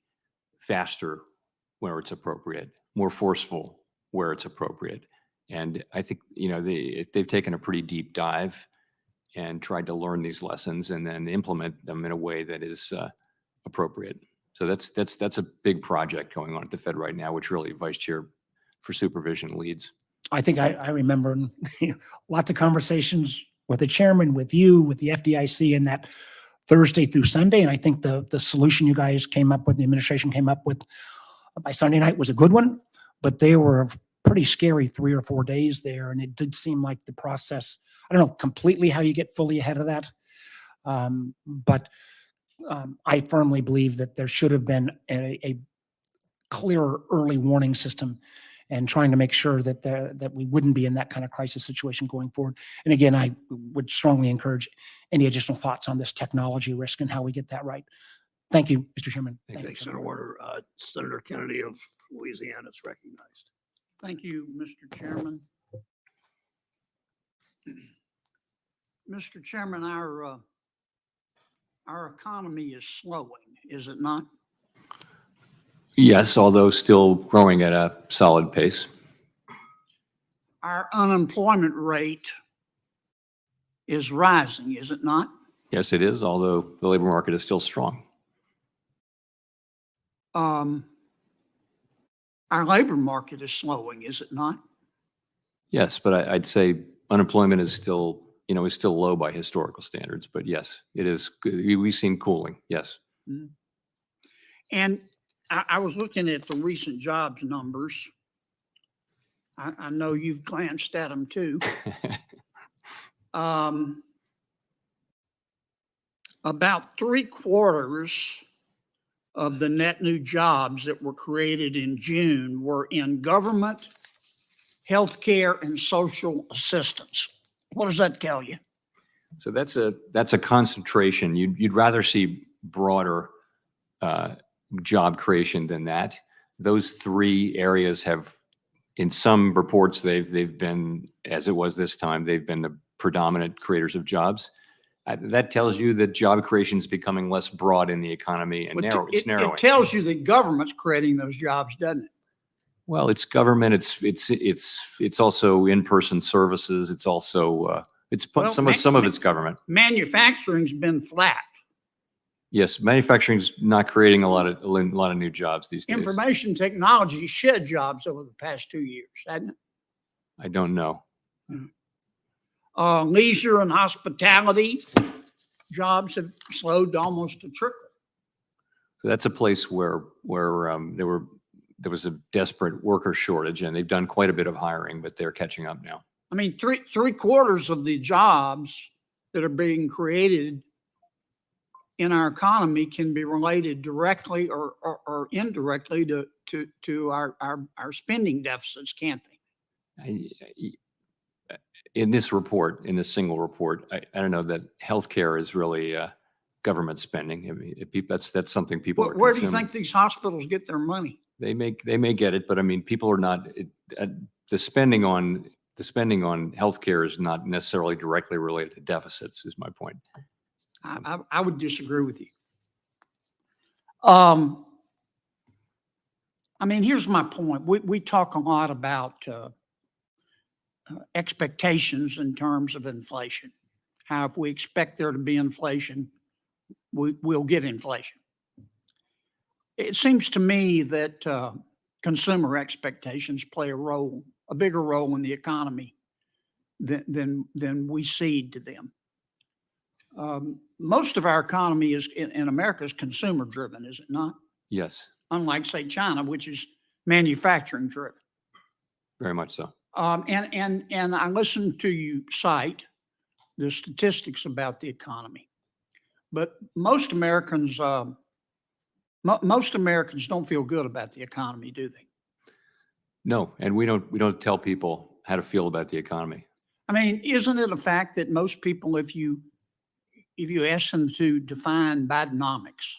faster where it's appropriate, more forceful where it's appropriate. And I think, they've taken a pretty deep dive and tried to learn these lessons and then implement them in a way that is appropriate. So that's a big project going on at the Fed right now, which really Vice Chair for Supervision leads. I think I remember lots of conversations with the chairman, with you, with the FDIC, and that Thursday through Sunday. And I think the solution you guys came up with, the administration came up with by Sunday night was a good one, but they were a pretty scary 3 or 4 days there. And it did seem like the process, I don't know completely how you get fully ahead of that. But I firmly believe that there should have been a clearer early warning system and trying to make sure that we wouldn't be in that kind of crisis situation going forward. And again, I would strongly encourage any additional thoughts on this technology risk and how we get that right. Thank you, Mr. Chairman. Thank you. Next in order, Senator Kennedy of Louisiana is recognized. Thank you, Mr. Chairman. Mr. Chairman, our economy is slowing, is it not? Yes, although still growing at a solid pace. Our unemployment rate is rising, is it not? Yes, it is, although the labor market is still strong. Our labor market is slowing, is it not? Yes, but I'd say unemployment is still, is still low by historical standards. But yes, it is. We've seen cooling. Yes. Mm-hmm. And I was looking at the recent jobs numbers. I know you've glanced at them too. About 3/4 of the net new jobs that were created in June were in government, healthcare, and social assistance. What does that tell you? So that's a concentration. You'd rather see broader job creation than that. Those three areas have, in some reports, they've been, as it was this time, they've been the predominant creators of jobs. That tells you that job creation is becoming less broad in the economy and it's narrowing. It tells you that government's creating those jobs, doesn't it? Well, it's government. It's also in-person services. It's also some of it's government. Manufacturing's been flat. Yes, manufacturing's not creating a lot of new jobs these days. Information technology shed jobs over the past 2 years, hasn't it? I don't know. Leisure and hospitality jobs have slowed to almost a trickle. So that's a place where there was a desperate worker shortage, and they've done quite a bit of hiring, but they're catching up now. I mean, 3/4 of the jobs that are being created in our economy can be related directly or indirectly to our spending deficits, can't they? In this report, in this single report, I don't know that healthcare is really government spending. I mean, that's something people are Where do you consuming. think these hospitals get their money? They may get it, but I mean, people are not, the spending on healthcare is not necessarily directly related to deficits, is my point. I would disagree with you. I mean, here's my point. We talk a lot about expectations in terms of inflation. How if we expect there to be inflation, we'll get inflation. It seems to me that consumer expectations play a bigger role in the economy than we cede to them. Most of our economy in America is consumer driven, is it not? Yes, Unlike, say, China, which is manufacturing driven. very much so. And I listened to you cite the statistics about the economy, but most Americans don't feel good about the economy, do they? No, and we don't tell people how to feel about the economy. I mean, isn't it a fact that most people, if you ask them to define Bidenomics,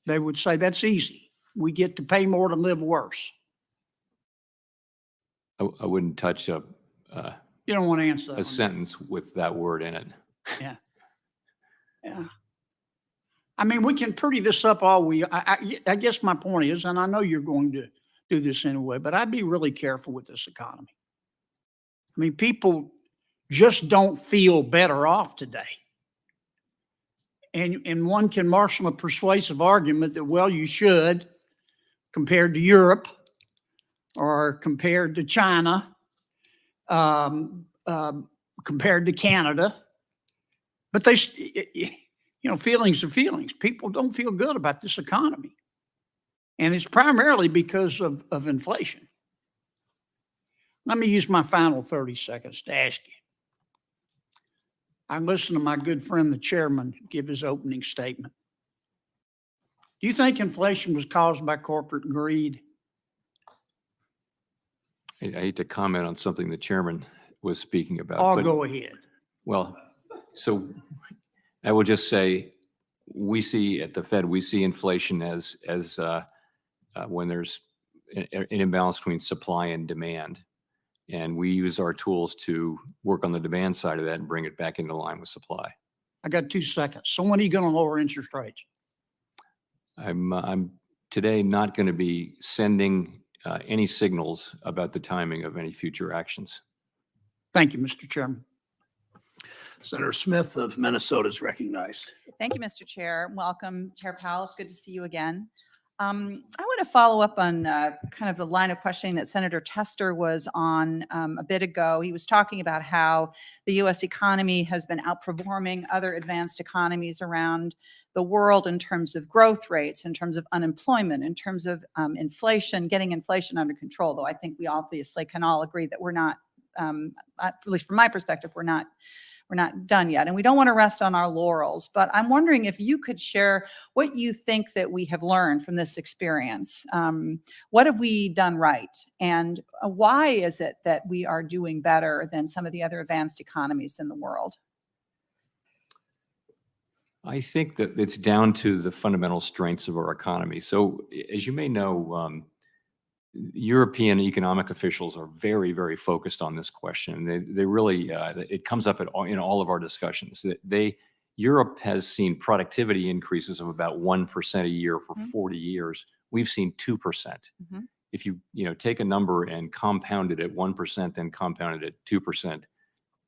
they would say that's easy. We get to pay more to live worse. I wouldn't touch You don't want to answer that a one. sentence with that word in it. Yeah. I mean, we can pretty this up all I guess my point is, and I know you're going to do this anyway, but I'd be really careful with this economy. I mean, people just don't feel better off today. And one can marshal a persuasive argument that, well, you should, compared to Europe or compared to China, compared to Canada. But feelings are feelings. People don't feel good about this economy. And it's primarily because of inflation. Let me use my final 30 seconds to ask you. I listened to my good friend, the chairman, give his opening statement. Do you think inflation was caused by corporate greed? I hate to comment on something the chairman was speaking about. Oh, but- go ahead. Well, so I will just say, we see at the Fed, we see inflation as when there's an imbalance between supply and demand. And we use our tools to work on the demand side of that and bring it back into line with supply. I got 2 seconds. So when are you going to lower interest rates? I'm today not going to be sending any signals about the timing of any future actions. Thank you, Mr. Chairman. Senator Smith of Minnesota is recognized. Thank you, Mr. Chair. Welcome, Chair Powell. It's good to see you again. I want to follow up on kind of the line of questioning that Senator Tester was on a bit ago. He was talking about how the U.S. economy has been outperforming other advanced economies around the world in terms of growth rates, in terms of unemployment, in terms of inflation, getting inflation under control, though I think we obviously can all agree that we're not, at least from my perspective, we're not done yet. And we don't want to rest on our laurels, but I'm wondering if you could share what you think that we have learned from this experience. What have we done right? And why is it that we are doing better than some of the other advanced economies in the world? I think that it's down to the fundamental strengths of our economy. So as you may know, European economic officials are very, very focused on this question. They really, it comes up in all of our discussions. Europe has seen productivity increases of about 1% a year for 40 years. We've seen 2%. Mm-hmm. If you take a number and compound it at 1%, then compound it at 2%,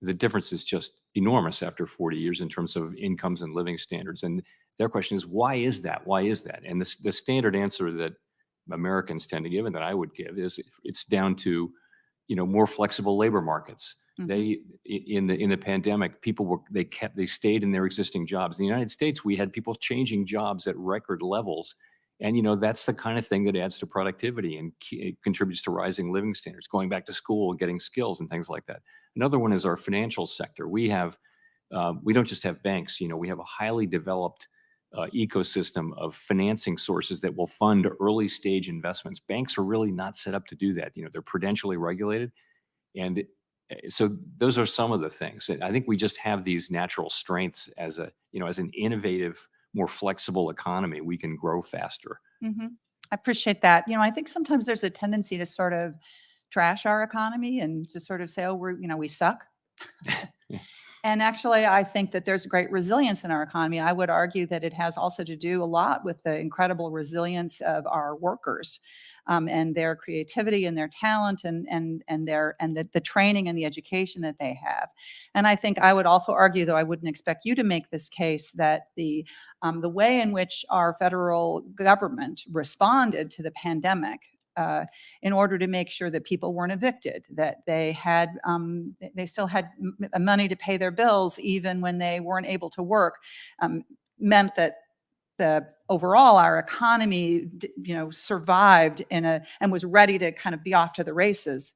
the difference is just enormous after 40 years in terms of incomes and living standards. And their question is, why is that? Why is that? And the standard answer that Americans tend to give and that I would give is it's down to, more flexible labor markets. Mm-hmm. In the pandemic, people they stayed in their existing jobs. In the United States, we had people changing jobs at record levels. And, that's the kind of thing that adds to productivity and it contributes to rising living standards, going back to school, getting skills and things like that. Another one is our financial sector. We don't just have banks, we have a highly developed ecosystem of financing sources that will fund early stage investments. Banks are really not set up to do that. They're prudentially regulated. And So those are some of the things. And I think we just have these natural strengths as as an innovative, more flexible economy. We can grow faster. I appreciate that. I think sometimes there's a tendency to sort of trash our economy and to sort of say, oh, we suck. And actually, I think that there's great resilience in our economy. I would argue that it has also to do a lot with the incredible resilience of our workers, and their creativity and their talent and the training and the education that they have. And I think I would also argue, though I wouldn't expect you to make this case, that the way in which our federal government responded to the pandemic, in order to make sure that people weren't evicted, that they still had money to pay their bills even when they weren't able to work, meant that overall our economy, survived and was ready to kind of be off to the races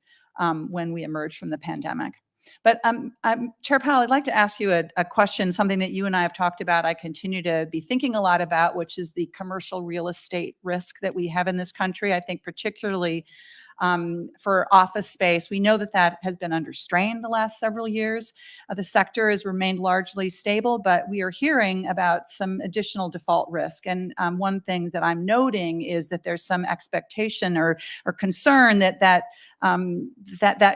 when we emerged from the pandemic. But Chair Powell, I'd like to ask you a question, something that you and I have talked about. I continue to be thinking a lot about, which is the commercial real estate risk that we have in this country. I think particularly for office space, we know that has been under strain the last several years. The sector has remained largely stable, but we are hearing about some additional default risk. And one thing that I'm noting is that there's some expectation or concern that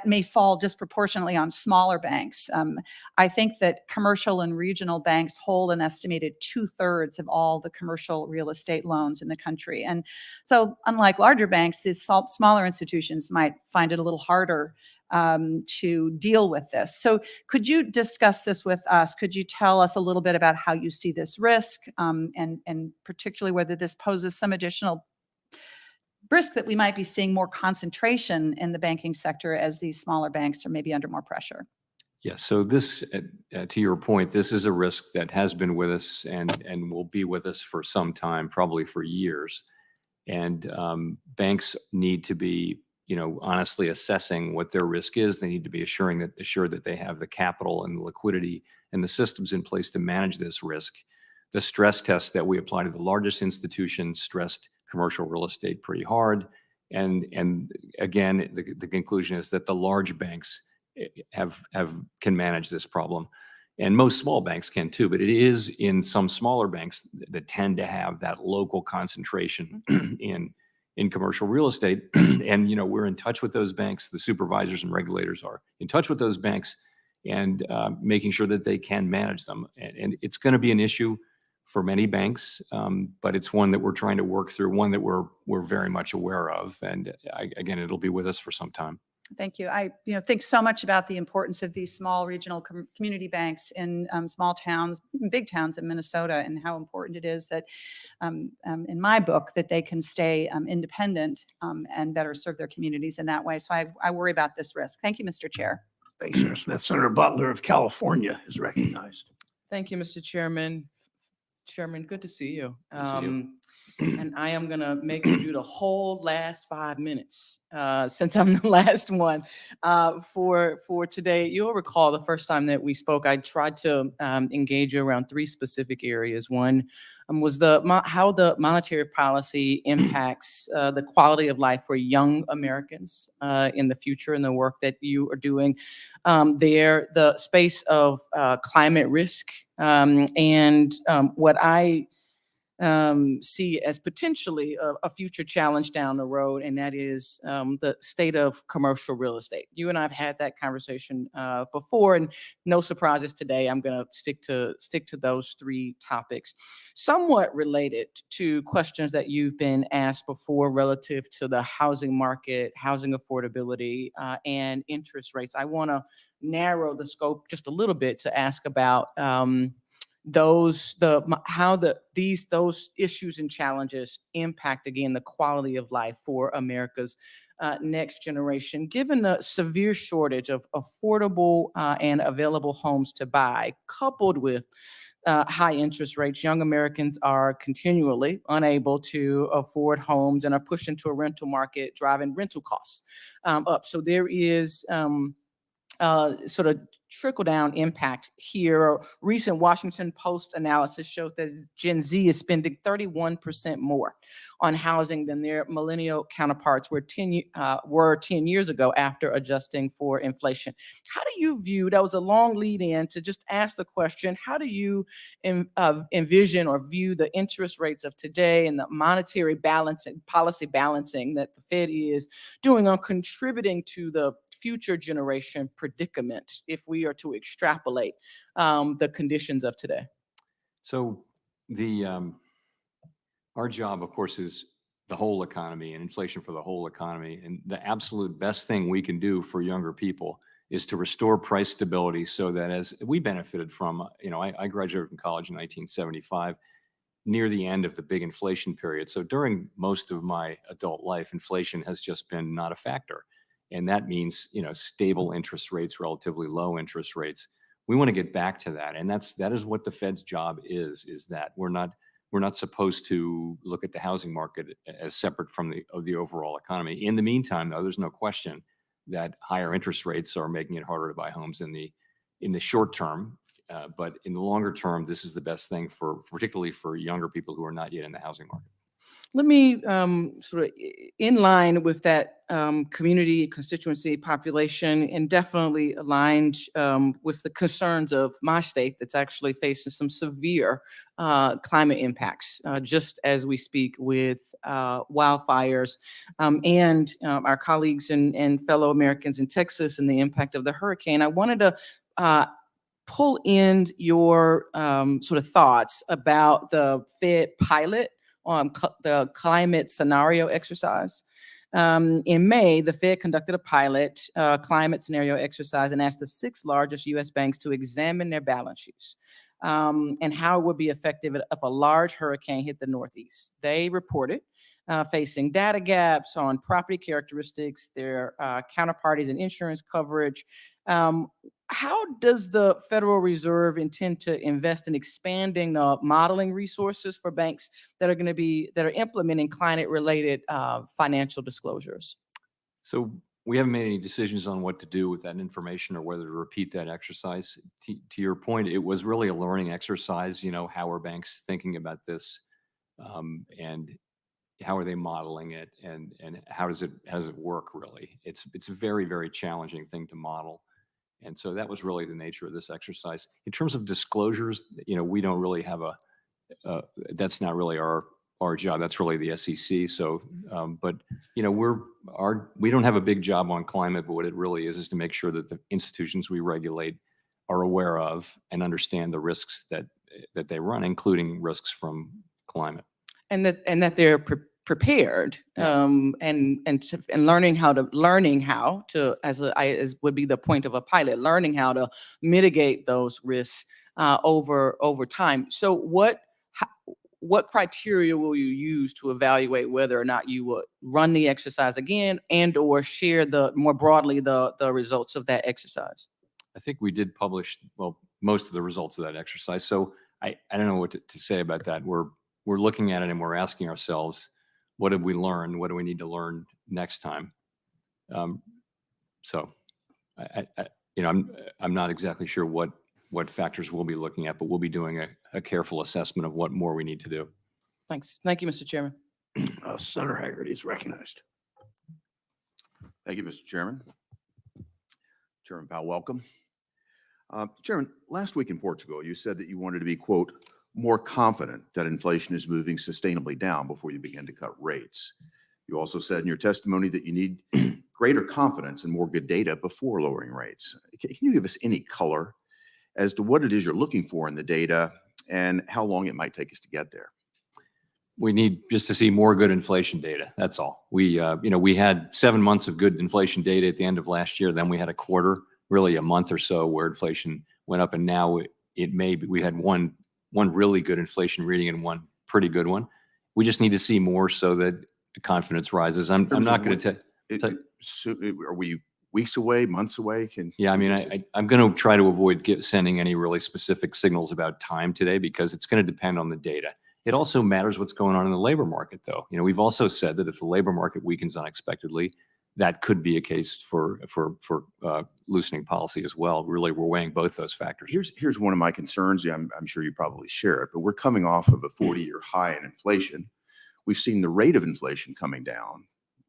may fall disproportionately on smaller banks. I think that commercial and regional banks hold an estimated 2/3 of all the commercial real estate loans in the country. And so unlike larger banks, these smaller institutions might find it a little harder to deal with this. So could you discuss this with us? Could you tell us a little bit about how you see this risk, and particularly whether this poses some additional risk that we might be seeing more concentration in the banking sector as these smaller banks are maybe under more pressure? Yeah, so this, to your point, this is a risk that has been with us and will be with us for some time, probably for years. And banks need to be, honestly assessing what their risk is. They need to be assured that they have the capital and the liquidity and the systems in place to manage this risk. The stress test that we apply to the largest institutions stressed commercial real estate pretty hard. And again, the conclusion is that the large banks can manage this problem. And most small banks can too, but it is in some smaller banks that tend to have that local concentration in commercial real estate. And, we're in touch with those banks. The supervisors and regulators are in touch with those banks and making sure that they can manage them. And it's going to be an issue for many banks, but it's one that we're trying to work through, one that we're very much aware of. And again, it'll be with us for some time. Thank you. I think so much about the importance of these small regional community banks in small towns, big towns in Minnesota, and how important it is that, in my book, that they can stay independent and better serve their communities in that way. So I worry about this risk. Thank you, Mr. Chair. Thanks, Senator Smith. Senator Butler of California is recognized. Thank you, Mr. Chairman. Chairman, good to see you. Good to see you. And I am going to make you do the whole last 5 minutes since I'm the last one for today. You'll recall the first time that we spoke, I tried to engage you around 3 specific areas. One was how the monetary policy impacts the quality of life for young Americans in the future and the work that you are doing there, the space of climate risk, and what I see as potentially a future challenge down the road, and that is the state of commercial real estate. You and I have had that conversation before, and no surprises today. I'm going to stick to those 3 topics, somewhat related to questions that you've been asked before relative to the housing market, housing affordability, and interest rates. I want to narrow the scope just a little bit to ask about those issues and challenges impact, again, the quality of life for America's next generation. Given the severe shortage of affordable and available homes to buy, coupled with high interest rates, young Americans are continually unable to afford homes and are pushed into a rental market, driving rental costs up. So there is sort of trickle down impact here. A recent Washington Post analysis showed that Gen Z is spending 31% more on housing than their millennial counterparts were 10 years ago after adjusting for inflation. How do you view, that was a long lead in to just ask the question, how do you envision or view the interest rates of today and the monetary balancing, policy balancing that the Fed is doing on contributing to the future generation predicament if we are to extrapolate the conditions of today? So the our job, of course, is the whole economy and inflation for the whole economy. And the absolute best thing we can do for younger people is to restore price stability so that as we benefited from, I graduated from college in 1975, near the end of the big inflation period. So during most of my adult life, inflation has just been not a factor. And that means, stable interest rates, relatively low interest rates. We want to get back to that. And that is what the Fed's job is that we're not supposed to look at the housing market as separate from the overall economy. In the meantime, though, there's no question that higher interest rates are making it harder to buy homes in the short term. But in the longer term, this is the best thing particularly for younger people who are not yet in the housing market. Let me sort of in line with that community, constituency, population, and definitely aligned with the concerns of my state that's actually facing some severe climate impacts, just as we speak with wildfires and our colleagues and fellow Americans in Texas and the impact of the hurricane. I wanted to pull in your sort of thoughts about the Fed pilot on the climate scenario exercise. In May, the Fed conducted a pilot climate scenario exercise and asked the 6 largest U.S. banks to examine their balance sheets and how it would be effective if a large hurricane hit the Northeast. They reported facing data gaps on property characteristics, their counterparties and insurance coverage. How does the Federal Reserve intend to invest in expanding the modeling resources for banks that are implementing climate-related financial disclosures? So we haven't made any decisions on what to do with that information or whether to repeat that exercise. To your point, it was really a learning exercise. How are banks thinking about this, and how are they modeling it, and how does it work really? It's a very, very challenging thing to model. And so that was really the nature of this exercise. In terms of disclosures, we don't really have that's not really our job. That's really the SEC. So, but we don't have a big job on climate, but what it really is to make sure that the institutions we regulate are aware of and understand the risks that they run, including risks from climate. And that they're prepared, and learning how to, as would be the point of a pilot, learning how to mitigate those risks over time. So what criteria will you use to evaluate whether or not you would run the exercise again and or share more broadly the results of that exercise? I think we did publish, most of the results of that exercise. So I don't know what to say about that. We're looking at it and we're asking ourselves, what did we learn? What do we need to learn next time? So I'm not exactly sure what factors we'll be looking at, but we'll be doing a careful assessment of what more we need to do. Thanks. Thank you, Mr. Chairman. Senator Hagerty is recognized. Thank you, Mr. Chairman. Chairman Powell, welcome. Chairman, last week in Portugal, you said that you wanted to be, quote, more confident that inflation is moving sustainably down before you begin to cut rates. You also said in your testimony that you need greater confidence and more good data before lowering rates. Can you give us any color as to what it is you're looking for in the data and how long it might take us to get there? We need just to see more good inflation data. That's all. We had 7 months of good inflation data at the end of last year. Then we had a quarter, really a month or so, where inflation went up, and now we had one really good inflation reading and one pretty good one. We just need to see more so that the confidence rises. I'm not going to tell. Are we weeks away, months away? I'm going to try to avoid sending any really specific signals about time today because it's going to depend on the data. It also matters what's going on in the labor market, though. We've also said that if the labor market weakens unexpectedly, that could be a case for loosening policy as well. Really, we're weighing both those factors. Here's one of my concerns. Yeah, I'm sure you probably share it, but we're coming off of a 40-year high in inflation. We've seen the rate of inflation coming down,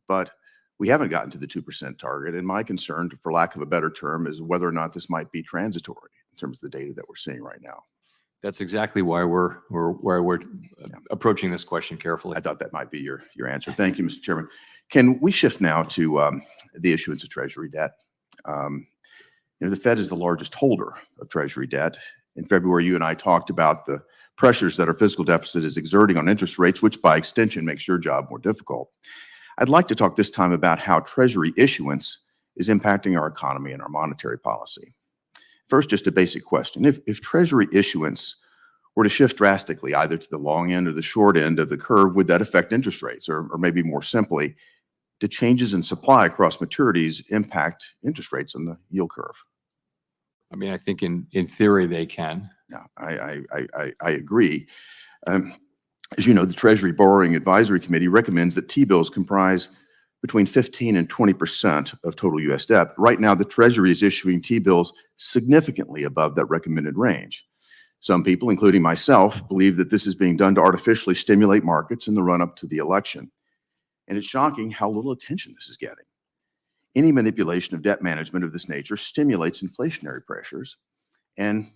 but we haven't gotten to the 2% target. And my concern, for lack of a better term, is whether or not this might be transitory in terms of the data that we're seeing right now. That's exactly why we're approaching this question carefully. I thought that might be your answer. Thank you, Mr. Chairman. Can we shift now to the issuance of Treasury debt? The Fed is the largest holder of Treasury debt. In February, you and I talked about the pressures that our fiscal deficit is exerting on interest rates, which by extension makes your job more difficult. I'd like to talk this time about how Treasury issuance is impacting our economy and our monetary policy. First, just a basic question. If Treasury issuance were to shift drastically, either to the long end or the short end of the curve, would that affect interest rates? Or maybe more simply, do changes in supply across maturities impact interest rates on the yield curve? I mean, I think in theory they can. Yeah, I agree. As you know, the Treasury Borrowing Advisory Committee recommends that T-bills comprise between 15 and 20% of total U.S. debt. Right now, the Treasury is issuing T-bills significantly above that recommended range. Some people, including myself, believe that this is being done to artificially stimulate markets in the run-up to the election. And it's shocking how little attention this is getting. Any manipulation of debt management of this nature stimulates inflationary pressures and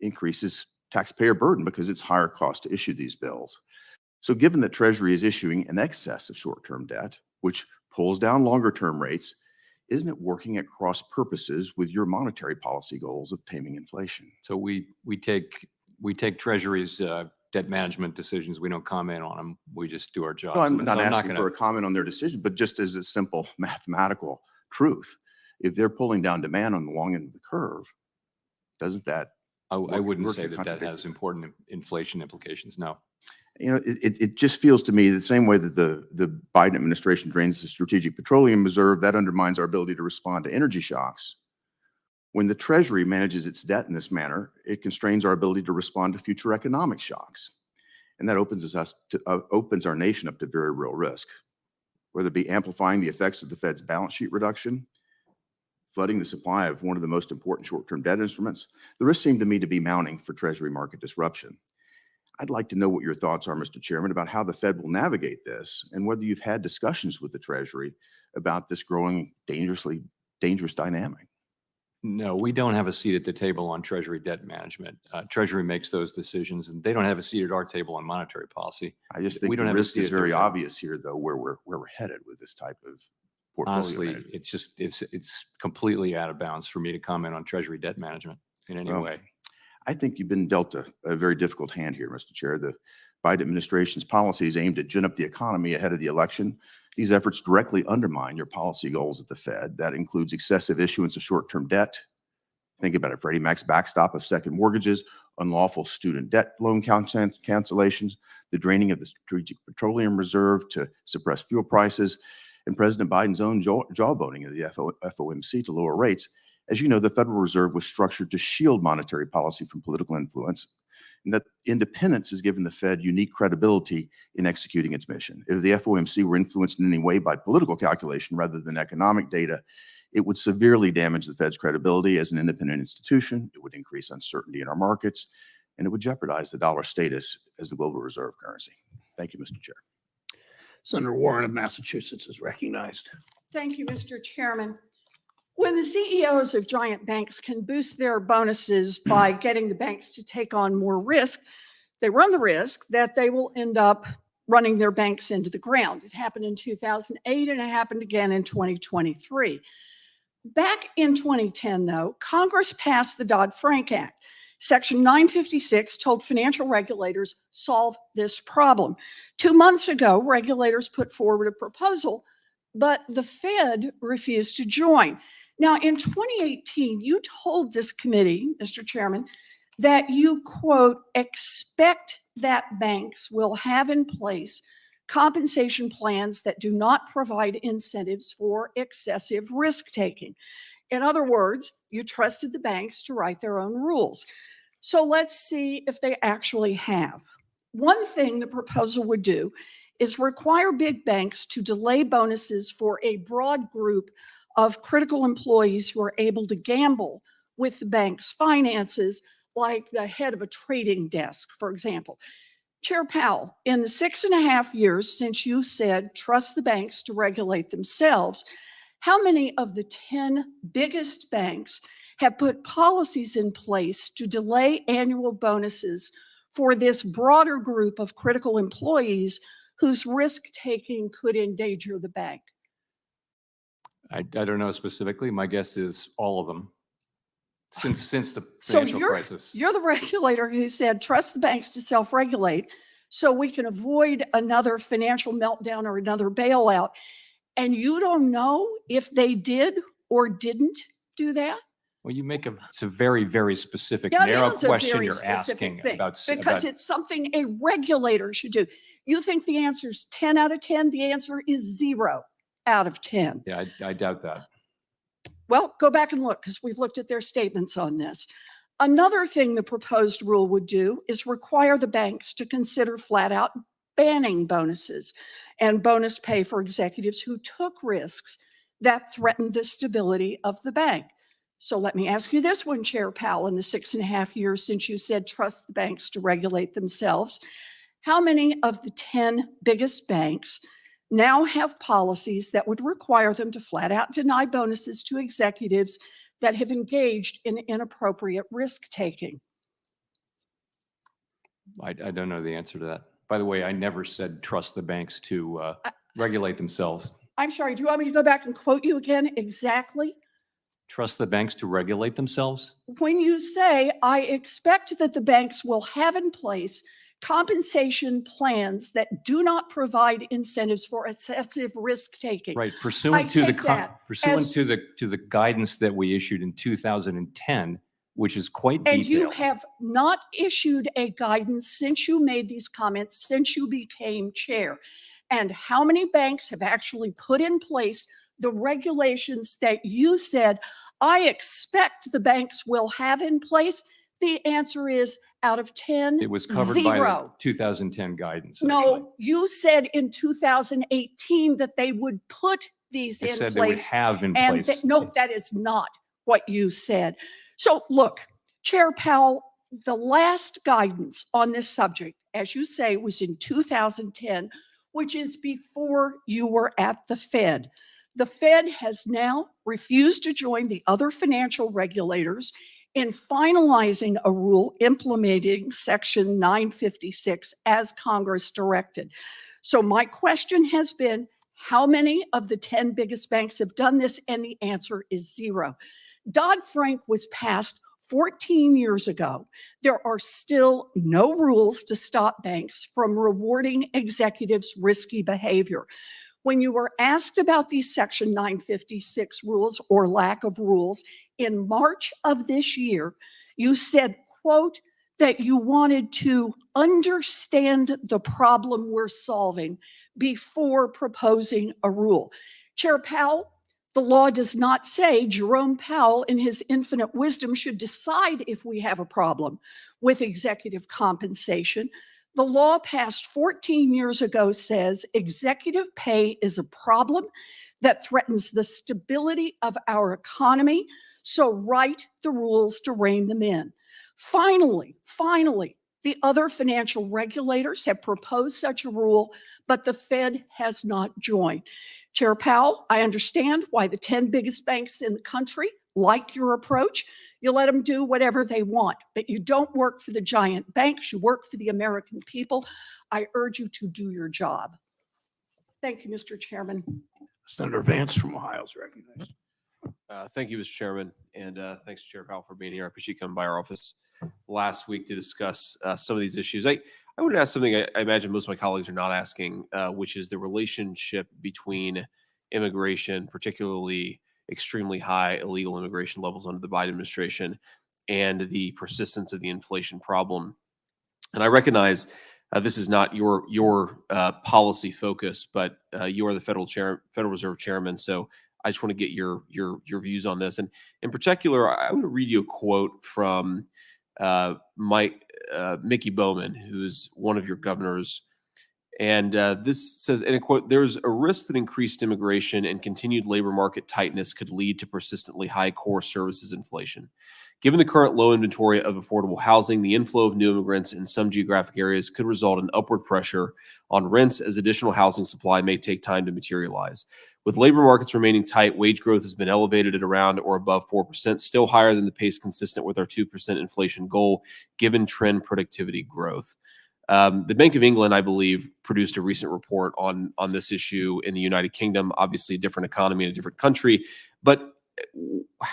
increases taxpayer burden because it's higher cost to issue these bills. So given that Treasury is issuing in excess of short-term debt, which pulls down longer-term rates, isn't it working at cross purposes with your monetary policy goals of taming inflation? So we take Treasury's debt management decisions. We don't comment on them. We just do our job. No, I'm not asking for a comment on their decision, but just as a simple mathematical truth, if they're pulling down demand on the long end of the curve, doesn't that? I wouldn't say that has important inflation implications. No. It just feels to me the same way that the Biden administration drains the Strategic Petroleum Reserve, that undermines our ability to respond to energy shocks. When the Treasury manages its debt in this manner, it constrains our ability to respond to future economic shocks. And that opens our nation up to very real risk, whether it be amplifying the effects of the Fed's balance sheet reduction, flooding the supply of one of the most important short-term debt instruments. The risks seem to me to be mounting for Treasury market disruption. I'd like to know what your thoughts are, Mr. Chairman, about how the Fed will navigate this and whether you've had discussions with the Treasury about this growing dangerous dynamic. No, we don't have a seat at the table on Treasury debt management. Treasury makes those decisions, and they don't have a seat at our table on monetary policy. I just think the risk is very obvious here, though, where we're headed with this type of portfolio honestly, management. it's completely out of bounds for me to comment on Treasury debt management in any way. I think you've been dealt a very difficult hand here, Mr. Chair. The Biden administration's policies aimed to gin up the economy ahead of the election. These efforts directly undermine your policy goals at the Fed. That includes excessive issuance of short-term debt. Think about it, Freddie Mac's backstop of second mortgages, unlawful student debt loan cancellations, the draining of the Strategic Petroleum Reserve to suppress fuel prices, and President Biden's own jawboning of the FOMC to lower rates. As you know, the Federal Reserve was structured to shield monetary policy from political influence, and that independence has given the Fed unique credibility in executing its mission. If the FOMC were influenced in any way by political calculation rather than economic data, it would severely damage the Fed's credibility as an independent institution. It would increase uncertainty in our markets, and it would jeopardize the dollar status as the global reserve currency. Thank you, Mr. Chair. Senator Warren of Massachusetts is recognized. Thank you, Mr. Chairman. When the CEOs of giant banks can boost their bonuses by getting the banks to take on more risk, they run the risk that they will end up running their banks into the ground. It happened in 2008 and it happened again in 2023. Back in 2010, though, Congress passed the Dodd-Frank Act. Section 956 told financial regulators solve this problem. 2 months ago, regulators put forward a proposal, but the Fed refused to join. Now, in 2018, you told this committee, Mr. Chairman, that you, quote, expect that banks will have in place compensation plans that do not provide incentives for excessive risk-taking. In other words, you trusted the banks to write their own rules. So let's see if they actually have. One thing the proposal would do is require big banks to delay bonuses for a broad group of critical employees who are able to gamble with the bank's finances, like the head of a trading desk, for example. Chair Powell, in the 6.5 years since you said trust the banks to regulate themselves, how many of the 10 biggest banks have put policies in place to delay annual bonuses for this broader group of critical employees whose risk-taking could endanger the bank? I don't know specifically. My guess is all of them. Since the So financial crisis. you're the regulator who said, trust the banks to self-regulate so we can avoid another financial meltdown or another bailout. And you don't know if they did or didn't do that? Well, it's a very, very specific, Yeah, it narrow is a question very you're specific asking thing, about. because it's something a regulator should do. You think the answer is 10 out of 10? The answer is 0 out of 10. Yeah, I doubt that. Well, go back and look, because we've looked at their statements on this. Another thing the proposed rule would do is require the banks to consider flat out banning bonuses and bonus pay for executives who took risks that threatened the stability of the bank. So let me ask you this one, Chair Powell, in the 6.5 years since you said trust the banks to regulate themselves, how many of the 10 biggest banks now have policies that would require them to flat out deny bonuses to executives that have engaged in inappropriate risk-taking? I don't know the answer to that. By the way, I never said trust the banks to regulate themselves. I'm sorry, do you want me to go back and quote you again exactly? Trust the banks to regulate themselves? When you say, I expect that the banks will have in place compensation plans that do not provide incentives for excessive risk-taking. Right, pursuant to take that as- the guidance that we issued in 2010, which is quite detailed. And you have not issued a guidance since you made these comments, since you became chair. And how many banks have actually put in place the regulations that you said, I expect the banks will have in place? The answer is out of 10, It was covered 0. by the 2010 guidance. actually. No, you said in 2018 that they would put these I in said they would place. have in And place. no, that is not what you said. So look, Chair Powell, the last guidance on this subject, as you say, was in 2010, which is before you were at the Fed. The Fed has now refused to join the other financial regulators in finalizing a rule implementing Section 956 as Congress directed. So my question has been, how many of the 10 biggest banks have done this? And the answer is 0. Dodd-Frank was passed 14 years ago. There are still no rules to stop banks from rewarding executives' risky behavior. When you were asked about these Section 956 rules or lack of rules in March of this year, you said, quote, that you wanted to understand the problem we're solving before proposing a rule. Chair Powell, the law does not say Jerome Powell, in his infinite wisdom, should decide if we have a problem with executive compensation. The law passed 14 years ago says executive pay is a problem that threatens the stability of our economy, so write the rules to rein them in. Finally, the other financial regulators have proposed such a rule, but the Fed has not joined. Chair Powell, I understand why the 10 biggest banks in the country like your approach. You let them do whatever they want, but you don't work for the giant banks. You work for the American people. I urge you to do your job. Thank you, Mr. Chairman. Senator Vance from Ohio is recognized. Thank you, Mr. Chairman, and thanks, Chair Powell, for being here. I appreciate you coming by our office last week to discuss some of these issues. I would ask something I imagine most of my colleagues are not asking, which is the relationship between immigration, particularly extremely high illegal immigration levels under the Biden administration, and the persistence of the inflation problem. And I recognize this is not your policy focus, but you are the Federal Reserve Chairman, so I just want to get your views on this. And in particular, I want to read you a quote from Mickey Bowman, who's one of your governors, And this says, in a quote, there's a risk that increased immigration and continued labor market tightness could lead to persistently high core services inflation. Given the current low inventory of affordable housing, the inflow of new immigrants in some geographic areas could result in upward pressure on rents as additional housing supply may take time to materialize. With labor markets remaining tight, wage growth has been elevated at around or above 4%, still higher than the pace consistent with our 2% inflation goal, given trend productivity growth. The Bank of England, I believe, produced a recent report on this issue in the United Kingdom, obviously a different economy in a different country. But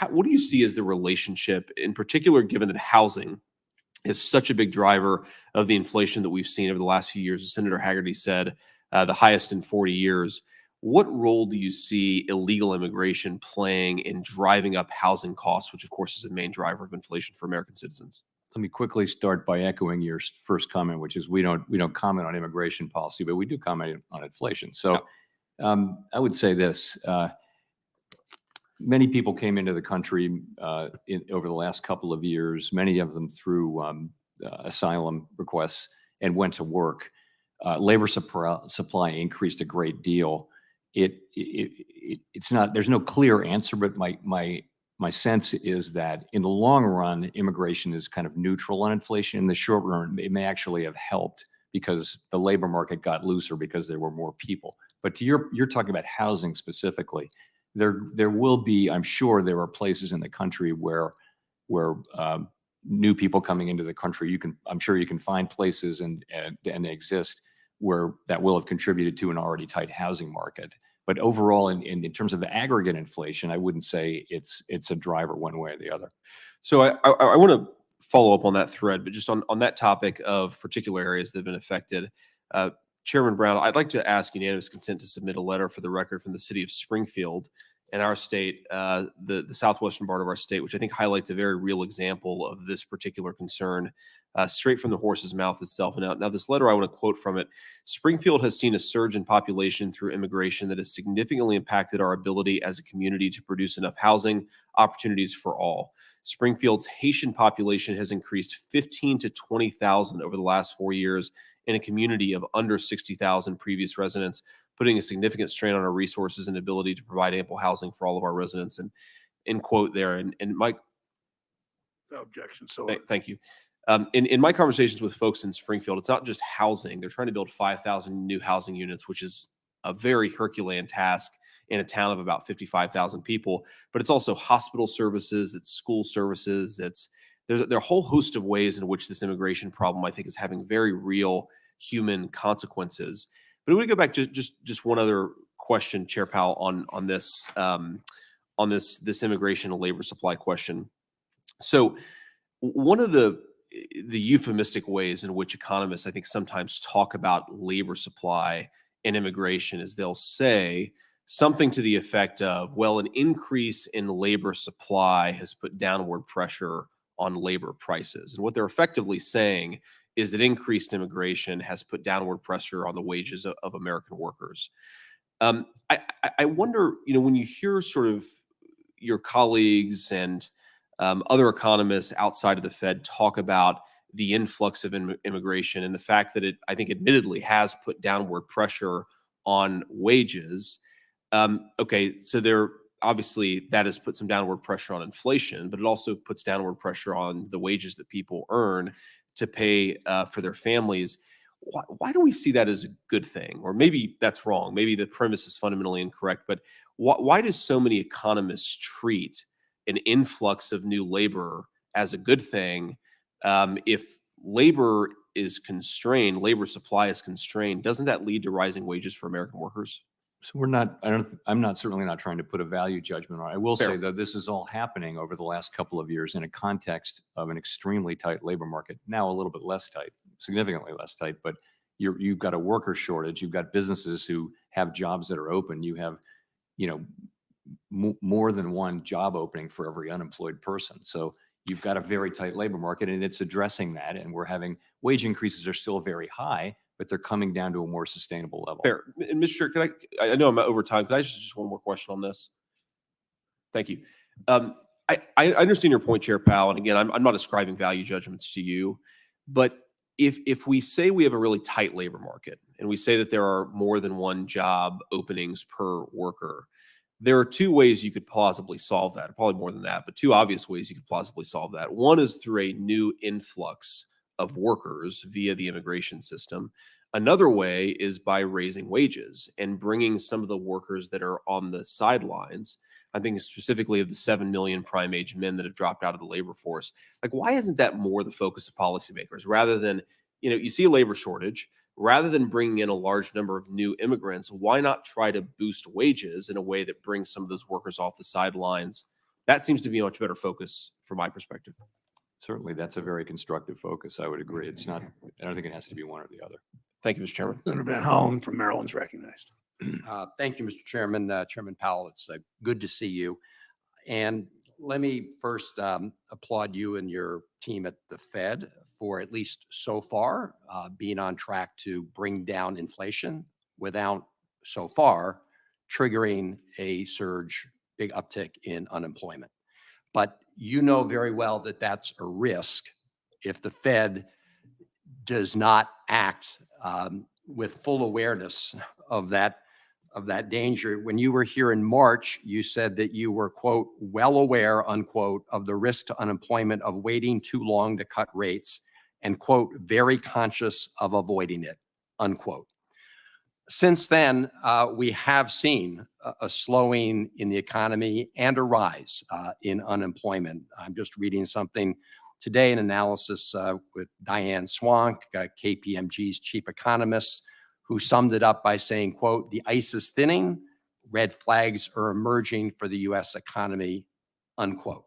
what do you see as the relationship, in particular, given that housing is such a big driver of the inflation that we've seen over the last few years? As Senator Haggerty said, the highest in 40 years. What role do you see illegal immigration playing in driving up housing costs, which of course is a main driver of inflation for American citizens? Let me quickly start by echoing your first comment, which is we don't comment on immigration policy, but we do comment on inflation. So I would say this. Many people came into the country over the last couple of years, many of them through asylum requests, and went to work. Labor supply increased a great deal. It's not, there's no clear answer, but my sense is that in the long run, immigration is kind of neutral on inflation. In the short run, it may actually have helped because the labor market got looser because there were more people. But to you're talking about housing specifically. There will be, I'm sure there are places in the country where new people coming into the country, I'm sure you can find places and they exist where that will have contributed to an already tight housing market. But overall, in terms of aggregate inflation, I wouldn't say it's a driver one way or the other. So I want to follow up on that thread, but just on that topic of particular areas that have been affected. Chairman Brown, I'd like to ask unanimous consent to submit a letter for the record from the city of Springfield in our state, the southwestern part of our state, which I think highlights a very real example of this particular concern, straight from the horse's mouth itself. And now this letter, I want to quote from it. Springfield has seen a surge in population through immigration that has significantly impacted our ability as a community to produce enough housing opportunities for all. Springfield's Haitian population has increased 15 to 20,000 over the last 4 years in a community of under 60,000 previous residents, putting a significant strain on our resources and ability to provide ample housing for all of our residents. And end quote there. And Mike, No objection. So thank you. In my conversations with folks in Springfield, it's not just housing. They're trying to build 5,000 new housing units, which is a very Herculean task in a town of about 55,000 people. But it's also hospital services, it's school services, there are a whole host of ways in which this immigration problem, I think, is having very real human consequences. But I want to go back to just one other question, Chair Powell, on this immigration and labor supply question. So one of the euphemistic ways in which economists, I think, sometimes talk about labor supply and immigration is they'll say something to the effect of, well, an increase in labor supply has put downward pressure on labor prices. And what they're effectively saying is that increased immigration has put downward pressure on the wages of American workers. I wonder, when you hear sort of your colleagues and other economists outside of the Fed talk about the influx of immigration and the fact that it, I think, admittedly has put downward pressure on wages. Okay, so obviously that has put some downward pressure on inflation, but it also puts downward pressure on the wages that people earn to pay for their families. Why do we see that as a good thing? Or maybe that's wrong. Maybe the premise is fundamentally incorrect, but why do so many economists treat an influx of new labor as a good thing? If labor is constrained, labor supply is constrained, doesn't that lead to rising wages for American workers? So I'm certainly not trying to put a value judgment on it. I will say that this is all happening over the last couple of years in a context of an extremely tight labor market. Now a little bit less tight, significantly less tight, but you've got a worker shortage. You've got businesses who have jobs that are open. You have, more than one job opening for every unemployed person. So you've got a very tight labor market, and it's addressing that. And we're having wage increases are still very high, but they're coming down to a more sustainable level. Fair. And Mr. Chair, I know I'm over time. Could I just one more question on this? Thank you. I understand your point, Chair Powell. And again, I'm not ascribing value judgments to you, but if we say we have a really tight labor market and we say that there are more than one job openings per worker, there are two ways you could plausibly solve that, probably more than that, but two obvious ways you could plausibly solve that. One is through a new influx of workers via the immigration system. Another way is by raising wages and bringing some of the workers that are on the sidelines. I'm thinking specifically of the 7 million prime age men that have dropped out of the labor force. Like, why isn't that more the focus of policymakers rather than, you see a labor shortage, rather than bringing in a large number of new immigrants, why not try to boost wages in a way that brings some of those workers off the sidelines? That seems to be a much better focus from my perspective. Certainly, that's a very constructive focus. I would agree. It's not, I don't think it has to be one or the other. Thank you, Mr. Chairman. Senator Van Hollen from Maryland is recognized. Thank you, Mr. Chairman. Chairman Powell, it's good to see you. And let me first applaud you and your team at the Fed for, at least so far, being on track to bring down inflation without, so far, triggering a surge, big uptick in unemployment. But you know very well that that's a risk if the Fed does not act with full awareness of that danger. When you were here in March, you said that you were, quote, well aware, unquote, of the risk to unemployment of waiting too long to cut rates and, quote, very conscious of avoiding it, unquote. Since then, we have seen a slowing in the economy and a rise in unemployment. I'm just reading something today, an analysis with Diane Swank, KPMG's chief economist, who summed it up by saying, quote, the ice is thinning, red flags are emerging for the US economy, unquote.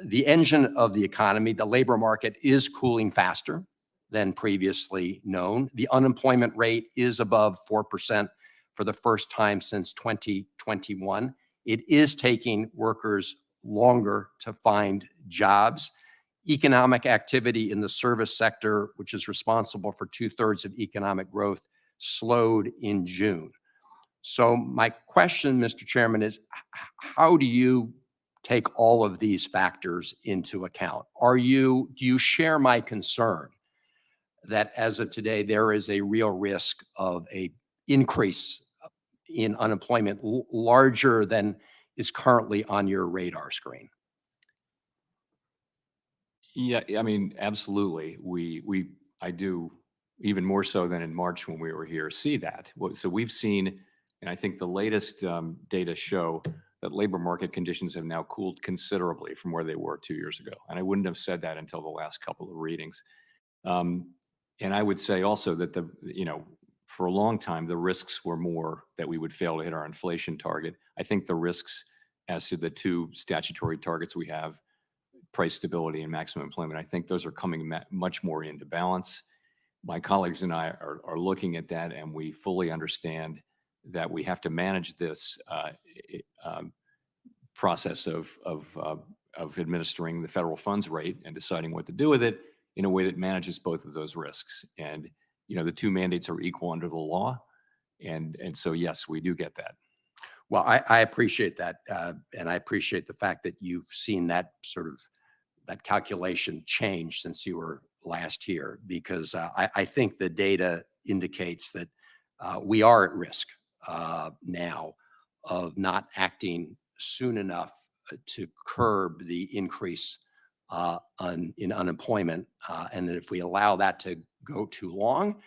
The engine of the economy, the labor market, is cooling faster than previously known. The unemployment rate is above 4% for the first time since 2021. It is taking workers longer to find jobs. Economic activity in the service sector, which is responsible for 2/3 of economic growth, slowed in June. So my question, Mr. Chairman, is how do you take all of these factors into account? Do you share my concern that as of today, there is a real risk of an increase in unemployment larger than is currently on your radar screen? Yeah, I mean, absolutely. I do, even more so than in March when we were here, see that. So we've seen, and I think the latest data show that labor market conditions have now cooled considerably from where they were 2 years ago. And I wouldn't have said that until the last couple of readings. And I would say also that for a long time, the risks were more that we would fail to hit our inflation target. I think the risks as to the two statutory targets we have, price stability and maximum employment, I think those are coming much more into balance. My colleagues and I are looking at that, and we fully understand that we have to manage this process of administering the federal funds rate and deciding what to do with it in a way that manages both of those risks. And the two mandates are equal under the law, and so yes, we do get that. Well, I appreciate that, and I appreciate the fact that you've seen that that calculation change since you were last here, because I think the data indicates that we are at risk now of not acting soon enough to curb the increase in unemployment, and that if we allow that to go too long,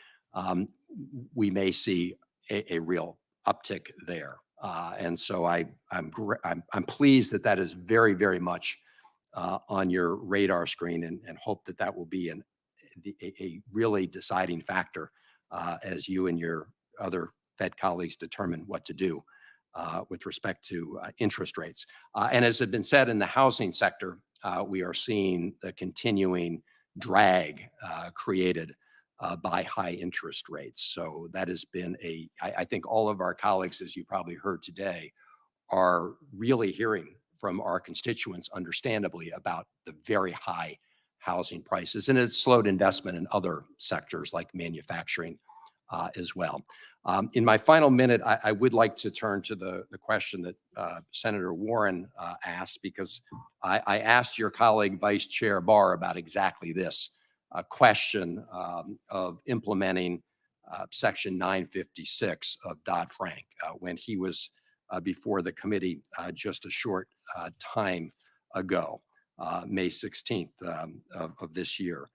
we may see a real uptick there. And so I'm pleased that that is very, very much on your radar screen, and hope that that will be a really deciding factor as you and your other Fed colleagues determine what to do with respect to interest rates. And as has been said, in the housing sector, we are seeing the continuing drag created by high interest rates. So that has been I think all of our colleagues, as you probably heard today, are really hearing from our constituents, understandably, about the very high housing prices. And it's slowed investment in other sectors like manufacturing as well. In my final minute, I would like to turn to the question that Senator Warren asked, because I asked your colleague, Vice Chair Barr, about exactly this question of implementing Section 956 of Dodd-Frank when he was before the committee just a short time ago, May 16th of this year.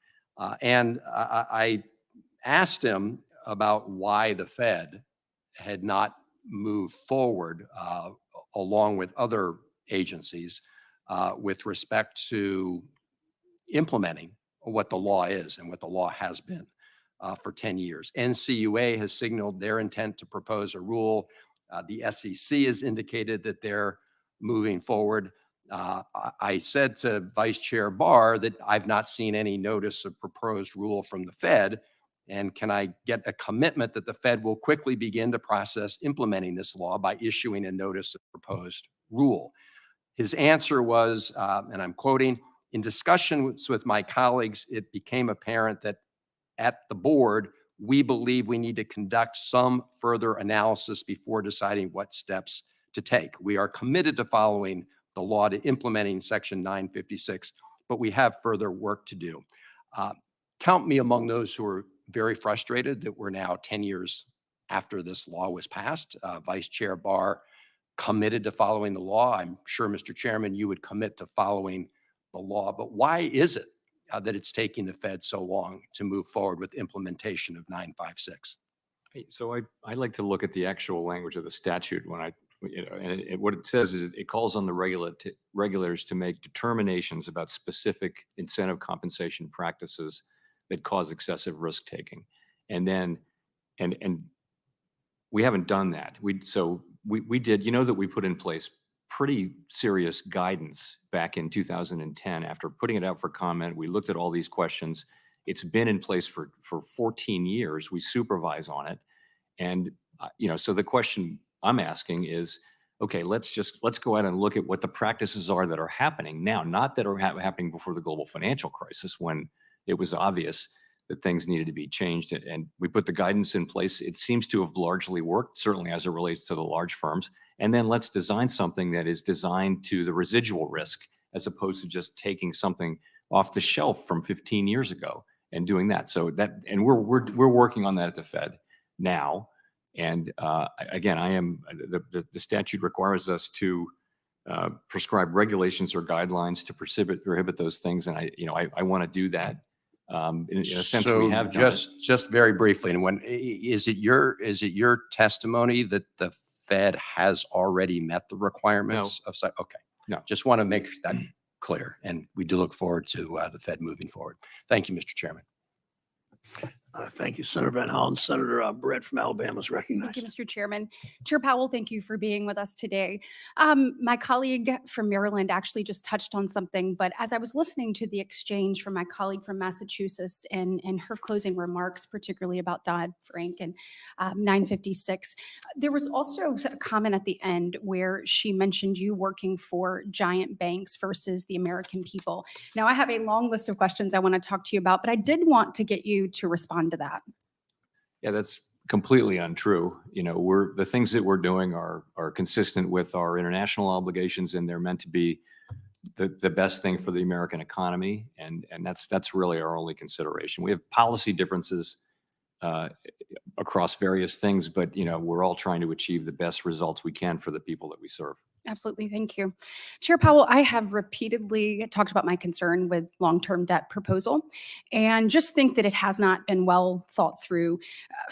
And I asked him about why the Fed had not moved forward along with other agencies with respect to implementing what the law is and what the law has been for 10 years. NCUA has signaled their intent to propose a rule. The SEC has indicated that they're moving forward. I said to Vice Chair Barr that I've not seen any notice of proposed rule from the Fed. And can I get a commitment that the Fed will quickly begin to process implementing this law by issuing a notice of proposed rule? His answer was, and I'm quoting, "In discussions with my colleagues, it became apparent that at the board, we believe we need to conduct some further analysis before deciding what steps to take. We are committed to following the law, to implementing Section 956, but we have further work to do." Count me among those who are very frustrated that we're now 10 years after this law was passed. Vice Chair Barr committed to following the law. I'm sure, Mr. Chairman, you would commit to following the law. But why is it that it's taking the Fed so long to move forward with implementation of 956? So I like to look at the actual language of the statute when and what it says is it calls on the regulators to make determinations about specific incentive compensation practices that cause excessive risk taking. And then, and we haven't done that. We did, that we put in place pretty serious guidance back in 2010 after putting it out for comment. We looked at all these questions. It's been in place for 14 years. We supervise on it. And, so the question I'm asking is, okay, let's go out and look at what the practices are that are happening now, not that are happening before the global financial crisis when it was obvious that things needed to be changed. And we put the guidance in place. It seems to have largely worked, certainly as it relates to the large firms. And then let's design something that is designed to the residual risk, as opposed to just taking something off the shelf from 15 years ago and doing that. So and we're working on that at the Fed now. And again, the statute requires us to prescribe regulations or guidelines to prohibit those things. And I want to do that. In a sense, we have done just very briefly. And is it your testimony that the Fed has already met the requirements of site? Okay, no, just want to make that clear. And we do look forward to the Fed moving forward. Thank you, Mr. Chairman. Thank you, Senator Van Hollen. Senator Brett from Alabama is recognized. Thank you, Mr. Chairman. Chair Powell, thank you for being with us today. My colleague from Maryland actually just touched on something, but as I was listening to the exchange from my colleague from Massachusetts and her closing remarks, particularly about Dodd-Frank and 956, there was also a comment at the end where she mentioned you working for giant banks versus the American people. Now, I have a long list of questions I want to talk to you about, but I did want to get you to respond to that. Yeah, that's completely untrue. The things that we're doing are consistent with our international obligations, and they're meant to be the best thing for the American economy. And that's really our only consideration. We have policy differences across various things, but we're all trying to achieve the best results we can for the people that we serve. Absolutely. Thank you. Chair Powell, I have repeatedly talked about my concern with long-term debt proposal and just think that it has not been well thought through.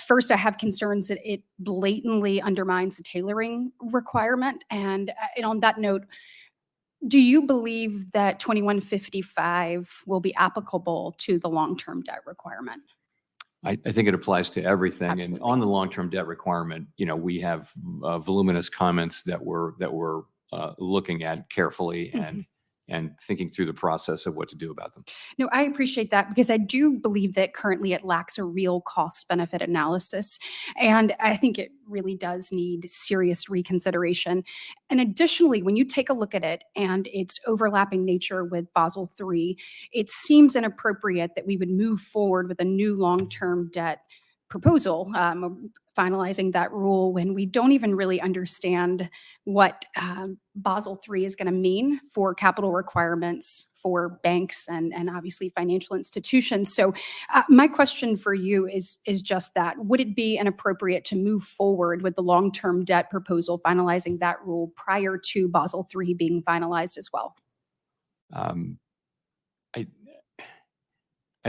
First, I have concerns that it blatantly undermines the tailoring requirement. And on that note, do you believe that 2155 will be applicable to the long-term debt requirement? I think it applies to everything. Absolutely. And on the long-term debt requirement, we have voluminous comments that we're looking at carefully and thinking through the process of what to do about them. No, I appreciate that because I do believe that currently it lacks a real cost benefit analysis. And I think it really does need serious reconsideration. And additionally, when you take a look at it and its overlapping nature with Basel III, it seems inappropriate that we would move forward with a new long-term debt proposal, finalizing that rule when we don't even really understand what Basel III is going to mean for capital requirements for banks and obviously financial institutions. So my question for you is just that. Would it be inappropriate to move forward with the long-term debt proposal, finalizing that rule prior to Basel III being finalized as well? I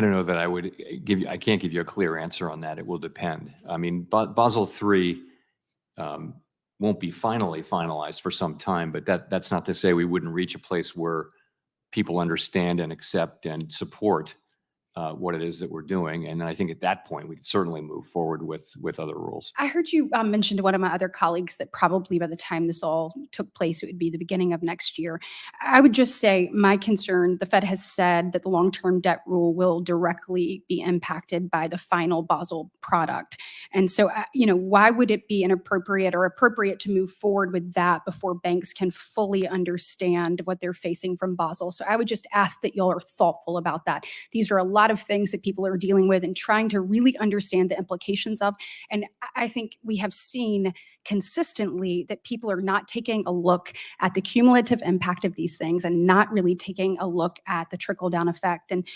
don't know that I would give you, I can't give you a clear answer on that. It will depend. I mean, Basel III won't be finalized for some time, but that's not to say we wouldn't reach a place where people understand and accept and support what it is that we're doing. And I think at that point, we could certainly move forward with other rules. I heard you mention to one of my other colleagues that probably by the time this all took place, it would be the beginning of next year. I would just say my concern, the Fed has said that the long-term debt rule will directly be impacted by the final Basel product. And so, why would it be inappropriate or appropriate to move forward with that before banks can fully understand what they're facing from Basel? So I would just ask that y'all are thoughtful about that. These are a lot of things that people are dealing with and trying to really understand the implications of. And I think we have seen consistently that people are not taking a look at the cumulative impact of these things and not really taking a look at the trickle down effect. And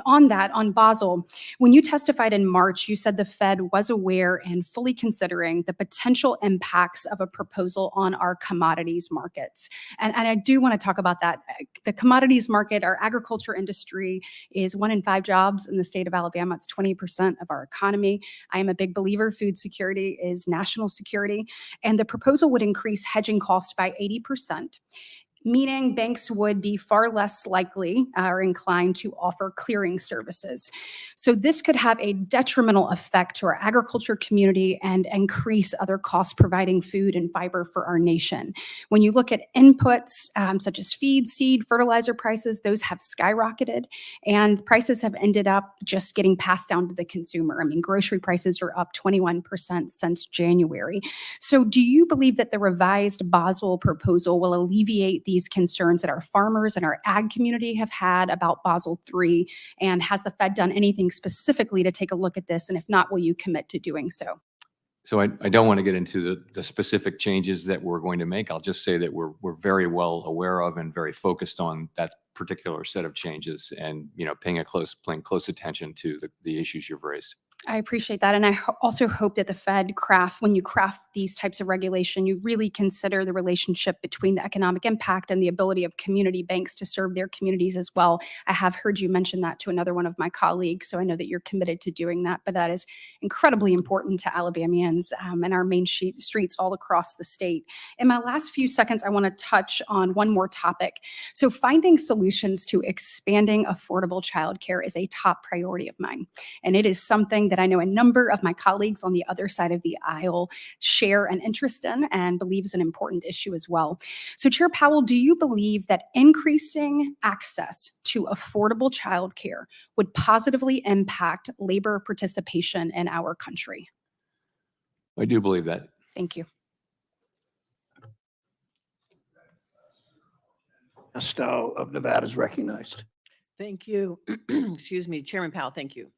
on that, on Basel, when you testified in March, you said the Fed was aware and fully considering the potential impacts of a proposal on our commodities markets. And I do want to talk about that. The commodities market, our agriculture industry is 1 in 5 jobs in the state of Alabama. It's 20% of our economy. I am a big believer food security is national security. And the proposal would increase hedging costs by 80%, meaning banks would be far less likely or inclined to offer clearing services. So this could have a detrimental effect to our agriculture community and increase other costs providing food and fiber for our nation. When you look at inputs such as feed, seed, fertilizer prices, those have skyrocketed and prices have ended up just getting passed down to the consumer. I mean, grocery prices are up 21% since January. So do you believe that the revised Basel proposal will alleviate these concerns that our farmers and our ag community have had about Basel III? And has the Fed done anything specifically to take a look at this? And if not, will you commit to doing so? So I don't want to get into the specific changes that we're going to make. I'll just say that we're very well aware of and very focused on that particular set of changes and, paying close attention to the issues you've raised. I appreciate that. And I also hope that the Fed when you craft these types of regulation, you really consider the relationship between the economic impact and the ability of community banks to serve their communities as well. I have heard you mention that to another one of my colleagues, so I know that you're committed to doing that, but that is incredibly important to Alabamians and our main streets all across the state. In my last few seconds, I want to touch on one more topic. So finding solutions to expanding affordable childcare is a top priority of mine. And it is something that I know a number of my colleagues on the other side of the aisle share an interest in and believe is an important issue as well. So Chair Powell, do you believe that increasing access to affordable childcare would positively impact labor participation in our country? I do believe that. Thank you. Stowe of Nevada is recognized. Thank you. Excuse me, Chairman Powell, thank you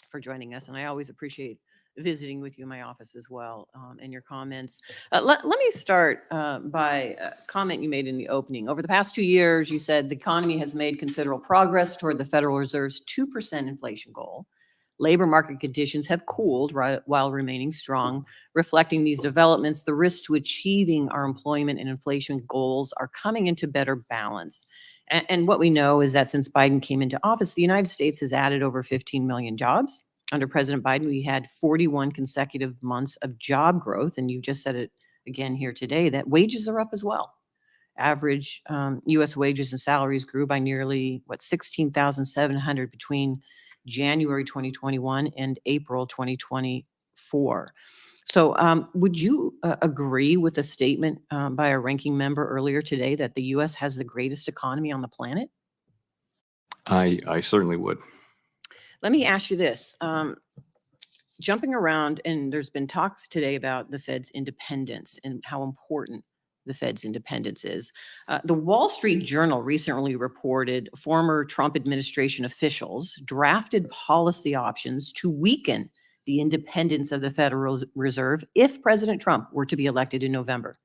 for joining us. And I always appreciate visiting with you in my office as well and your comments. Let me start by a comment you made in the opening. Over the past 2 years, you said the economy has made considerable progress toward the Federal Reserve's 2% inflation goal. Labor market conditions have cooled while remaining strong. Reflecting these developments, the risks to achieving our employment and inflation goals are coming into better balance. And what we know is that since Biden came into office, the United States has added over 15 million jobs. Under President Biden, we had 41 consecutive months of job growth. And you just said it again here today, that wages are up as well. Average U.S. wages and salaries grew by nearly, 16,700 between January 2021 and April 2024. So would you agree with a statement by a ranking member earlier today that the U.S. has the greatest economy on the planet? I certainly would. Let me ask you this. Jumping around, and there's been talks today about the Fed's independence and how important the Fed's independence is. The Wall Street Journal recently reported former Trump administration officials drafted policy options to weaken the independence of the Federal Reserve if President Trump were to be elected in November.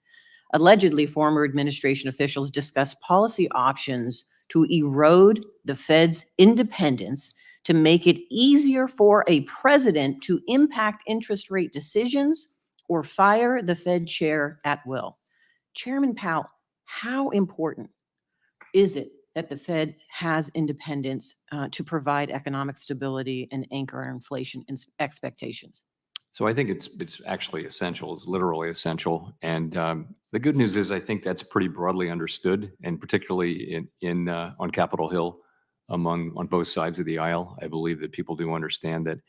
Allegedly, former administration officials discussed policy options to erode the Fed's independence to make it easier for a president to impact interest rate decisions or fire the Fed chair at will. Chairman Powell, how important is it that the Fed has independence to provide economic stability and anchor our inflation expectations? So I think it's actually essential. It's literally essential. And the good news is I think that's pretty broadly understood, and particularly on Capitol Hill, on both sides of the aisle. I believe that people do understand that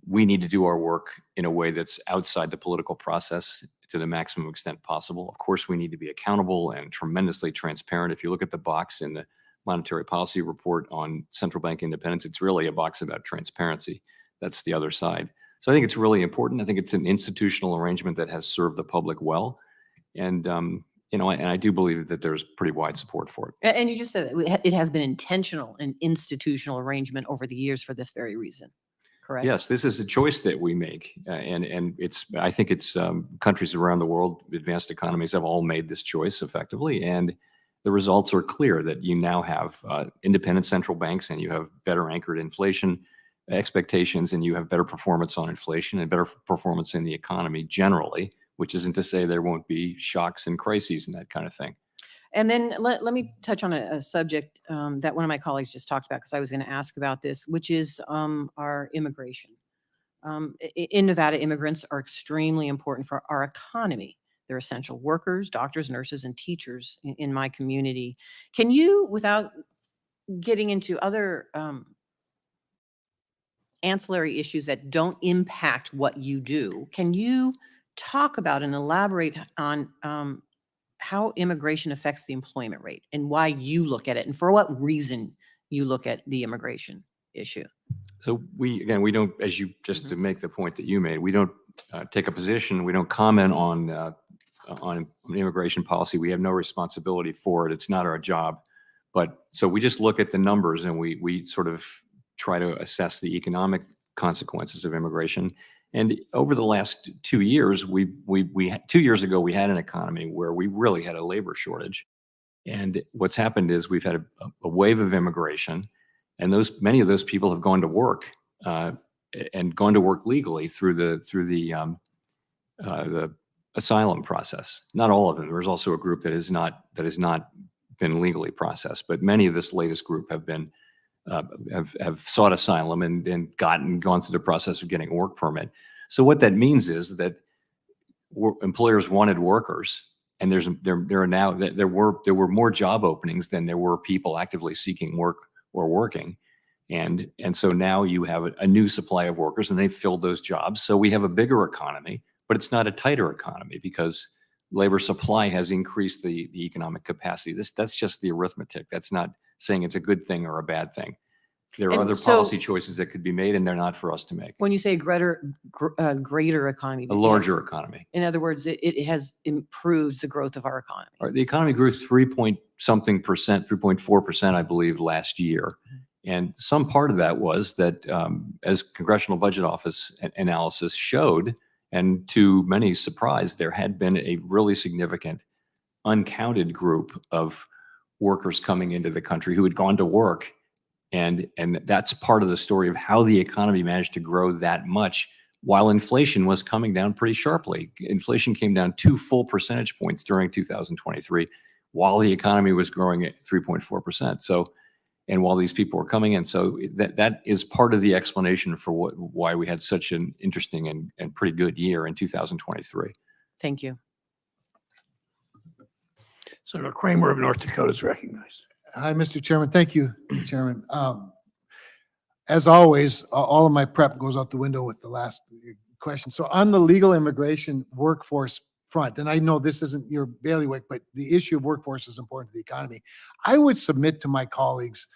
we need to do our work in a way that's outside the political process to the maximum extent possible. Of course, we need to be accountable and tremendously transparent. If you look at the box in the monetary policy report on central bank independence, it's really a box about transparency. That's the other side. So I think it's really important. I think it's an institutional arrangement that has served the public well. And, and I do believe that there's pretty wide support for it. And you just said that it has been intentional and institutional arrangement over the years for this very reason, correct? Yes, this is a choice that we make. And I think it's countries around the world, advanced economies have all made this choice effectively. And the results are clear that you now have independent central banks, and you have better anchored inflation expectations, and you have better performance on inflation and better performance in the economy generally, which isn't to say there won't be shocks and crises and that kind of thing. And then let me touch on a subject that one of my colleagues just talked about, because I was going to ask about this, which is our immigration. In Nevada, immigrants are extremely important for our economy. They're essential workers, doctors, nurses, and teachers in my community. Can you, without getting into other ancillary issues that don't impact what you do, can you talk about and elaborate on how immigration affects the employment rate and why you look at it and for what reason you look at the immigration issue? So we don't, as you, just to make the point that you made, we don't take a position. We don't comment on immigration policy. We have no responsibility for it. It's not our job. But so we just look at the numbers, and we sort of try to assess the economic consequences of immigration. And over the last 2 years, 2 years ago, we had an economy where we really had a labor shortage. And what's happened is we've had a wave of immigration, and many of those people have gone to work and gone to work legally through the asylum process. Not all of them. There's also a group that has not been legally processed, but many of this latest group have been have sought asylum and gone through the process of getting a work permit. So what that means is that employers wanted workers, and there were more job openings than there were people actively seeking work or working, and so now you have a new supply of workers, and they've filled those jobs. So we have a bigger economy, but it's not a tighter economy because labor supply has increased the economic capacity. That's just the arithmetic. That's not saying it's a good thing or a bad thing. There are And other so- policy choices that could be made, and they're not for us to make. When you say greater economy, A larger economy. in other words, it has improved the growth of our economy. Or the economy grew 3.4%, I believe, last year. And some part of that was that, as Congressional Budget Office analysis showed, and to many surprise, there had been a really significant uncounted group of workers coming into the country who had gone to work. And that's part of the story of how the economy managed to grow that much while inflation was coming down pretty sharply. Inflation came down 2 full percentage points during 2023 while the economy was growing at 3.4%. So, and while these people were coming in, so that is part of the explanation for why we had such an interesting and pretty good year in 2023. Thank you. Senator Kramer of North Dakota is recognized. Hi, Mr. Chairman. Thank you, Chairman. As always, all of my prep goes out the window with the last question. So on the legal immigration workforce front, and I know this isn't your bailiwick, but the issue of workforce is important to the economy. I would submit to my colleagues,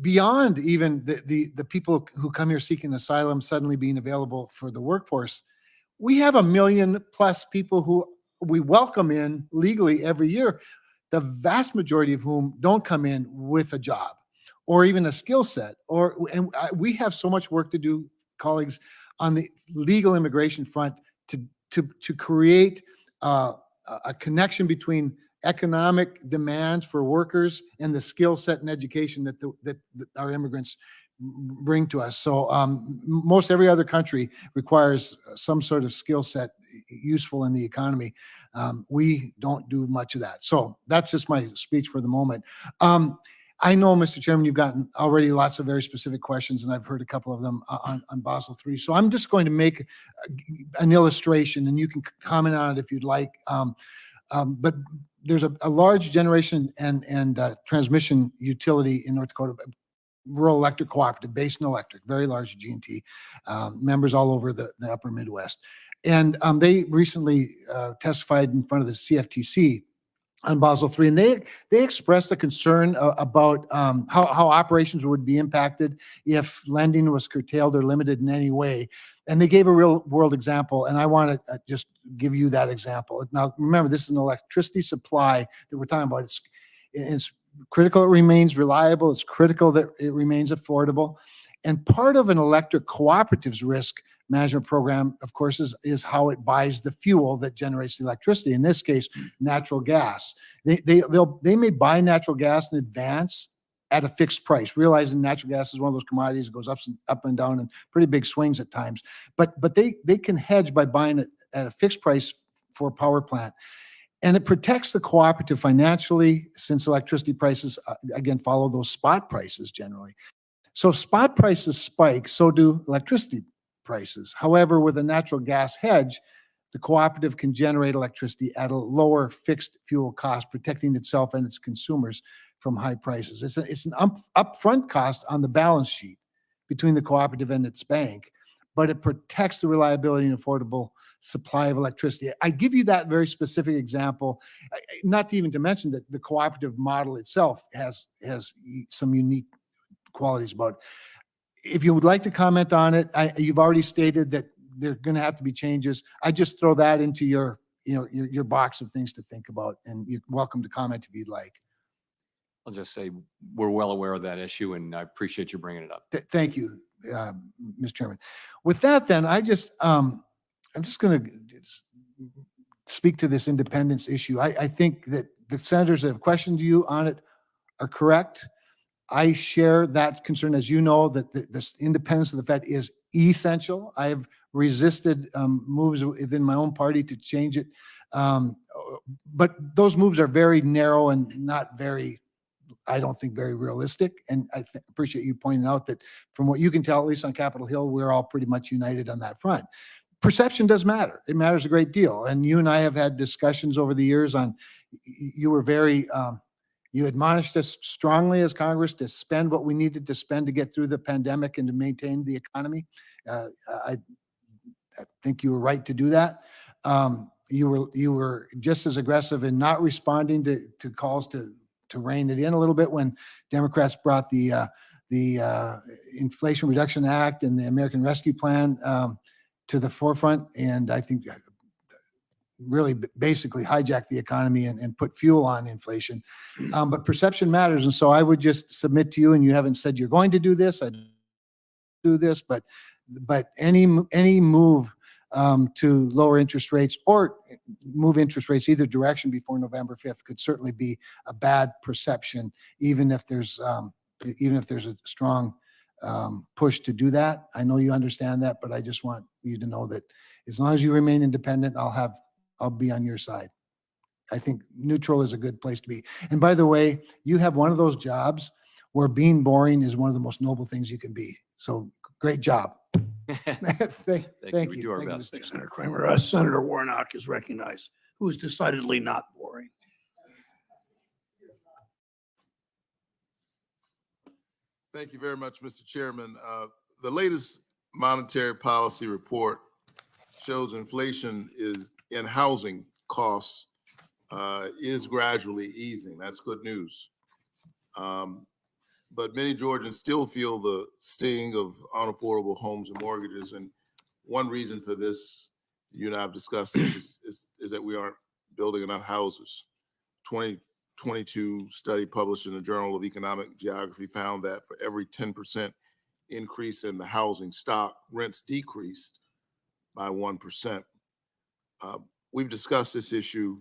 beyond even the people who come here seeking asylum suddenly being available for the workforce, we have 1 million plus people who we welcome in legally every year, the vast majority of whom don't come in with a job or even a skill set. We have so much work to do, colleagues, on the legal immigration front to create a connection between economic demands for workers and the skill set and education that that our immigrants bring to us. So most every other country requires some sort of skill set useful in the economy. We don't do much of that. So that's just my speech for the moment. I know, Mr. Chairman, you've gotten already lots of very specific questions, and I've heard a couple of them on Basel III. So I'm just going to make an illustration, and you can comment on it if you'd like. But there's a large generation and transmission utility in North Dakota, rural electric cooperative, Basin Electric, very large G&T, members all over the upper Midwest. And they recently testified in front of the CFTC on Basel III, and they expressed a concern about how operations would be impacted if lending was curtailed or limited in any way. And they gave a real world example, and I want to just give you that example. Now, remember, this is an electricity supply that we're talking about. It's critical it remains reliable. It's critical that it remains affordable. And part of an electric cooperative's risk management program, of course, is how it buys the fuel that generates the electricity. In this case, natural gas. They may buy natural gas in advance at a fixed price, realizing natural gas is one of those commodities that goes up and down and pretty big swings at times. But they can hedge by buying it at a fixed price for a power plant. And it protects the cooperative financially, since electricity prices, again, follow those spot prices generally. So if spot prices spike, so do electricity prices. However, with a natural gas hedge, the cooperative can generate electricity at a lower fixed fuel cost, protecting itself and its consumers from high prices. It's an upfront cost on the balance sheet between the cooperative and its bank, but it protects the reliability and affordable supply of electricity. I give you that very specific example, not even to mention that the cooperative model itself has some unique qualities about it. If you would like to comment on it, you've already stated that there are going to have to be changes. I just throw that into your box of things to think about, and you're welcome to comment if you'd like. I'll just say we're well aware of that issue, and I appreciate you bringing it up. Thank you, Mr. Chairman. With that, then, I'm just going to speak to this independence issue. I think that the senators that have questioned you on it are correct. I share that concern, as you know, that the independence of the Fed is essential. I have resisted moves within my own party to change it. But those moves are very narrow and not very, I don't think, very realistic. And I appreciate you pointing out that from what you can tell, at least on Capitol Hill, we're all pretty much united on that front. Perception does matter. It matters a great deal. And you and I have had discussions over the years on, you were very, you admonished us strongly as Congress to spend what we needed to spend to get through the pandemic and to maintain the economy. I think you were right to do that. You were just as aggressive in not responding to calls to rein it in a little bit when Democrats brought the Inflation Reduction Act and the American Rescue Plan to the forefront. And I think really basically hijack the economy and put fuel on inflation. But perception matters. And so I would just submit to you, and you haven't said you're going to do this, I do this, but any move to lower interest rates or move interest rates either direction before November 5th could certainly be a bad perception, even if there's a strong push to do that. I know you understand that, but I just want you to know that as long as you remain independent, I'll be on your side. I think neutral is a good place to be. And by the way, you have one of those jobs where being boring is one of the most noble things you can be. So great job. Thank you. We do our Thank you, best. Mr. Senator Kramer. Senator Warnock is recognized, who is decidedly not boring. Thank you very much, Mr. Chairman. The latest monetary policy report shows inflation is in housing costs is gradually easing. That's good news. But many Georgians still feel the sting of unaffordable homes and mortgages. And one reason for this, you and I have discussed this, is that we aren't building enough houses. 2022 study published in the Journal of Economic Geography found that for every 10% increase in the housing stock, rents decreased by 1%. We've discussed this issue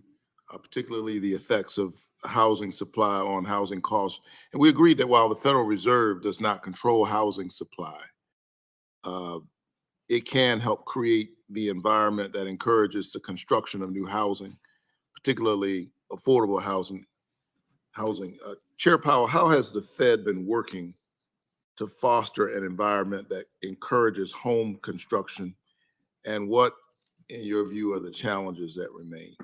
particularly the effects of housing supply on housing costs. And we agreed that while the Federal Reserve does not control housing supply, it can help create the environment that encourages the construction of new housing, particularly affordable housing. Chair Powell, how has the Fed been working to foster an environment that encourages home construction? And what, in your view, are the challenges that remain?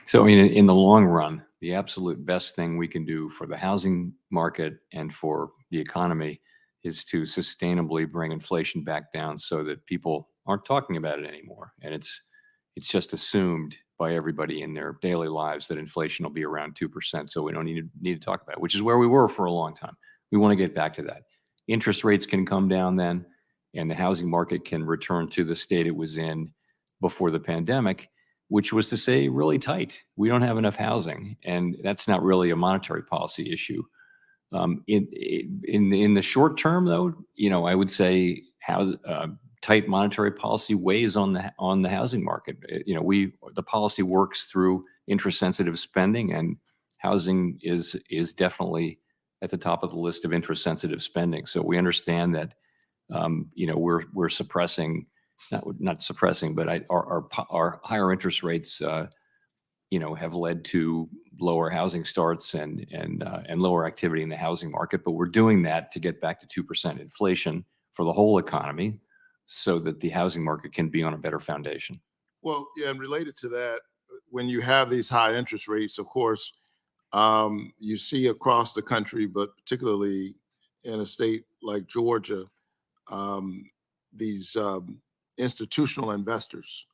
So, I mean, in the long run, the absolute best thing we can do for the housing market and for the economy is to sustainably bring inflation back down so that people aren't talking about it anymore. And it's just assumed by everybody in their daily lives that inflation will be around 2%. So we don't need to talk about it, which is where we were for a long time. We want to get back to that. Interest rates can come down then, and the housing market can return to the state it was in before the pandemic, which was to say really tight. We don't have enough housing, and that's not really a monetary policy issue. In the short term, though, I would say how tight monetary policy weighs on the housing market. The policy works through interest-sensitive spending, and housing is definitely at the top of the list of interest-sensitive spending. So we understand that we're suppressing, not suppressing, but our higher interest rates have led to lower housing starts and lower activity in the housing market. But we're doing that to get back to 2% inflation for the whole economy so that the housing market can be on a better foundation. Well, yeah, and related to that, when you have these high interest rates, of course, you see across the country, but particularly in a state like Georgia, these institutional investors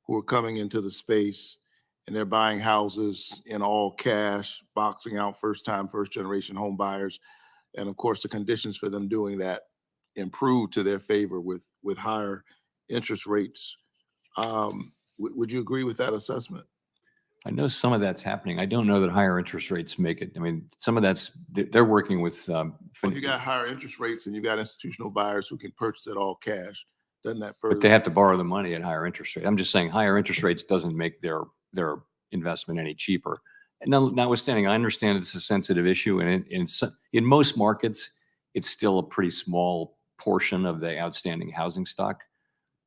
who are coming into the space, and they're buying houses in all cash, boxing out first generation home buyers. And of course, the conditions for them doing that improve to their favor with higher interest rates. Would you agree with that assessment? I know some of that's happening. I don't know that higher interest rates make it. I mean, some of they're working with. Well, you got higher interest rates and you got institutional buyers who can purchase it all cash. Doesn't that further? But they have to borrow the money at higher interest rates. I'm just saying higher interest rates doesn't make their investment any cheaper. And notwithstanding, I understand it's a sensitive issue, and in most markets, it's still a pretty small portion of the outstanding housing stock.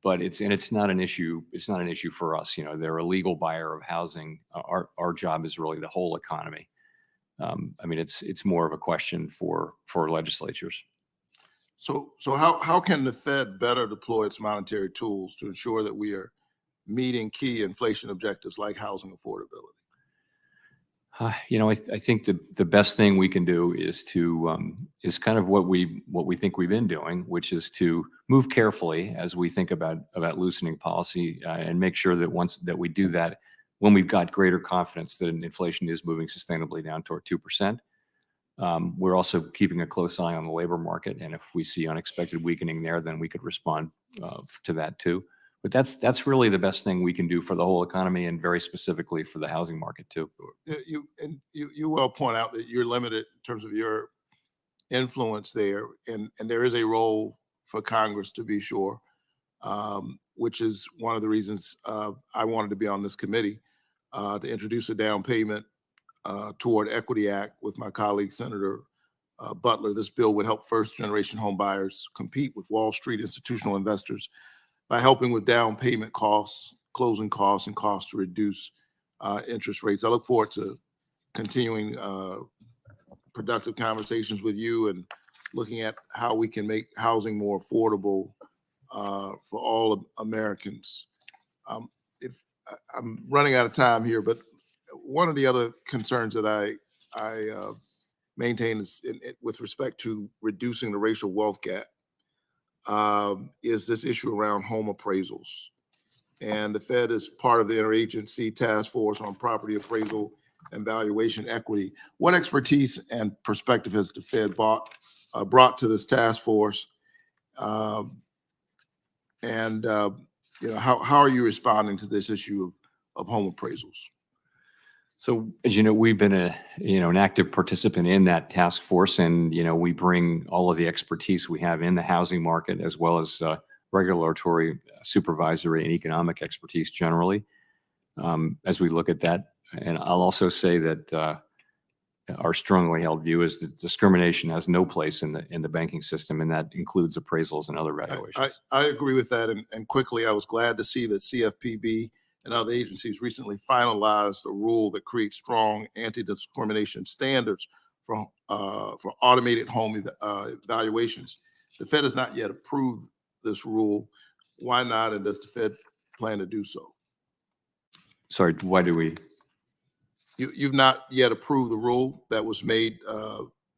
But it's not an issue. It's not an issue for us. They're a legal buyer of housing. Our job is really the whole economy. I mean, it's more of a question for legislatures. So how can the Fed better deploy its monetary tools to ensure that we are meeting key inflation objectives like housing affordability? I think the best thing we can do is is kind of what we think we've been doing, which is to move carefully as we think about loosening policy and make sure that we do that when we've got greater confidence that inflation is moving sustainably down toward 2%. We're also keeping a close eye on the labor market, and if we see unexpected weakening there, then we could respond to that too. But that's really the best thing we can do for the whole economy, and very specifically for the housing market too. You well point out that you're limited in terms of your influence there, and there is a role for Congress, to be sure, which is one of the reasons I wanted to be on this committee to introduce a down payment toward Equity Act with my colleague, Senator Butler. This bill would help first-generation home buyers compete with Wall Street institutional investors by helping with down payment costs, closing costs, and costs to reduce interest rates. I look forward to continuing productive conversations with you and looking at how we can make housing more affordable for all Americans. If I'm running out of time here, but one of the other concerns that I maintain is with respect to reducing the racial wealth gap is this issue around home appraisals. And the Fed is part of the interagency task force on property appraisal and valuation equity. What expertise and perspective has the Fed brought to this task force? How are you responding to this issue of home appraisals? So, as you know, we've been an active participant in that task force, and we bring all of the expertise we have in the housing market, as well as regulatory, supervisory, and economic expertise generally. as we look at that. And I'll also say that our strongly held view is that discrimination has no place in the banking system, and that includes appraisals and other valuations. I agree with that. And quickly, I was glad to see that CFPB and other agencies recently finalized a rule that creates strong anti-discrimination standards for automated home evaluations. The Fed has not yet approved this rule. Why not? And does the Fed plan to do so? Sorry, why do we? You've not yet approved the rule that was made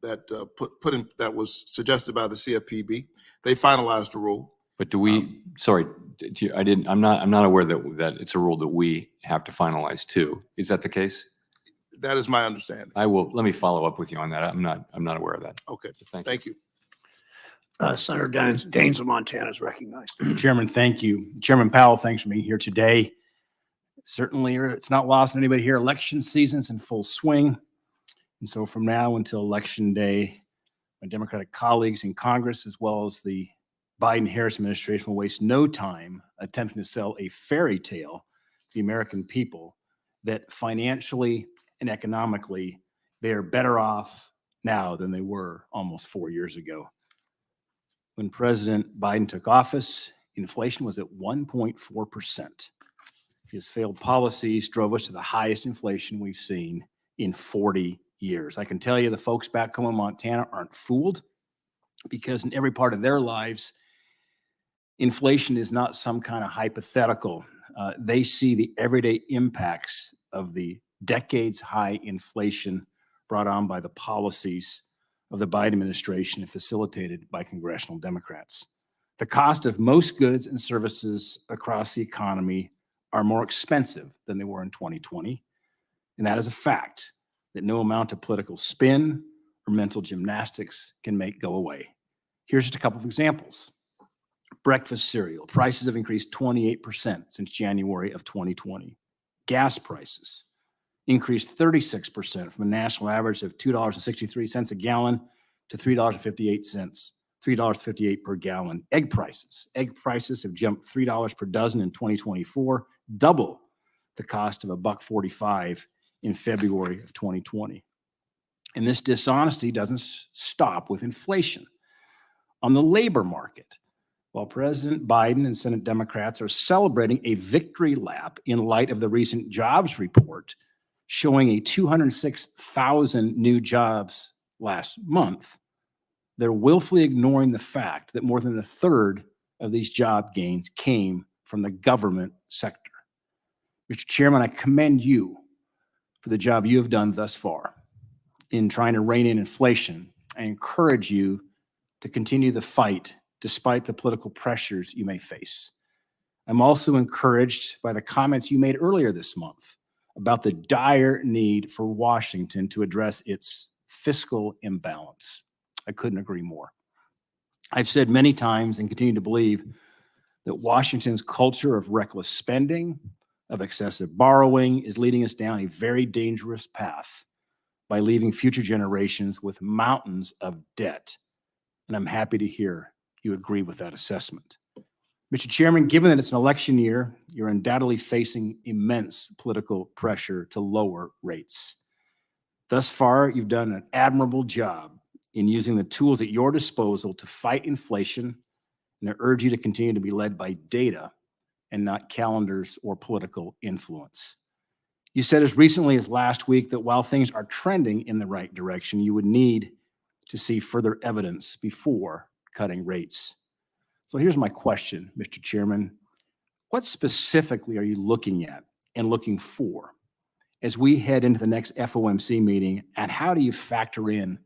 that was suggested by the CFPB. They finalized the rule. But do we? Sorry, I didn't. I'm not aware that it's a rule that we have to finalize too. Is that the case? That is my understanding. Let me follow up with you on that. I'm not aware of that. Okay. Thank you. Senator Daines of Montana is recognized. Chairman, thank you. Chairman Powell, thanks for being here today. Certainly, it's not lost on anybody here. Election season's in full swing. And so from now until Election Day, my Democratic colleagues in Congress, as well as the Biden-Harris administration, will waste no time attempting to sell a fairy tale to the American people that financially and economically, they are better off now than they were almost 4 years ago. When President Biden took office, inflation was at 1.4%. His failed policies drove us to the highest inflation we've seen in 40 years. I can tell you the folks back home in Montana aren't fooled, because in every part of their lives, inflation is not some kind of hypothetical. They see the everyday impacts of the decades-high inflation brought on by the policies of the Biden administration and facilitated by congressional Democrats. The cost of most goods and services across the economy are more expensive than they were in 2020. And that is a fact that no amount of political spin or mental gymnastics can make go away. Here's just a couple of examples. Breakfast cereal prices have increased 28% since January of 2020. Gas prices increased 36% from a national average of $2.63 a gallon to $3.58 per gallon. Egg prices have jumped $3 per dozen in 2024, double the cost of $1.45 in February of 2020. And this dishonesty doesn't stop with inflation. On the labor market, while President Biden and Senate Democrats are celebrating a victory lap in light of the recent jobs report showing a 206,000 new jobs last month, they're willfully ignoring the fact that more than a third of these job gains came from the government sector. Mr. Chairman, I commend you for the job you have done thus far in trying to rein in inflation. I encourage you to continue the fight despite the political pressures you may face. I'm also encouraged by the comments you made earlier this month about the dire need for Washington to address its fiscal imbalance. I couldn't agree more. I've said many times and continue to believe that Washington's culture of reckless spending, of excessive borrowing, is leading us down a very dangerous path by leaving future generations with mountains of debt. And I'm happy to hear you agree with that assessment. Mr. Chairman, given that it's an election year, you're undoubtedly facing immense political pressure to lower rates. Thus far, you've done an admirable job in using the tools at your disposal to fight inflation, and I urge you to continue to be led by data and not calendars or political influence. You said as recently as last week that while things are trending in the right direction, you would need to see further evidence before cutting rates. So here's my question, Mr. Chairman. What specifically are you looking at and looking for as we head into the next FOMC meeting, and how do you factor in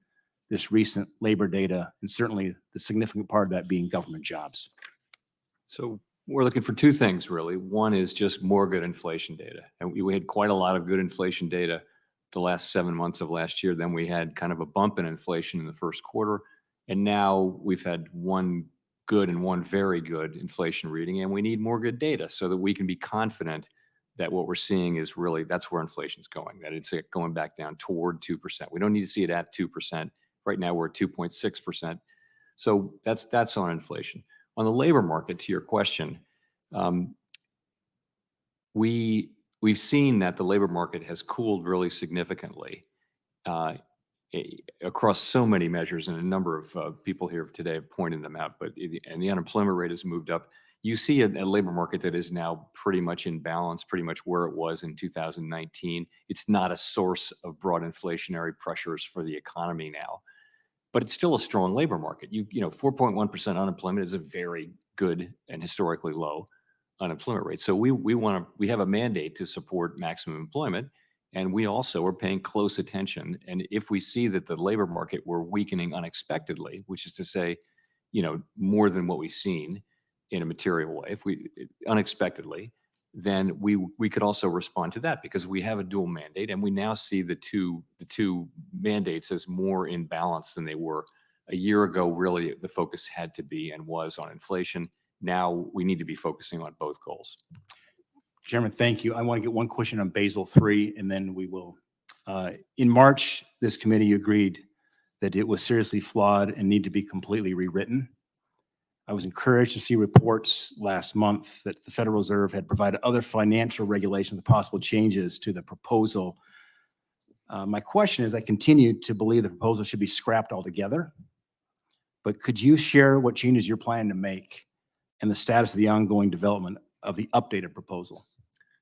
this recent labor data, and certainly the significant part of that being government jobs? So we're looking for two things, really. One is just more good inflation data. And we had quite a lot of good inflation data the last 7 months of last year. Then we had kind of a bump in inflation in the first quarter. And now we've had one good and one very good inflation reading, and we need more good data so that we can be confident that what we're seeing is really, that's where inflation's going, that it's going back down toward 2%. We don't need to see it at 2%. Right now we're at 2.6%. So that's on inflation. On the labor market, to your question, we we've seen that the labor market has cooled really significantly across so many measures, and a number of people here today have pointed them out, and the unemployment rate has moved up. You see a labor market that is now pretty much in balance, pretty much where it was in 2019. It's not a source of broad inflationary pressures for the economy now, but it's still a strong labor market. 4.1% unemployment is a very good and historically low unemployment rate. So we have a mandate to support maximum employment, and we also are paying close attention. And if we see that the labor market were weakening unexpectedly, which is to say, more than what we've seen in a material way, unexpectedly, then we could also respond to that, because we have a dual mandate, and we now see the two mandates as more in balance than they were a year ago. Really, the focus had to be and was on inflation. Now we need to be focusing on both goals. Chairman, thank you. I want to get one question on Basel III, and then we will. In March, this committee agreed that it was seriously flawed and need to be completely rewritten. I was encouraged to see reports last month that the Federal Reserve had provided other financial regulations with possible changes to the proposal. My question is, I continue to believe the proposal should be scrapped altogether, but could you share what changes you're planning to make and the status of the ongoing development of the updated proposal?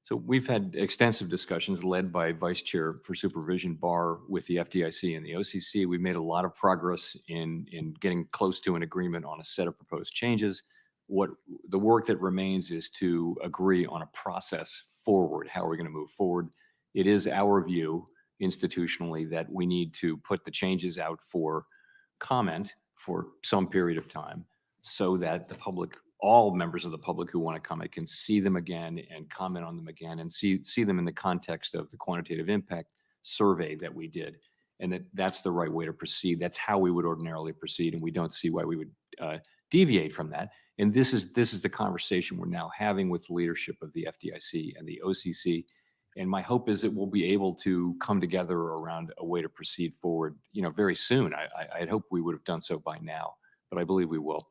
So we've had extensive discussions led by Vice Chair for Supervision Barr with the FDIC and the OCC. We've made a lot of progress in getting close to an agreement on a set of proposed changes. What the work that remains is to agree on a process forward. How are we going to move forward? It is our view institutionally that we need to put the changes out for comment for some period of time, so that the public, all members of the public who want to comment, can see them again and comment on them again, and see them in the context of the quantitative impact survey that we did. And that's the right way to proceed. That's how we would ordinarily proceed, and we don't see why we would deviate from that. And this is the conversation we're now having with the leadership of the FDIC and the OCC. And my hope is that we'll be able to come together around a way to proceed forward, very soon. I'd hope we would have done so by now, but I believe we will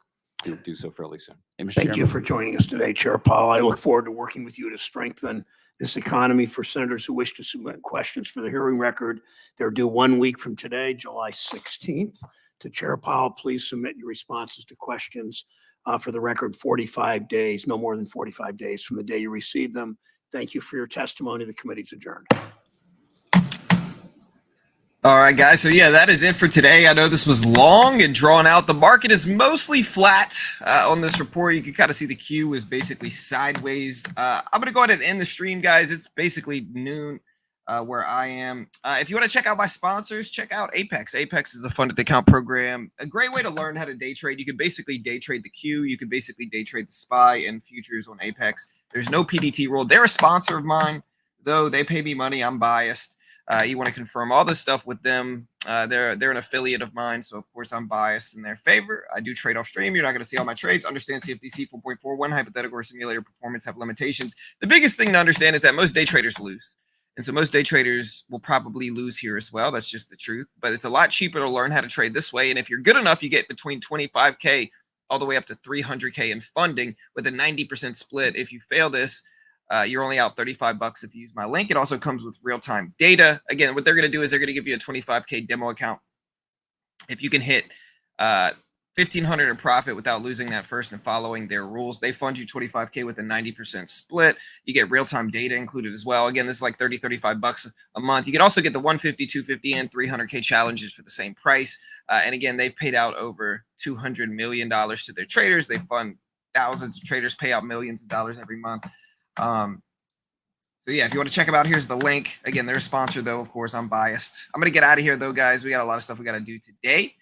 do so fairly soon. Thank you for joining us today, Chair Powell. I look forward to working with you to strengthen this economy. For senators who wish to submit questions for the hearing record, they're due 1 week from today, July 16th. To Chair Powell, please submit your responses to questions for the record 45 days, no more than 45 days from the day you receive them. Thank you for your testimony. The committee's adjourned. All right, guys. So yeah, that is it for today. I know this was long and drawn out. The market is mostly flat on this report. You can kind of see the Q is basically sideways. I'm going to go ahead and end the stream, guys. It's basically noon where I am. If you want to check out my sponsors, check out Apex. Apex is a funded account program. A great way to learn how to day trade. You can basically day trade the Q. You can basically day trade the SPY and futures on Apex. There's no PDT rule. They're a sponsor of mine, though. They pay me money. I'm biased. You want to confirm all this stuff with them. They're an affiliate of mine, so of course I'm biased in their favor. I do trade off stream. You're not going to see all my trades. Understand CFTC 4.41 hypothetical or simulator performance have limitations. The biggest thing to understand is that most day traders lose. And so most day traders will probably lose here as well. That's just the truth. But it's a lot cheaper to learn how to trade this way. And if you're good enough, you get between 25K all the way up to 300K in funding with a 90% split. If you fail this, you're only out $35 if you use my link. It also comes with real-time data. Again, what they're going to do is they're going to give you a 25K demo account. If you can hit 1,500 in profit without losing that first and following their rules, they fund you 25K with a 90% split. You get real-time data included as well. Again, this is like $35 a month. You can also get the 150, 250, and 300K challenges for the same price. And again, they've paid out over $200 million to their traders. They fund thousands of traders, pay out millions of dollars every month. So yeah, if you want to check them out, here's the link. Again, they're a sponsor, though. Of course, I'm biased. I'm gonna get out of here, though, guys. We got a lot of stuff we got to do today.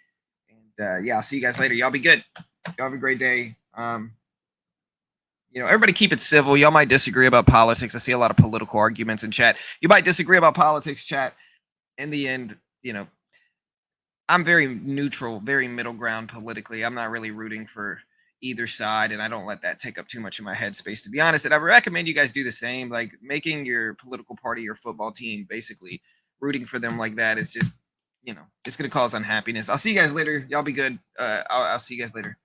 And yeah, I'll see you guys later. Y'all be good. Y'all have a great day. Everybody keep it civil. Y'all might disagree about politics. I see a lot of political arguments in chat. You might disagree about politics, chat. In the end, I'm very neutral, very middle ground politically. I'm not really rooting for either side, and I don't let that take up too much of my headspace, to be honest. And I recommend you guys do the same. Like, making your political party your football team, basically rooting for them like that is just, it's going to cause unhappiness. I'll see you guys later. Y'all be good. I'll see you guys later.